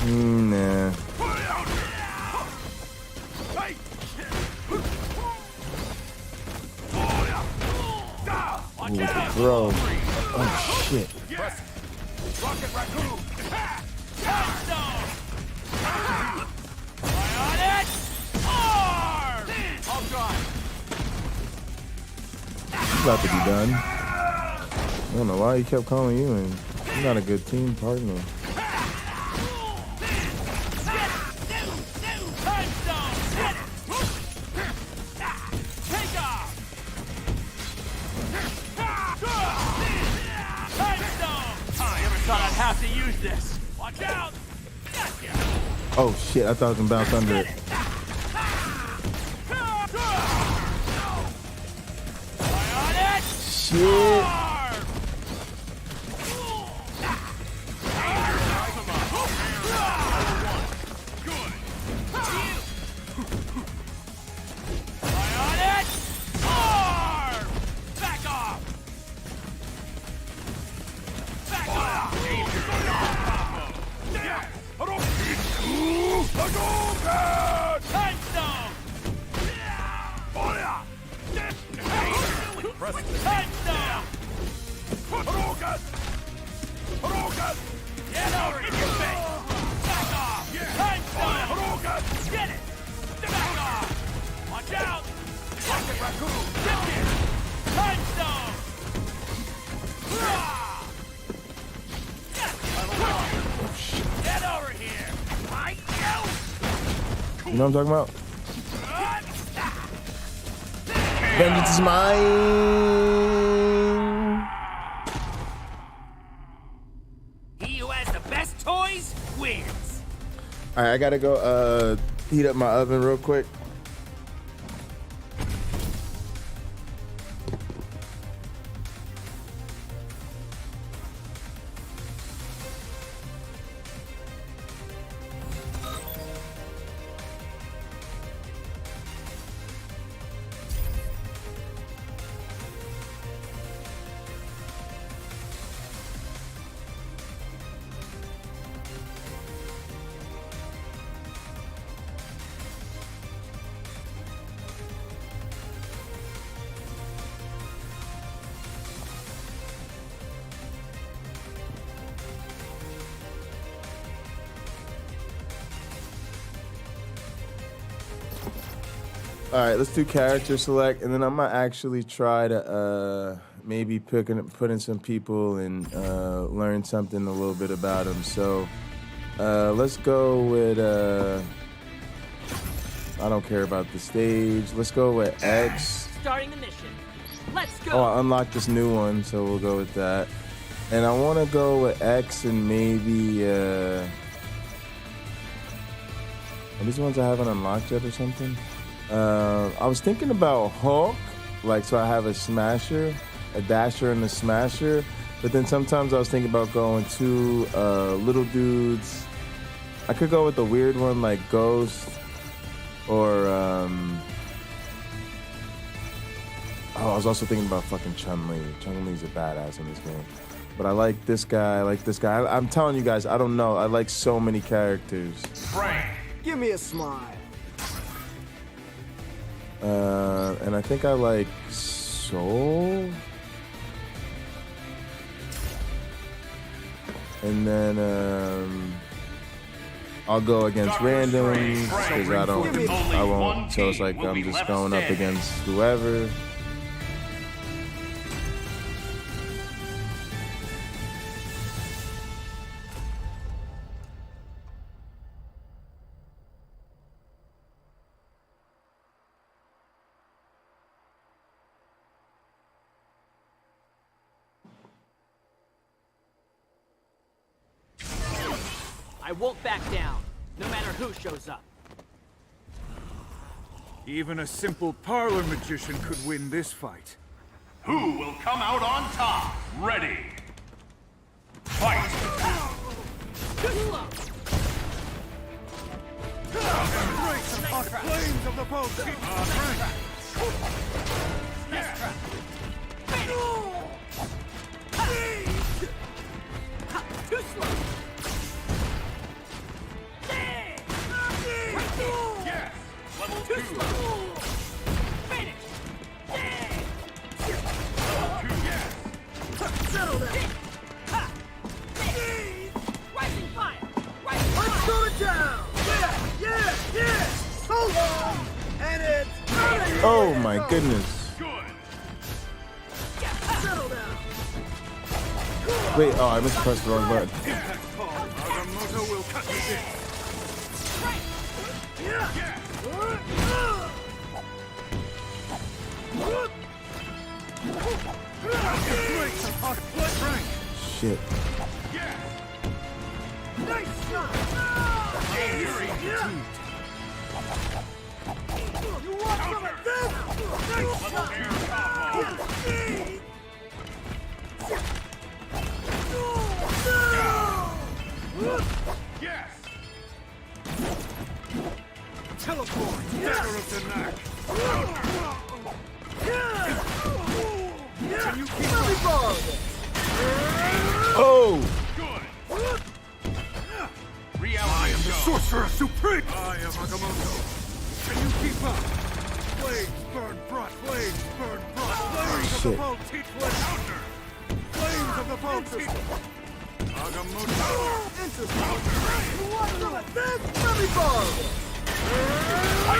Nah. Ooh, with the throw. Oh shit. He's about to be done. I don't know why he kept calling you in. You're not a good team partner. Oh shit, I thought I was gonna bounce under it. Shit. Watch out! Rocket Raccoon! Get here! Time stone! Get over here! I You know what I'm talking about? Vengeance is mine. He who has the best toys wins. All right, I gotta go heat up my oven real quick. All right, let's do character select, and then I'm gonna actually try to maybe put in some people and learn something a little bit about them. So let's go with I don't care about the stage. Let's go with X. Starting the mission. Let's go. Oh, I unlocked this new one, so we'll go with that. And I want to go with X and maybe are these ones I haven't unlocked yet or something? I was thinking about Hulk, like, so I have a smasher, a dasher, and a smasher. But then sometimes I was thinking about going to little dudes. I could go with the weird one like Ghost, or I was also thinking about fucking Chun-Li. Chun-Li's a badass in this game. But I like this guy. I like this guy. I'm telling you guys, I don't know. I like so many characters. Frank, give me a smile. And I think I like Soul. And then I'll go against randoms because I won't. So it's like I'm just going up against whoever. I won't back down, no matter who shows up. even a simple parlor magician could win this fight. Who will come out on top? Ready. Fight! Embrace the hot flames of the volcano! Too slow! Yes! Level 2! Finish! Level 2, yes! Settle down! Rising fire! Rising Let's fire! go to town! Yeah! Hold on! And it's out of here! Oh my goodness. Good! Settle down! Wait, oh, I mispressed the wrong button. Agamotto will cut you this! Shit. Nice shot! You want some of this? Nice shot! Yes! Teleport! Dagger of the neck! Can you keep Let me borrow this! Oh! Good! I Reality am the show. Sorcerer Supreme! I am Agamotto. Can you keep up? Flames burn bright! Flames burn bright! Flames of the Shit. bolt teeth counter! Flames of the bolt teeth! Agamotto! Interesting! You want some of this? Let me borrow this!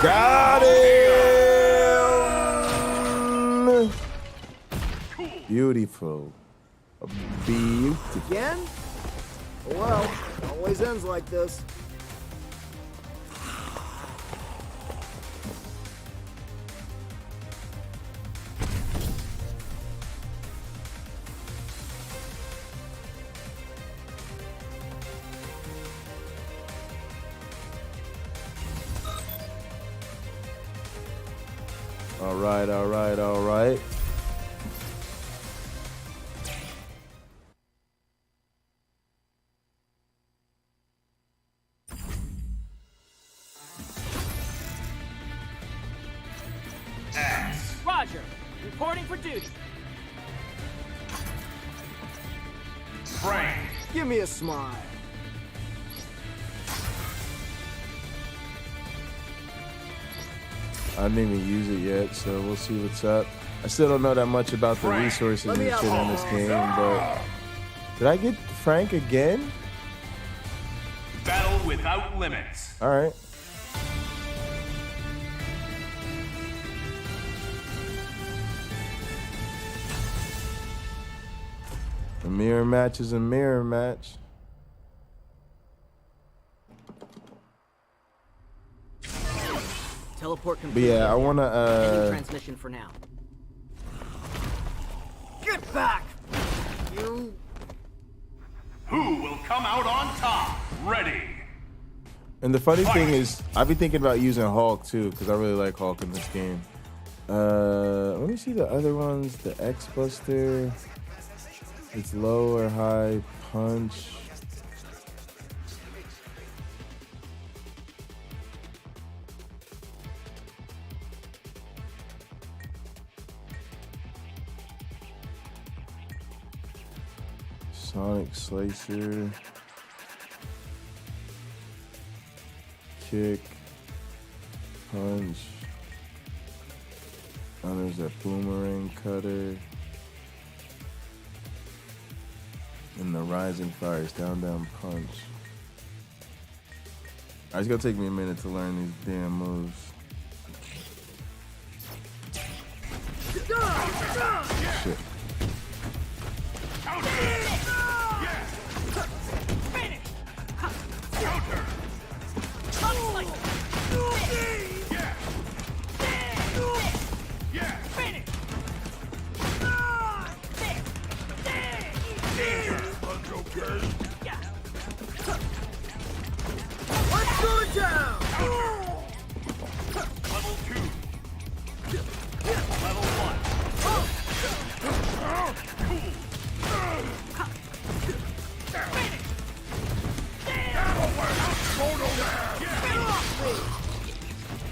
Got it! Beautiful. Beautiful. Again? Well, always ends like this. All right, all right, all right. Roger. Reporting for duty. Frank. Give me a smile. I didn't even use it yet, so we'll see what's up. I still don't know that much about the resources and shit in this game, but did I get Frank again? Battle without limits. All right. A mirror match is a mirror match. Teleport But complete. yeah, I wanna Ending transmission for now. Get back! You... Who will come out on top? Ready. And the funny thing is, I've been thinking about using Hulk too, because I really like Hulk in this game. Let me see the other ones. The X-Buster. It's low or high punch. Sonic Slicer. Kick. Punch. And there's that boomerang cutter. And the Rising Fires, down, down, punch. It's gonna take me a minute to learn these damn moves. Shit. Let's go to town! Level 2. Level 1.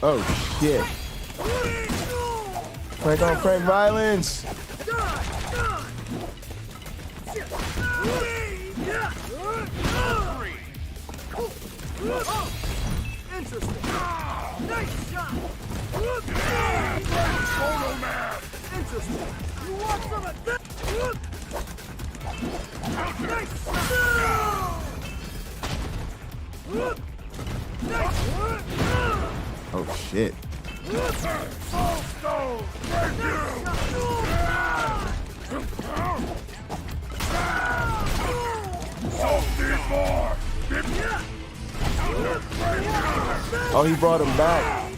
Oh shit. Frank on Frank violence. Interesting. Nice shot. Interesting. You want some of this? Nice shot. Oh shit. Oh, he brought him back.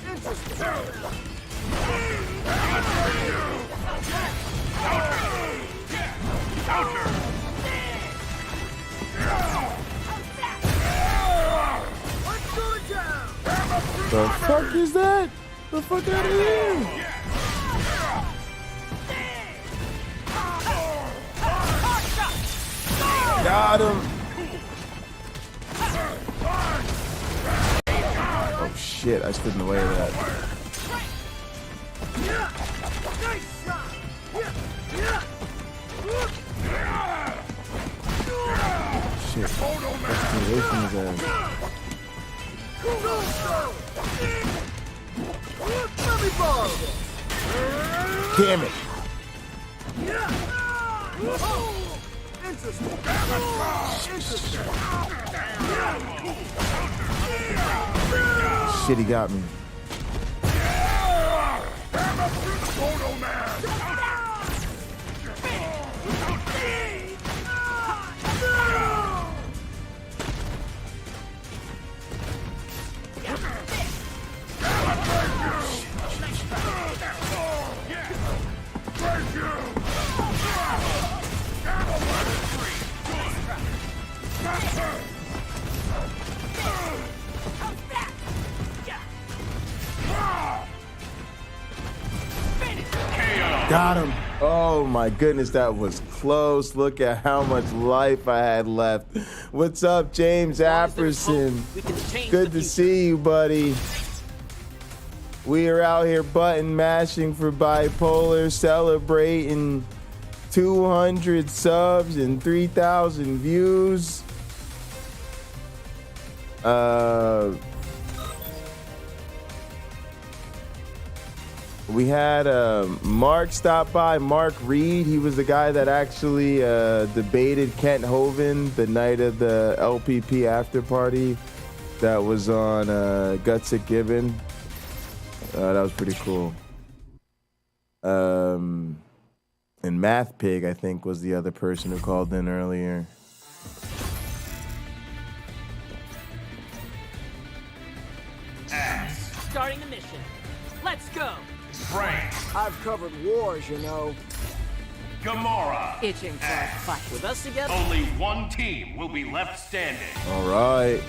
The fuck is that? The fuck out of here! Got him! Oh shit, I stood in the way of that. Shit. Let's get away from his ass. Damn it! Shit, he got me. Got him. Oh my goodness, that was close. Look at how much life I had left. What's up, James Apperson? Good to see you, buddy. We are out here button mashing for Bipolar, celebrating 200 subs and 3,000 views. We had Mark stop by, Mark Reed. He was the guy that actually debated Kent Hovind the night of the LPP after party that was on Gutsick Gibbon. That was pretty cool. And Math Pig, I think, was the other person who called in earlier. Starting the mission. Let's go. Frank. I've covered wars, you know. Gamora. Itching for a fight with us together. Only one team will be left standing. All right.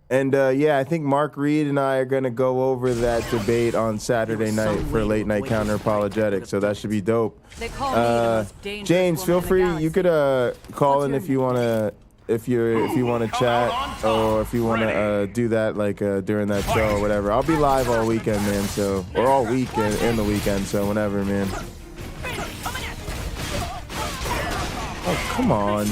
And yeah, I think Mark Reed and I are going to go over that debate on Saturday night for Late Night Counter-Apologetics, so that should be dope. James, feel free. You could call in if you want to, if you want to chat, or if you want to do that like during that show or whatever. I'll be live all weekend, man. So, or all week and the weekend. So whenever, man. Oh, come on.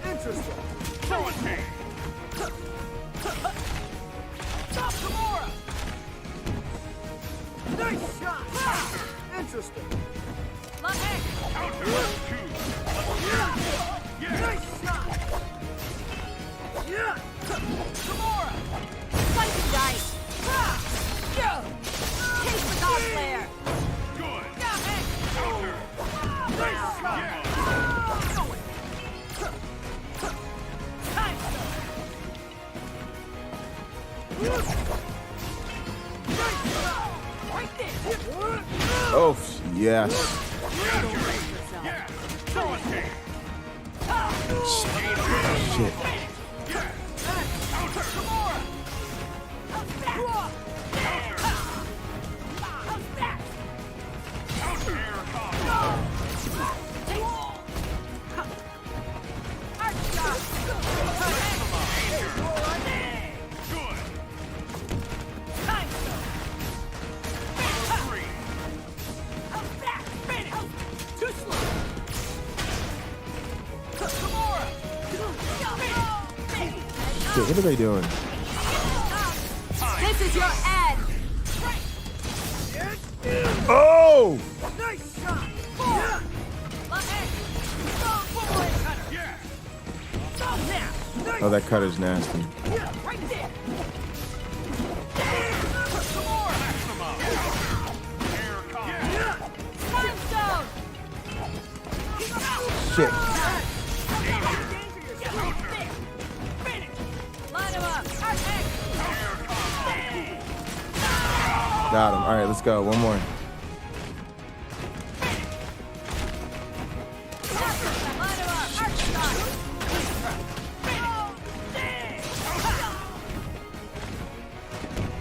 Interesting. Stop Gamora! Nice shot! Interesting. Counter two. Nice shot! Yeah! Gamora! Slice and dice! Taste the God Slayer! Good. Counter. Nice shot! Oh, yes. Shit. Shit, what are they doing? This is your end! Oh! Nice shot! Oh, that cutter's nasty. Right there! Shit. Got him. All right, let's go. One more.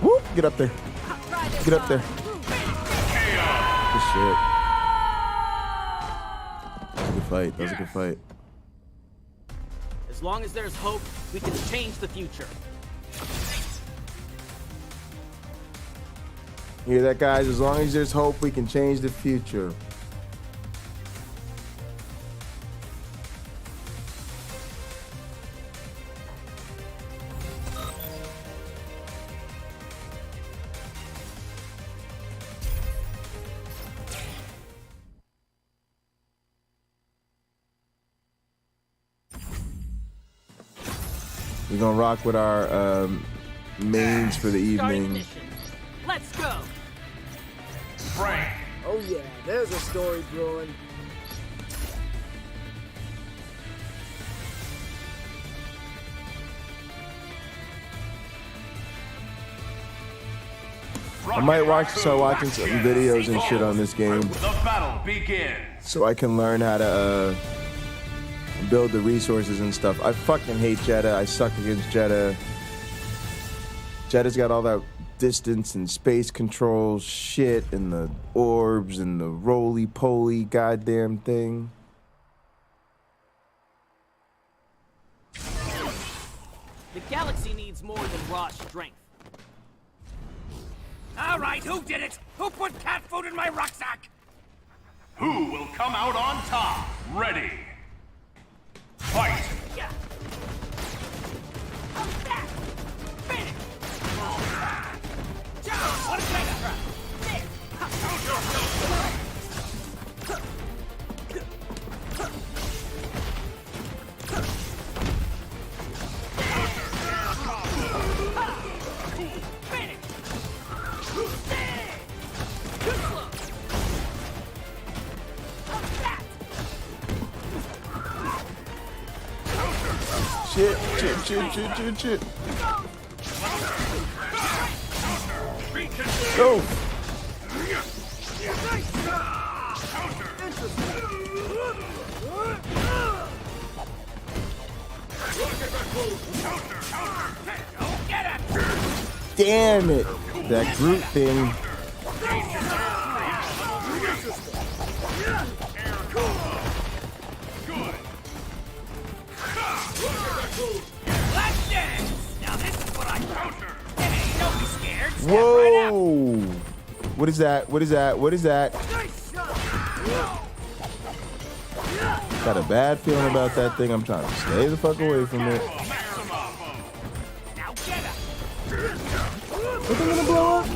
Whoop! Get up there. Get up there. Good shit. That was a good fight. That was a good fight. As long as there's hope, we can change the future. You hear that, guys? As long as there's hope, we can change the future. We're gonna rock with our mains for the evening. Let's go. Frank. Oh yeah, there's a story brewing. I might start watching some videos and shit on this game. The battle begins. so I can learn how to build the resources and stuff. I fucking hate Jeddah. I suck against Jeddah. Jeddah's got all that distance and space control shit and the orbs and the roly-poly goddamn thing. The galaxy needs more than raw strength. All right, who did it? Who put cat food in my rucksack? Who will come out on top? Ready. Fight! Yeah. Shit. Go. Damn it. That Groot thing. Whoa! What is that? What is that? What is that? Got a bad feeling about that thing. I'm trying to stay the fuck away from it. Is it gonna blow up?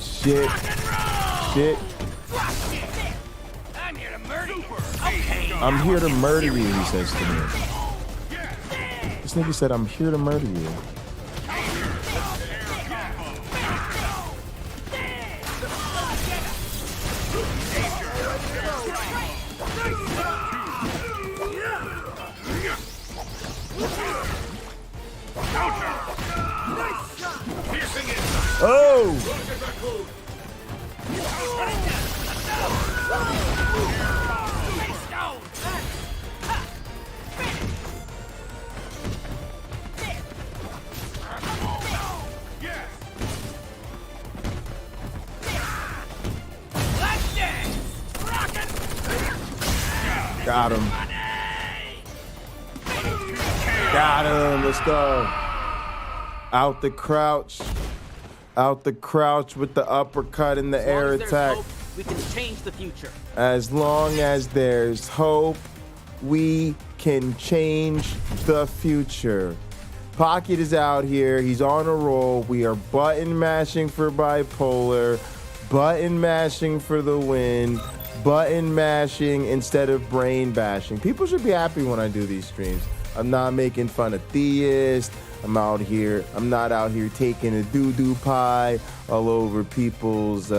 Shit. Shit. I'm here to murder you, he says to me. This nigga said, I'm here to murder you. Oh! Got him. Got him. Let's go. Out the crouch. Out the crouch with the uppercut and the air attack. Hope, we can change the future. As long as there's hope, we can change the future. Pocket is out here. He's on a roll. We are button mashing for bipolar. Button mashing for the win. Button mashing instead of brain bashing. People should be happy when I do these streams. I'm not making fun of theists. I'm not out here taking a doo-doo pie all over people's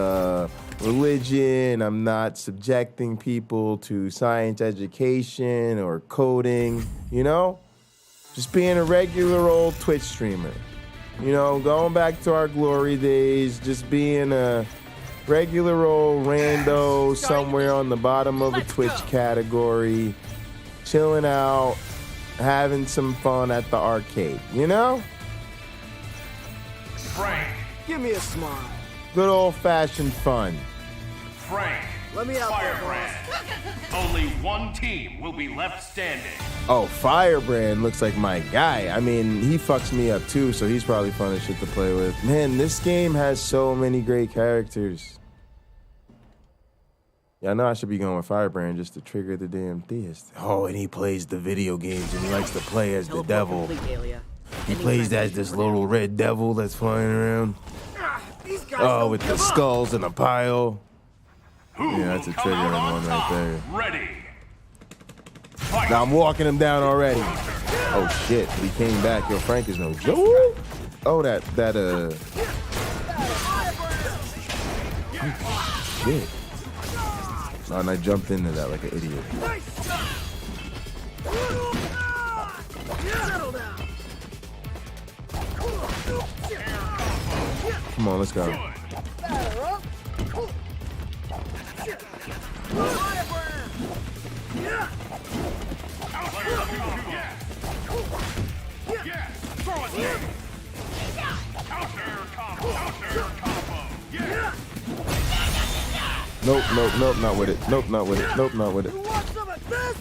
religion. I'm not subjecting people to science education or coding, you know? Just being a regular old Twitch streamer. You know, going back to our glory days, just being a regular old rando somewhere on the bottom of a Twitch category, chilling out, having some fun at the arcade, you know? Frank. Give me a smile. Good old-fashioned fun. Frank. Let me out there, Firebrand. Only one team will be left standing. Oh, Firebrand looks like my guy. I mean, he fucks me up too, so he's probably fun as shit to play with. Man, this game has so many great characters. Yeah, I know I should be going with Firebrand just to trigger the damn theist. Oh, and he plays the video games and he likes to play as the devil. He plays as this little red devil that's flying around. Oh, with the skulls in a pile. Yeah, that's a triggering one right there. Ready. Now I'm walking him down already. Oh shit, he came back. Yo, Frank is no joke. Oh, that shit. Oh, and I jumped into that like an idiot. Come on, let's go. Batter up. Nope, nope, nope, not with it. Nope, not with it. Nope, not with it. You want some of this?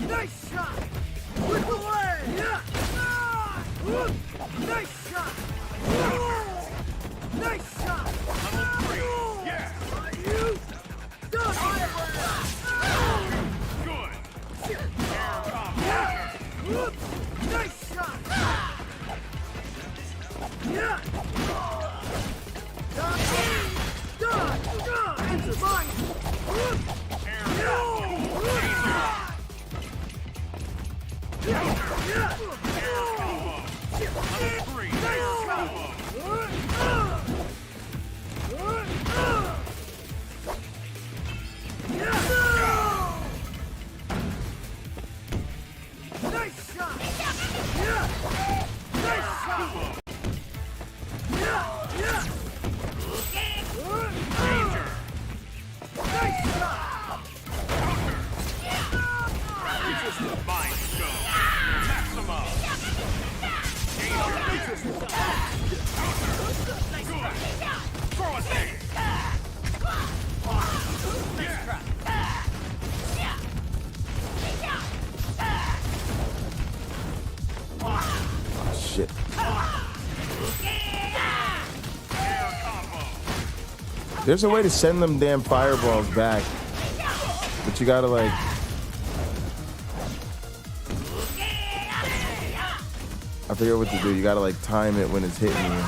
Nice shot. With the leg. Nice shot. Nice shot. Level 3. Yeah. You done. Good. Nice shot. Yeah. Done. Enter mine. Nice shot. Shit. There's a way to send them damn fireballs back, but you gotta like. I forget what to do. You gotta like time it when it's hitting you.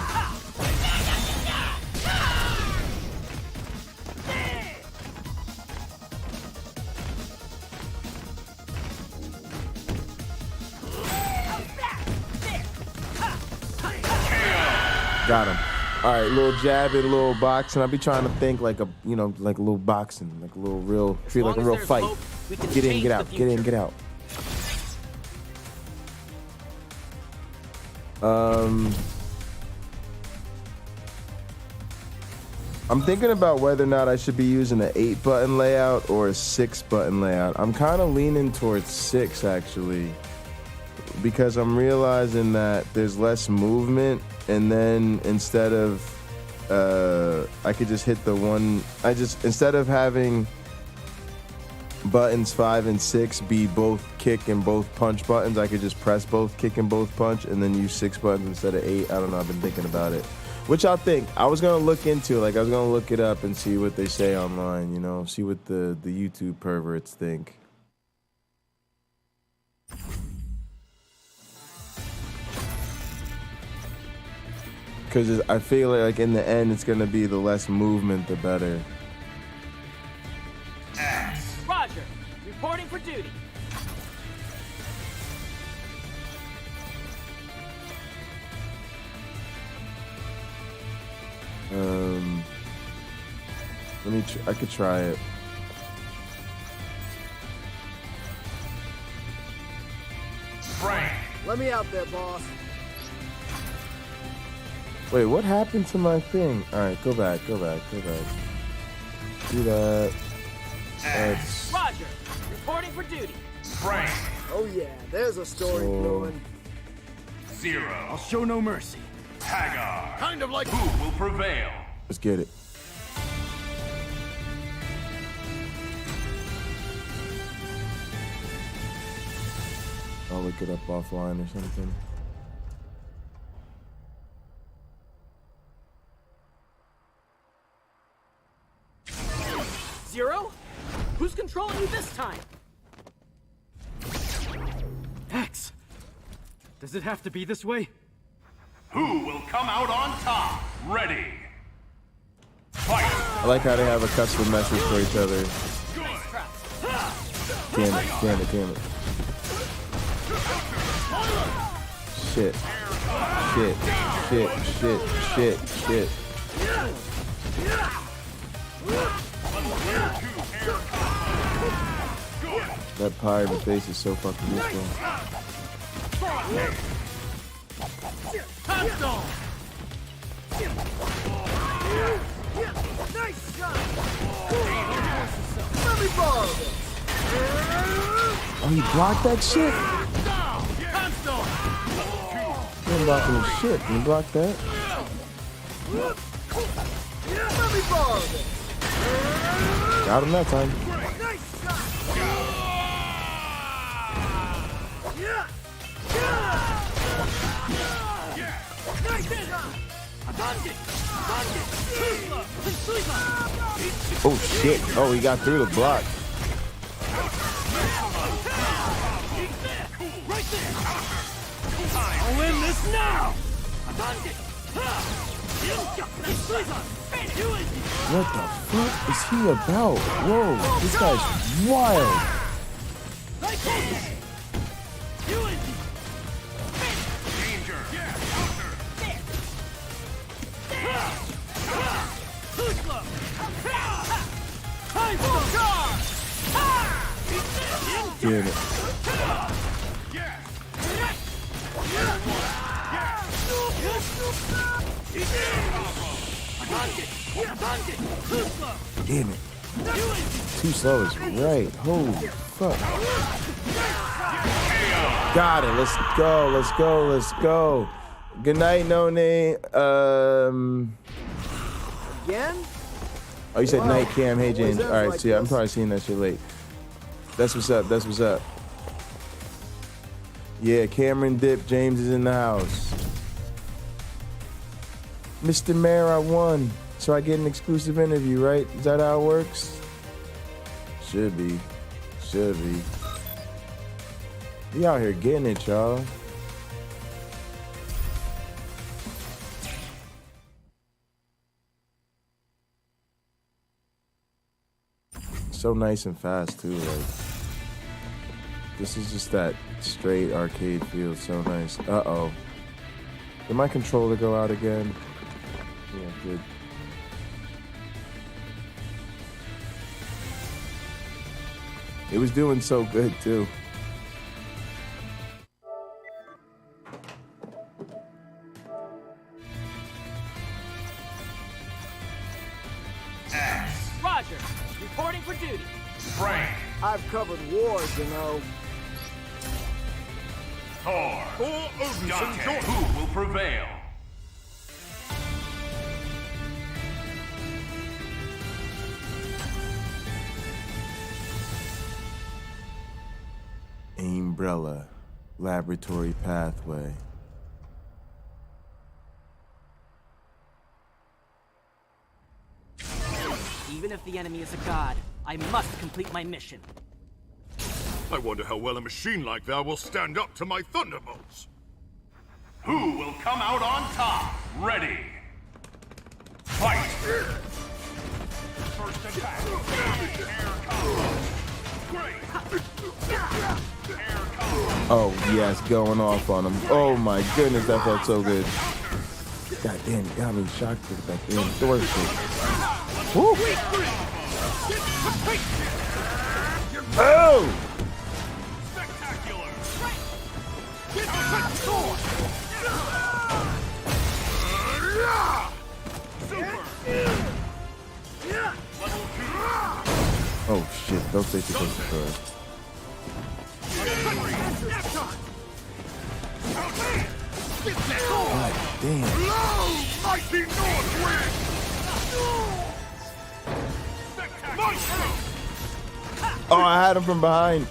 Got him. All right, little jabbing, little boxing. I'll be trying to think like a, you know, like a little boxing, like a little real, treat like a real fight. Get in, get out, get in, get out. I'm thinking about whether or not I should be using an 8-button layout or a 6-button layout. I'm kind of leaning towards 6 actually, because I'm realizing that there's less movement, and then instead of I could just hit the one, instead of having buttons 5 and 6 be both kick and both punch buttons, I could just press both kick and both punch and then use 6 buttons instead of 8. I don't know, I've been thinking about it. Which I think, I was gonna look into, like I was gonna look it up and see what they say online, you know, see what the YouTube perverts think. Because I feel like in the end, it's gonna be the less movement, the better. Roger. Reporting for duty. Let me. I could try it. Frank. Let me out there, boss. Wait, what happened to my thing? All right, go back, go back, go back. Do that. That's... Roger. Reporting for duty. Frank. Oh yeah, there's a story brewing. 0. I'll show no mercy. Hagar. Kind of like who will prevail? Let's get it. I'll look it up offline or something. Zero? Who's controlling you this time? X. Does it have to be this way? Who will come out on top? Ready. Fight. I like how they have a custom message for each other. Damn it, damn it, damn it. Shit. Shit. Shit. Shit. Shit. Shit. That pie in the face is so fucking useful. Tombstone! Nice shot! Let me borrow this! Oh, you blocked that shit? Tombstone! You didn't block any shit. You blocked that? Let me borrow this! Got him that time. Nice shot! Oh shit. Oh, he got through the block. I'll win this now! What the fuck is he about? Whoa, this guy's wild. Damn it. Damn it. Too slow is right. Holy fuck. Got it. Let's go. Let's go. Let's go. Good night, No Name. Again? Oh, you said night cam. Hey, James. All right, so yeah, I'm probably seeing that shit late. That's what's up. That's what's up. Yeah, Cameron Dip. James is in the house. Mr. Mayor, I won. So I get an exclusive interview, right? Is that how it works? Should be. Should be. We out here getting it, y'all. So nice and fast too. Like, this is just that straight arcade feel. So nice. Uh-oh. Did my controller go out again? Yeah, good. It was doing so good too. Roger, reporting for duty. Frank. I've covered wars, you know. Thor. Dante. Who will prevail? Umbrella Laboratory Pathway. Even if the enemy is a god, I must complete my mission. I wonder how well a machine like that will stand up to my thunderbolts. Who will come out on top? Ready. Fight! First attack. Air combo. Great. Air combo. Oh yes, going off on him. Oh my goodness, that felt so good. God damn, got me shocked with that damn Thor shit. Woo! Oh! Spectacular. Oh shit, don't say too close to Thor. God damn. Mighty North Wind! Oh, I had him from behind.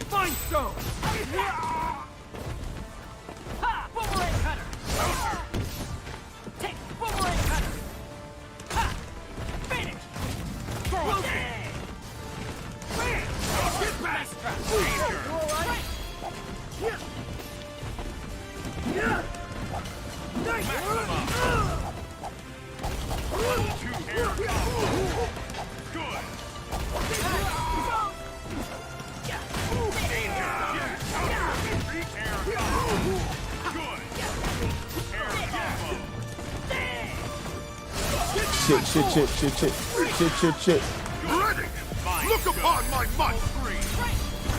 Fine stone! Boomerang cutter! Take boomerang cutter! Finish! Get back! Shit. Ready? Look upon my might!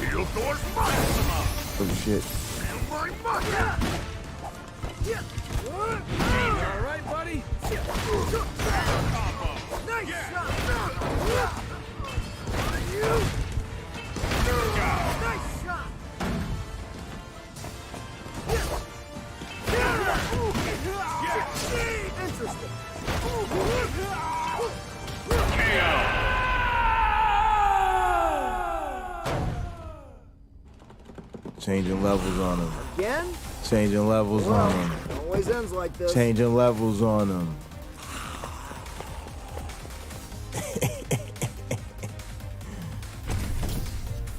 Shield doors mine! Oh shit. And my might! All right, buddy? Nice shot! Nice shot! Interesting. Changing levels on him. Again? Changing levels on him. It always ends like this. Changing levels on him.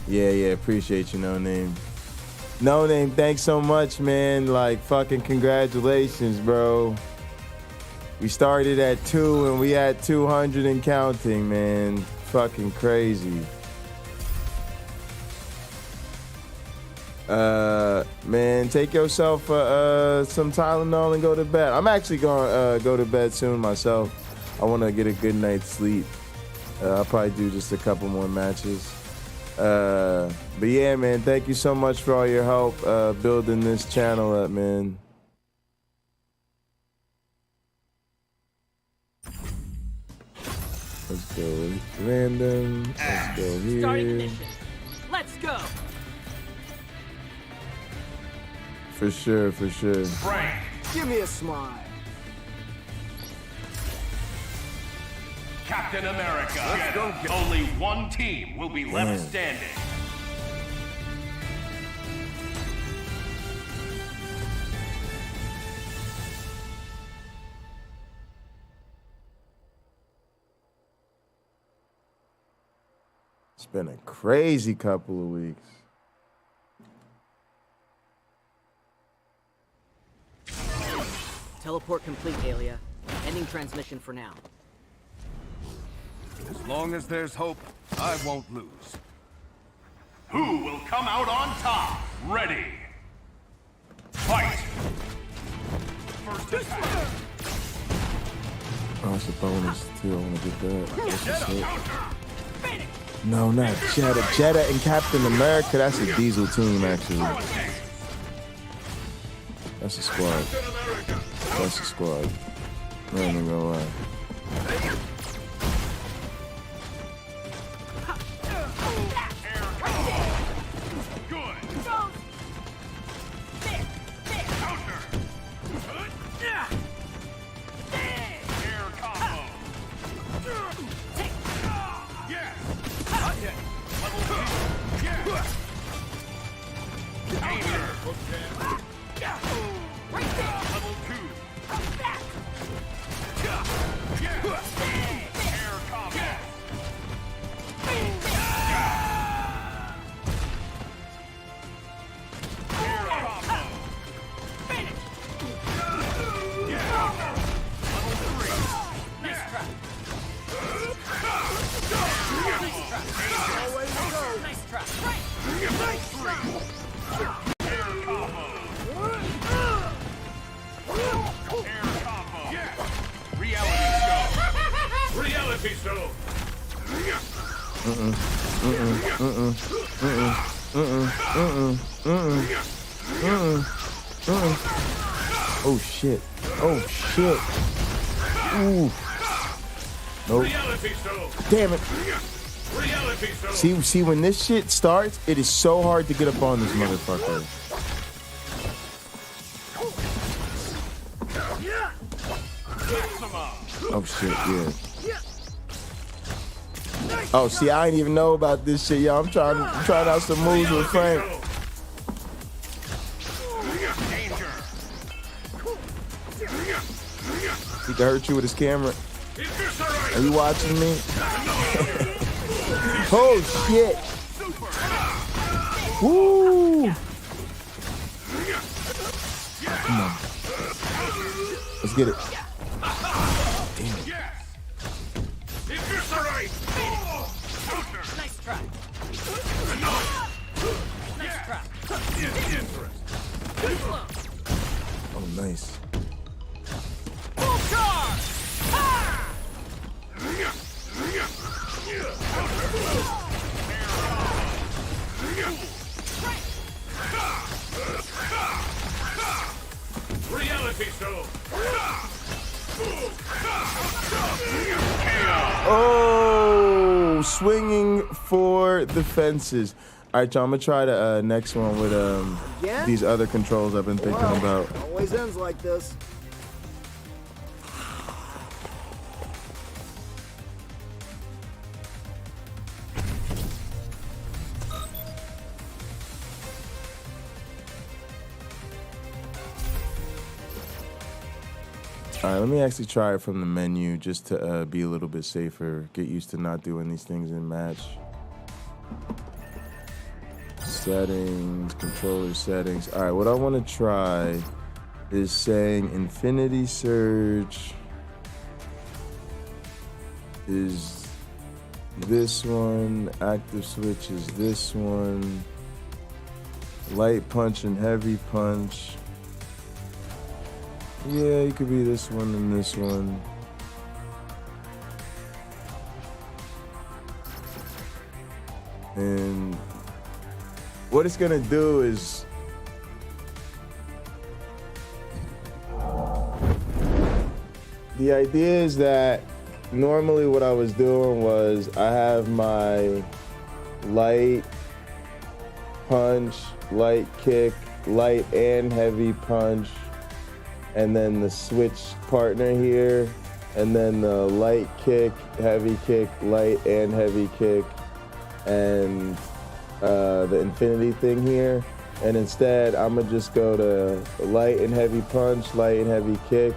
Yeah, appreciate you, No Name. No Name, thanks so much, man. Like, fucking congratulations, bro. We started at 2 and we had 200 and counting, man. Fucking crazy. Man, take yourself some Tylenol and go to bed. I'm actually gonna go to bed soon myself. I want to get a good night's sleep. I'll probably do just a couple more matches. But yeah, man, thank you so much for all your help building this channel up, man. Let's go random. Let's go here. Starting the mission. Let's go. For sure. Frank, give me a smile. Captain America. Only one team will be left standing. It's been a crazy couple of weeks. Teleport complete, Alia. Ending transmission for now. As long as there's hope, I won't lose. Who will come out on top? Ready. Fight. First attack. Oh, it's a bonus too. I want to get that. That's what's up. No, not Jetta. Jetta and Captain America. That's a Diesel team, actually. That's a squad. That's a squad. I ain't even gonna lie. Oh shit. Oh shit. Ooh. Nope. Damn it. See, when this shit starts, it is so hard to get up on this motherfucker. Oh shit, yeah. Oh, see, I didn't even know about this shit, y'all. I'm trying out some moves with Frank. He can hurt you with his camera. Are you watching me? Oh shit! Woo! Come on. Let's get it. Damn it. Nice try. Nice try. Oh, nice. Full charge! I'm swinging for the fences. All right, y'all, I'm gonna try the next one with Again? these other controls I've been thinking about. Always ends like this. All right, let me actually try it from the menu just to be a little bit safer. Get used to not doing these things in match. Settings, controller settings. All right, what I want to try is saying Infinity Surge is this one, active switch is this one, light punch and heavy punch. Yeah, it could be this one and this one. And what it's gonna do is the idea is that normally what I was doing was I have my light punch, light kick, light and heavy punch, and then the switch partner here, and then the light kick, light and heavy kick, and the infinity thing here. And instead, I'm gonna just go to light and heavy punch, light and heavy kick,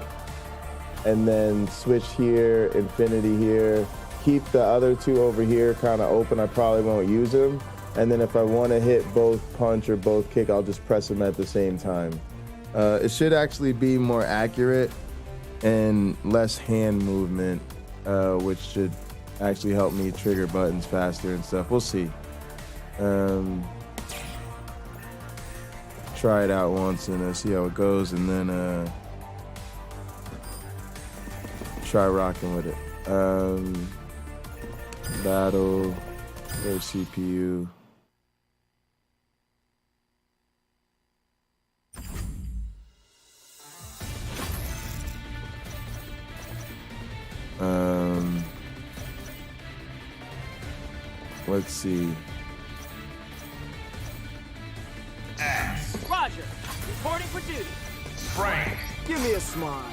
and then switch here, infinity here. Keep the other two over here kind of open. I probably won't use them. And then if I want to hit both punch or both kick, I'll just press them at the same time. It should actually be more accurate and less hand movement, which should actually help me trigger buttons faster and stuff. We'll see. Try it out once and see how it goes, and then try rocking with it. Battle, there's CPU. Let's see. Roger, reporting for duty. Frank. Give me a smile.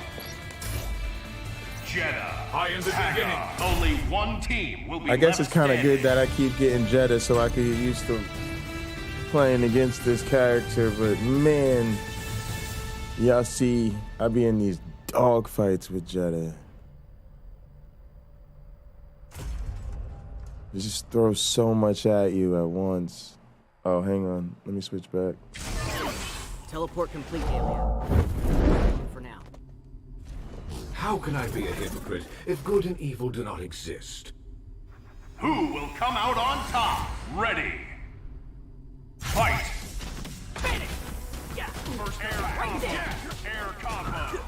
Jeddah. In the beginning. Only one team will be I guess left it's kind of standing. good that I keep getting Jeddah so I can get used to playing against this character, but man, y'all see, I be in these dog fights with Jeddah. It just throws so much at you at once. Oh, hang on. Let me switch back. Teleport complete, alien. For now. How can I be a hypocrite if good and evil do not exist? Who will come out on top? Ready. Fight. Finish. Yeah. First air Right combo. there. Air combo.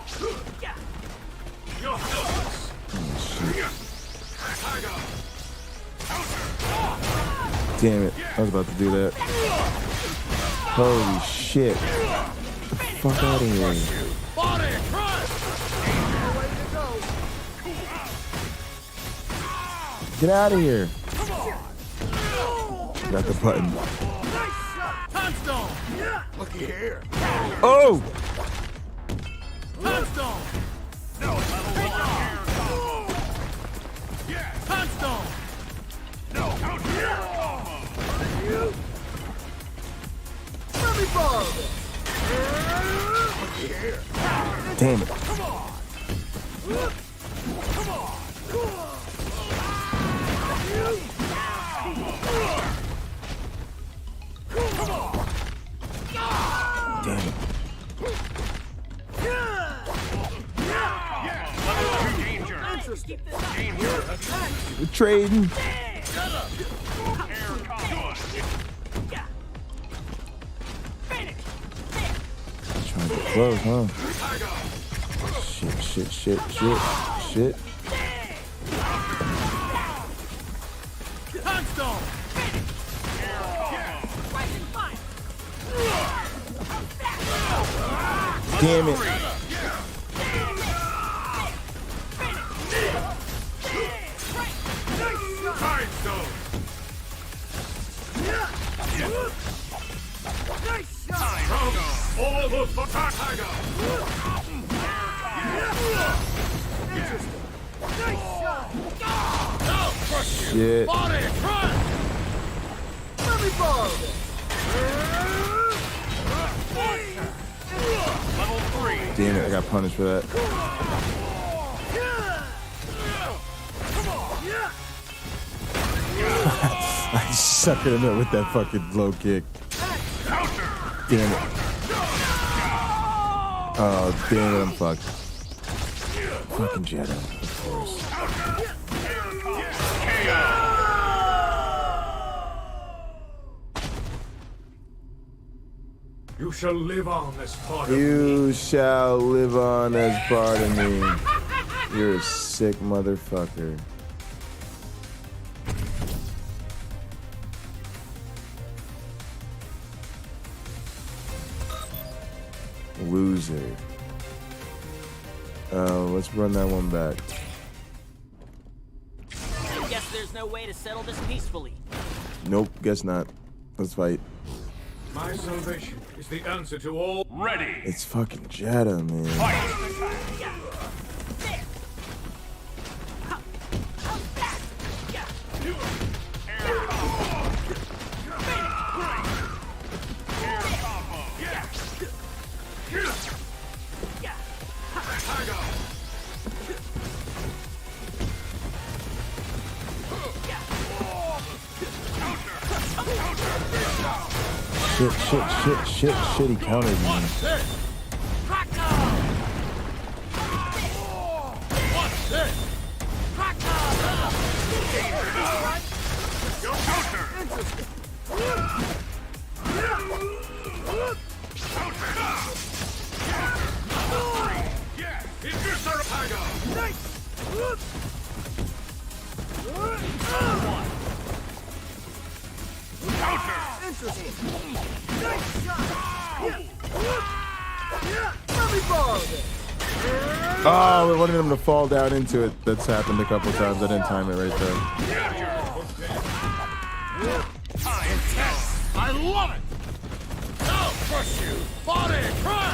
Yeah. Your nose. Damn it. I was about to do that. Holy shit. Get the fuck out of here. Get out of here. Got the button. Tombstone! Looky here. Oh! Tombstone! No, air combo. Yeah, Tombstone! No, counter combo. Let me borrow this. Looky here. Damn it. Come on! Come on! Come on! Damn it. Keep this up. We're trading. Trying to get close, huh? Shit. Tombstone! Damn it. Time stone! All the Tiger! Nice shot! Now, crush you! Shit. Body, try! Let me borrow this! Level 3. Damn it, I got punished for that. I suckered him up with that fucking low kick. Damn it. Oh, damn it, I'm fucked. Fucking Jedi, of course. You shall live on as part of me. You shall live on as part of me. You're a sick motherfucker. Loser. Let's run that one back. I guess there's no way to settle this peacefully. Nope, guess not. Let's fight. My salvation is the answer to all. Ready. It's fucking Jedi, man. Shit, he countered me. Oh, we wanted him to fall down into it. That's happened a couple times. I didn't time it right there. I love it! Now crush you! Body, try!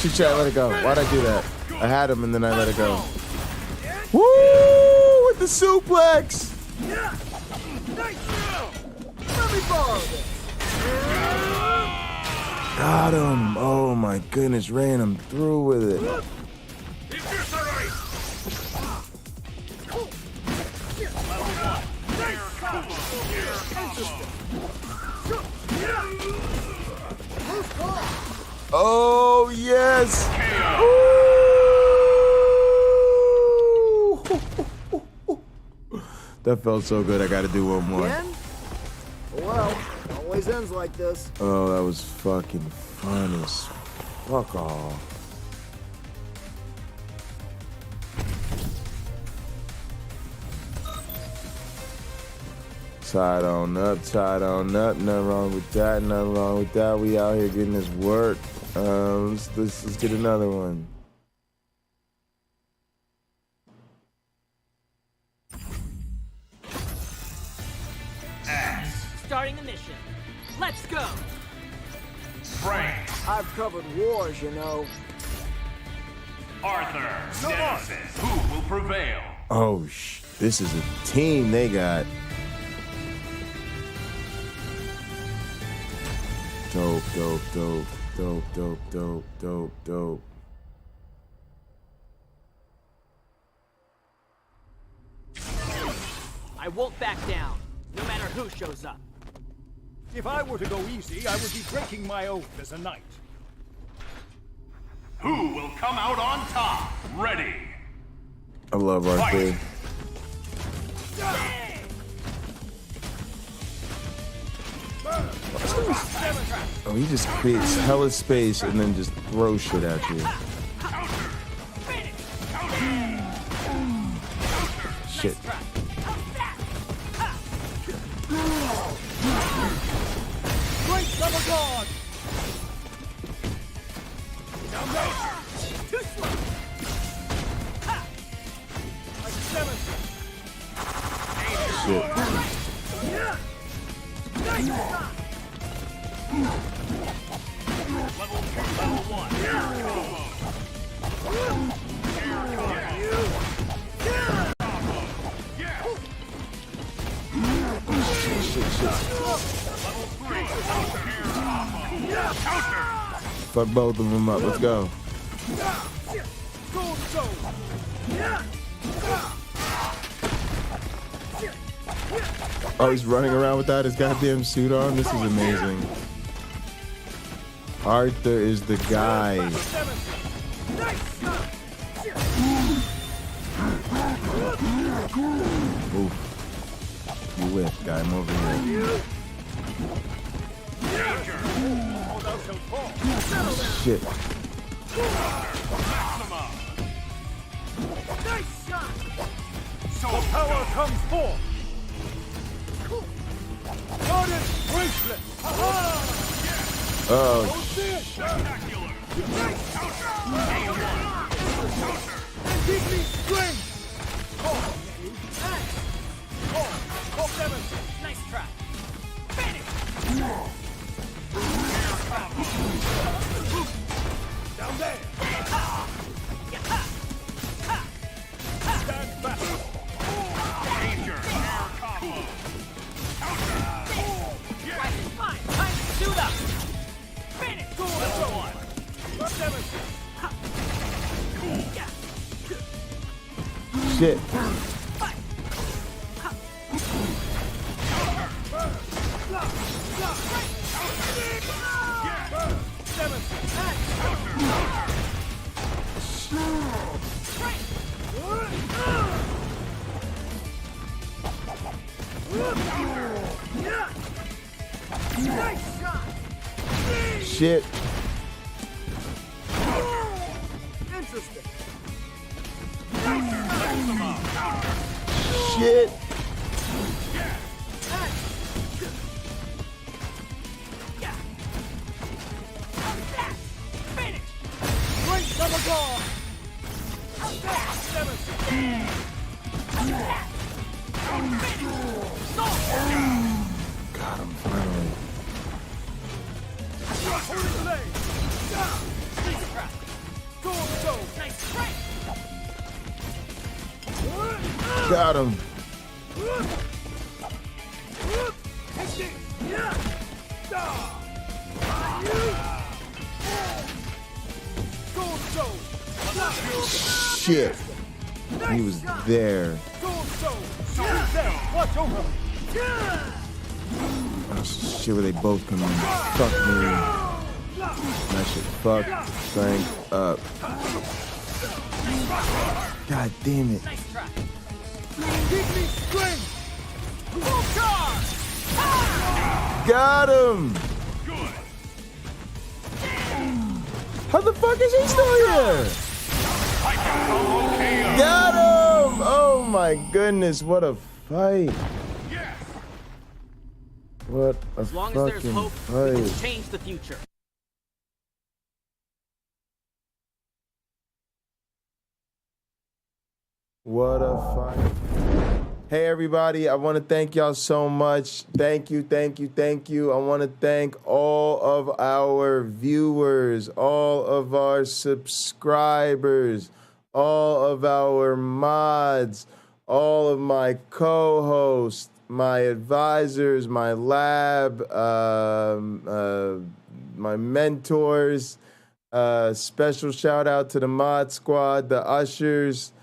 Shit, I let it go. Why'd I do that? I had him and then I let it go. Woo! With the suplex! Got him! Oh my goodness, ran him through with it. Oh yes! That felt so good. I got to do one more. Again? Well, always ends like this. Oh, that was fucking fun as fuck all. Tied on up. Nothing wrong with that. Nothing wrong with that. We out here getting this work. Let's get another one. Starting the mission. Let's go. Frank. I've covered wars, you know. Arthur. Nemesis. Who will prevail? Oh, this is a team they got. Dope. I won't back down, no matter who shows up. If I were to go easy, I would be breaking my oath as a knight. Who will come out on top? Ready. I love Arthur. Oh, he just creates hella space and then just throws shit at you. Shit. Great double guard! Down there! Too slow! Ha! Like 7. Shit. Yeah! Nice shot! Level 2, level 1. Fuck both of them up. Let's go. Oh, he's running around without his goddamn suit on? This is amazing. Arthur is the guy. Oof. You whiff, guy. I'm over here. Shit. Nice shot! So power comes forth! Guardian bracelet! Oh. Spectacular! Nice counter! Give me strength! Nice try. Finish! Down there! Stand back! Danger! Air combo! Fine, time to suit up. Finish! Go level 1! 7! Shit. Shit. Interesting. Shit. Great double guard. 7. Got him finally. Got him. Shit. He was there. Watch over. Oh, shit, where they both come in. Fuck me. That shit fuck Frank up. God damn it. Give me strength. Got him. How the fuck is he still here? Got him! Oh my goodness, what a fight. What a As long as there's fucking hope, we can fight. change the future. What a fight. Hey everybody, I want to thank y'all so much. Thank you, thank you, thank you. I want to thank all of our viewers, all of our subscribers, all of our mods, all of my co-hosts, my advisors, my lab, my mentors. Special shout out to the mod squad, the ushers,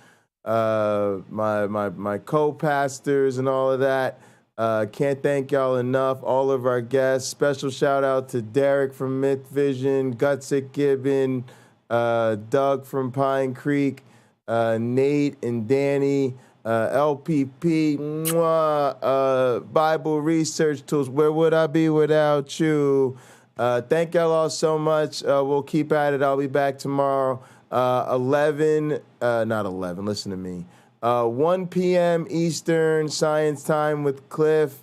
my co-pastors and all of that. Can't thank y'all enough. All of our guests. Special shout out to Derek from Myth Vision, Gutsick Gibbon, Doug from Pine Creek, Nate and Danny, LPP, Bible Research Tools. Where would I be without you? Thank y'all all so much. We'll keep at it. I'll be back tomorrow. 1 p.m. Eastern, Science Time with Cliff.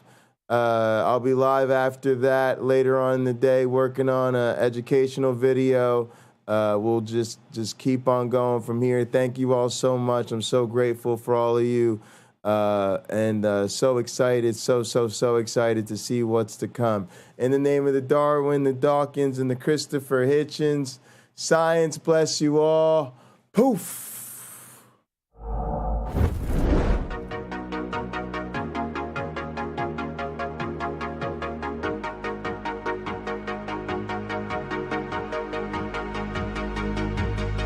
I'll be live after that later on in the day working on an educational video. We'll just keep on going from here. Thank you all so much. I'm so grateful for all of you. And so excited, so excited to see what's to come. In the name of the Darwin, the Dawkins, and the Christopher Hitchens, science bless you all. Poof.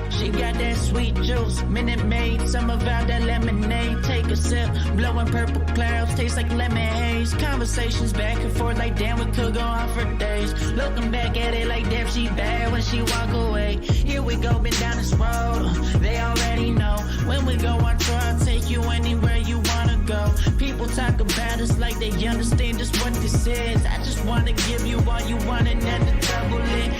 She got that sweet juice, Minute Maid, some of out that lemonade. Take a sip, blowing purple clouds, taste like lemon haze. Conversations back and forth like damn, we could go on for days. Looking back at it like damn, she bad when she walk away. Here we go, been down this road, they already know. When we go on tour, I'll take you anywhere you wanna go. People talk about us like they understand just what this is. I just wanna give you all you want and then the double it.